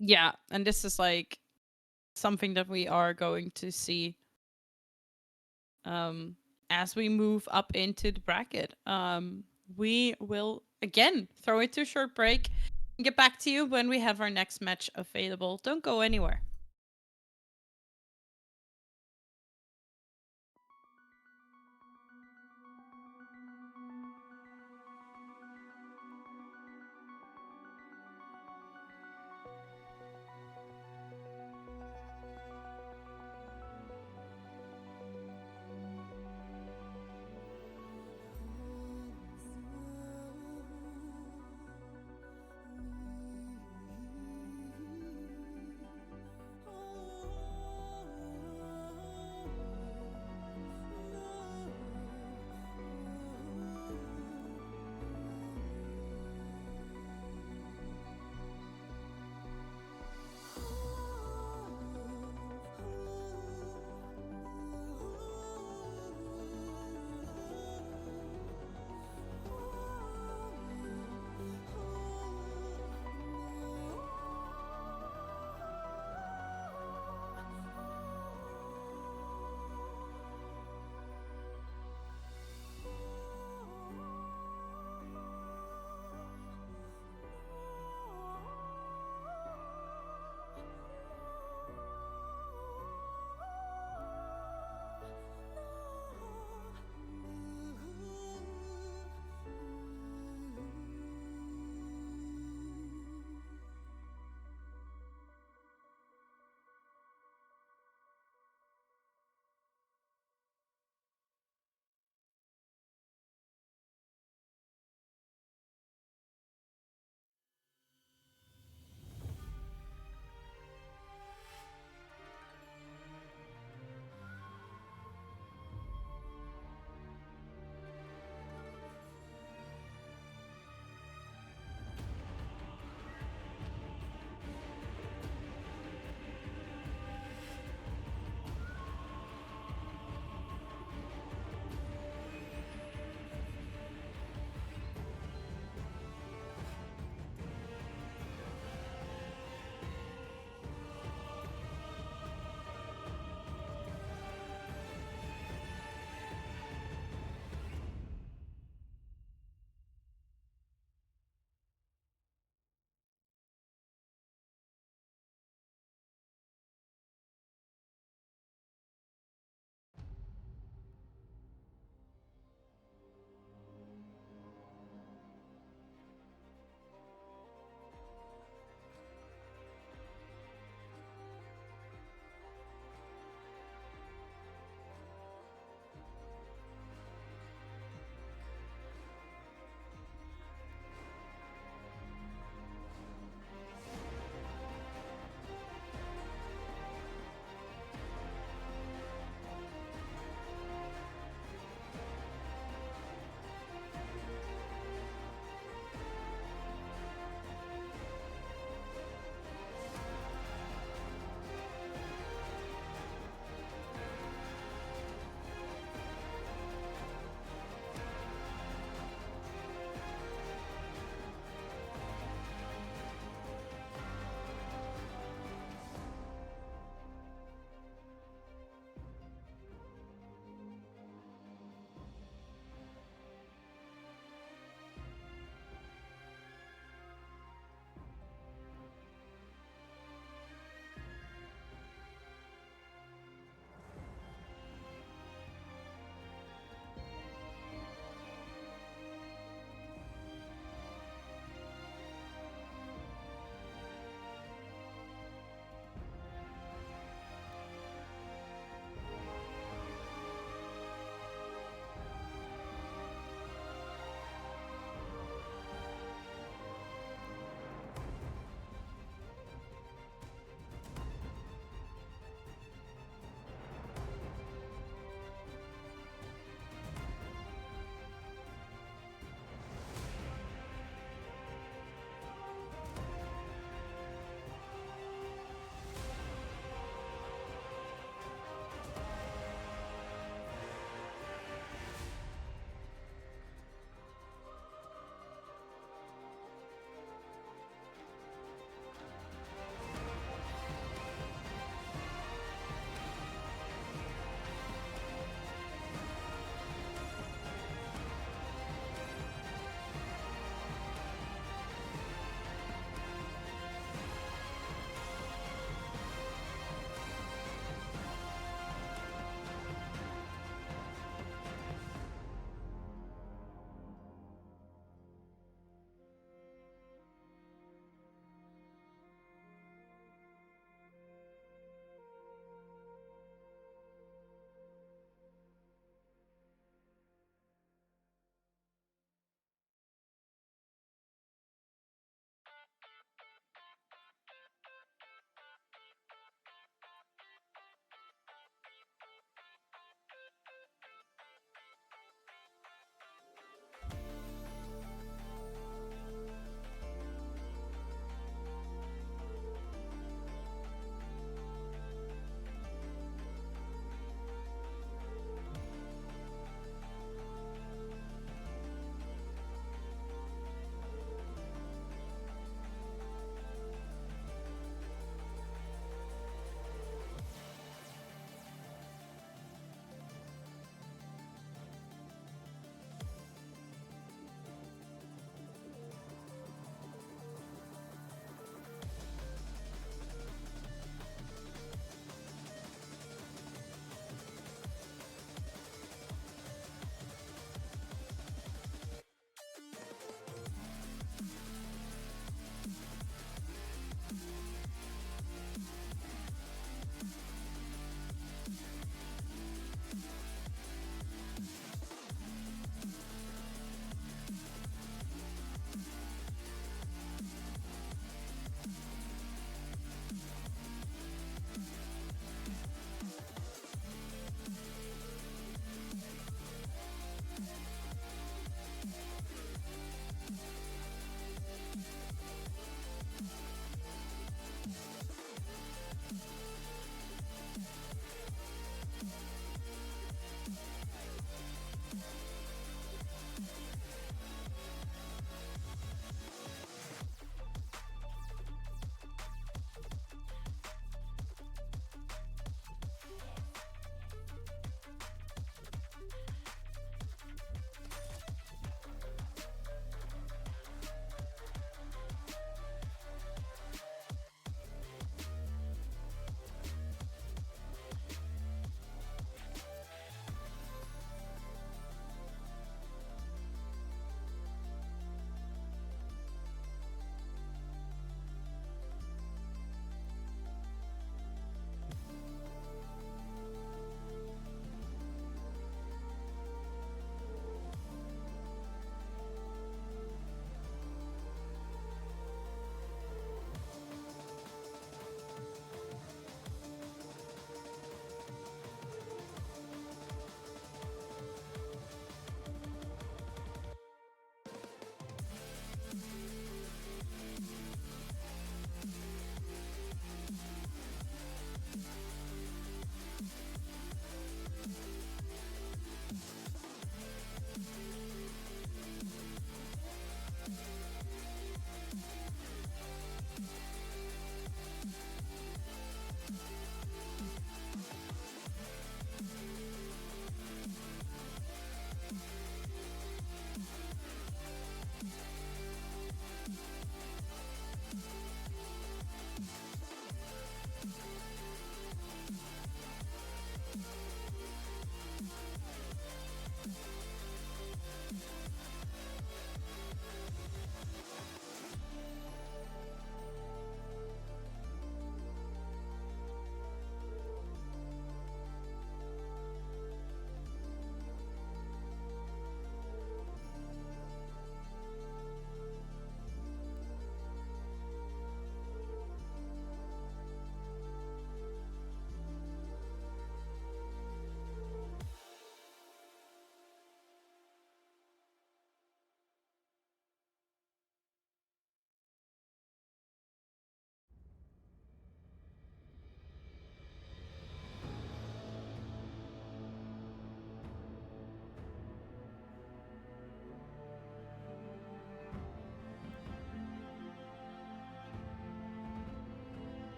[SPEAKER 2] Yeah, and this is like something that we are going to see as we move up into the bracket. We will again throw it to a short break and get back to you when we have our next match available. Don't go anywhere.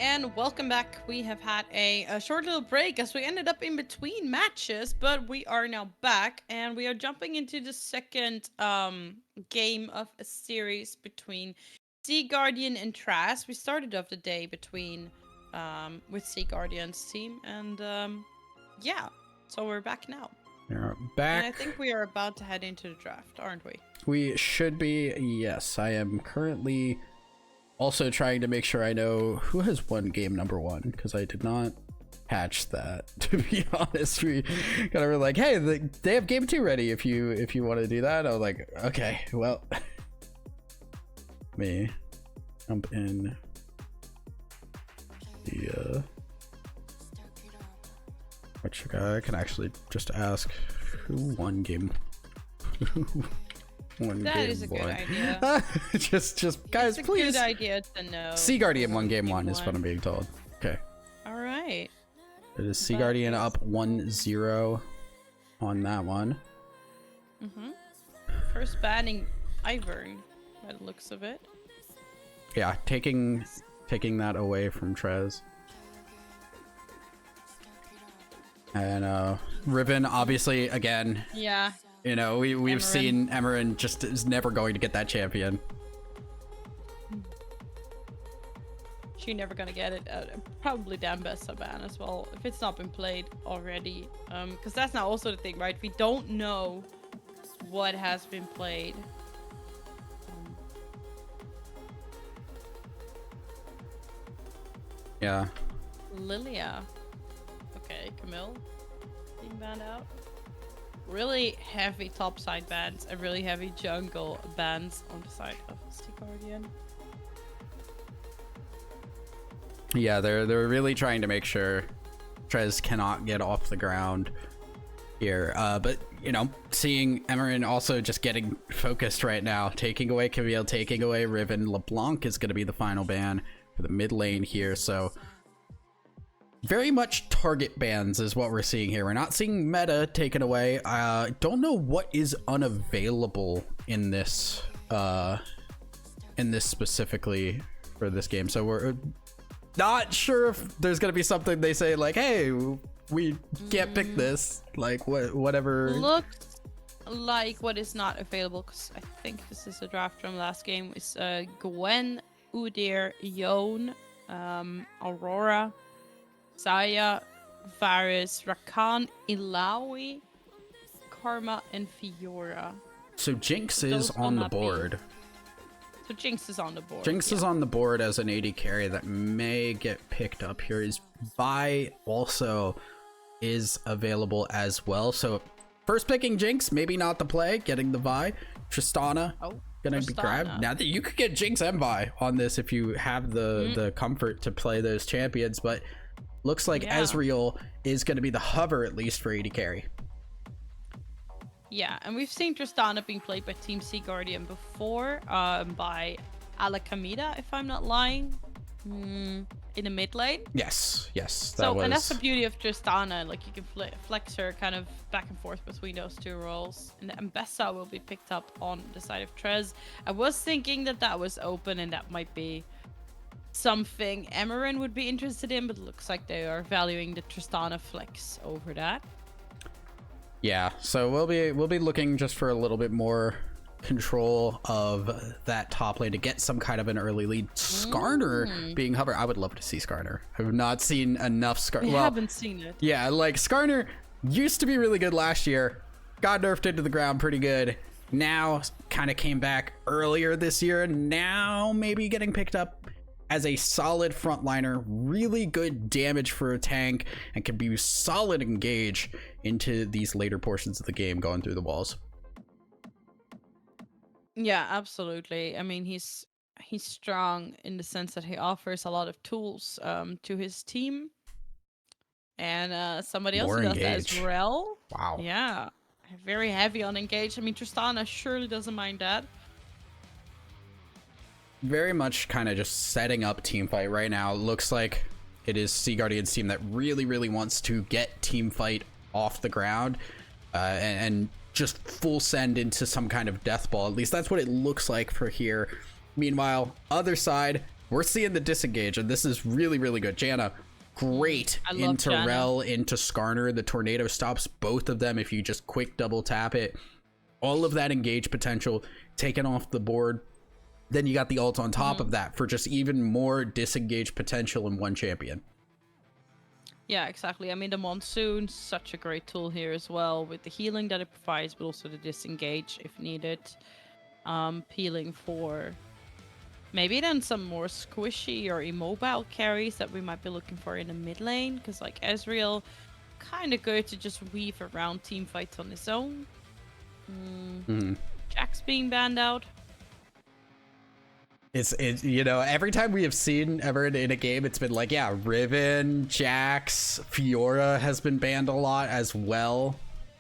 [SPEAKER 2] and welcome back. We have had a short little break as we ended up in between matches, but we are now back and we are jumping into the second game of a series between Sea Guardian and Traz. We started off the day between with Sea Guardian's team, and yeah, so we're back now.
[SPEAKER 1] We're back.
[SPEAKER 2] And I think we are about to head into the draft, aren't we?
[SPEAKER 1] We should be. Yes, I am currently also trying to make sure I know who has won game number 1, because I did not catch that, to be honest. We kind of were like, hey, they have game 2 ready if you want to do that. I was like, okay, well, me jump in the which guy I can actually just ask who won game.
[SPEAKER 2] That is a good idea.
[SPEAKER 1] just guys,
[SPEAKER 2] it's a
[SPEAKER 1] please.
[SPEAKER 2] Good idea to know.
[SPEAKER 1] Sea Guardian won game 1 is what I'm being told. Okay.
[SPEAKER 2] All right.
[SPEAKER 1] It is Sea Guardian up 1-0 on that one.
[SPEAKER 2] First banning Ivern, by the looks of it.
[SPEAKER 1] Yeah, taking that away from Trez. And Riven, obviously, again.
[SPEAKER 2] Yeah.
[SPEAKER 1] You know, we've seen Emerin just is never going to get that champion.
[SPEAKER 2] She's never gonna get it. Probably Dambessa ban as well, if it's not been played already. Because that's now also the thing, right? We don't know what has been played.
[SPEAKER 1] Yeah.
[SPEAKER 2] Lilia. Okay, Camille being banned out. Really heavy top side bans and really heavy jungle bans on the side of Sea Guardian.
[SPEAKER 1] Yeah, they're really trying to make sure Trez cannot get off the ground here. But you know, seeing Emerin also just getting focused right now, taking away Camille, taking away Riven. LeBlanc is going to be the final ban for the mid lane here. So very much target bans is what we're seeing here. We're not seeing meta taken away. Don't know what is unavailable in this specifically for this game. So we're not sure if there's gonna be something they say like, hey, we can't pick this, like whatever.
[SPEAKER 2] Looks like what is not available, because I think this is a draft from last game, is Gwen, Udyr, Yone, Aurora, Saya, Varus, Rakan, Ilawi, Karma, and Fiora.
[SPEAKER 1] So Jinx is on the board.
[SPEAKER 2] So Jinx is on the board.
[SPEAKER 1] Jinx is on the board as an AD carry that may get picked up here. His Vi also is available as well. So first picking Jinx, maybe not the play. Getting the Vi. Tristana gonna be grabbed. Now that you could get Jinx and Vi on this if you have the comfort to play those champions, but looks like Ezreal is going to be the hover, at least for AD carry.
[SPEAKER 2] Yeah, and we've seen Tristana being played by Team Sea Guardian before, by Alakamida, if I'm not lying, in the mid lane.
[SPEAKER 1] Yes.
[SPEAKER 2] And that's the beauty of Tristana. Like, you can flex her kind of back and forth between those two roles. And Mbessa will be picked up on the side of Trez. I was thinking that was open and that might be something Emerin would be interested in, but it looks like they are valuing the Tristana flex over that.
[SPEAKER 1] Yeah, so we'll be looking just for a little bit more control of that top lane to get some kind of an early lead. Skarner being hover. I would love to see Skarner. I've not seen enough Skarner.
[SPEAKER 2] We haven't seen it.
[SPEAKER 1] Yeah, like Skarner used to be really good last year. Got nerfed into the ground pretty good. Now kind of came back earlier this year. Now maybe getting picked up as a solid frontliner, really good damage for a tank, and can be solid engage into these later portions of the game going through the walls.
[SPEAKER 2] Yeah, absolutely. I mean, he's strong in the sense that he offers a lot of tools to his team, and somebody else who does that as well.
[SPEAKER 1] Wow.
[SPEAKER 2] Yeah, very heavy on engage. I mean, Tristana surely doesn't mind that.
[SPEAKER 1] Very much kind of just setting up teamfight right now. Looks like it is Sea Guardian's team that really wants to get teamfight off the ground and just full send into some kind of death ball. At least that's what it looks like for here. Meanwhile, other side, we're seeing the disengage, and this is really, really good. Janna, great
[SPEAKER 2] I love
[SPEAKER 1] into
[SPEAKER 2] Janna.
[SPEAKER 1] Rel, into Skarner. The tornado stops both of them if you just quick double tap it. All of that engage potential taken off the board. Then you got the ult on top of that for just even more disengage potential in one champion.
[SPEAKER 2] Yeah, exactly. I mean, the Monsoon, such a great tool here as well, with the healing that it provides, but also the disengage if needed. Peeling for maybe then some more squishy or immobile carries that we might be looking for in the mid lane, because like Ezreal, kind of good to just weave around team fights on his own. Jax being banned out.
[SPEAKER 1] It's you know, every time we have seen ever in a game, it's been like, yeah, Riven, Jax, Fiora has been banned a lot as well.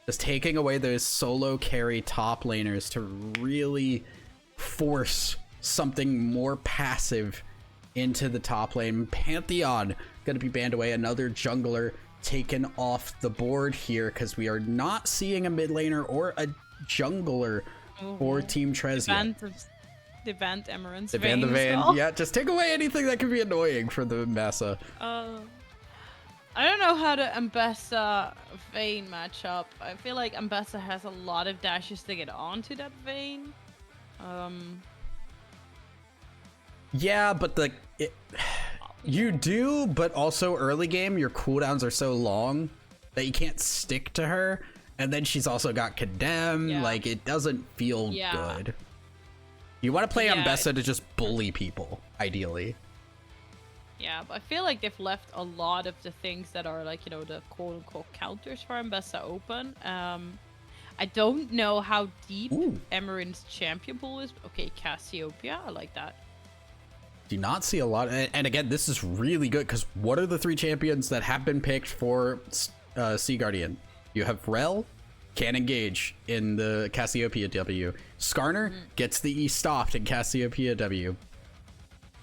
[SPEAKER 1] Just taking away those solo carry top laners to really force something more passive into the top lane. Pantheon gonna be banned away. Another jungler taken off the board here because we are not seeing a mid laner or a jungler for Team Trez yet.
[SPEAKER 2] They banned Emeren's
[SPEAKER 1] They banned the
[SPEAKER 2] Vayne.
[SPEAKER 1] Vayne. Yeah, just take away anything that could be annoying for the Mesa.
[SPEAKER 2] I don't know how the Ambessa Vayne match up. I feel like Ambessa has a lot of dashes to get onto that Vayne.
[SPEAKER 1] Yeah, but you do, but also early game, your cooldowns are so long that you can't stick to her. And then she's also got Condemn.
[SPEAKER 2] Yeah.
[SPEAKER 1] Like, it doesn't feel good. You want to play Ambessa to just bully people, ideally.
[SPEAKER 2] Yeah, but I feel like they've left a lot of the things that are like, you know, the quote-unquote counters for Ambessa open. I don't know how deep Emeren's champion pool is. Okay, Cassiopeia, I like that.
[SPEAKER 1] Do not see a lot. And again, this is really good because what are the 3 champions that have been picked for Sea Guardian? You have Rel, can engage in the Cassiopeia W. Skarner gets the E stopped in Cassiopeia W.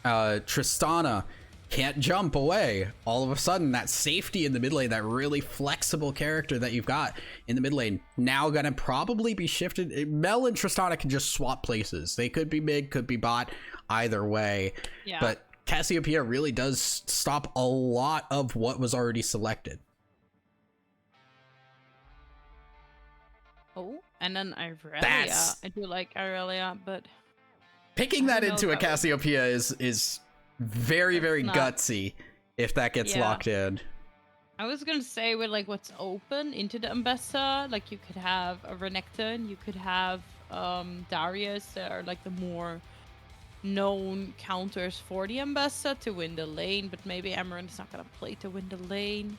[SPEAKER 1] Tristana can't jump away. All of a sudden, that safety in the mid lane, that really flexible character that you've got in the mid lane, now gonna probably be shifted. Mel and Tristana can just swap places. They could be mid, could be bot, either way.
[SPEAKER 2] Yeah.
[SPEAKER 1] But Cassiopeia really does stop a lot of what was already selected.
[SPEAKER 2] Oh, and then Irelia.
[SPEAKER 1] That's-
[SPEAKER 2] I do like Irelia, but
[SPEAKER 1] Picking
[SPEAKER 2] I
[SPEAKER 1] that
[SPEAKER 2] don't know
[SPEAKER 1] into a
[SPEAKER 2] if that was-
[SPEAKER 1] Cassiopeia is very, very
[SPEAKER 2] not-
[SPEAKER 1] gutsy if that gets
[SPEAKER 2] Yeah.
[SPEAKER 1] locked in.
[SPEAKER 2] I was gonna say with like what's open into the Ambessa, like you could have a Renekton, you could have Darius that are like the more known counters for the Ambessa to win the lane, but maybe Emeren's not gonna play to win the lane.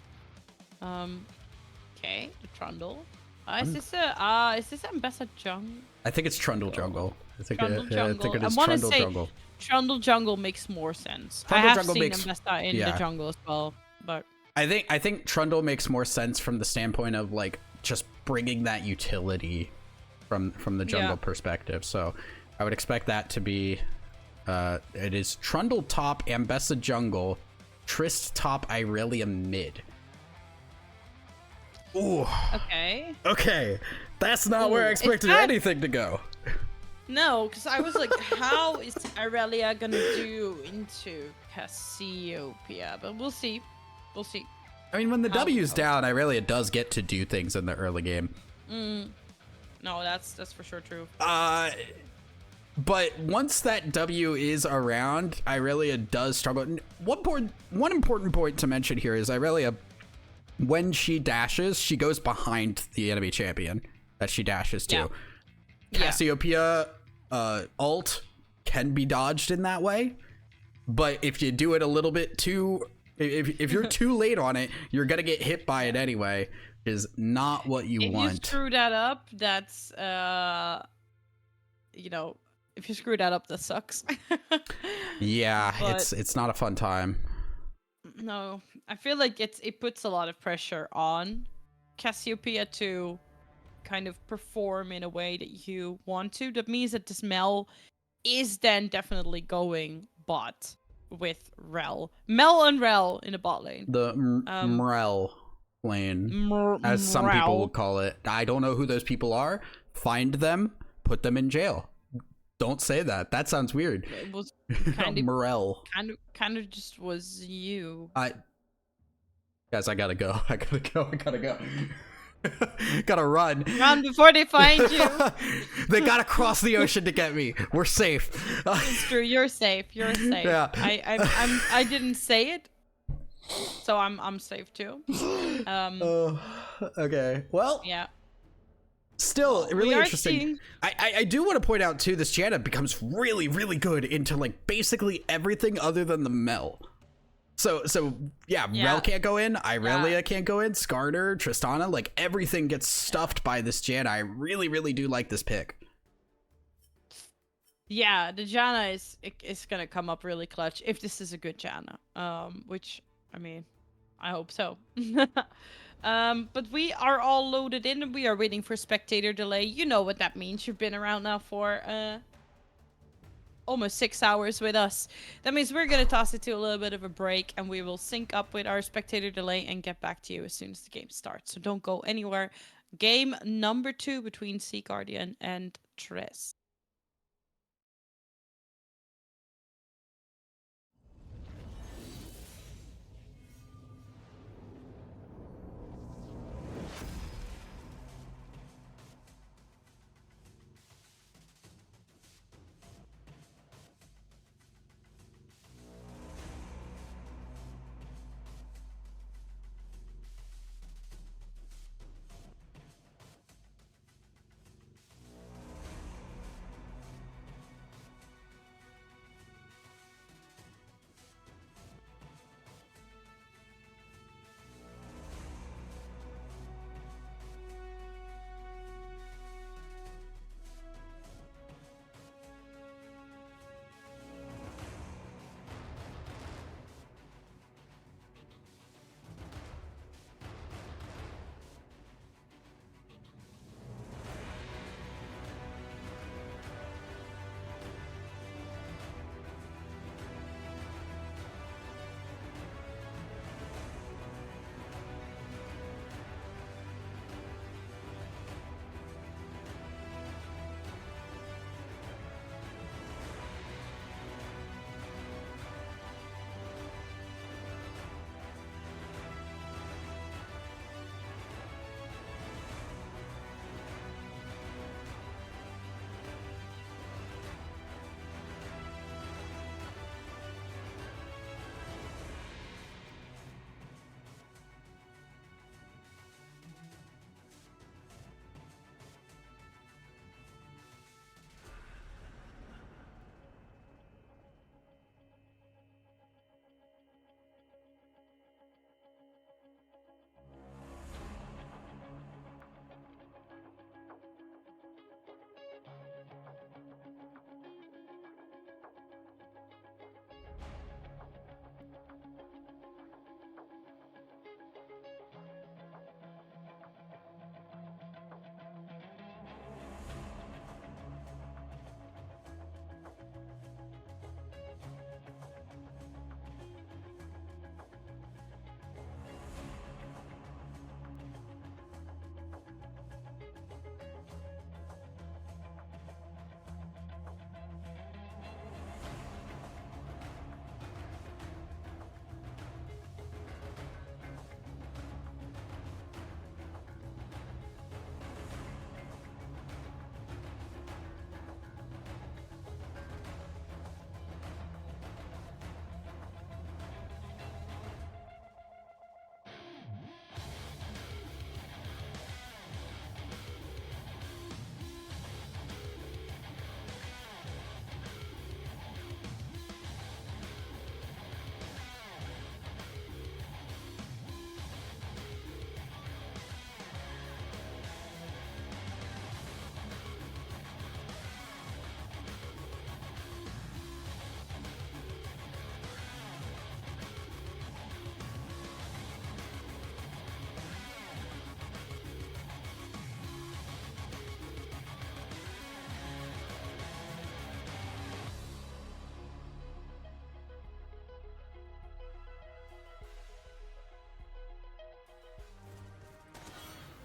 [SPEAKER 2] Okay, the Trundle. Is this Ambessa jungle?
[SPEAKER 1] I think it's Trundle Jungle. I think
[SPEAKER 2] Trundle
[SPEAKER 1] it
[SPEAKER 2] jungle.
[SPEAKER 1] is
[SPEAKER 2] I wanna
[SPEAKER 1] Trundle
[SPEAKER 2] say
[SPEAKER 1] Jungle.
[SPEAKER 2] Trundle jungle makes more sense.
[SPEAKER 1] Trundle
[SPEAKER 2] I have
[SPEAKER 1] jungle
[SPEAKER 2] seen
[SPEAKER 1] makes-
[SPEAKER 2] Ambessa in
[SPEAKER 1] yeah.
[SPEAKER 2] the jungle as well, but
[SPEAKER 1] I think Trundle makes more sense from the standpoint of like just bringing that utility from the jungle perspective. So I would expect that to be it is Trundle top, Ambessa jungle, Trist top, Irelia mid. Ooh.
[SPEAKER 2] okay.
[SPEAKER 1] Okay. That's not where I
[SPEAKER 2] Ooh,
[SPEAKER 1] expected
[SPEAKER 2] is that-
[SPEAKER 1] anything to go.
[SPEAKER 2] No, because I was like, how is Irelia gonna do into Cassiopeia? But we'll see. We'll see.
[SPEAKER 1] I mean, when the
[SPEAKER 2] How-
[SPEAKER 1] W's down, Irelia does get to do things in the early game.
[SPEAKER 2] No, that's for sure true.
[SPEAKER 1] But once that W is around, Irelia does struggle. One important point to mention here is Irelia, when she dashes, she goes behind the enemy champion that she dashes to.
[SPEAKER 2] Yeah.
[SPEAKER 1] Cassiopeia ult can be dodged in that way, but if you do it a little bit too, if you're too late on it, you're gonna get hit by it anyway. Is not what you
[SPEAKER 2] If
[SPEAKER 1] want.
[SPEAKER 2] you screw that up, that's you know, if you screw that up, that sucks.
[SPEAKER 1] Yeah,
[SPEAKER 2] But-
[SPEAKER 1] it's not a fun time.
[SPEAKER 2] No, I feel like it puts a lot of pressure on Cassiopeia to kind of perform in a way that you want to. That means that the smell is then definitely going bot with Rel. Mel and Rel in the bot lane.
[SPEAKER 1] The Mrel lane, as some people would call it. I don't know who those people are. Find them, put them in jail. Don't say that. That sounds weird.
[SPEAKER 2] It was kind of,
[SPEAKER 1] Morel.
[SPEAKER 2] kind of just was you.
[SPEAKER 1] Guys, I gotta go. I gotta go. Gotta run.
[SPEAKER 2] Run before they find you.
[SPEAKER 1] They gotta cross the ocean to get me. We're safe.
[SPEAKER 2] It's true. You're safe. You're safe.
[SPEAKER 1] Yeah.
[SPEAKER 2] I didn't say it, so I'm safe too.
[SPEAKER 1] Okay. Well.
[SPEAKER 2] Yeah.
[SPEAKER 1] Still, really
[SPEAKER 2] we are
[SPEAKER 1] interesting.
[SPEAKER 2] seeing-
[SPEAKER 1] I do want to point out too, this Janna becomes really, really good into like basically everything other than the Mel. So yeah,
[SPEAKER 2] Yeah.
[SPEAKER 1] Rel can't go in, Irelia can't go in, Skarner, Tristana, like everything gets stuffed by this Janna. I really, really do like this pick.
[SPEAKER 2] Yeah, the Janna is gonna come up really clutch if this is a good Janna. Which I mean, I hope so. But we are all loaded in and we are waiting for spectator delay. You know what that means. You've been around now for almost 6 hours with us. That means we're gonna toss it to a little bit of a break and we will sync up with our spectator delay and get back to you as soon as the game starts. So don't go anywhere. Game number 2 between Sea Guardian and Triss.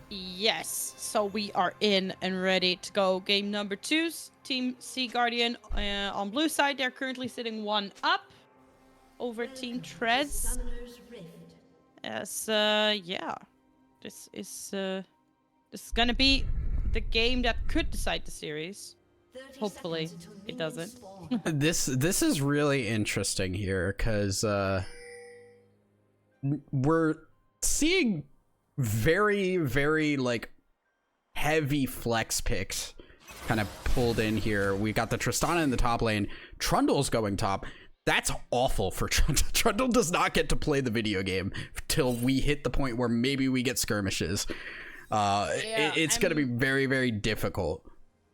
[SPEAKER 2] Yes, so we are in and ready to go. Game number 2, Team Sea Guardian on blue side. They're currently sitting 1 up over Team Trez.
[SPEAKER 4] Summoner's Rift.
[SPEAKER 2] As yeah, this is gonna be the game that could decide the series.
[SPEAKER 4] 30
[SPEAKER 2] Hopefully,
[SPEAKER 4] seconds until
[SPEAKER 2] it
[SPEAKER 4] minions
[SPEAKER 2] doesn't.
[SPEAKER 4] spawn.
[SPEAKER 1] This is really interesting here because we're seeing very like heavy flex picks kind of pulled in here. We got the Tristana in the top lane. Trundle's going top. That's awful for Trundle. Trundle does not get to play the video game till we hit the point where maybe we get skirmishes. It's going to be very difficult.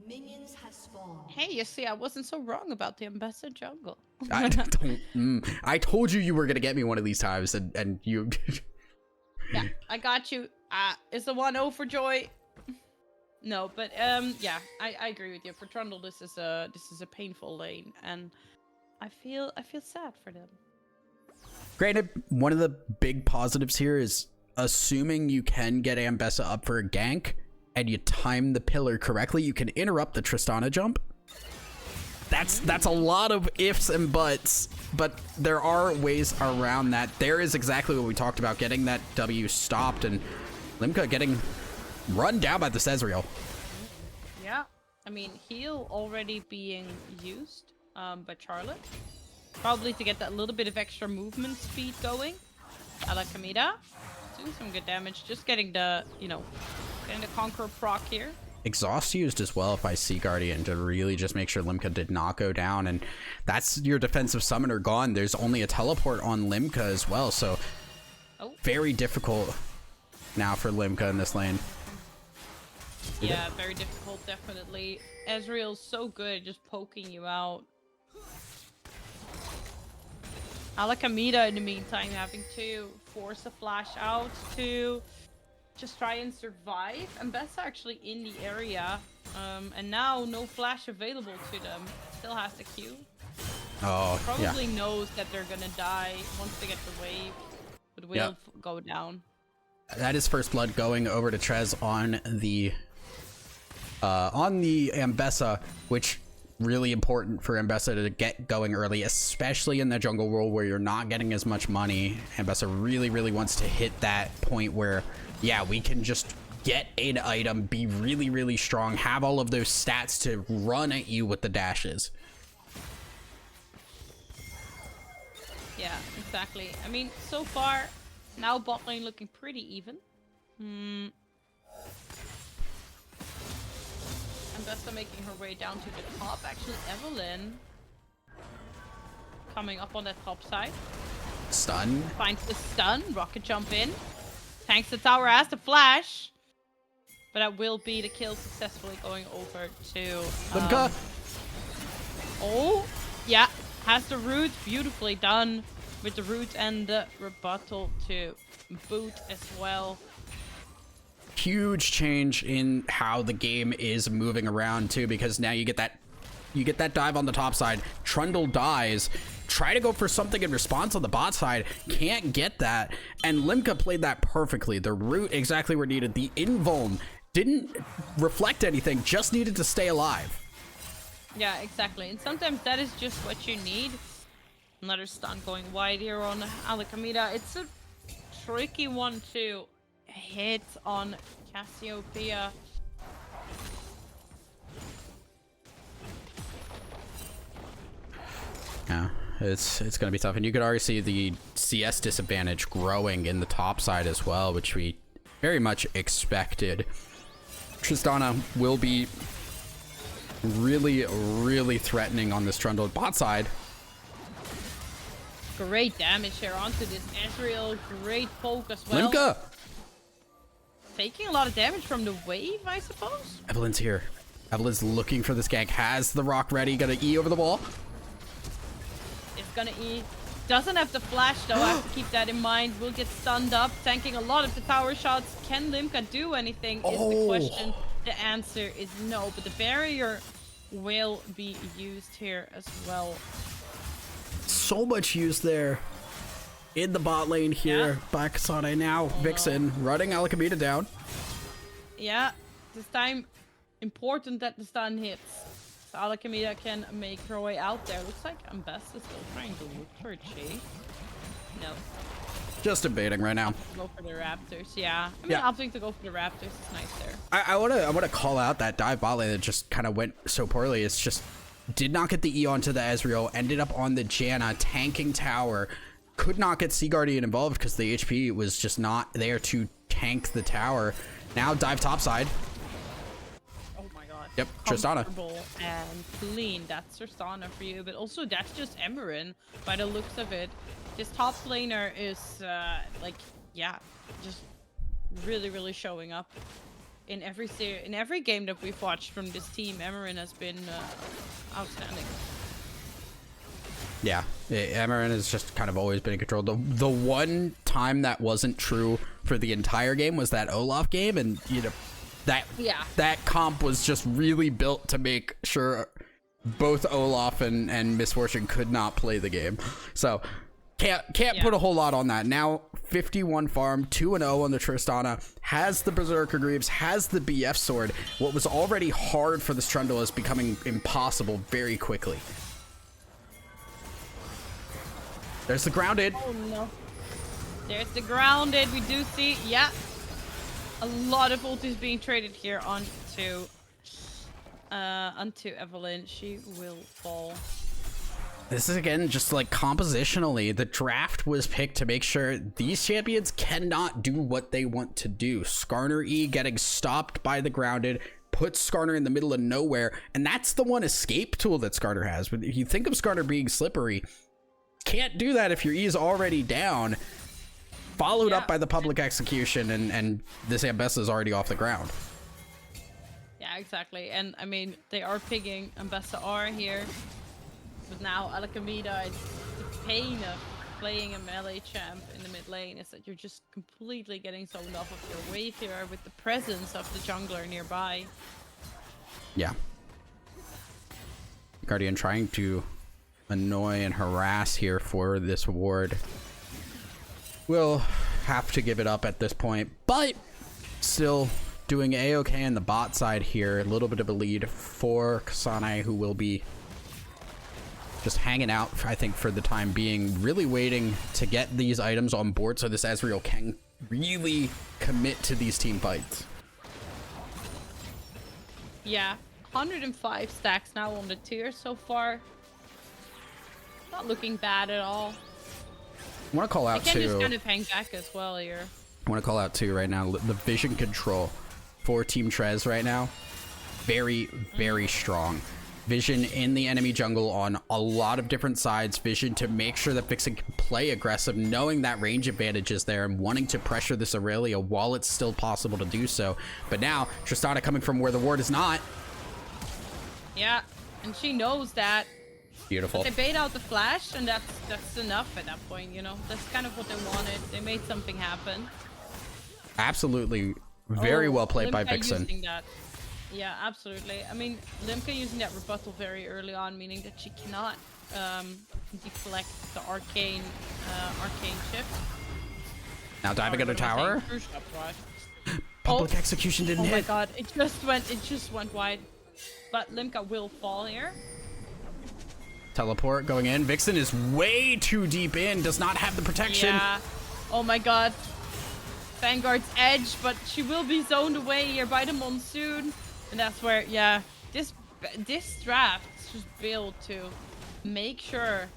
[SPEAKER 4] Minions have spawned.
[SPEAKER 2] Hey, you see, I wasn't so wrong about the Ambassador jungle.
[SPEAKER 1] I told you were going to get me one of these times, and you...
[SPEAKER 2] Yeah, I got you. Is the 1-0 for Joy? No, but yeah, I agree with you. For Trundle, this is a painful lane, and I feel sad for them.
[SPEAKER 1] Granted, one of the big positives here is assuming you can get Ambessa up for a gank and you time the pillar correctly, you can interrupt the Tristana jump. That's a lot of ifs and buts, but there are ways around that. There is exactly what we talked about, getting that W stopped, and Limka getting run down by the Cezreal.
[SPEAKER 2] Yeah, I mean, heal already being used by Charlotte. Probably to get that little bit of extra movement speed going. Alakamida doing some good damage, just getting the, getting the Conqueror proc here.
[SPEAKER 1] Exhaust used as well if I see Guardian to really just make sure Limka did not go down, and that's your defensive summoner gone. There's only a teleport on Limka as well, so very difficult now for Limka in this lane.
[SPEAKER 2] Yeah, very difficult, definitely. Ezreal's so good at just poking you out. Alakamida, in the meantime, having to force a flash out to just try and survive. And Beth's actually in the area, and now no flash available to them. Still has the Q.
[SPEAKER 1] Oh,
[SPEAKER 2] Probably knows that they're gonna die once they get the wave, but will go down.
[SPEAKER 1] That is first blood going over to Trez on the Ambessa, which really important for Ambessa to get going early, especially in the jungle world where you're not getting as much money. Ambessa really wants to hit that point where, yeah, we can just get an item, be really strong, have all of those stats to run at you with the dashes.
[SPEAKER 2] Yeah, exactly. I mean, so far, now bot lane looking pretty even. Ambessa making her way down to the top. Actually, Evelyn coming up on that top side.
[SPEAKER 1] Stun.
[SPEAKER 2] Finds the stun. Rocket jump in. Tanks the tower, has the flash. But that will be the kill successfully going over to...
[SPEAKER 1] Limka.
[SPEAKER 2] Oh, yeah. Has the root. Beautifully done with the root and the rebuttal to boot as well.
[SPEAKER 1] Huge change in how the game is moving around too, because now you get that dive on the top side. Trundle dies. Try to go for something in response on the bot side. Can't get that. And Limka played that perfectly. The root exactly where needed. The invuln didn't reflect anything. Just needed to stay alive.
[SPEAKER 2] Yeah, exactly. And sometimes that is just what you need. Another stun going wide here on Alakamida. It's a tricky one to hit on Cassiopeia.
[SPEAKER 1] Yeah, it's gonna be tough, and you could already see the CS disadvantage growing in the top side as well, which we very much expected. Tristana will be really threatening on this Trundle bot side.
[SPEAKER 2] Great damage here onto this Ezreal. Great poke as well.
[SPEAKER 1] Limka!
[SPEAKER 2] Taking a lot of damage from the wave, I suppose.
[SPEAKER 1] Evelyn's here. Evelyn's looking for this gank. Has the rock ready. Gonna E over the wall.
[SPEAKER 2] It's gonna E. Doesn't have the flash though. I have to keep that in mind. Will get stunned up. Tanking a lot of the tower shots. Can Limka do anything is the question. The answer is no. But the barrier will be used here as well.
[SPEAKER 1] So much use there. In the bot lane here.
[SPEAKER 2] Yeah.
[SPEAKER 1] Back Sane now. Vixen running Alakamita down.
[SPEAKER 2] Yeah, this time important that the stun hits. So Alchemida can make her way out there. Looks like Ambessa is still trying to look for a chase. No.
[SPEAKER 1] Just debating right now.
[SPEAKER 2] Go for the Raptors, yeah. I mean,
[SPEAKER 1] Yeah.
[SPEAKER 2] opting to go for the Raptors is nice there.
[SPEAKER 1] I wanna call out that dive bot lane that just kind of went so poorly. It's just did not get the E onto the Ezreal, ended up on the Janna, tanking tower, could not get Sea Guardian involved because the HP was just not there to tank the tower. Now dive topside.
[SPEAKER 2] Oh my god.
[SPEAKER 1] Yep, Tristana.
[SPEAKER 2] Comfortable and clean. That's Tristana for you, but also that's just Emerin by the looks of it. This top laner is like, yeah, just really showing up in every game that we've watched from this team. Emerin has been outstanding.
[SPEAKER 1] Yeah, Amarin has just kind of always been in control. The one time that wasn't true for the entire game was that Olaf game, and you know that comp was just really built to make sure both Olaf and Miss Fortune could not play the game. So can't put a whole lot on that. Now 51 farm, 2-0 on the Tristana, has the Berserker Greaves, has the BF sword. What was already hard for this Trundle is becoming impossible very quickly. There's the grounded.
[SPEAKER 2] Oh no. There's the grounded. We do see, yeah, a lot of ultis being traded here onto Evelyn. She will fall.
[SPEAKER 1] This is again just like compositionally, the draft was picked to make sure these champions cannot do what they want to do. Skarner E getting stopped by the grounded puts Skarner in the middle of nowhere, and that's the one escape tool that Skarner has. But if you think of Skarner being slippery, can't do that if your E is already down. Followed up by the public execution, and this Ambessa is already off the ground.
[SPEAKER 2] Yeah, exactly. And I mean, they are picking Ambessa R here. But now Alchemida, the pain of playing a melee champ in the mid lane is that you're just completely getting zoned off of your wave here with the presence of the jungler nearby.
[SPEAKER 1] Yeah. Guardian trying to annoy and harass here for this ward. We'll have to give it up at this point, but still doing A-okay in the bot side here. A little bit of a lead for Kasane, who will be just hanging out, I think, for the time being, really waiting to get these items on board so this Ezreal can really commit to these team fights.
[SPEAKER 2] Yeah, 105 stacks now on the tier so far. Not looking bad at all.
[SPEAKER 1] I want to call out
[SPEAKER 2] They can
[SPEAKER 1] too.
[SPEAKER 2] just kind of hang back as well here.
[SPEAKER 1] I want to call out too right now the vision control for Team Trez right now. Very strong. Vision in the enemy jungle on a lot of different sides. Vision to make sure that Vixen can play aggressive, knowing that range advantage is there and wanting to pressure this Aurelia while it's still possible to do so. But now Tristana coming from where the ward is not.
[SPEAKER 2] Yeah, and she knows that.
[SPEAKER 1] Beautiful.
[SPEAKER 2] But they bait out the flash, and that's enough at that point, you know? That's kind of what they wanted. They made something happen.
[SPEAKER 1] Absolutely. Very well played by
[SPEAKER 2] Limka
[SPEAKER 1] Vixen.
[SPEAKER 2] using that. Yeah, absolutely. I mean, Limka using that rebuttal very early on, meaning that she cannot deflect the arcane shift.
[SPEAKER 1] Now diving under tower. Public execution didn't hit.
[SPEAKER 2] Oh my god, it just went wide. But Limka will fall here.
[SPEAKER 1] Teleport going in. Vixen is way too deep in. Does not have the protection.
[SPEAKER 2] Yeah. Oh my god. Vanguard's edge, but she will be zoned away here by the monsoon. And that's where, yeah, this draft is just built to make sure.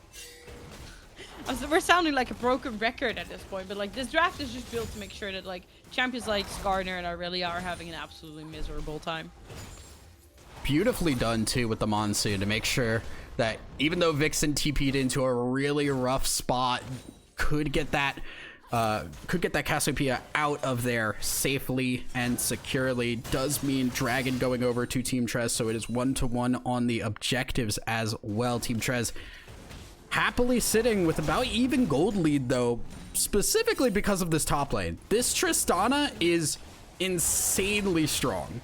[SPEAKER 2] We're sounding like a broken record at this point, but like this draft is just built to make sure that like champions like Skarner and Aurelia are having an absolutely miserable time.
[SPEAKER 1] Beautifully done too with the monsoon to make sure that even though Vixen TP'd into a really rough spot, could get that Cassiopeia out of there safely and securely. Does mean Dragon going over to Team Trez, so it is 1-1 on the objectives as well. Team Trez happily sitting with about even gold lead though, specifically because of this top lane. This Tristana is insanely strong.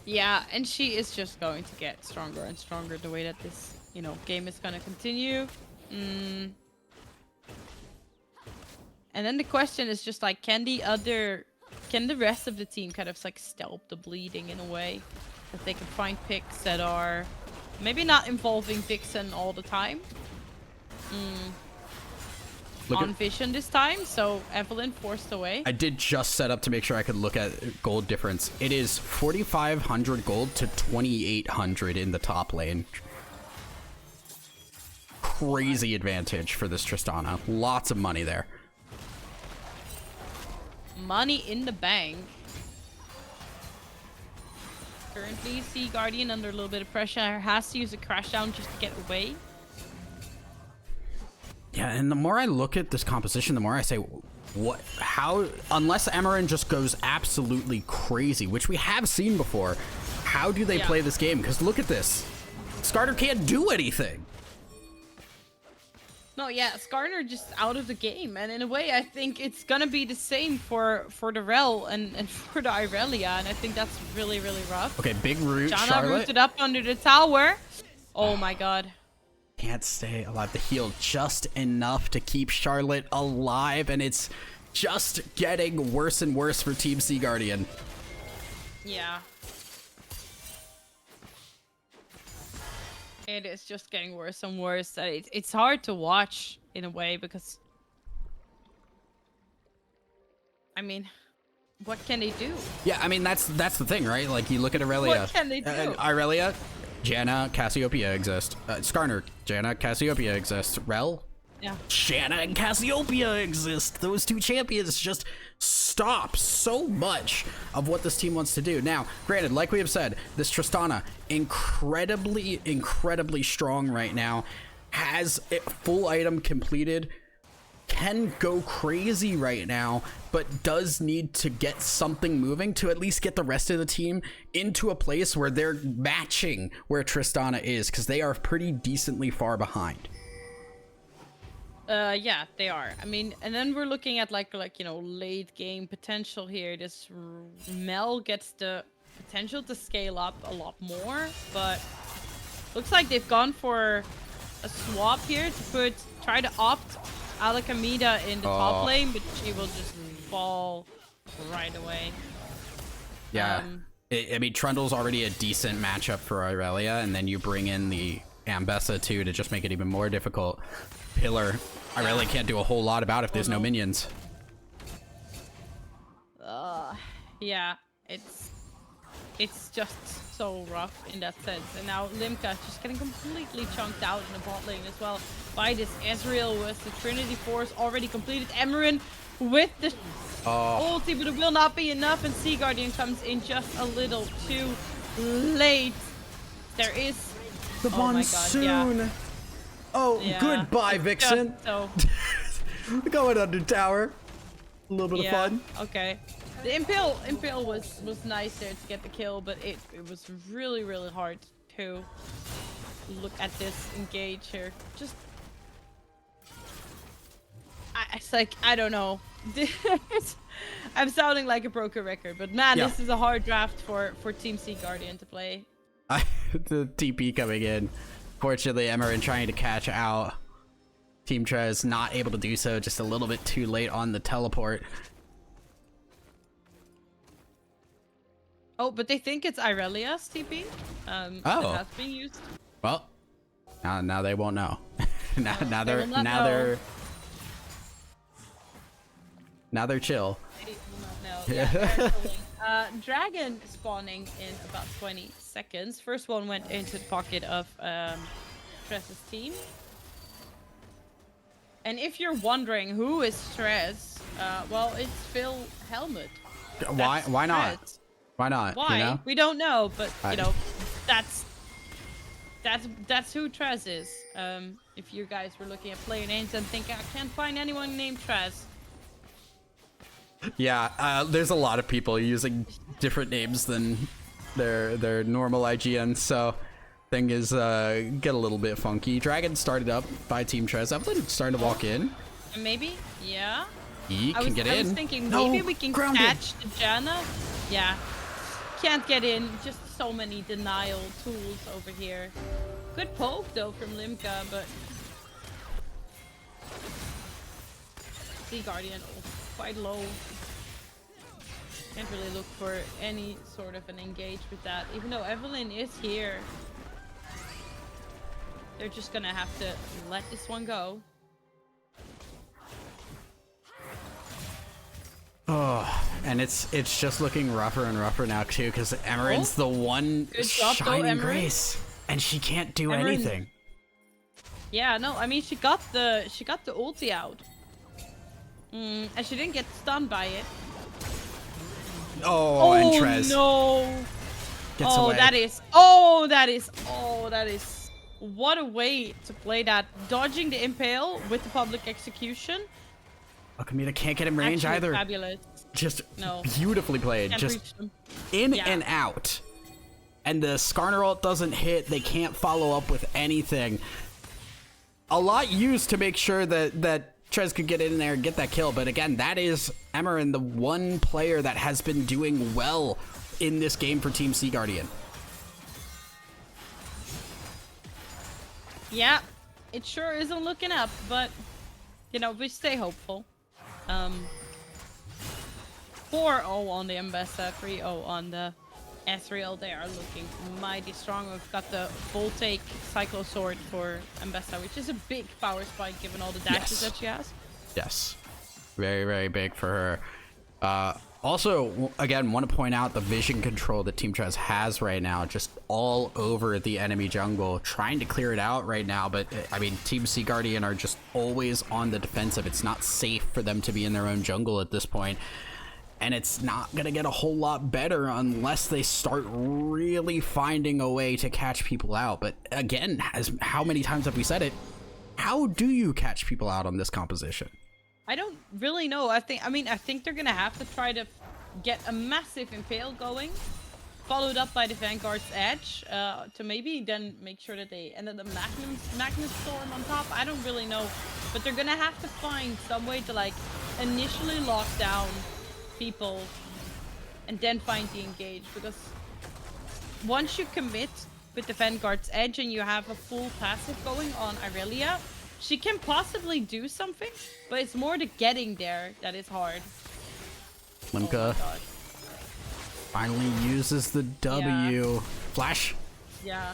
[SPEAKER 2] Yeah, and she is just going to get stronger and stronger the way that this, you know, game is going to continue. And then the question is just like, can the other can the rest of the team kind of like stop the bleeding in a way that they can find picks that are maybe not involving Vixen all the time? On Vision this time, so Evelyn forced away.
[SPEAKER 1] I did just set up to make sure I could look at gold difference. It is 4,500 gold to 2,800 in the top lane. Crazy advantage for this Tristana. Lots of money there.
[SPEAKER 2] Money in the bank. Currently, Sea Guardian under a little bit of pressure, has to use a crash down just to get away.
[SPEAKER 1] Yeah, and the more I look at this composition, the more I say, what, how, unless Amarin just goes absolutely crazy, which we have seen before, how do they play this game? Because look at this. Skarner can't do anything.
[SPEAKER 2] No, yeah, Skarner just out of the game, and in a way, I think it's gonna be the same for the Rel and for the Irelia, and I think that's really, really rough.
[SPEAKER 1] Okay, big root,
[SPEAKER 2] Janna
[SPEAKER 1] Charlotte.
[SPEAKER 2] rooted up under the tower. Oh my god.
[SPEAKER 1] Can't stay alive. The heal just enough to keep Charlotte alive, and it's just getting worse and worse for Team Sea Guardian.
[SPEAKER 2] Yeah. It is just getting worse and worse. It's hard to watch in a way because, I mean, what can they do?
[SPEAKER 1] Yeah, I mean that's the thing, right? Like you look at Irelia.
[SPEAKER 2] What can they do?
[SPEAKER 1] Irelia, Janna, Cassiopeia exist. Skarner, Janna, Cassiopeia exist. Rel,
[SPEAKER 2] Yeah.
[SPEAKER 1] Shanna and Cassiopeia exist. Those two champions just stop so much of what this team wants to do. Now, granted, like we have said, this Tristana, incredibly, incredibly strong right now, has a full item completed, can go crazy right now, but does need to get something moving to at least get the rest of the team into a place where they're matching where Tristana is, because they are pretty decently far behind.
[SPEAKER 2] Yeah, they are. I mean, and then we're looking at like you know, late game potential here. This Mel gets the potential to scale up a lot more, but looks like they've gone for a swap here to try to opt Alakamida in the top lane, but she will just fall right away.
[SPEAKER 1] Yeah, I mean, Trundle's already a decent matchup for Irelia, and then you bring in the Ambessa too to just make it even more difficult. Pillar, Irelia can't do a whole lot about if there's no minions.
[SPEAKER 2] Yeah, it's just so rough in that sense. And now Limka just getting completely chunked out in the bot lane as well by this Ezreal with the Trinity Force already completed. Amarin with the ulti, but it will not be enough, and Sea Guardian comes in just a little too late. There is
[SPEAKER 1] The monsoon.
[SPEAKER 2] My God, yeah.
[SPEAKER 1] Oh,
[SPEAKER 2] Yeah.
[SPEAKER 1] goodbye, Vixen.
[SPEAKER 2] So
[SPEAKER 1] Going under tower. A little bit of fun.
[SPEAKER 2] Okay. The Impale was nice there to get the kill, but it was really, really hard to look at this engage here. Just it's like, I don't know. I'm sounding like a broken record, but man, this is a hard draft for Team Sea Guardian to play.
[SPEAKER 1] The TP coming in. Fortunately, Amarin trying to catch out. Team Trez not able to do so, just a little bit too late on the teleport.
[SPEAKER 2] Oh, but they think it's Irelia's TP. That has been used.
[SPEAKER 1] Well, now they won't know. now they're chill.
[SPEAKER 2] They will not know. Yeah, they're chilling. Dragon spawning in about 20 seconds. First one went into the pocket of Trez's team. And if you're wondering who is Trez, well, it's Phil Helmut.
[SPEAKER 1] Why not?
[SPEAKER 2] Trez.
[SPEAKER 1] Why not?
[SPEAKER 2] Why?
[SPEAKER 1] You know?
[SPEAKER 2] We don't know, but you know, that's who Trez is. If you guys were looking at player names and think I can't find anyone named Trez.
[SPEAKER 1] Yeah, there's a lot of people using different names than their normal IGN, so thing is get a little bit funky. Dragon started up by Team Trez. Evelyn starting to walk in.
[SPEAKER 2] Maybe, yeah.
[SPEAKER 1] He can get in.
[SPEAKER 2] I was thinking maybe we can
[SPEAKER 1] grounded.
[SPEAKER 2] catch the Janna. Yeah. Can't get in. Just so many denial tools over here. Good poke though from Limka, but Sea Guardian quite low. Can't really look for any sort of an engage with that. Even though Evelyn is here, they're just gonna have to let this one go.
[SPEAKER 1] Oh, and it's just looking rougher and rougher now too, because Emeren's the one
[SPEAKER 2] Good job, though,
[SPEAKER 1] shining
[SPEAKER 2] Emeren.
[SPEAKER 1] grace, and she can't do
[SPEAKER 2] Emeren-
[SPEAKER 1] anything.
[SPEAKER 2] Yeah, no, I mean she got the ulti out, and she didn't get stunned by it.
[SPEAKER 1] Oh, and Trez
[SPEAKER 2] no!
[SPEAKER 1] gets away.
[SPEAKER 2] That is. What a way to play that. Dodging the impale with the public execution.
[SPEAKER 1] Alchemita can't get in range
[SPEAKER 2] Actually
[SPEAKER 1] either.
[SPEAKER 2] Fabulous.
[SPEAKER 1] Just
[SPEAKER 2] No.
[SPEAKER 1] beautifully played.
[SPEAKER 2] Can't
[SPEAKER 1] Just
[SPEAKER 2] reach them.
[SPEAKER 1] in
[SPEAKER 2] Yeah.
[SPEAKER 1] and out. And the Skarner ult doesn't hit. They can't follow up with anything. A lot used to make sure that Trez could get in there and get that kill. But again, that is Emeren, the one player that has been doing well in this game for Team Sea Guardian.
[SPEAKER 2] Yeah, it sure isn't looking up, but you know, we stay hopeful. 4-0 on the Mbessa, 3-0 on the Ezreal. They are looking mighty strong. We've got the full take Cyclo Sword for Mbessa, which is a big power spike given all the dashes that she has.
[SPEAKER 1] Yes. Very, very big for her. Also, again, want to point out the vision control that Team Trez has right now, just all over the enemy jungle, trying to clear it out right now. But, I mean, Team Sea Guardian are just always on the defensive. It's not safe for them to be in their own jungle at this point. And it's not going to get a whole lot better unless they start really finding a way to catch people out. But, again, how many times have we said it? How do you catch people out on this composition?
[SPEAKER 2] I don't really know. I think they're gonna have to try to get a massive impale going, followed up by the Vanguard's Edge, to maybe then make sure that they end up the Magnus Storm on top. I don't really know, but they're gonna have to find some way to like initially lock down people and then find the engage, because once you commit with the Vanguard's Edge and you have a full passive going on Irelia, she can possibly do something, but it's more the getting there that is hard.
[SPEAKER 1] Limka
[SPEAKER 2] Oh
[SPEAKER 1] finally uses the W. Flash.
[SPEAKER 2] yeah.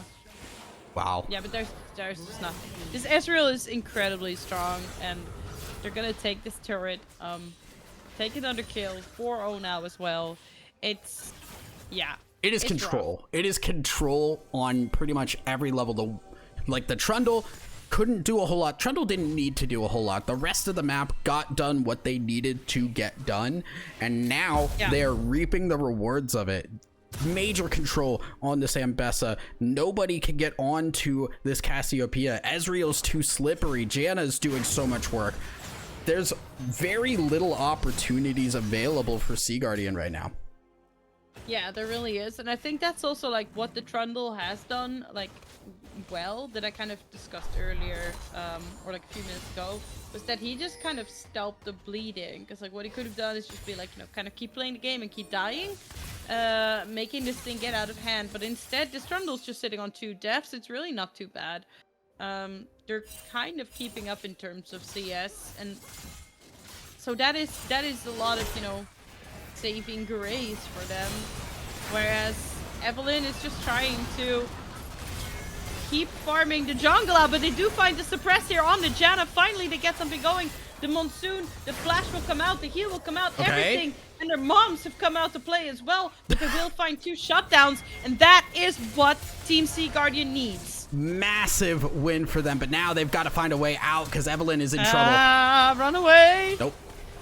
[SPEAKER 1] Wow.
[SPEAKER 2] Yeah, but there's just nothing. This Ezreal is incredibly strong, and they're gonna take this turret, take it under kill, 4-0 now as well. It's, yeah.
[SPEAKER 1] It is control.
[SPEAKER 2] Rough.
[SPEAKER 1] It is control on pretty much every level. The Trundle couldn't do a whole lot. Trundle didn't need to do a whole lot. The rest of the map got done what they needed to get done, and now they're reaping the rewards of it. Major control on this Ambessa. Nobody can get onto this Cassiopeia. Ezreal's too slippery. Janna's doing so much work. There's very little opportunities available for Sea Guardian right now.
[SPEAKER 2] Yeah, there really is, and I think that's also like what the Trundle has done, like, well, that I kind of discussed earlier, or like a few minutes ago, was that he just kind of stopped the bleeding, because like what he could have done is just be like, you know, kind of keep playing the game and keep dying, making this thing get out of hand. But instead, this Trundle's just sitting on 2 deaths. It's really not too bad. They're kind of keeping up in terms of CS, and so that is a lot of, you know, saving grace for them, whereas Evelyn is just trying to keep farming the jungle out. But they do find the suppress here on the Janna. Finally they get something going. The Monsoon, the flash will come out, the heal will come out, everything, and their moms have come out to play as well, but they will find 2 shutdowns, and that is what Team Sea Guardian needs.
[SPEAKER 1] Massive win for them, but now they've got to find a way out because Evelyn is in trouble.
[SPEAKER 2] Run away.
[SPEAKER 1] Nope,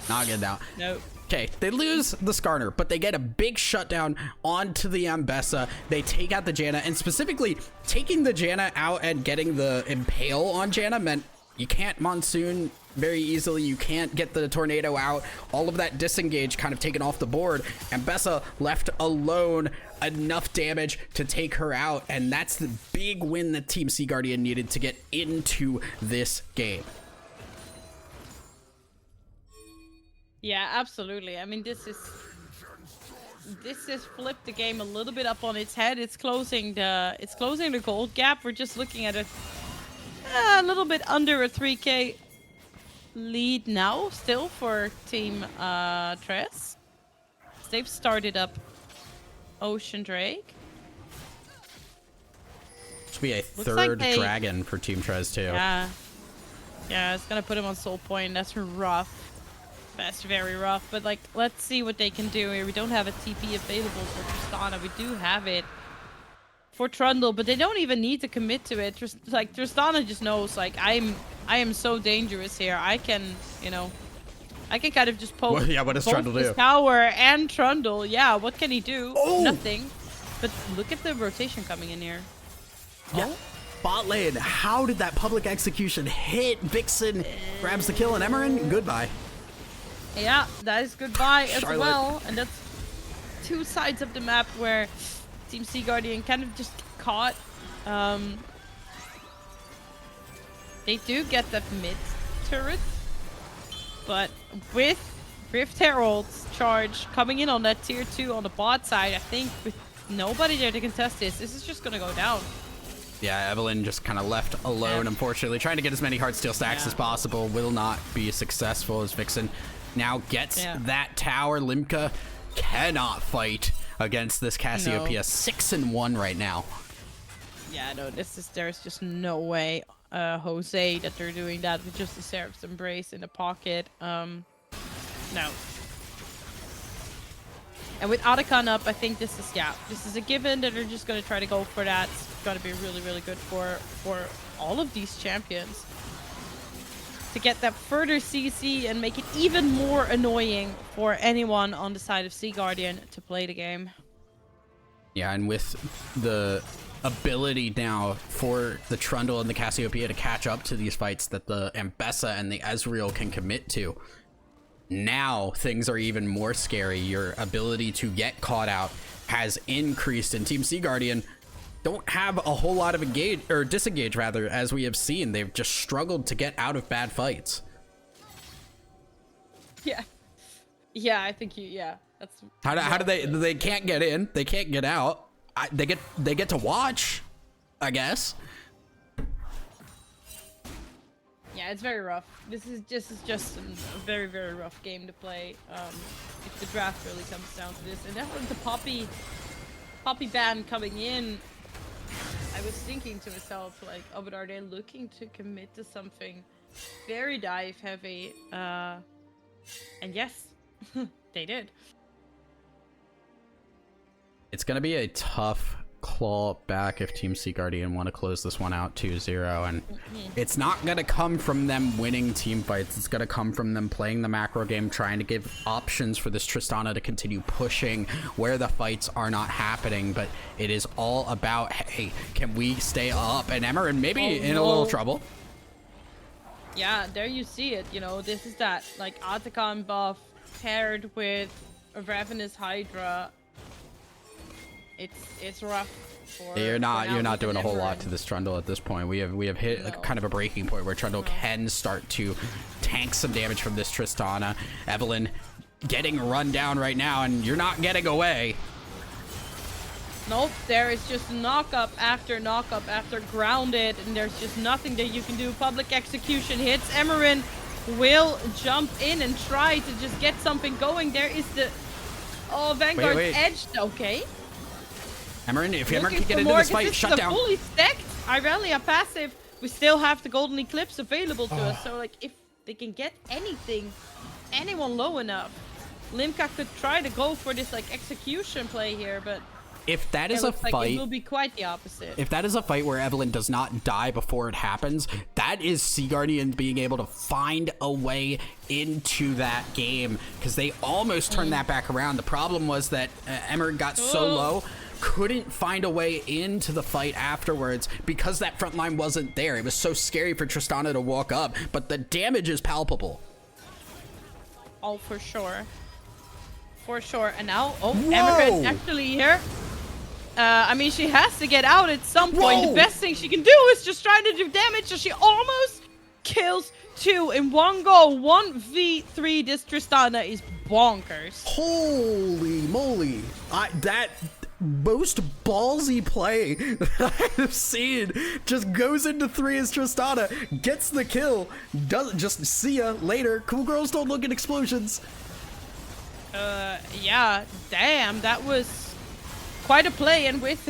[SPEAKER 1] not getting out.
[SPEAKER 2] Nope.
[SPEAKER 1] Okay, they lose the Skarner, but they get a big shutdown onto the Ambessa. They take out the Janna, and specifically taking the Janna out and getting the Impale on Janna meant you can't Monsoon very easily. You can't get the Tornado out. All of that disengage kind of taken off the board. Ambessa left alone, enough damage to take her out, and that's the big win that Team Sea Guardian needed to get into this game.
[SPEAKER 2] Yeah, absolutely. I mean, this is flipped the game a little bit up on its head. It's closing the gold gap. We're just looking at a little bit under a 3k lead now, still for Team Trez. They've started up Ocean Drake.
[SPEAKER 1] Should be a
[SPEAKER 2] Looks like
[SPEAKER 1] third
[SPEAKER 2] they-
[SPEAKER 1] dragon for Team Trez too.
[SPEAKER 2] Yeah. Yeah, it's gonna put him on soul point. That's rough. That's very rough. But like, let's see what they can do here. We don't have a TP available for Tristana. We do have it for Trundle, but they don't even need to commit to it. Like Tristana just knows, like, I am so dangerous here. I can, you know, I can kind of just poke.
[SPEAKER 1] Well, yeah, what does
[SPEAKER 2] both
[SPEAKER 1] Trundle
[SPEAKER 2] this
[SPEAKER 1] do?
[SPEAKER 2] tower and Trundle. Yeah, what can he do?
[SPEAKER 1] Oh!
[SPEAKER 2] Nothing. But look at the rotation coming in here.
[SPEAKER 1] Yeah.
[SPEAKER 2] Oh.
[SPEAKER 1] Bot lane, how did that public execution hit? Vixen grabs the kill and Emerin, goodbye.
[SPEAKER 2] Yeah, that is goodbye as
[SPEAKER 1] Charlotte.
[SPEAKER 2] well. And that's two sides of the map where Team Sea Guardian kind of just caught. They do get that mid turret, but with Rift Herald's charge coming in on that tier 2 on the bot side, I think with nobody there to contest this is just gonna go down.
[SPEAKER 1] Yeah, Evelyn just kind of left alone,
[SPEAKER 2] Yeah.
[SPEAKER 1] unfortunately. Trying to get as many Heartsteel stacks
[SPEAKER 2] Yeah.
[SPEAKER 1] as possible. Will not be successful as Vixen now gets
[SPEAKER 2] Yeah.
[SPEAKER 1] that tower. Limka cannot fight against this Cassiopeia.
[SPEAKER 2] No.
[SPEAKER 1] 6-1 right now.
[SPEAKER 2] Yeah, no, there's just no way, Jose, that they're doing that with just the Seraph's Embrace in the pocket. No. And with Otacon up, I think this is a given that they're just gonna try to go for that. It's gonna be really, really good for all of these champions to get that further CC and make it even more annoying for anyone on the side of Sea Guardian to play the game.
[SPEAKER 1] Yeah, and with the ability now for the Trundle and the Cassiopeia to catch up to these fights that the Ambessa and the Ezreal can commit to, now things are even more scary. Your ability to get caught out has increased, and Team Sea Guardian don't have a whole lot of engage or disengage rather, as we have seen. They've just struggled to get out of bad fights.
[SPEAKER 2] Yeah. Yeah, I think that's
[SPEAKER 1] How do they can't get in, they can't get out. They get to watch, I guess.
[SPEAKER 2] Yeah, it's very rough. This is just a very, very rough game to play. If the draft really comes down to this, and then with the Poppy ban coming in, I was thinking to myself, like, oh, but are they looking to commit to something very dive heavy? And yes, they did.
[SPEAKER 1] It's gonna be a tough claw back if Team Sea Guardian want to close this one out 2-0, and it's not gonna come from them winning team fights. It's gonna come from them playing the macro game, trying to give options for this Tristana to continue pushing where the fights are not happening. But it is all about, hey, can we stay up? And Emerin maybe in a little trouble.
[SPEAKER 2] Yeah, there you see it. You know, this is that like Otacon buff paired with a Ravenous Hydra. It's rough.
[SPEAKER 1] You're not
[SPEAKER 2] with
[SPEAKER 1] doing a whole lot
[SPEAKER 2] Emerin.
[SPEAKER 1] to this Trundle at this point. We have hit a,
[SPEAKER 2] No.
[SPEAKER 1] kind of a breaking point where Trundle can start to tank some damage from this Tristana. Evelyn getting run down right now, and you're not getting away.
[SPEAKER 2] Nope, there is just knock-up after grounded, and there's just nothing that you can do. Public execution hits. Emerin will jump in and try to just get something going. There is the Vanguard's
[SPEAKER 1] wait.
[SPEAKER 2] edge. Okay.
[SPEAKER 1] Emerin, if Emerin
[SPEAKER 2] Looking
[SPEAKER 1] can get
[SPEAKER 2] for
[SPEAKER 1] into
[SPEAKER 2] more,
[SPEAKER 1] this
[SPEAKER 2] 'cause
[SPEAKER 1] fight,
[SPEAKER 2] this
[SPEAKER 1] shut
[SPEAKER 2] is a
[SPEAKER 1] down.
[SPEAKER 2] fully stacked Irelia passive. We still have the golden eclipse available to us, so like if they can get anyone low enough, Limka could try to go for this like execution play here, but
[SPEAKER 1] If that
[SPEAKER 2] it
[SPEAKER 1] is a
[SPEAKER 2] looks like it
[SPEAKER 1] fight,
[SPEAKER 2] will be quite the opposite.
[SPEAKER 1] if that is a fight where Evelyn does not die before it happens, that is Sea Guardian being able to find a way into that game, because they almost turned that back around. The problem was that Emerin got so low, couldn't find a way into the fight afterwards because that front line wasn't there. It was so scary for Tristana to walk up, but the damage is palpable.
[SPEAKER 2] Oh, for sure. For sure. And now,
[SPEAKER 1] Whoa!
[SPEAKER 2] Emerin actually here. I mean, she has to get out at some point.
[SPEAKER 1] Whoa!
[SPEAKER 2] The best thing she can do is just try to do damage, so she almost kills two in one go. 1v3. This Tristana is bonkers.
[SPEAKER 1] Holy moly. That most ballsy play that I've seen. Just goes into 3 as Tristana, gets the kill, doesn't just see ya later. Cool girls don't look at explosions.
[SPEAKER 2] Yeah, damn, that was quite a play. And with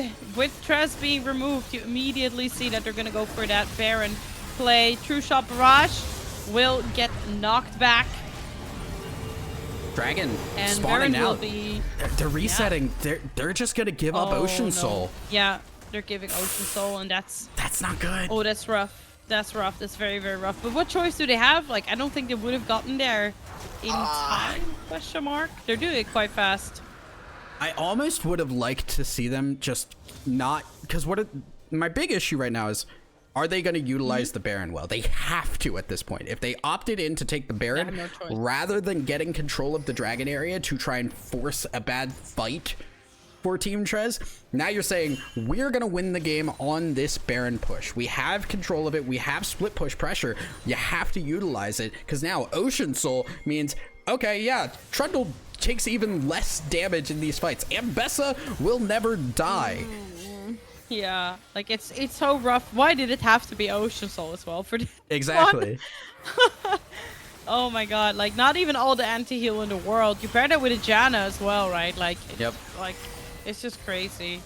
[SPEAKER 2] Trez being removed, you immediately see that they're gonna go for that Baron play. True Shot Barrage will get knocked back.
[SPEAKER 1] Dragon
[SPEAKER 2] And
[SPEAKER 1] spawning
[SPEAKER 2] Baron will
[SPEAKER 1] out.
[SPEAKER 2] be...
[SPEAKER 1] They're resetting. They're just gonna give up Ocean
[SPEAKER 2] no.
[SPEAKER 1] Soul.
[SPEAKER 2] Yeah, they're giving Ocean Soul, and that's
[SPEAKER 1] not good.
[SPEAKER 2] oh, that's rough. That's rough. That's very, very rough. But what choice do they have? Like, I don't think they would have gotten there in time, question mark. They're doing it quite fast.
[SPEAKER 1] I almost would have liked to see them just not, because my big issue right now is, are they going to utilize the Baron well? They have to at this point. If they opted in to take the Baron,
[SPEAKER 2] no choice.
[SPEAKER 1] rather than getting control of the Dragon area to try and force a bad fight for Team Trez, now you're saying we're gonna win the game on this Baron push. We have control of it. We have split push pressure. You have to utilize it, because now Ocean Soul means, okay, yeah, Trundle takes even less damage in these fights, and Bessa will never die.
[SPEAKER 2] Yeah, like it's so rough. Why did it have to be Ocean Soul as well for this
[SPEAKER 1] Exactly.
[SPEAKER 2] one? Oh my god, like not even all the anti-heal in the world. You pair that with a Janna as well, right? Like,
[SPEAKER 1] Yep.
[SPEAKER 2] Like, it's just crazy.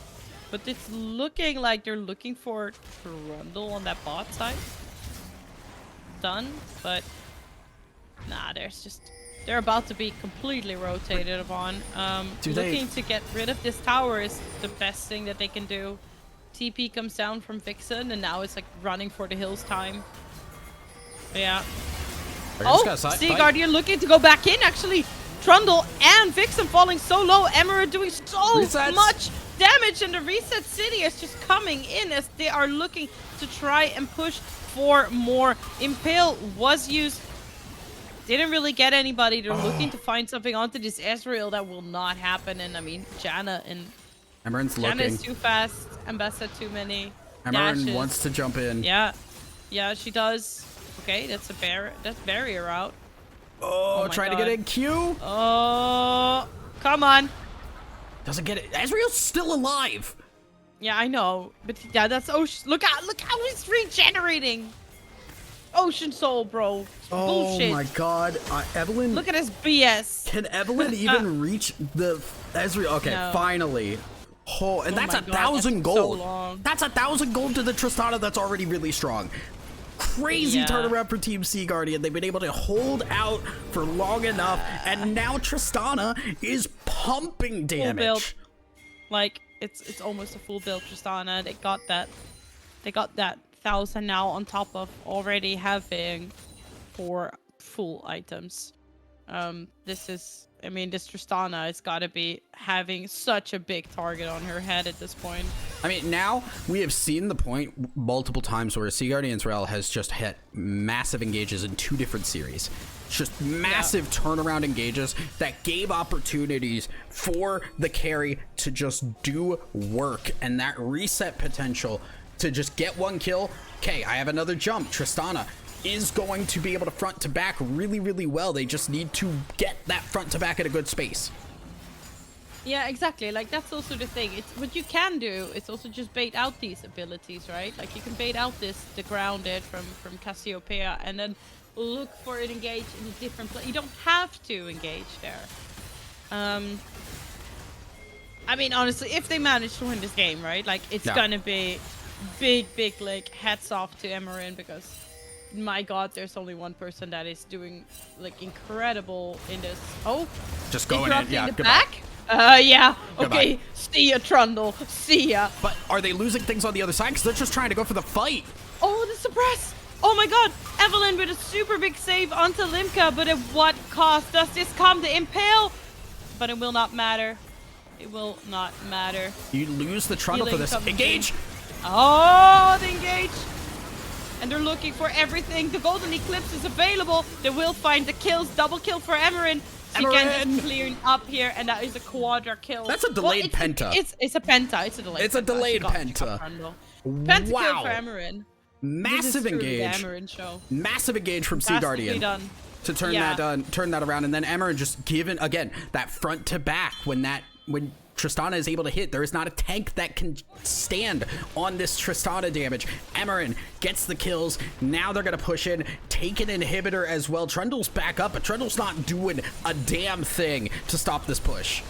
[SPEAKER 2] But it's looking like they're looking for Trundle on that bot side. Done, but nah, they're about to be completely rotated upon. Looking to get rid of this tower is the best thing that they can do. TP comes down from Vixen, and now it's like running for the hills time. But yeah. Oh, Sea Guardian looking to go back in, actually. Trundle and Vixen falling so low. Emerald doing so much damage, and the Reset City is just coming in as they are looking to try and push for more. Impale was used. Didn't really get anybody. They're looking to find something onto this Ezreal. That will not happen. And I mean, Janna
[SPEAKER 1] looking.
[SPEAKER 2] is too fast. Ambessa too many.
[SPEAKER 1] Amaran wants to jump in.
[SPEAKER 2] Yeah, she does. Okay, that's barrier out.
[SPEAKER 1] Oh, trying to get in Q.
[SPEAKER 2] Oh, come on.
[SPEAKER 1] Doesn't get it. Ezreal's still alive.
[SPEAKER 2] Yeah, I know. But yeah, that's Ocean. Look how he's regenerating. Ocean Soul, bro.
[SPEAKER 1] Oh
[SPEAKER 2] Bullshit.
[SPEAKER 1] my god. Evelyn.
[SPEAKER 2] Look at his BS.
[SPEAKER 1] Can Evelyn even reach the Ezreal? Okay,
[SPEAKER 2] No.
[SPEAKER 1] finally. Oh, and that's
[SPEAKER 2] my
[SPEAKER 1] 1,000
[SPEAKER 2] God, that's so
[SPEAKER 1] gold.
[SPEAKER 2] long.
[SPEAKER 1] That's 1,000 gold to the Tristana that's already really strong. Crazy
[SPEAKER 2] Yeah.
[SPEAKER 1] turnaround for Team Sea Guardian. They've been able to hold out for long enough, and now Tristana is pumping
[SPEAKER 2] Full build.
[SPEAKER 1] damage.
[SPEAKER 2] Like, it's almost a full build Tristana. They got that 1,000 now on top of already having 4 full items. This Tristana has got to be having such a big target on her head at this point.
[SPEAKER 1] I mean, now we have seen the point multiple times where Sea Guardian's Rel has just hit massive engages in 2 different series. Just massive turnaround engages that gave opportunities for the carry to just do work, and that reset potential to just get 1 kill. Okay, I have another jump. Tristana is going to be able to front to back really, really well. They just need to get that front to back at a good space.
[SPEAKER 2] Yeah, exactly. Like, that's also the thing. It's what you can do is also just bait out these abilities, right? Like, you can bait out the grounded from Cassiopeia and then look for it engaged in a different place. You don't have to engage there. I mean, honestly, if they manage to win this game, right? Like, it's gonna be big, like, hats off to Emerin, because my god, there's only one person that is doing like incredible in this. Oh,
[SPEAKER 1] just going in. Yeah,
[SPEAKER 2] the
[SPEAKER 1] goodbye.
[SPEAKER 2] back. Yeah. Okay.
[SPEAKER 1] Goodbye.
[SPEAKER 2] See ya, Trundle. See ya.
[SPEAKER 1] But are they losing things on the other side? Because they're just trying to go for the fight.
[SPEAKER 2] Oh, the suppress. Oh my god. Evelyn with a super big save onto Limka, but at what cost? Does this come to Impale? But it will not matter. It will not matter.
[SPEAKER 1] You lose the Trundle for
[SPEAKER 2] Healing
[SPEAKER 1] this.
[SPEAKER 2] comes
[SPEAKER 1] Engage.
[SPEAKER 2] in. Oh, the engage. And they're looking for everything. The Golden Eclipse is available. They will find the kills. Double kill for Emerin. She can just clear up here, and that is a quadra kill.
[SPEAKER 1] That's a delayed penta.
[SPEAKER 2] It's a penta. It's a delayed.
[SPEAKER 1] It's a delayed penta.
[SPEAKER 2] Penta
[SPEAKER 1] Wow.
[SPEAKER 2] kill for Emerin.
[SPEAKER 1] Massive engage.
[SPEAKER 2] Emerin show.
[SPEAKER 1] Massive engage from Sea Guardian
[SPEAKER 2] Done.
[SPEAKER 1] to turn that around, and then Emerin just given again that front to back when Tristana is able to hit. There is not a tank that can stand on this Tristana damage. Emeren gets the kills. Now they're going to push in, take an inhibitor as well. Trundle's back up, but Trundle's not doing a damn thing to stop this push.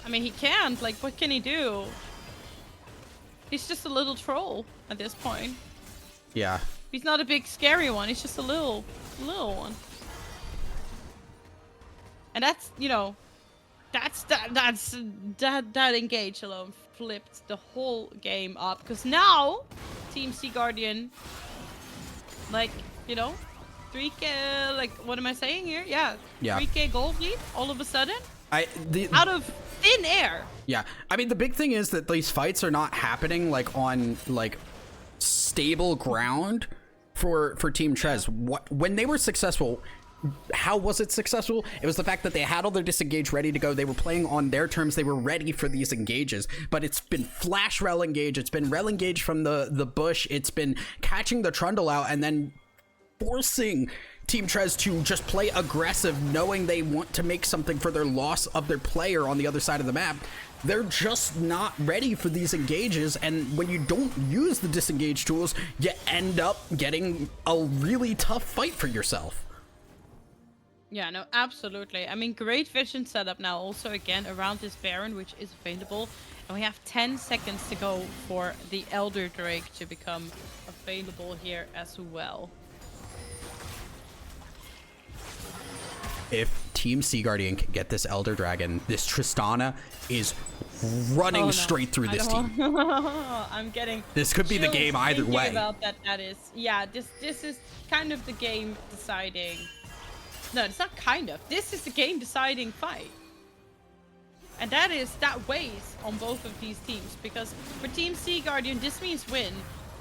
[SPEAKER 2] I mean, he can't. Like, what can he do? He's just a little troll at this point.
[SPEAKER 1] Yeah.
[SPEAKER 2] He's not a big scary one. He's just a little one. And that's, you know, that engage alone flipped the whole game up. Because now, Team Sea Guardian, like, you know, 3k, like, what am I saying here? Yeah. 3k gold lead all of a sudden. Out of thin air.
[SPEAKER 1] Yeah. I mean, the big thing is that these fights are not happening, like, on, like, stable ground for Team Trez. When they were successful, how was it successful? It was the fact that they had all their disengage ready to go. They were playing on their terms. They were ready for these engages. But it's been flash rel engage. It's been rel engage from the bush. It's been catching the Trundle out and then forcing Team Trez to just play aggressive, knowing they want to make something for their loss of their player on the other side of the map. They're just not ready for these engages, and when you don't use the disengage tools, you end up getting a really tough fight for yourself.
[SPEAKER 2] Yeah, no, absolutely. I mean, great vision setup now also again around this Baron, which is available. And we have 10 seconds to go for the Elder Drake to become available here as well.
[SPEAKER 1] If Team Sea Guardian can get this Elder Dragon, this Tristana is running straight through this team.
[SPEAKER 2] I'm getting.
[SPEAKER 1] This could be the game either way.
[SPEAKER 2] About that is, yeah. This is kind of the game deciding. No, it's not kind of. This is the game deciding fight, and that weighs on both of these teams, because for Team Sea Guardian this means win.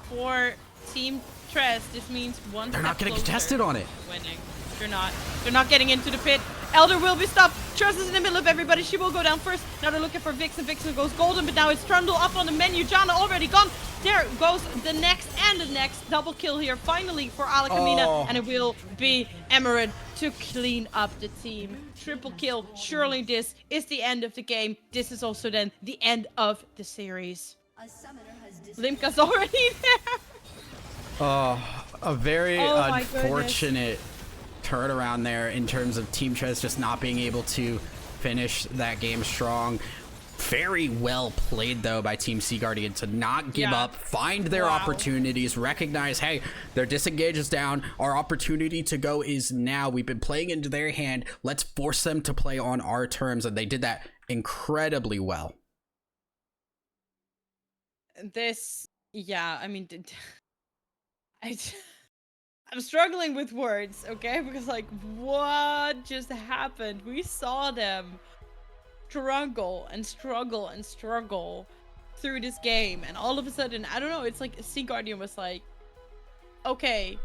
[SPEAKER 2] For Team Trez this means one.
[SPEAKER 1] They're not getting contested on it.
[SPEAKER 2] Winning. They're not getting into the pit. Elder will be stopped. Trez is in the middle of everybody. She will go down first. Now they're looking for Vixen. Vixen goes golden, but now it's Trundle up on the menu. Jana already gone. There goes the next and the next. Double kill here finally for Alakamina. And it will be Emeren to clean up the team. Triple kill. Surely this is the end of the game. This is also then the end of the series. Limka's already there.
[SPEAKER 1] Oh, a very unfortunate turnaround there in terms of Team Trez just not being able to finish that game strong. Very well played though by Team Sea Guardian to not give up, find their opportunities, recognize, hey, their disengage is down, our opportunity to go is now. We've been playing into their hand, let's force them to play on our terms, and they did that incredibly well.
[SPEAKER 2] I mean, I'm struggling with words, okay? Because, like, what just happened? We saw them struggle and struggle and struggle through this game. And all of a sudden, I don't know, it's like Sea Guardian was like, okay,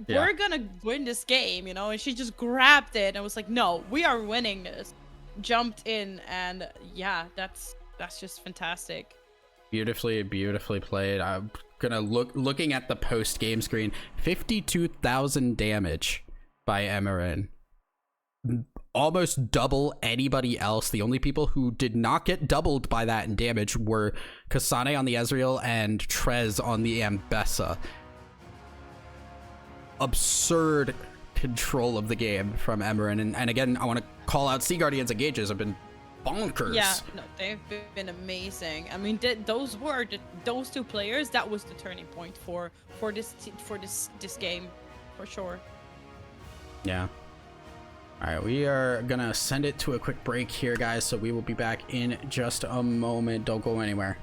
[SPEAKER 2] we're gonna win this game, you know? And she just grabbed it and was like, no, we are winning this. Jumped in, and yeah, that's just fantastic.
[SPEAKER 1] Beautifully played. I'm gonna looking at the post-game screen. 52,000 damage by Emeren. Almost double anybody else. The only people who did not get doubled by that in damage were Kasane on the Ezreal and Trez on the Ambessa. Absurd control of the game from Emeren. And again, I want to call out Sea Guardian's engages have been bonkers.
[SPEAKER 2] Yeah, no, they've been amazing. I mean, those two players. That was the turning point for this game, for sure.
[SPEAKER 1] Yeah. All right, we are gonna send it to a quick break here, guys. So we will be back in just a moment. Don't go anywhere.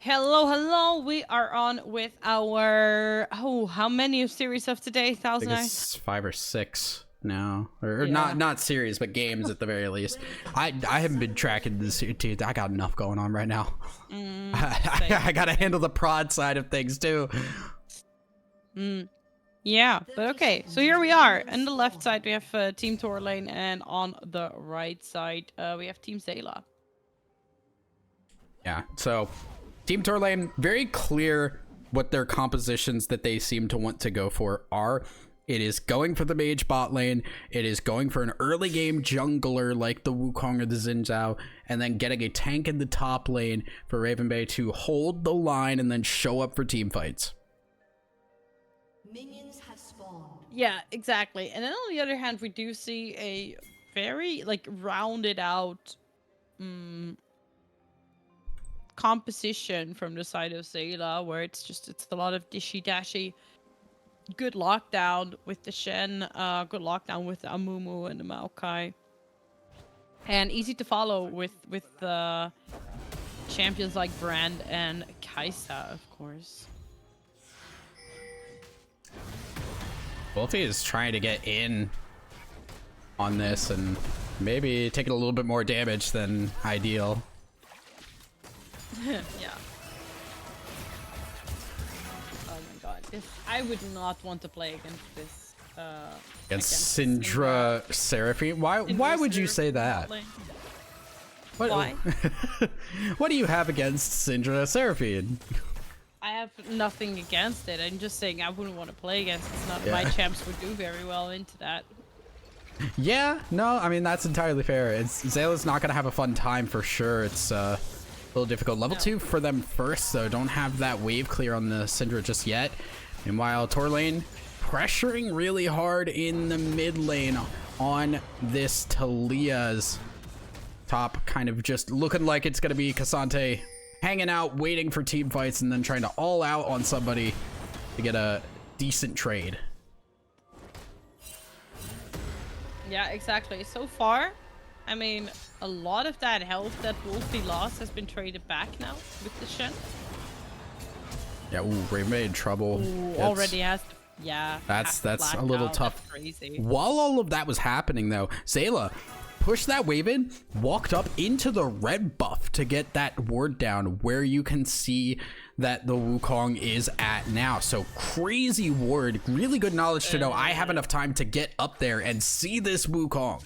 [SPEAKER 2] Hello, hello. We are on with our how many series of today?
[SPEAKER 1] I
[SPEAKER 2] Thousand
[SPEAKER 1] think
[SPEAKER 2] Eyes?
[SPEAKER 1] it's 5 or 6 now, or
[SPEAKER 2] Yeah.
[SPEAKER 1] not series, but games at the very least. I haven't been tracking this, dude. I got enough going on right now. I gotta handle the prod side of things too.
[SPEAKER 2] Yeah, but okay. So here we are. On the left side we have Team Torlane, and on the right side we have Team Zayla.
[SPEAKER 1] Yeah. So, Team Torlane, very clear what their compositions that they seem to want to go for are. It is going for the mage bot lane. It is going for an early game jungler like the Wukong or the Xin Zhao, and then getting a tank in the top lane for Raven Bay to hold the line and then show up for team fights.
[SPEAKER 4] Minions have spawned.
[SPEAKER 2] Yeah, exactly. And then on the other hand, we do see a very like rounded out composition from the side of Zayla, where it's a lot of dishy dashy. Good lockdown with the Shen, good lockdown with the Amumu and the Maokai. And easy to follow with champions like Brand and Kaisa, of course.
[SPEAKER 1] Wolfie is trying to get in on this and maybe taking a little bit more damage than ideal.
[SPEAKER 2] Yeah. Oh my god. I would not want to play against this.
[SPEAKER 1] Against Syndra Seraphine? Why would you say that? What,
[SPEAKER 2] Why?
[SPEAKER 1] What do you have against Syndra Seraphine?
[SPEAKER 2] I have nothing against it. I'm just saying I wouldn't want to play against it. It's not
[SPEAKER 1] Yeah.
[SPEAKER 2] my champs would do very well into that.
[SPEAKER 1] Yeah, no, I mean, that's entirely fair. Zayla's not going to have a fun time for sure. It's a little difficult. Level 2 for them first, so don't have that wave clear on the Syndra just yet. Meanwhile, Torlane pressuring really hard in the mid lane on this Talia's top, kind of just looking like it's going to be Cassante hanging out, waiting for team fights, and then trying to all out on somebody to get a decent trade.
[SPEAKER 2] Yeah, exactly. So far, I mean, a lot of that health that Wolfie lost has been traded back now with the Shen.
[SPEAKER 1] Yeah, ooh, Raven in trouble.
[SPEAKER 2] Ooh,
[SPEAKER 1] It's-
[SPEAKER 2] already has to, yeah.
[SPEAKER 1] That's
[SPEAKER 2] blacked
[SPEAKER 1] a little
[SPEAKER 2] out.
[SPEAKER 1] tough.
[SPEAKER 2] That's crazy.
[SPEAKER 1] While all of that was happening, though, Zayla pushed that wave in, walked up into the red buff to get that ward down where you can see that the Wukong is at now. So crazy ward, really good knowledge to know I have enough time to get up there and see this Wukong.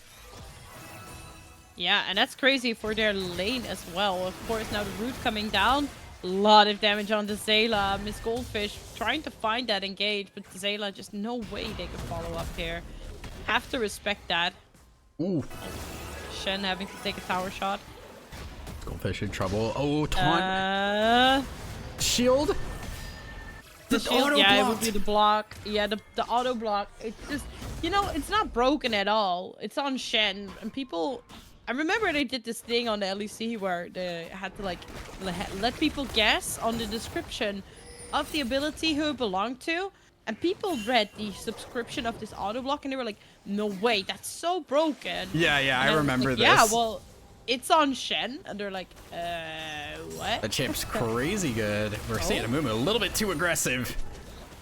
[SPEAKER 2] Yeah, and that's crazy for their lane as well. Of course, now the root coming down. A lot of damage on the Zayla. Miss Goldfish trying to find that engage, but the Zayla just no way they could follow up here. Have to respect that.
[SPEAKER 1] Ooh,
[SPEAKER 2] Shen having to take a tower shot.
[SPEAKER 1] Goldfish in trouble. Oh, taunt. Shield.
[SPEAKER 2] The shield,
[SPEAKER 1] auto
[SPEAKER 2] yeah, it
[SPEAKER 1] blocked.
[SPEAKER 2] would be the block. Yeah, the auto block. It's just, you know, it's not broken at all. It's on Shen, and people. I remember they did this thing on the LEC where they had to like let people guess on the description of the ability who it belonged to, and people read the subscription of this auto block and they were like, "No way, that's so broken."
[SPEAKER 1] Yeah,
[SPEAKER 2] And
[SPEAKER 1] I
[SPEAKER 2] was
[SPEAKER 1] remember
[SPEAKER 2] like,
[SPEAKER 1] this.
[SPEAKER 2] Yeah, well, it's on Shen, and they're like, what?
[SPEAKER 1] The champ's crazy good. We're seeing a movement a little bit too aggressive.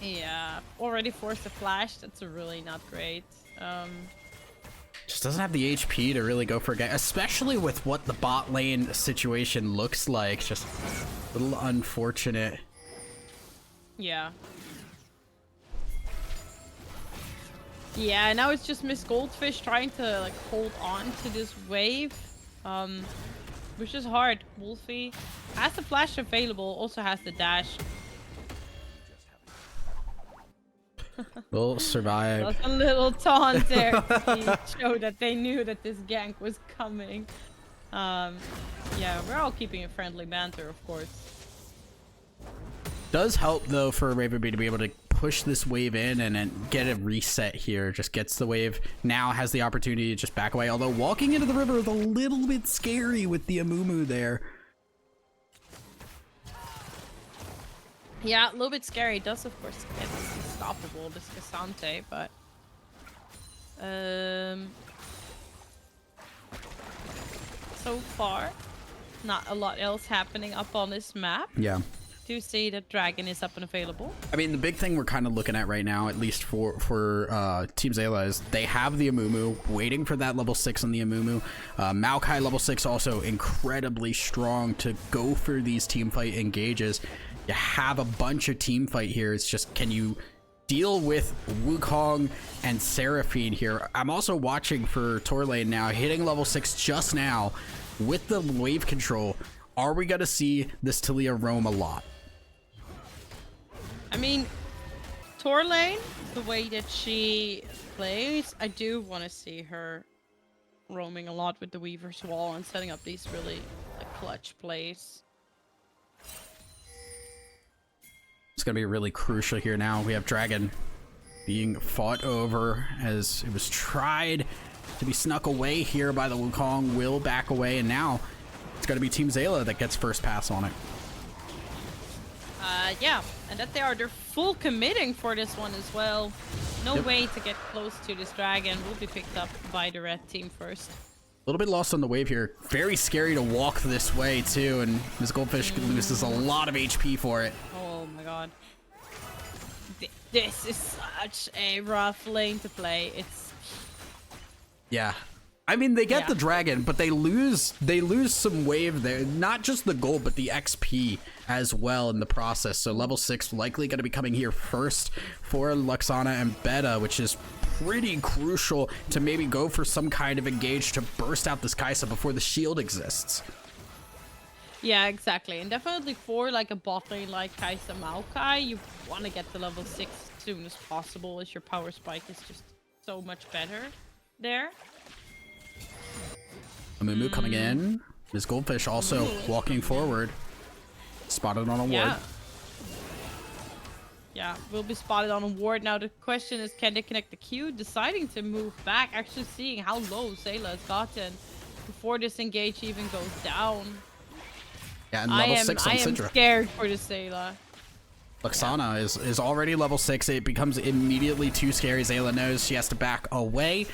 [SPEAKER 2] Yeah, already forced a flash. That's really not great.
[SPEAKER 1] Just doesn't have the HP to really go for a guy, especially with what the bot lane situation looks like. Just a little unfortunate.
[SPEAKER 2] Yeah. Yeah, now it's just Miss Goldfish trying to like hold on to this wave, which is hard. Wolfie has the flash available, also has the dash.
[SPEAKER 1] We'll survive.
[SPEAKER 2] That's a little taunt there to show that they knew that this gank was coming. Yeah, we're all keeping a friendly banter, of course.
[SPEAKER 1] Does help though for Ravenby to be able to push this wave in and then get a reset here. Just gets the wave, now has the opportunity to just back away. Although walking into the river is a little bit scary with the Amumu there.
[SPEAKER 2] Yeah, a little bit scary. It does, of course, get unstoppable, this Cassante, but... so far, not a lot else happening up on this map.
[SPEAKER 1] Yeah.
[SPEAKER 2] Do see that Dragon is up and available.
[SPEAKER 1] I mean, the big thing we're kind of looking at right now, at least for Team Zayla, is they have the Amumu, waiting for that level 6 on the Amumu. Maokai level 6 also incredibly strong to go for these team fight engages. You have a bunch of team fight here. It's just, can you deal with Wukong and Seraphine here? I'm also watching for Torlane now, hitting level 6 just now with the wave control. Are we going to see this Talia roam a lot?
[SPEAKER 2] I mean, Torlane, the way that she plays, I do want to see her roaming a lot with the Weaver's Wall and setting up these really like clutch plays.
[SPEAKER 1] It's going to be really crucial here now. We have Dragon being fought over as it was tried to be snuck away here by the Wukong. Will back away, and now it's going to be Team Zayla that gets first pass on it.
[SPEAKER 2] Yeah, and that they're full committing for this one as well. No way to get close to this Dragon. Will be picked up by the red team first.
[SPEAKER 1] A little bit lost on the wave here. Very scary to walk this way too, and Miss Goldfish loses a lot of HP for it.
[SPEAKER 2] Oh my god. This is such a rough lane to play. It's...
[SPEAKER 1] Yeah. I mean, they get
[SPEAKER 2] Yeah.
[SPEAKER 1] the Dragon, but they lose some wave there. Not just the gold, but the XP as well in the process. So level 6 likely going to be coming here first for Luxana and Beta, which is pretty crucial to maybe go for some kind of engage to burst out this Kaisa before the shield exists.
[SPEAKER 2] Yeah, exactly. And definitely for like a bot lane like Kaisa Maokai, you want to get to level 6 as soon as possible, as your power spike is just so much better there.
[SPEAKER 1] Amumu coming in. Miss Goldfish also walking forward. Spotted on a ward.
[SPEAKER 2] Yeah. Yeah, will be spotted on a ward. Now the question is, can they connect the Q? Deciding to move back, actually seeing how low Zayla has gotten before this engage even goes down.
[SPEAKER 1] Yeah, and level 6 on
[SPEAKER 2] I am
[SPEAKER 1] Syndra.
[SPEAKER 2] scared for the Zayla.
[SPEAKER 1] Luxana is already level 6. It becomes immediately too scary. Zayla knows she has to back away.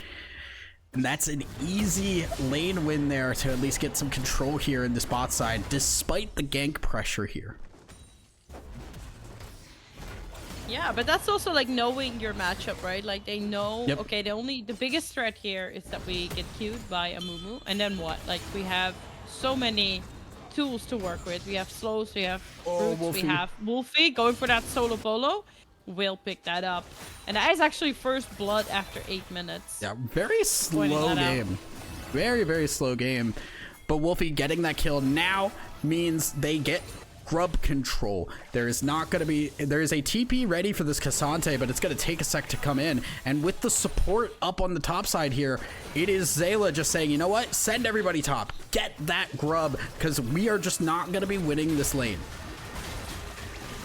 [SPEAKER 1] And that's an easy lane win there to at least get some control here in this bot side, despite the gank pressure here.
[SPEAKER 2] Yeah, but that's also like knowing your matchup, right? Like they know,
[SPEAKER 1] Yep.
[SPEAKER 2] okay, the biggest threat here is that we get queued by Amumu, and then what? Like we have so many tools to work with. We have slows, we have roots,
[SPEAKER 1] Wolfie.
[SPEAKER 2] we have Wolfie going for that solo bolo. Will pick that up, and that is actually first blood after 8 minutes.
[SPEAKER 1] Yeah, very slow
[SPEAKER 2] that out.
[SPEAKER 1] game. Very, very slow game. But Wolfie getting that kill now means they get grub control. There is not going to be... There is a TP ready for this Cassante, but it's going to take a sec to come in. And with the support up on the top side here, it is Zayla just saying, you know what? Send everybody top. Get that grub, because we are just not going to be winning this lane.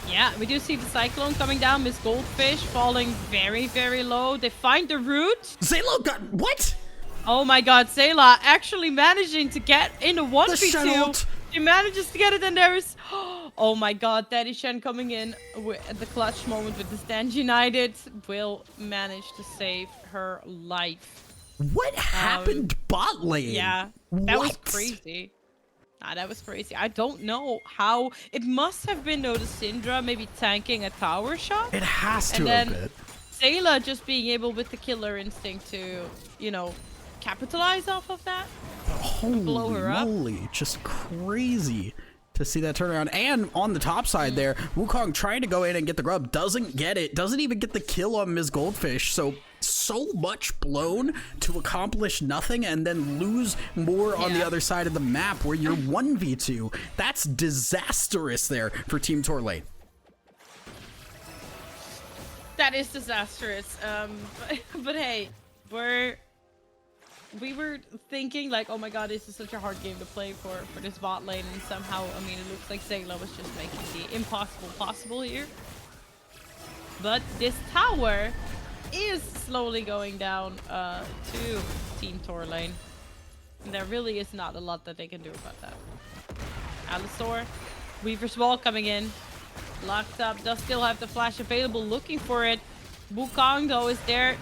[SPEAKER 2] Yeah, we do see the Cyclone coming down. Miss Goldfish falling very, very low. They find the root.
[SPEAKER 1] Zayla got... What?
[SPEAKER 2] Oh my god, Zayla actually managing to get in a 1v2.
[SPEAKER 1] ult.
[SPEAKER 2] She manages to get it, and there is... Oh my god, Daddy Shen coming in at the clutch moment with the Stand United. Will manage to save her life.
[SPEAKER 1] What happened bot lane?
[SPEAKER 2] Yeah, that was
[SPEAKER 1] What?
[SPEAKER 2] crazy. Nah, that was crazy. I don't know how... It must have been, though, the Syndra maybe tanking a tower shot.
[SPEAKER 1] It has to
[SPEAKER 2] And
[SPEAKER 1] have
[SPEAKER 2] then
[SPEAKER 1] been.
[SPEAKER 2] Zayla just being able with the killer instinct to, you know, capitalize off of that.
[SPEAKER 1] Holy
[SPEAKER 2] blow her up.
[SPEAKER 1] moly, just crazy to see that turnaround. And on the top side there, Wukong trying to go in and get the grub, doesn't get it, doesn't even get the kill on Ms. Goldfish. So much blown to accomplish nothing and then lose more on the
[SPEAKER 2] Yeah.
[SPEAKER 1] other side of the map where you're 1v2. That's disastrous there for Team Torlane.
[SPEAKER 2] That is disastrous. But hey, we were thinking like, oh my god, this is such a hard game to play for this bot lane, and somehow, I mean, it looks like Zayla was just making the impossible possible here. But this tower is slowly going down to Team Torlane. And there really is not a lot that they can do about that. Alistar, Weaver's Wall coming in. Locked up, does still have the flash available, looking for it. Wukong though is there.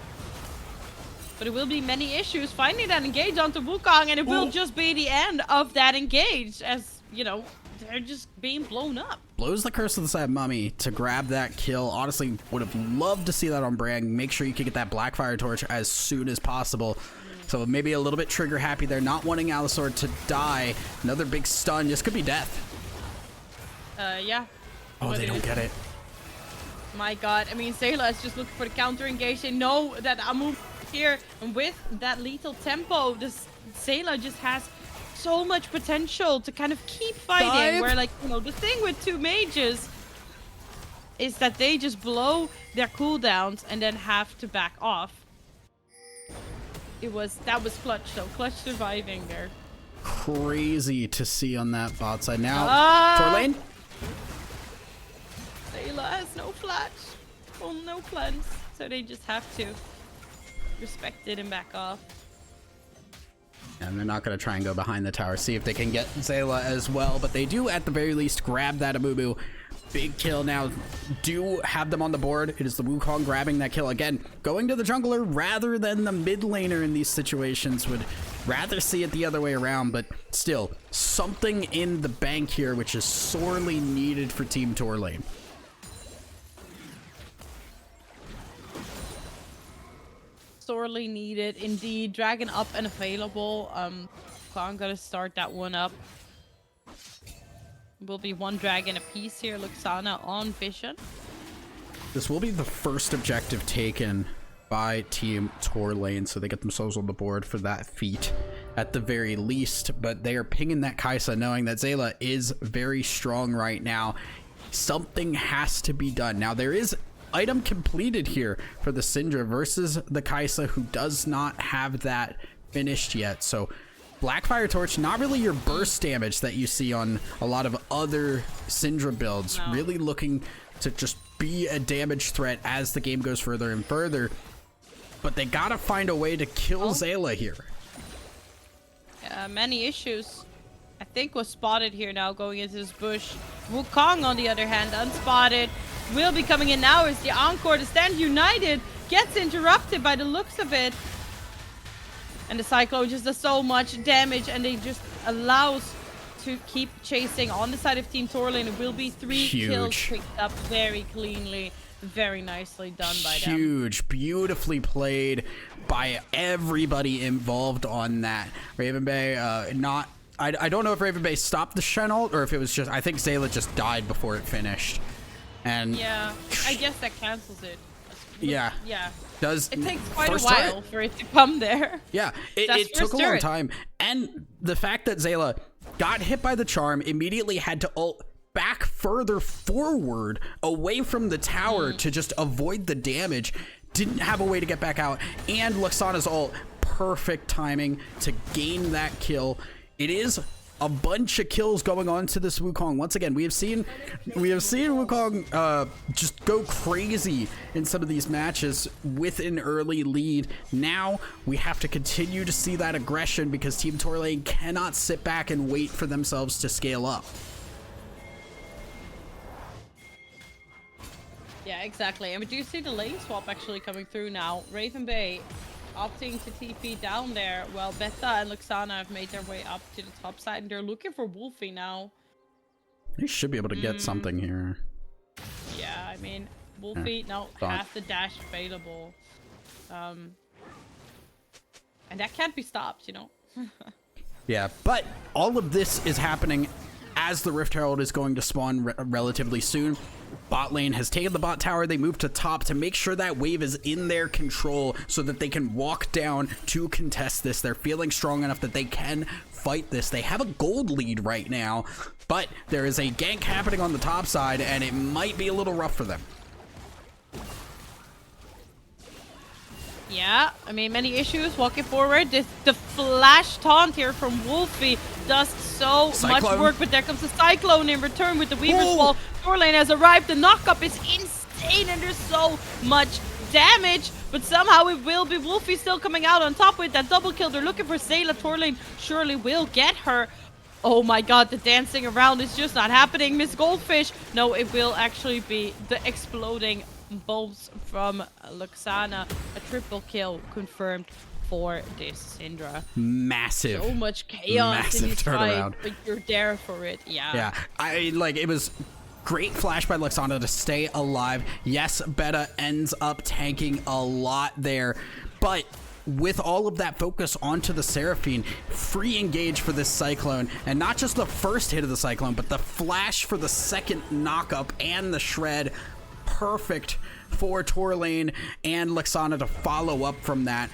[SPEAKER 2] But it will be many issues finding that engage onto Wukong, and it will just be the end of that engage as you know, they're just being blown up.
[SPEAKER 1] Blows the Curse of the Sad Mummy to grab that kill. Honestly, would have loved to see that on Brang. Make sure you can get that Blackfire Torch as soon as possible. So maybe a little bit trigger happy there, not wanting Alisor to die. Another big stun. This could be death.
[SPEAKER 2] Yeah.
[SPEAKER 1] Oh, they don't get it.
[SPEAKER 2] My god, I mean, Zayla is just looking for the counter engage. They know that Amu here, and with that lethal tempo, this Zayla just has so much potential to kind of keep fighting.
[SPEAKER 1] Dive.
[SPEAKER 2] Where, like, you know, the thing with two mages is that they just blow their cooldowns and then have to back off. That was clutch though. Clutch surviving there.
[SPEAKER 1] Crazy to see on that bot side. Now, Tor lane.
[SPEAKER 2] Zayla has no flash. Well, no cleanse. So they just have to respect it and back off.
[SPEAKER 1] And they're not going to try and go behind the tower, see if they can get Zayla as well. But they do, at the very least, grab that Amumu. Big kill now. Do have them on the board. It is the Wukong grabbing that kill. Again, going to the jungler rather than the mid laner in these situations. Would rather see it the other way around. But still, something in the bank here, which is sorely needed for Team Tor lane.
[SPEAKER 2] Sorely needed indeed. Dragon up and available. I'm gonna start that one up. Will be one dragon apiece here. Luxana on Vision.
[SPEAKER 1] This will be the first objective taken by Team Tor lane, so they get themselves on the board for that feat at the very least. But they are pinging that Kai'Sa, knowing that Zayla is very strong right now. Something has to be done. Now, there is item completed here for the Syndra versus the Kai'Sa, who does not have that finished yet. So Blackfire Torch, not really your burst damage that you see on a lot of other Syndra builds.
[SPEAKER 2] No.
[SPEAKER 1] Really looking to just be a damage threat as the game goes further and further. But they gotta find a way to kill Zayla here.
[SPEAKER 2] Many issues. I think was spotted here now going into this bush. Wukong, on the other hand, unspotted. Will be coming in now as the Encore to stand united. Gets interrupted by the looks of it. And the Cyclone just does so much damage, and they just allows to keep chasing on the side of Team Tor lane. It will be 3 kills picked up very cleanly. Very nicely done by them.
[SPEAKER 1] Huge, beautifully played by everybody involved on that. Raven Bay, I don't know if Raven Bay stopped the Shen ult or if it was just, I think Zayla just died before it finished. And
[SPEAKER 2] yeah, I guess that cancels it.
[SPEAKER 1] Yeah.
[SPEAKER 2] Yeah.
[SPEAKER 1] It
[SPEAKER 2] takes quite a while for it to come there.
[SPEAKER 1] Yeah, it took a long time. And the fact that Zayla got hit by the charm, immediately had to ult back further forward away from the tower to just avoid the damage, didn't have a way to get back out, and Luxana's ult, perfect timing to gain that kill. It is a bunch of kills going on to this Wukong. Once again, we have seen Wukong just go crazy in some of these matches with an early lead. Now we have to continue to see that aggression because Team Tor lane cannot sit back and wait for themselves to scale up.
[SPEAKER 2] Yeah, exactly. And we do see the lane swap actually coming through now. Raven Bay opting to TP down there. Well, Beta and Luxana have made their way up to the top side, and they're looking for Wolfie now.
[SPEAKER 1] They should be able to get something here.
[SPEAKER 2] Yeah, I mean, Wolfie now has the dash available. And that can't be stopped, you know?
[SPEAKER 1] Yeah, but all of this is happening as the Rift Herald is going to spawn relatively soon. Bot lane has taken the bot tower. They move to top to make sure that wave is in their control so that they can walk down to contest this. They're feeling strong enough that they can fight this. They have a gold lead right now, but there is a gank happening on the top side, and it might be a little rough for them.
[SPEAKER 2] Yeah, I mean, many issues walking forward. The flash taunt here from Wolfie does so much work, but there comes the Cyclone in return with the Weaver's Wall. Tor lane has arrived. The knockup is insane, and there's so much damage, but somehow it will be Wolfie still coming out on top with that double kill. They're looking for Zayla. Tor lane surely will get her. Oh my god, the dancing around is just not happening. Miss Goldfish. No, it will actually be the exploding bolts from Luxana. A triple kill confirmed for this Syndra.
[SPEAKER 1] Massive.
[SPEAKER 2] So much chaos
[SPEAKER 1] massive
[SPEAKER 2] in this
[SPEAKER 1] turnaround.
[SPEAKER 2] fight, but you're there for it.
[SPEAKER 1] Yeah, it was great flash by Lexana to stay alive. Yes, Beta ends up tanking a lot there, but with all of that focus onto the Seraphine, free engage for this Cyclone, and not just the first hit of the Cyclone, but the flash for the second knockup and the shred. Perfect for Torlane and Lexana to follow up from that.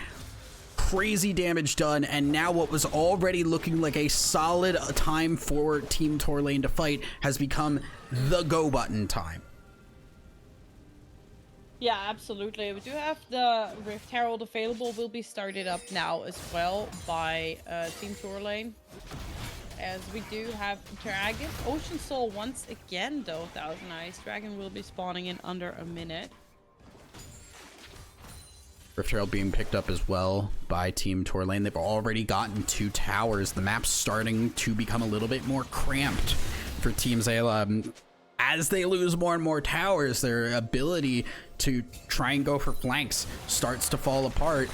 [SPEAKER 1] Crazy damage done, and now what was already looking like a solid time for Team Torlane to fight has become the go button time.
[SPEAKER 2] Yeah, absolutely. We do have the Rift Herald available. Will be started up now as well by Team Torlane. As we do have Dragon. Ocean Soul once again, though. That was nice. Dragon will be spawning in under a minute.
[SPEAKER 1] Rift Herald being picked up as well by Team Torlane. They've already gotten 2 towers. The map's starting to become a little bit more cramped for Team Zayla. As they lose more and more towers, their ability to try and go for flanks starts to fall apart.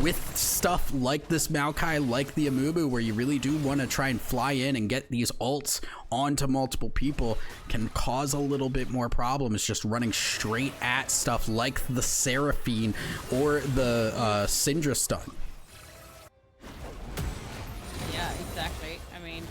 [SPEAKER 1] With stuff like this Maokai, like the Amumu, where you really do want to try and fly in and get these ults onto multiple people, can cause a little bit more problems just running straight at stuff like the Seraphine or the Syndra stun.
[SPEAKER 2] Yeah, exactly. I mean...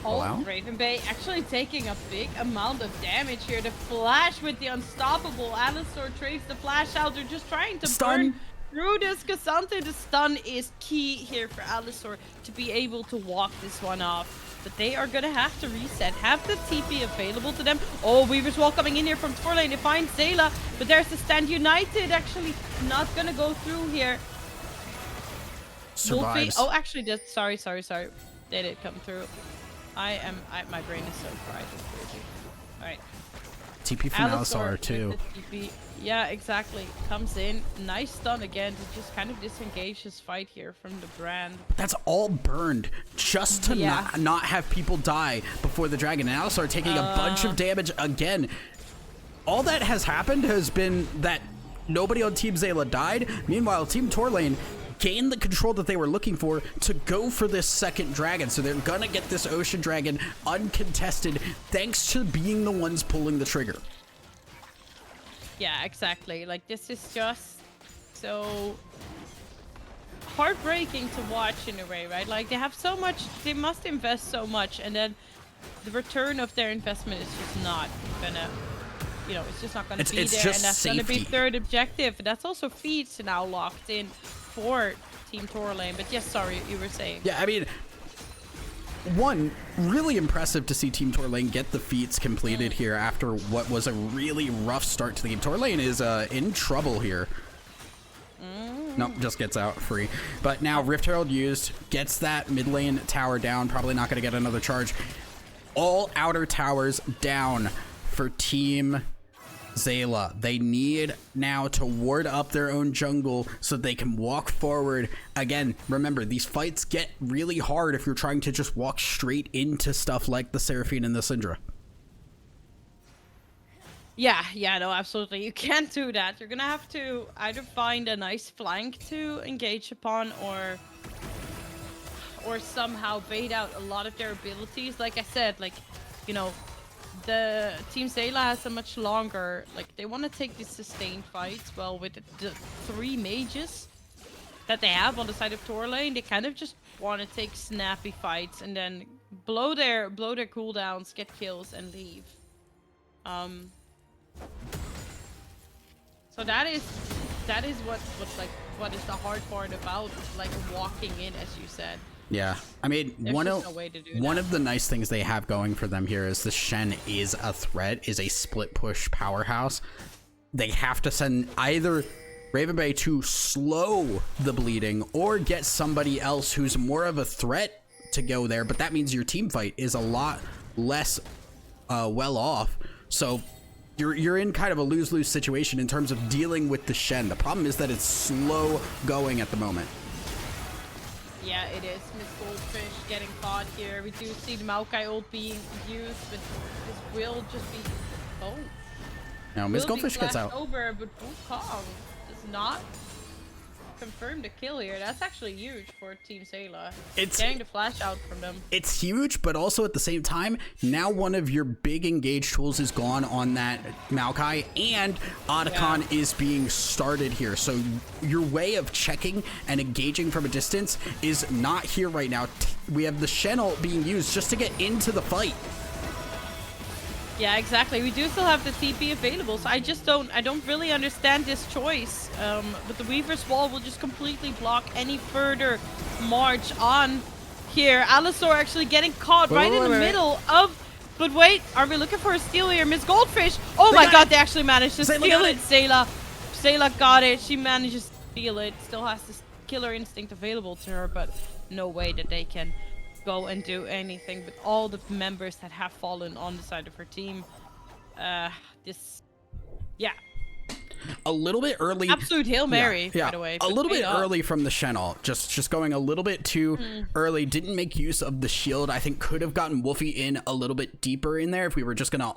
[SPEAKER 1] Wow.
[SPEAKER 2] Raven Bay actually taking a big amount of damage here. The flash with the unstoppable. Alistar trades the flash out. They're just trying to burn through this Cassandra. The stun is key here for Alistar to be able to walk this one off. But they are going to have to reset. Have the TP available to them. Oh, Weaver's Wall coming in here from Torlane. They find Zayla. But there's the Stand United actually not going to go through here.
[SPEAKER 1] Survives.
[SPEAKER 2] Oh, actually, just sorry. They did come through. My brain is so fried. It's crazy. Alright.
[SPEAKER 1] TP from
[SPEAKER 2] Alistar
[SPEAKER 1] Alistar too.
[SPEAKER 2] with the TP. Yeah, exactly. Comes in. Nice stun again to just kind of disengage his fight here from the brand.
[SPEAKER 1] That's all burned just to not have people die before the dragon. And Alistar taking a bunch of damage again. All that has happened has been that nobody on Team Zayla died. Meanwhile, Team Torlane gained the control that they were looking for to go for this second dragon. So they're gonna get this ocean dragon uncontested thanks to being the ones pulling the trigger.
[SPEAKER 2] Yeah, exactly. Like, this is just so heartbreaking to watch in a way, right? Like, they have so much, they must invest so much, and then the return of their investment is just not gonna, you know, it's just not gonna be there.
[SPEAKER 1] Just
[SPEAKER 2] and that's
[SPEAKER 1] safety.
[SPEAKER 2] gonna be third objective. That's also feeds now locked in for Team Torlane. But yes, sorry, you were saying.
[SPEAKER 1] Yeah, I mean, one, really impressive to see Team Torlane get the feats completed here after what was a really rough start to the game. Torlane is in trouble here. Nope, just gets out free. But now Rift Herald used, gets that mid lane tower down. Probably not going to get another charge. All outer towers down for Team Zayla. They need now to ward up their own jungle so they can walk forward. Again, remember, these fights get really hard if you're trying to just walk straight into stuff like the Seraphine and the Syndra.
[SPEAKER 2] Yeah, no, absolutely. You can't do that. You're gonna have to either find a nice flank to engage upon or somehow bait out a lot of their abilities. Like I said, like, you know, the Team Zayla has a much longer, like, they want to take these sustained fights. Well, with the 3 mages that they have on the side of Torlane, they kind of just want to take snappy fights and then blow their cooldowns, get kills, and leave. So that is what is the hard part about, like, walking in, as you said.
[SPEAKER 1] Yeah, I mean,
[SPEAKER 2] There's
[SPEAKER 1] one
[SPEAKER 2] just no way to do
[SPEAKER 1] of
[SPEAKER 2] that.
[SPEAKER 1] the nice things they have going for them here is the Shen is a threat, is a split push powerhouse. They have to send either Raven Bay to slow the bleeding or get somebody else who's more of a threat to go there, but that means your team fight is a lot less well off. So you're in kind of a lose-lose situation in terms of dealing with the Shen. The problem is that it's slow going at the moment.
[SPEAKER 2] Yeah, it is. Miss Goldfish getting caught here. We do see the Maokai ult being used, but this will just be... Oh.
[SPEAKER 1] Now, Miss
[SPEAKER 2] Will be
[SPEAKER 1] Goldfish gets
[SPEAKER 2] flashed
[SPEAKER 1] out.
[SPEAKER 2] over, but Wukong does not. confirmed a kill here. That's actually huge for Team Sayla.
[SPEAKER 1] It's-
[SPEAKER 2] Getting the flash out from them.
[SPEAKER 1] It's huge, but also at the same time, now one of your big engage tools is gone on that Maokai, and Otacon is being started here. So your way of checking and engaging from a distance is not here right now. We have the Shenel being used just to get into the fight.
[SPEAKER 2] Yeah, exactly. We do still have the TP available, so I don't really understand this choice. But the Weaver's Wall will just completely block any further march on here. Alisor actually getting caught right in the middle of... But wait, are we looking for a steal here? Miss Goldfish! Oh my god, they actually managed to steal it! Sayla got it. She manages to steal it. Still has this killer instinct available to her, but no way that they can go and do anything with all the members that have fallen on the side of her team. Yeah.
[SPEAKER 1] A little bit early.
[SPEAKER 2] Absolute Hail Mary, by the way.
[SPEAKER 1] A little bit early from the Shenel. Just going a little bit too early. Didn't make use of the shield. I think could have gotten Wolfie in a little bit deeper in there if we were just gonna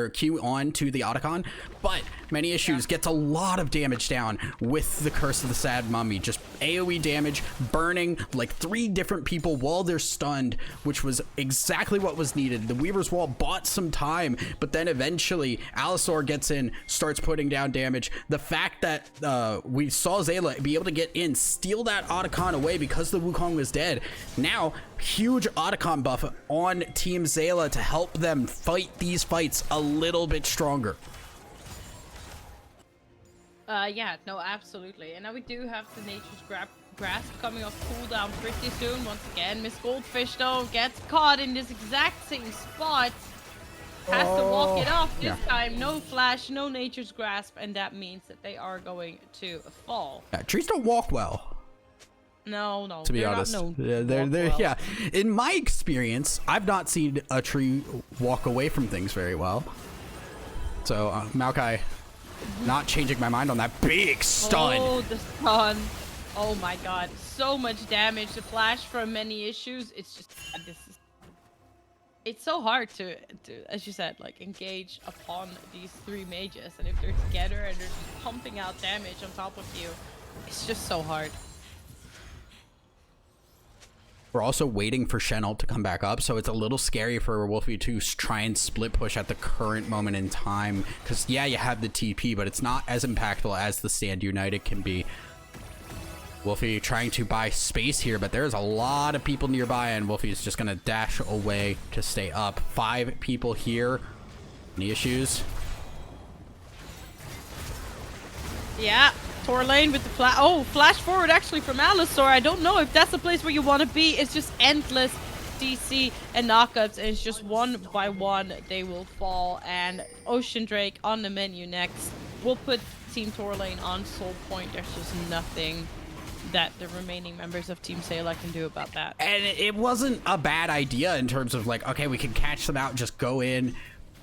[SPEAKER 1] queue on to the Otacon. But many issues. Gets a lot of damage down with the Curse of the Sad Mummy. Just AoE damage, burning like 3 different people while they're stunned, which was exactly what was needed. The Weaver's Wall bought some time, but then eventually Alisor gets in, starts putting down damage. The fact that we saw Zayla be able to get in, steal that Otacon away because the Wukong was dead. Now, huge Otacon buff on Team Zayla to help them fight these fights a little bit stronger.
[SPEAKER 2] Yeah, no, absolutely. And now we do have the Nature's Grasp coming off cooldown pretty soon. Once again, Miss Goldfish, though, gets caught in this exact same spot. Has to walk it off this time. No flash, no Nature's Grasp, and that means that they are going to fall.
[SPEAKER 1] Yeah, trees don't walk well.
[SPEAKER 2] No.
[SPEAKER 1] To be honest, yeah. In my experience, I've not seen a tree walk away from things very well. So Maokai, not changing my mind on that big stun.
[SPEAKER 2] Oh, the stun! Oh my god, so much damage. The flash from many issues. It's just it's so hard to, as you said, like engage upon these 3 mages, and if they're together and they're just pumping out damage on top of you, it's just so hard.
[SPEAKER 1] We're also waiting for Shenel to come back up, so it's a little scary for Wolfie to try and split push at the current moment in time. Because yeah, you have the TP, but it's not as impactful as the Stand United can be. Wolfie trying to buy space here, but there's a lot of people nearby, and Wolfie is just gonna dash away to stay up. 5 people here. Any issues?
[SPEAKER 2] Yeah, Torlane with the flash forward actually from Alisor. I don't know if that's the place where you want to be. It's just endless DC and knockouts, and it's just one by one they will fall. And Ocean Drake on the menu next. We'll put Team Torlane on Soul Point. There's just nothing that the remaining members of Team Sayla can do about that.
[SPEAKER 1] And it wasn't a bad idea in terms of like, okay, we can catch them out, just go in.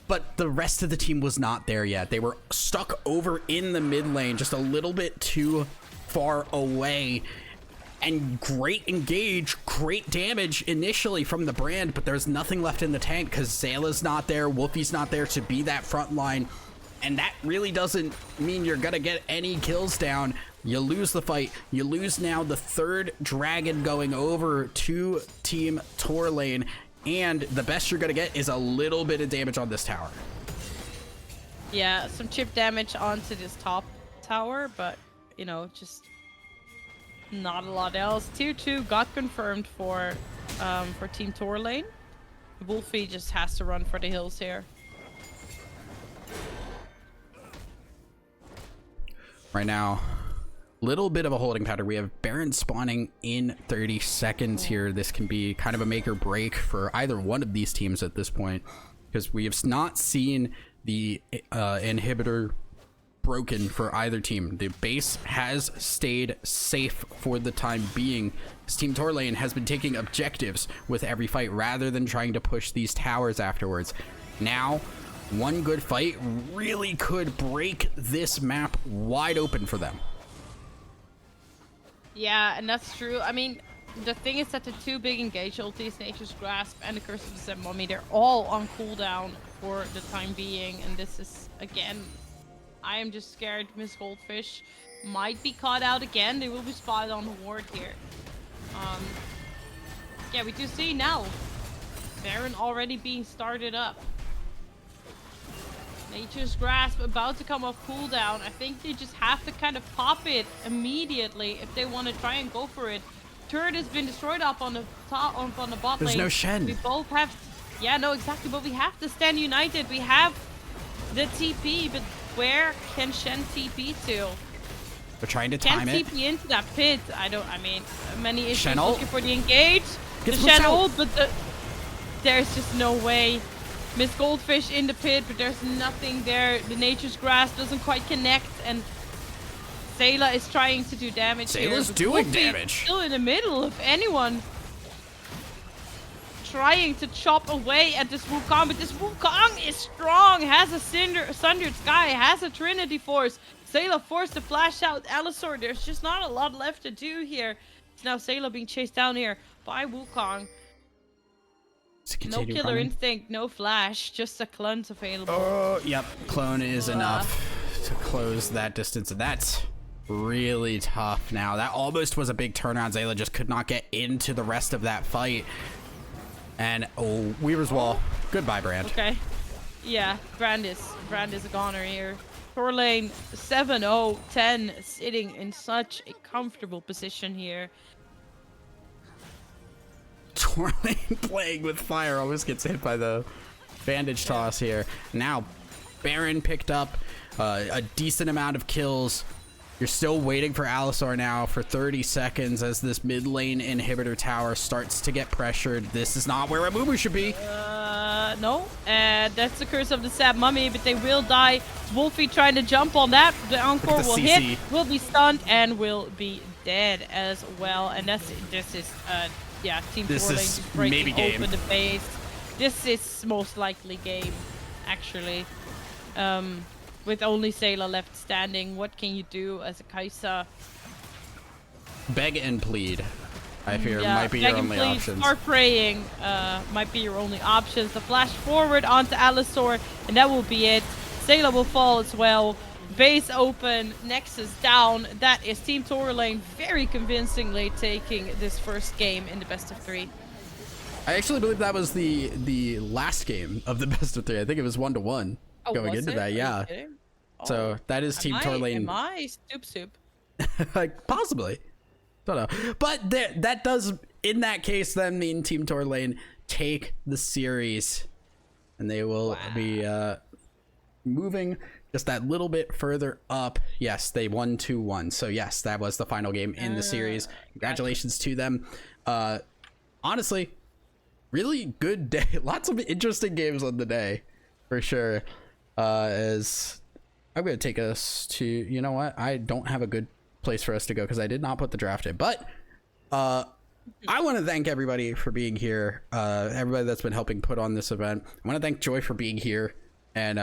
[SPEAKER 1] But the rest of the team was not there yet. They were stuck over in the mid lane, just a little bit too far away. And great engage, great damage initially from the brand, but there's nothing left in the tank because Zayla's not there, Wolfie's not there to be that front line. And that really doesn't mean you're gonna get any kills down. You lose the fight. You lose now the 3rd dragon going over to Team Torlane. And the best you're gonna get is a little bit of damage on this tower.
[SPEAKER 2] Yeah, some chip damage onto this top tower, but, you know, just not a lot else. Tier 2 got confirmed for Team Torlane. Wolfie just has to run for the hills here.
[SPEAKER 1] Right now, little bit of a holding pattern. We have Baron spawning in 30 seconds here. This can be kind of a make or break for either one of these teams at this point, because we have not seen the inhibitor broken for either team. The base has stayed safe for the time being. This Team Torlane has been taking objectives with every fight rather than trying to push these towers afterwards. Now, one good fight really could break this map wide open for them.
[SPEAKER 2] Yeah, and that's true. I mean, the thing is that the 2 big engage ultis, Nature's Grasp and the Curse of the Sad Mummy, they're all on cooldown for the time being. And this is, again, I am just scared Miss Goldfish might be caught out again. They will be spotted on the ward here. Yeah, we do see now Baron already being started up. Nature's Grasp about to come off cooldown. I think they just have to kind of pop it immediately if they want to try and go for it. Turret has been destroyed up on the top, on the bot lane.
[SPEAKER 1] There's no Shen.
[SPEAKER 2] We both have, yeah, no, exactly. But we have to stand united. We have the TP, but where can Shen TP to?
[SPEAKER 1] We're trying to time it.
[SPEAKER 2] Can't TP into that pit. I mean, many issues
[SPEAKER 1] Shen ult.
[SPEAKER 2] looking for the engage. The
[SPEAKER 1] Gets pushed
[SPEAKER 2] Shen
[SPEAKER 1] out.
[SPEAKER 2] ult, but there's just no way. Miss Goldfish in the pit, but there's nothing there. The Nature's Grasp doesn't quite connect, and Sayla is trying to do damage here.
[SPEAKER 1] Sayla's
[SPEAKER 2] but
[SPEAKER 1] doing
[SPEAKER 2] Wolfie
[SPEAKER 1] damage.
[SPEAKER 2] Still in the middle of anyone trying to chop away at this Wukong, but this Wukong is strong, has a Sundered Sky, has a Trinity Force. Sayla forced to flash out Alisor. There's just not a lot left to do here. It's now Sayla being chased down here by Wukong. No killer instinct, no flash, just a cleanse available.
[SPEAKER 1] Oh, yep. Clone is enough to close that distance, and that's really tough now. That almost was a big turnaround. Sayla just could not get into the rest of that fight. And, oh, Weaver's Wall. Goodbye, Brand.
[SPEAKER 2] Okay. Yeah, Brand is a goner here. Tor lane 7-0-10, sitting in such a comfortable position here.
[SPEAKER 1] Torlane playing with fire almost gets hit by the bandage toss here. Now, Baron picked up a decent amount of kills. You're still waiting for Alisor now for 30 seconds as this mid lane inhibitor tower starts to get pressured. This is not where Amumu should be.
[SPEAKER 2] No. That's the curse of the Sab Mummy, but they will die. Wolfie trying to jump on that. The Encore will
[SPEAKER 1] CC.
[SPEAKER 2] hit, will be stunned, and will be dead as well. And this is yeah, Team
[SPEAKER 1] This
[SPEAKER 2] Tor lane
[SPEAKER 1] is
[SPEAKER 2] just breaking
[SPEAKER 1] maybe game.
[SPEAKER 2] open the base. This is most likely game, actually. With only Sayla left standing, what can you do as a Kai'Sa?
[SPEAKER 1] Beg and plead, I fear,
[SPEAKER 2] Yeah,
[SPEAKER 1] might be your
[SPEAKER 2] beg and
[SPEAKER 1] only
[SPEAKER 2] plead,
[SPEAKER 1] options.
[SPEAKER 2] Start praying might be your only options. The flash forward onto Alisor, and that will be it. Sayla will fall as well. Base open, Nexus down. That is Team Tor lane very convincingly taking this first game in the best of 3.
[SPEAKER 1] I actually believe that was the last game of the best of 3. I think it was 1-1 going
[SPEAKER 2] was
[SPEAKER 1] into
[SPEAKER 2] it?
[SPEAKER 1] that.
[SPEAKER 2] Are you
[SPEAKER 1] Yeah.
[SPEAKER 2] kidding?
[SPEAKER 1] So that is Team Tor lane.
[SPEAKER 2] Am I soup?
[SPEAKER 1] Like, possibly. Don't know. But that does, in that case, then mean Team Tor lane take the series. And they will be moving just that little bit further up. Yes, they won 2-1. So yes, that was the final game in the series. Congratulations to them. Honestly, really good day. Lots of interesting games on the day, for sure. As I'm going to take us to, you know what? I don't have a good place for us to go because I did not put the draft in. But I want to thank everybody for being here. Everybody that's been helping put on this event. I want to thank Joy for being here and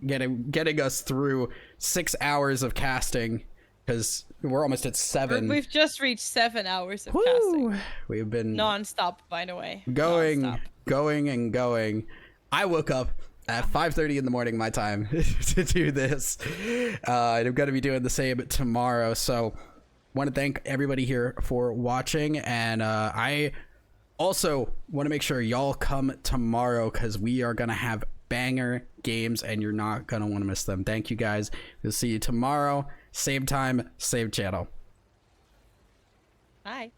[SPEAKER 1] getting us through 6 hours of casting, because we're almost at 7.
[SPEAKER 2] We've just reached 7 hours of casting.
[SPEAKER 1] We've been
[SPEAKER 2] Non-stop, by the way.
[SPEAKER 1] going. I woke up at 5:30 in the morning my time to do this. I'm going to be doing the same tomorrow. So want to thank everybody here for watching. And I also want to make sure y'all come tomorrow, because we are going to have banger games and you're not going to want to miss them. Thank you guys. We'll see you tomorrow. Same time, same channel.
[SPEAKER 2] Bye.